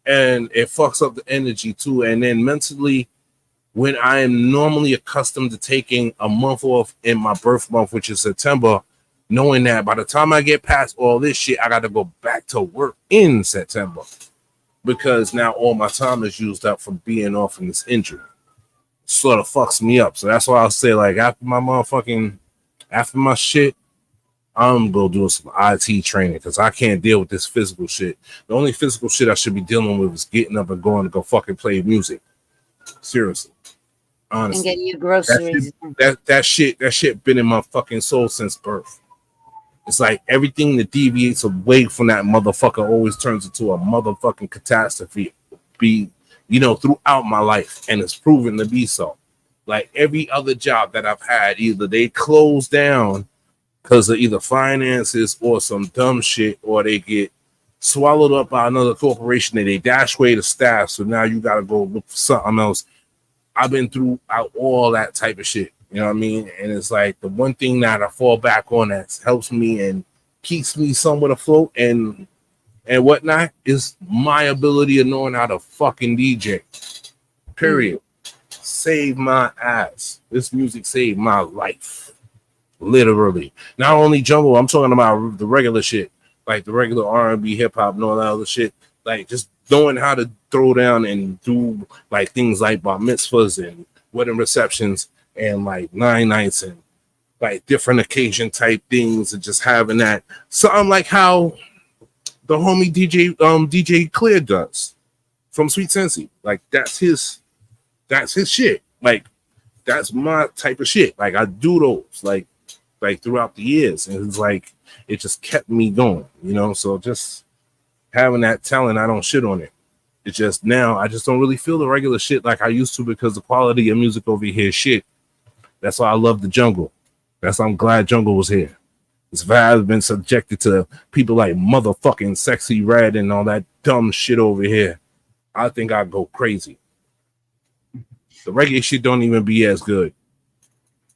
Speaker 5: and it fucks up the energy too. And then mentally, when I am normally accustomed to taking a month off in my birth month, which is September, knowing that by the time I get past all this shit, I got to go back to work in September, because now all my time is used up from being off from this injury. Sort of fucks me up. So that's why I'll say, like, after my shit, I'm gonna do some IT training, because I can't deal with this physical shit. The only physical shit I should be dealing with is getting up and going to go fucking play music. Seriously. Honestly.
Speaker 2: And get you groceries.
Speaker 5: That shit been in my fucking soul since birth. It's like everything that deviates away from that motherfucker always turns into a motherfucking catastrophe. You know, throughout my life, and it's proven to be so. Like every other job that I've had, either they close down because of either finances or some dumb shit, or they get swallowed up by another corporation and they dash away the staff. So now you got to go look for something else. I've been through all that type of shit. You know what I mean? And it's like the one thing that I fall back on that helps me and keeps me somewhat afloat and whatnot is my ability of knowing how to fucking DJ. Period. Save my ass. This music saved my life. Literally. Not only jungle, I'm talking about the regular shit, like the regular R&B, hip hop, and all that other shit. Like just knowing how to throw down and do like things like bar mitzvahs and wedding receptions and like 9 nights and like different occasion type things, and just having that something like how the homie DJ Clear does from Sweet Sensi. Like that's his shit. Like that's my type of shit. Like I do those like throughout the years, and it's like it just kept me going, you know. So just having that talent, I don't shit on it. It's just now I just don't really feel the regular shit like I used to, because the quality of music over here is shit. That's why I love the jungle. That's why I'm glad jungle was here. It's if I had been subjected to people like motherfucking Sexy Red and all that dumb shit over here, I think I'd go crazy. The reggae shit don't even be as good.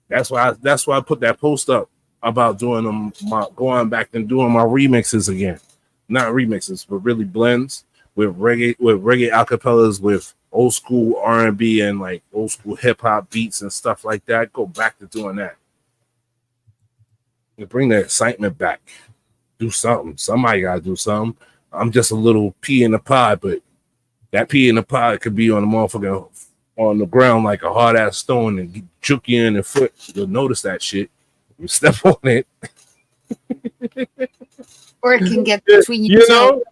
Speaker 5: That's why I put that post up about doing going back and doing my remixes again. Not remixes, but really blends with reggae acapellas with old school R&B and like old school hip hop beats and stuff like that. Go back to doing that. To bring the excitement back. Do something. Somebody gotta do something. I'm just a little pea in the pod, but that pea in the pod could be on the motherfucker on the ground like a hard ass stone and juke you in the foot. You'll notice that shit. You step on it.
Speaker 2: Or it can get between your toes.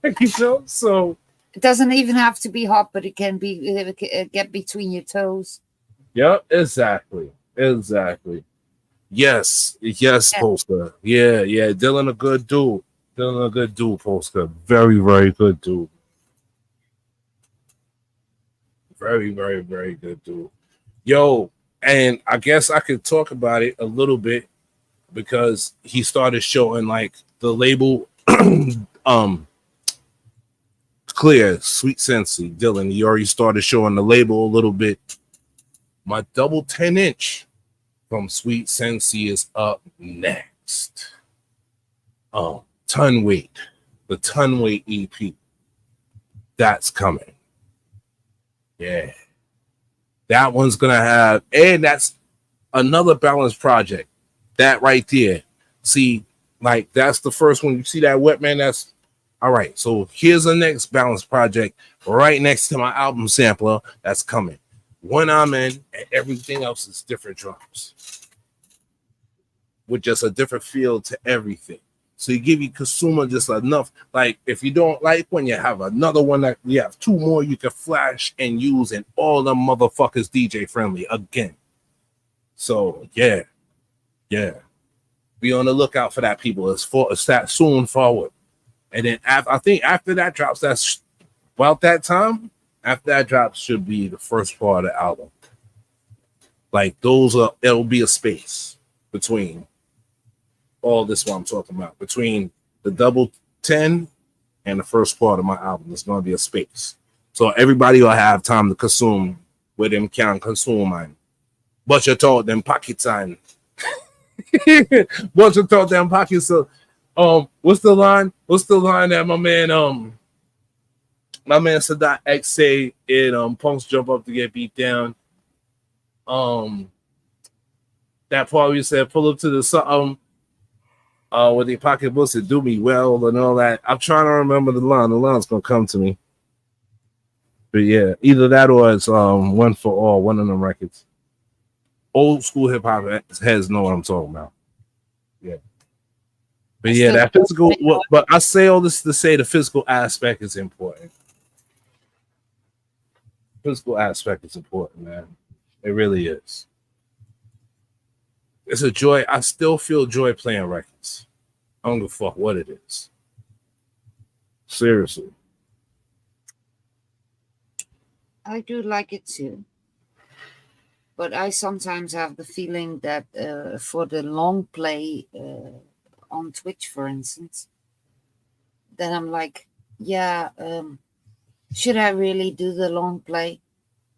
Speaker 5: You know, so
Speaker 2: it doesn't even have to be hot, but it can get between your toes.
Speaker 5: Yep, exactly. Yes, Polska. Yeah. Dylan a good dude, Polska. Very, very good dude. Very, very, very good dude. Yo, and I guess I could talk about it a little bit because he started showing like the label clear, Sweet Sensei, Dylan. He already started showing the label a little bit. My double 10-inch from Sweet Sensei is up next. Ton Weight, the Ton Weight EP. That's coming. Yeah. That one's gonna have, and that's another balanced project. That right there. See, like that's the first one. You see that Wet Man? That's all right. So here's the next balanced project right next to my album sampler that's coming. When I'm in, and everything else is different drums with just a different feel to everything. So you give your consumer just enough. Like if you don't like one, you have another one that you have two more you can flash and use, and all them motherfuckers DJ friendly again. So yeah. Be on the lookout for that, people. It's that soon forward. And then I think after that drops, that's about that time. After that drops should be the first part of the album. Like it'll be a space between all this what I'm talking about. Between the double 10 and the first part of my album, there's gonna be a space. So everybody will have time to consume where them can consume, man. But you told them pocket time. But you told them pocket. So what's the line? What's the line that my man Sadat X say in Punks Jump Up to Get Beat Down? That part we said pull up to the with the pocket books that do me well and all that. I'm trying to remember the line. The line's gonna come to me. But yeah, either that or it's One for All, one of them records. Old school hip hop heads know what I'm talking about. Yeah. But yeah, that physical, but I say all this to say the physical aspect is important. Physical aspect is important, man. It really is. It's a joy. I still feel joy playing records. I don't give a fuck what it is. Seriously.
Speaker 2: I do like it too. But I sometimes have the feeling that for the long play on Twitch, for instance, that I'm like, yeah, should I really do the long play?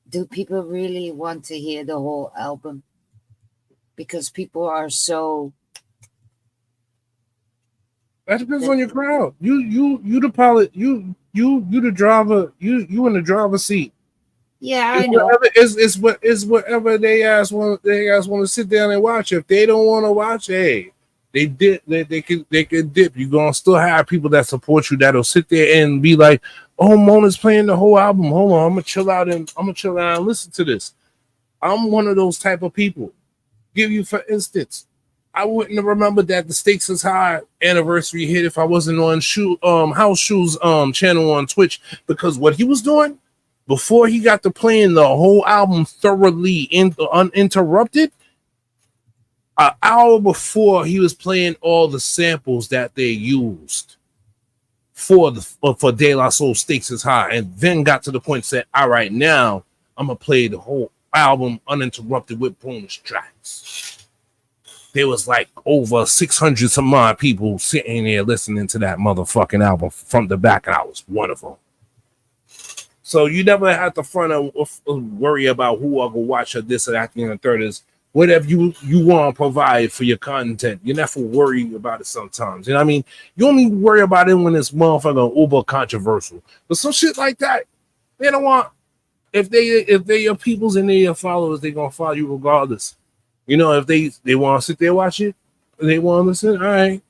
Speaker 2: Do people really want to hear the whole album? Because people are so.
Speaker 5: That depends on your crowd. You the pilot. You the driver. You in the driver's seat.
Speaker 2: Yeah, I know.
Speaker 5: It's whatever they guys want to sit down and watch. If they don't want to watch, hey, they can dip. You're gonna still have people that support you that'll sit there and be like, oh, Mona's playing the whole album. Hold on, I'm gonna chill out and listen to this. I'm one of those type of people. Give you for instance, I wouldn't have remembered that the Stakes Is High anniversary hit if I wasn't on House Shoes channel on Twitch, because what he was doing before he got to playing the whole album thoroughly uninterrupted, an hour before he was playing all the samples that they used for De La Soul Stakes Is High, and then got to the point and said, all right, now I'm gonna play the whole album uninterrupted with bonus tracks. There was like over 600 some odd people sitting there listening to that motherfucking album from the back, and I was one of them. So you never have to front of worry about who are gonna watch or this or that and the third is whatever you want to provide for your content. You never worry about it sometimes. You know what I mean? You only worry about it when it's motherfucking uber controversial. But some shit like that, they don't want. If they your peoples and they your followers, they gonna follow you regardless. You know, if they want to sit there watch it, they want to listen, all right.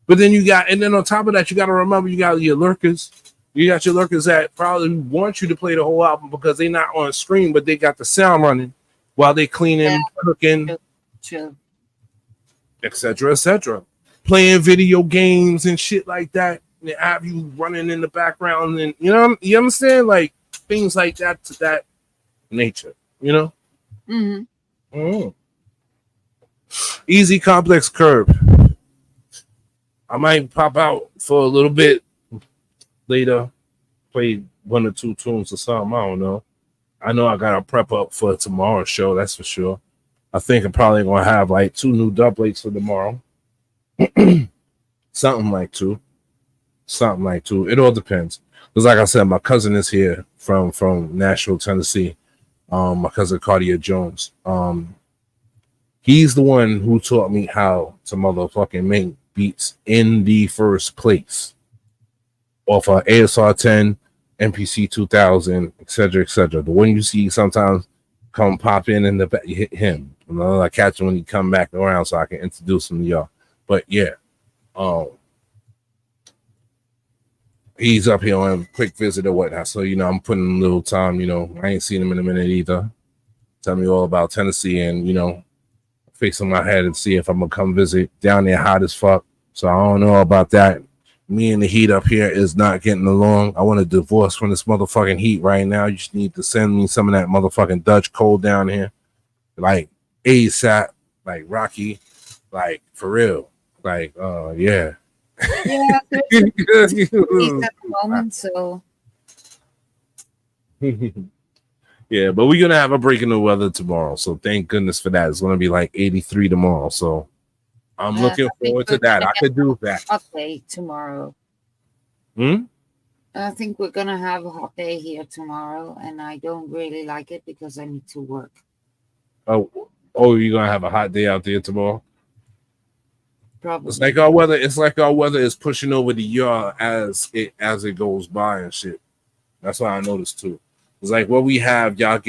Speaker 5: But then and then on top of that, you got to remember you got your lurkers. You got your lurkers that probably want you to play the whole album because they're not on screen, but they got the sound running while they cleaning, cooking, etc., playing video games and shit like that. And they have you running in the background, and you understand, like things like that to that nature. You know. Mm-hmm. Mm. Easy Complex Curve. I might pop out for a little bit later, play one or two tunes or something. I don't know. I know I gotta prep up for tomorrow's show. That's for sure. I think I'm probably gonna have like 2 new dub plates for tomorrow. Something like two. It all depends. Because like I said, my cousin is here from Nashville, Tennessee. My cousin Cartier Jones. He's the one who taught me how to motherfucking make beats in the first place. Off of ASR 10, MPC 2000, etc., etc. The one you see sometimes come pop in the back, you hit him. You know, I catch him when he come back around so I can introduce him to y'all. But yeah, he's up here on a quick visit or whatnot. So, you know, I'm putting a little time, you know, I ain't seen him in a minute either. Tell me all about Tennessee and, you know, fixing my head and see if I'm gonna come visit down there hot as fuck. So I don't know about that. Me and the heat up here is not getting along. I want a divorce from this motherfucking heat right now. You just need to send me some of that motherfucking Dutch cold down here. Like ASAP, like Rocky, like for real. Like, yeah.
Speaker 2: Yeah, at the moment, so.
Speaker 5: Yeah, but we're gonna have a break in the weather tomorrow, so thank goodness for that. It's gonna be like 83 tomorrow, so I'm looking forward to that. I could do that.
Speaker 2: Hot day tomorrow. I think we're gonna have a hot day here tomorrow, and I don't really like it because I need to work.
Speaker 5: Oh, you're gonna have a hot day out there tomorrow?
Speaker 2: Probably.
Speaker 5: It's like our weather. It's like our weather is pushing over the year as it goes by and shit. That's what I noticed too. It's like what we have, y'all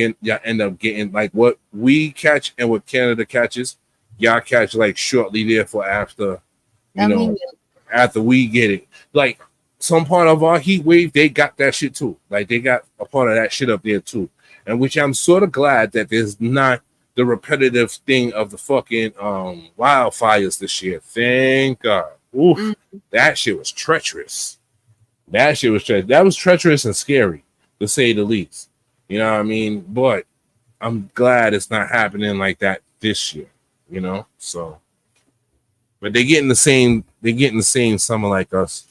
Speaker 5: end up getting like what we catch and what Canada catches, y'all catch like shortly therefore after, after we get it. Like some part of our heat wave, they got that shit too. Like they got a part of that shit up there too. And which I'm sort of glad that there's not the repetitive thing of the fucking wildfires this year. Thank God. Oof, that shit was treacherous. That was treacherous and scary, to say the least. You know what I mean? But I'm glad it's not happening like that this year, you know? So, but they're getting the same summer like us.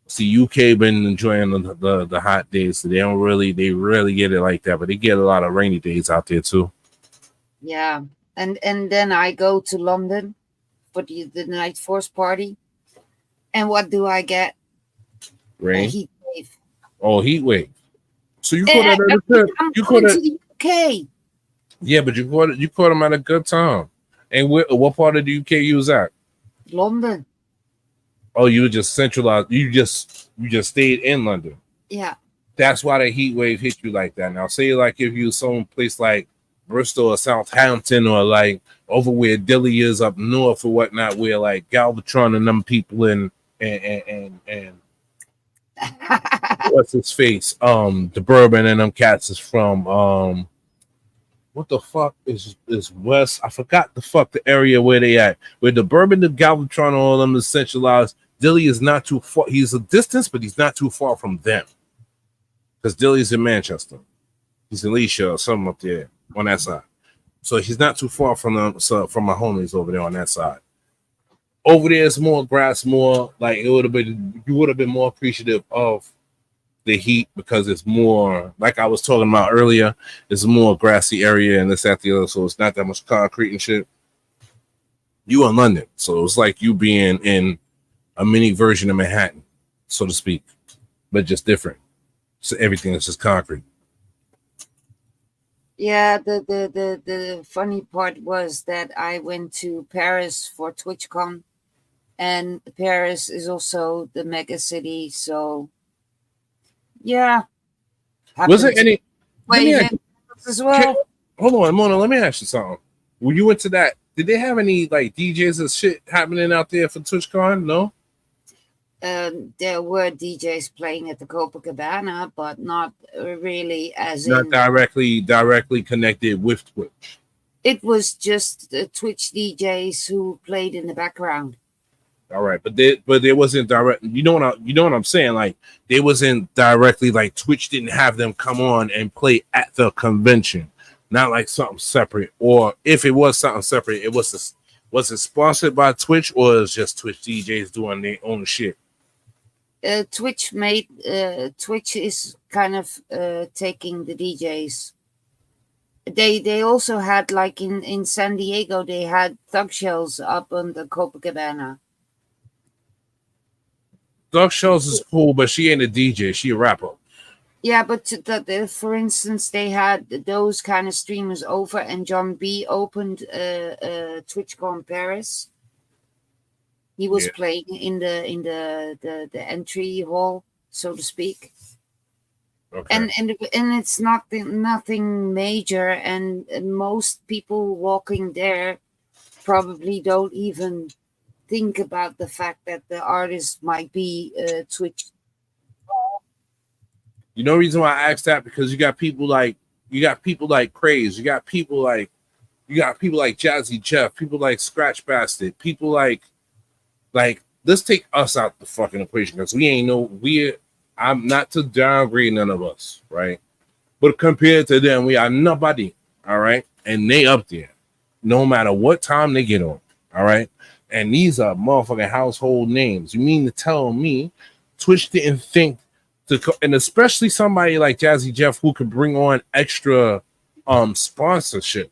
Speaker 5: See, UK been enjoying the hot days, so they rarely get it like that, but they get a lot of rainy days out there too.
Speaker 2: Yeah. And then I go to London for the Night Force party. And what do I get?
Speaker 5: Rain?
Speaker 2: A heat wave.
Speaker 5: Oh, heat wave. So you caught it. You caught it.
Speaker 2: The UK.
Speaker 5: Yeah, but you caught them at a good time. And what part of the UK you was at?
Speaker 2: London.
Speaker 5: Oh, you were just centralized. You just stayed in London.
Speaker 2: Yeah.
Speaker 5: That's why the heat wave hit you like that. Now, say like if you some place like Bristol or Southampton or like over where Dilly is up north or whatnot, where like Galvatron and them people and what's his face? The Bourbon and them cats is from what the fuck is west? I forgot the area where they at. Where the Bourbon, the Galvatron, all of them is centralized. Dilly is not too far. He's a distance, but he's not too far from them. Because Dilly's in Manchester. He's in Leisha or something up there on that side. So he's not too far from them. So from my homies over there on that side. Over there is more grass, more like you would have been more appreciative of the heat because it's more like I was talking about earlier. It's a more grassy area and this, that, the other. So it's not that much concrete and shit. You in London, so it's like you being in a mini version of Manhattan, so to speak, but just different. So everything is just concrete.
Speaker 2: Yeah, the funny part was that I went to Paris for TwitchCon, and Paris is also the mega city, so yeah.
Speaker 5: Was there any?
Speaker 2: As well?
Speaker 5: Hold on, Mona. Let me ask you something. When you went to that, did they have any like DJs and shit happening out there for TwitchCon? No.
Speaker 2: There were DJs playing at the Copacabana, but not really
Speaker 5: not directly connected with Twitch.
Speaker 2: It was just the Twitch DJs who played in the background.
Speaker 5: All right, but there wasn't direct. You know what I'm saying? Like they wasn't directly like Twitch didn't have them come on and play at the convention, not like something separate. Or if it was something separate, was it sponsored by Twitch or is just Twitch DJs doing their own shit?
Speaker 2: Twitch is kind of taking the DJs. They also had, like in San Diego, they had Thug Shells up on the Copacabana.
Speaker 5: Thug Shells is cool, but she ain't a DJ. She a rapper.
Speaker 2: Yeah, but for instance, they had those kind of streamers over, and John B opened TwitchCon Paris. He was playing in the entry hall, so to speak. Okay. And it's nothing major, and most people walking there probably don't even think about the fact that the artist might be Twitch.
Speaker 5: You know the reason why I asked that? Because you got people like Craze, you got people like Jazzy Jeff, people like Scratch Bastard, people like let's take us out the fucking equation, because I'm not to downgrade none of us, right? But compared to them, we are nobody, all right? And they up there, no matter what time they get on, all right? And these are motherfucking household names. You mean to tell me Twitch didn't think and especially somebody like Jazzy Jeff, who could bring on extra sponsorship,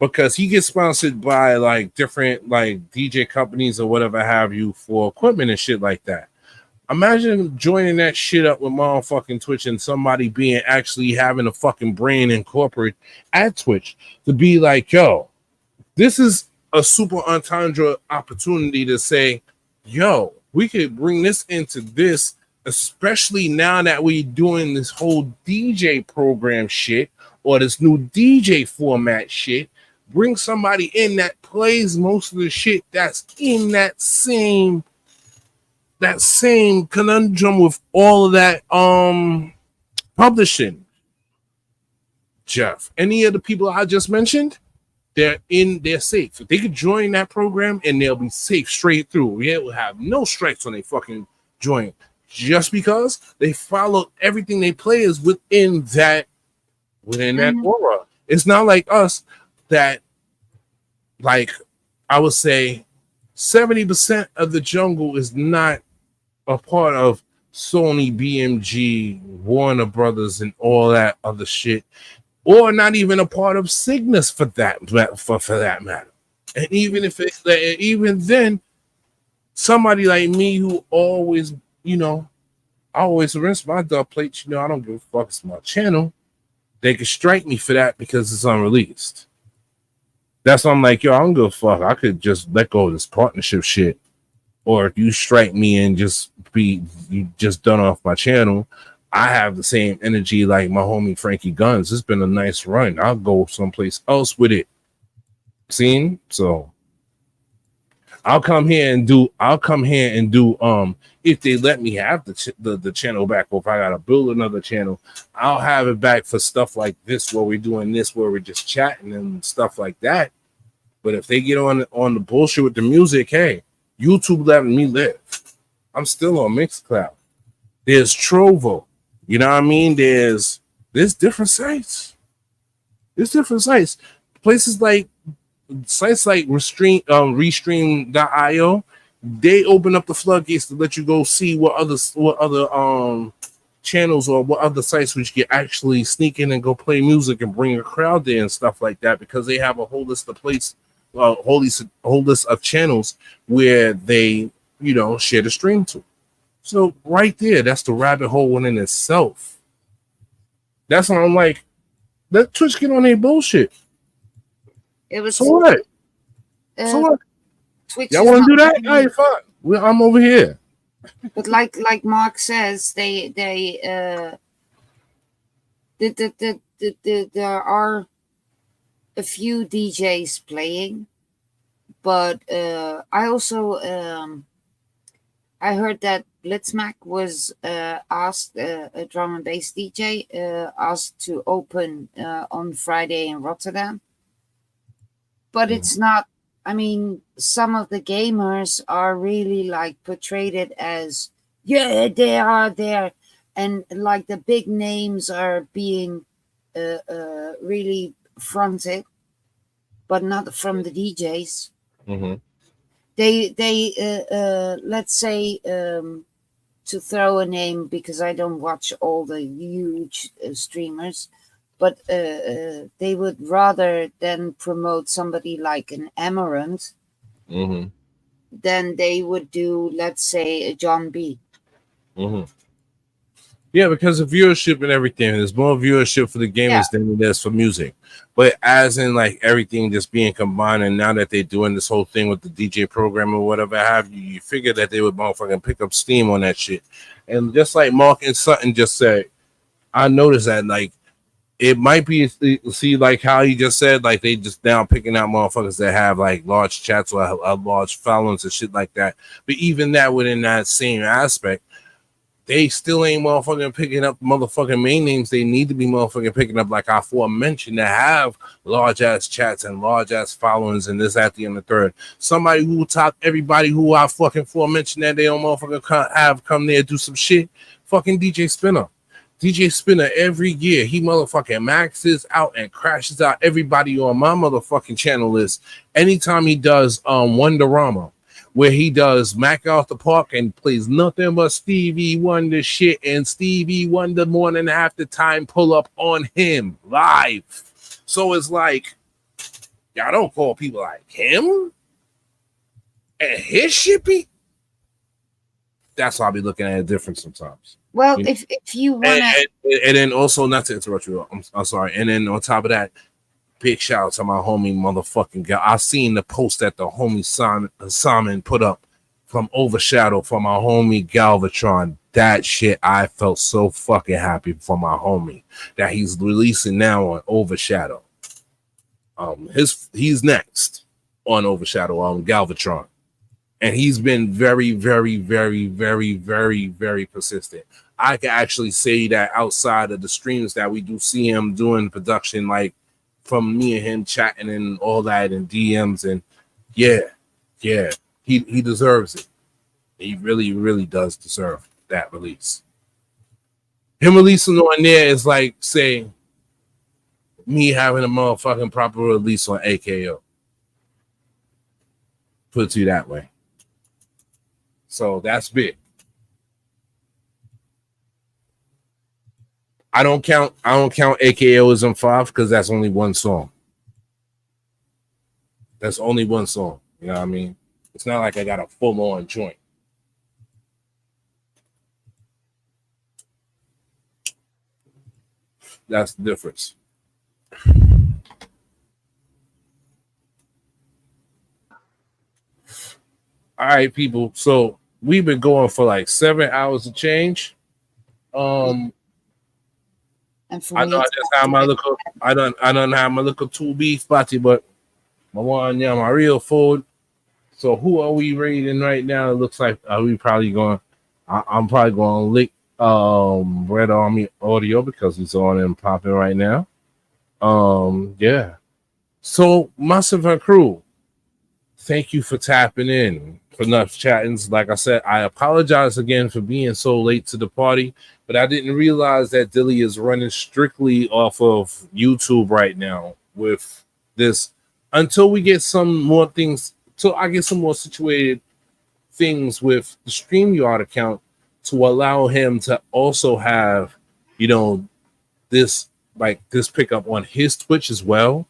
Speaker 5: because he gets sponsored by like different like DJ companies or whatever have you for equipment and shit like that. Imagine joining that shit up with motherfucking Twitch and somebody being actually having a fucking brain in corporate at Twitch to be like, yo, this is a super entendre opportunity to say, yo, we could bring this into this, especially now that we're doing this whole DJ program shit or this new DJ format shit. Bring somebody in that plays most of the shit that's in that same conundrum with all of that publishing. Jeff, any of the people I just mentioned, they're safe. If they could join that program, and they'll be safe straight through. They will have no strikes on their fucking joint, just because they followed everything they play is within that aura. It's not like us that, like, I would say 70% of the jungle is not a part of Sony, BMG, Warner Brothers, and all that other shit, or not even a part of Cygnus for that matter. And even then, somebody like me who always, I always rinse my dub plates. I don't give a fuck. It's my channel. They could strike me for that because it's unreleased. That's why I'm like, yo, I don't give a fuck. I could just let go of this partnership shit. Or if you strike me and you just done off my channel, I have the same energy like my homie Frankie Guns. It's been a nice run. I'll go someplace else with it. Seen? So I'll come here and do if they let me have the channel back, or if I gotta build another channel, I'll have it back for stuff like this, where we're doing this, where we're just chatting and stuff like that. But if they get on the bullshit with the music, hey, YouTube letting me live. I'm still on Mixcloud. There's Trovo. You know what I mean? There's different sites. There's different sites. Places like Restream.io, they open up the floodgates to let you go see what other channels or what other sites which you can actually sneak in and go play music and bring a crowd there and stuff like that, because they have a whole list of whole list of channels where they share the stream to. So right there, that's the rabbit hole in itself. That's why I'm like, let Twitch get on their bullshit. So what? So what?
Speaker 2: Twitch,
Speaker 5: y'all want to do that? All right, fine. I'm over here.
Speaker 2: But like Mark says, there are a few DJs playing, but I also I heard that Blitzmac was asked, a drum and bass DJ, asked to open on Friday in Rotterdam. But it's not, I mean, some of the gamers are really like portrayed it as, yeah, they are there. And like the big names are being really fronted, but not from the DJs.
Speaker 5: Mm-hmm.
Speaker 2: They let's say to throw a name because I don't watch all the huge streamers, but they would rather than promote somebody like an Amaranth than they would do, let's say, a John B.
Speaker 5: Yeah, because of viewership and everything, there's more viewership for the gamers than it is for music. But as in like everything just being combined, and now that they're doing this whole thing with the DJ program or whatever have you, you figure that they would motherfucking pick up steam on that shit. And just like Mark and Sutton just said, I noticed that like it might be see like how he just said like they just now picking out motherfuckers that have like large chats or large followings and shit like that. But even that within that same aspect, they still ain't motherfucking picking up motherfucking main names. They need to be motherfucking picking up, like I aforementioned, that have large ass chats and large ass followings and this, that, the, and the third. Somebody who will top everybody who I fucking aforementioned that they don't motherfucking have come there do some shit. Fucking DJ Spinner. DJ Spinner every year he motherfucking maxes out and crashes out everybody on my motherfucking channel list anytime he does Wonderama, where he does Mac Out the Park and plays nothing but Stevie Wonder shit, and Stevie Wonder morning after time pull up on him live. So it's like, y'all don't call people like him and his shit be. That's why I be looking at it different sometimes.
Speaker 2: Well, if you want to,
Speaker 5: and then also, not to interrupt you, I'm sorry. And then on top of that, big shout out to my homie motherfucking guy. I seen the post that the homie Simon put up from Overshadow for my homie Galvatron. That shit, I felt so fucking happy for my homie that he's releasing now on Overshadow. He's next on Overshadow, Galvatron. And he's been very, very, very, very, very, very persistent. I can actually say that outside of the streams that we do see him doing production, like from me and him chatting and all that and DMs, and he deserves it. He really, really does deserve that release. Him releasing on there is like, say, me having a motherfucking proper release on AKO. Put it to you that way. So that's big. I don't count AKO as M5 because that's only one song. That's only one song. You know what I mean? It's not like I got a full-on joint. That's the difference. All right, people. So we've been going for like 7 hours of change.
Speaker 2: and for
Speaker 5: I
Speaker 2: me,
Speaker 5: know I
Speaker 2: it's
Speaker 5: just have my little I don't have my little 2 beef patty, but my one, yeah, my real food. So who are we rating right now? It looks like we probably going. I'm probably going to lick Red Army Audio because he's on and popping right now. Yeah. So Massive and Crew, thank you for tapping in for Nuff Chattingz. Like I said, I apologize again for being so late to the party, but I didn't realize that Dilly is running strictly off of YouTube right now with this until we get some more things. So I get some more situated things with the StreamYard account to allow him to also have, this pickup on his Twitch as well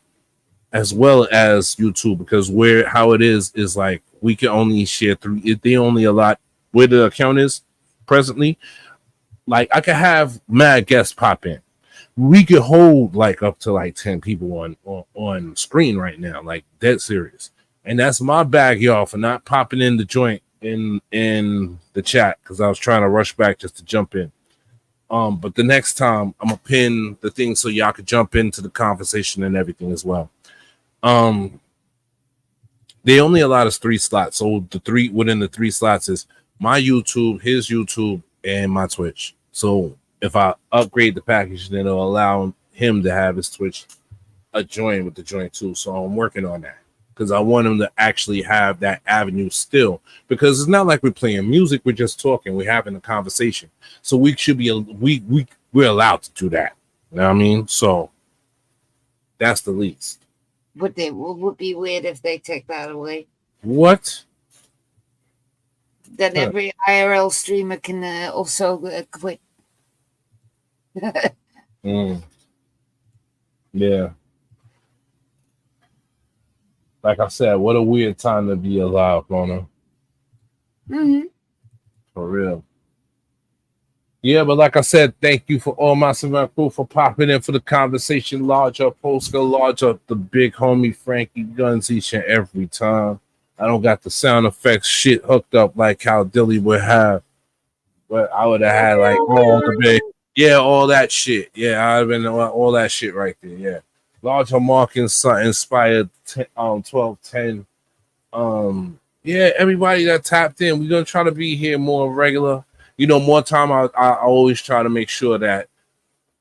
Speaker 5: as YouTube, because how it is like we can only share 3. They only allot where the account is presently. Like I could have mad guests pop in. We could hold like up to like 10 people on screen right now, like dead serious. And that's my bag, y'all, for not popping in the joint in the chat because I was trying to rush back just to jump in. But the next time I'm gonna pin the thing so y'all could jump into the conversation and everything as well. They only allowed us 3 slots, so the 3 within the 3 slots is my YouTube, his YouTube, and my Twitch. So if I upgrade the package, then it'll allow him to have his Twitch join with the joint too. So I'm working on that because I want him to actually have that avenue still, because it's not like we're playing music, we're just talking, we're having a conversation. So we should be we're allowed to do that. You know what I mean? So that's the least.
Speaker 2: would be weird if they take that away.
Speaker 5: What?
Speaker 2: then every IRL streamer can also quit.
Speaker 5: Yeah. Like I said, what a weird time to be alive, Mona. For real. Yeah, but like I said, thank you for all my Savannah crew for popping in for the conversation. Large up, Polska, large up the big homie Frankie Guns each and every time. I don't got the sound effects shit hooked up like how Dilly would have, but I would have had like all the big, all that shit. Yeah, I'd have been all that shit right there. Yeah, large Mark inspired 1210. Yeah, everybody that tapped in, we're gonna try to be here more regular. More time. I always try to make sure that,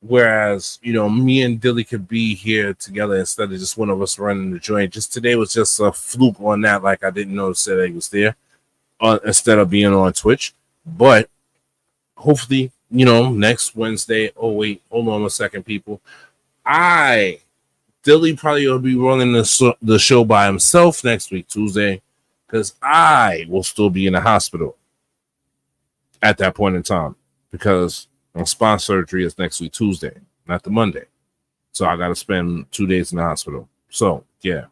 Speaker 5: whereas me and Dilly could be here together instead of just one of us running the joint. Just today was just a fluke on that. Like I didn't notice that he was there, instead of being on Twitch. But hopefully, next Wednesday. Oh wait, hold on a second, people. Dilly probably will be running the show by himself next week, Tuesday, because I will still be in the hospital at that point in time, because my spine surgery is next week, Tuesday, not the Monday. So I got to spend 2 days in the hospital. So, yeah,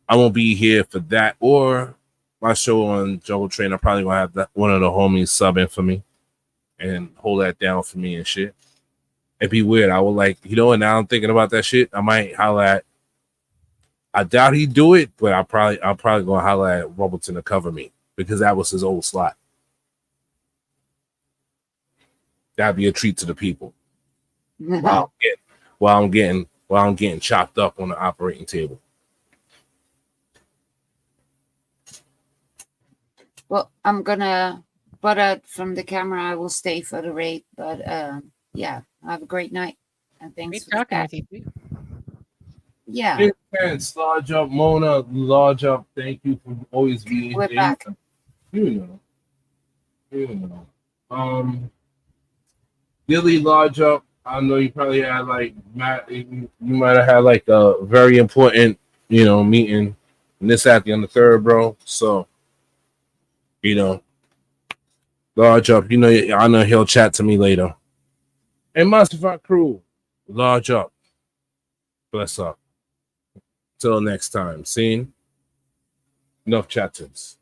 Speaker 5: I won't be here for that or my show on Jungle Train. I'm probably going to have one of the homies sub in for me and hold that down for me and shit. It'd be weird. I would and now I'm thinking about that shit. I might holler at, I doubt he'd do it, but I'm probably going to holler at Rumbleton to cover me, because that was his old slot. That'd be a treat to the people. While I'm getting chopped up on the operating table.
Speaker 2: Well, I'm gonna butt out from the camera. I will stay for the raid, but yeah, have a great night and thanks for talking with you. Yeah.
Speaker 5: Thanks, large up, Mona. Large up. Thank you for always being
Speaker 2: We're
Speaker 5: here.
Speaker 2: back.
Speaker 5: You know. Dilly, large up. I know you probably had you might have had a very important, meeting, and this, that, on the third, bro. So, large up. I know he'll chat to me later. And Mustafa crew, large up. Bless up. Till next time. Seen? Nuff Chattingz.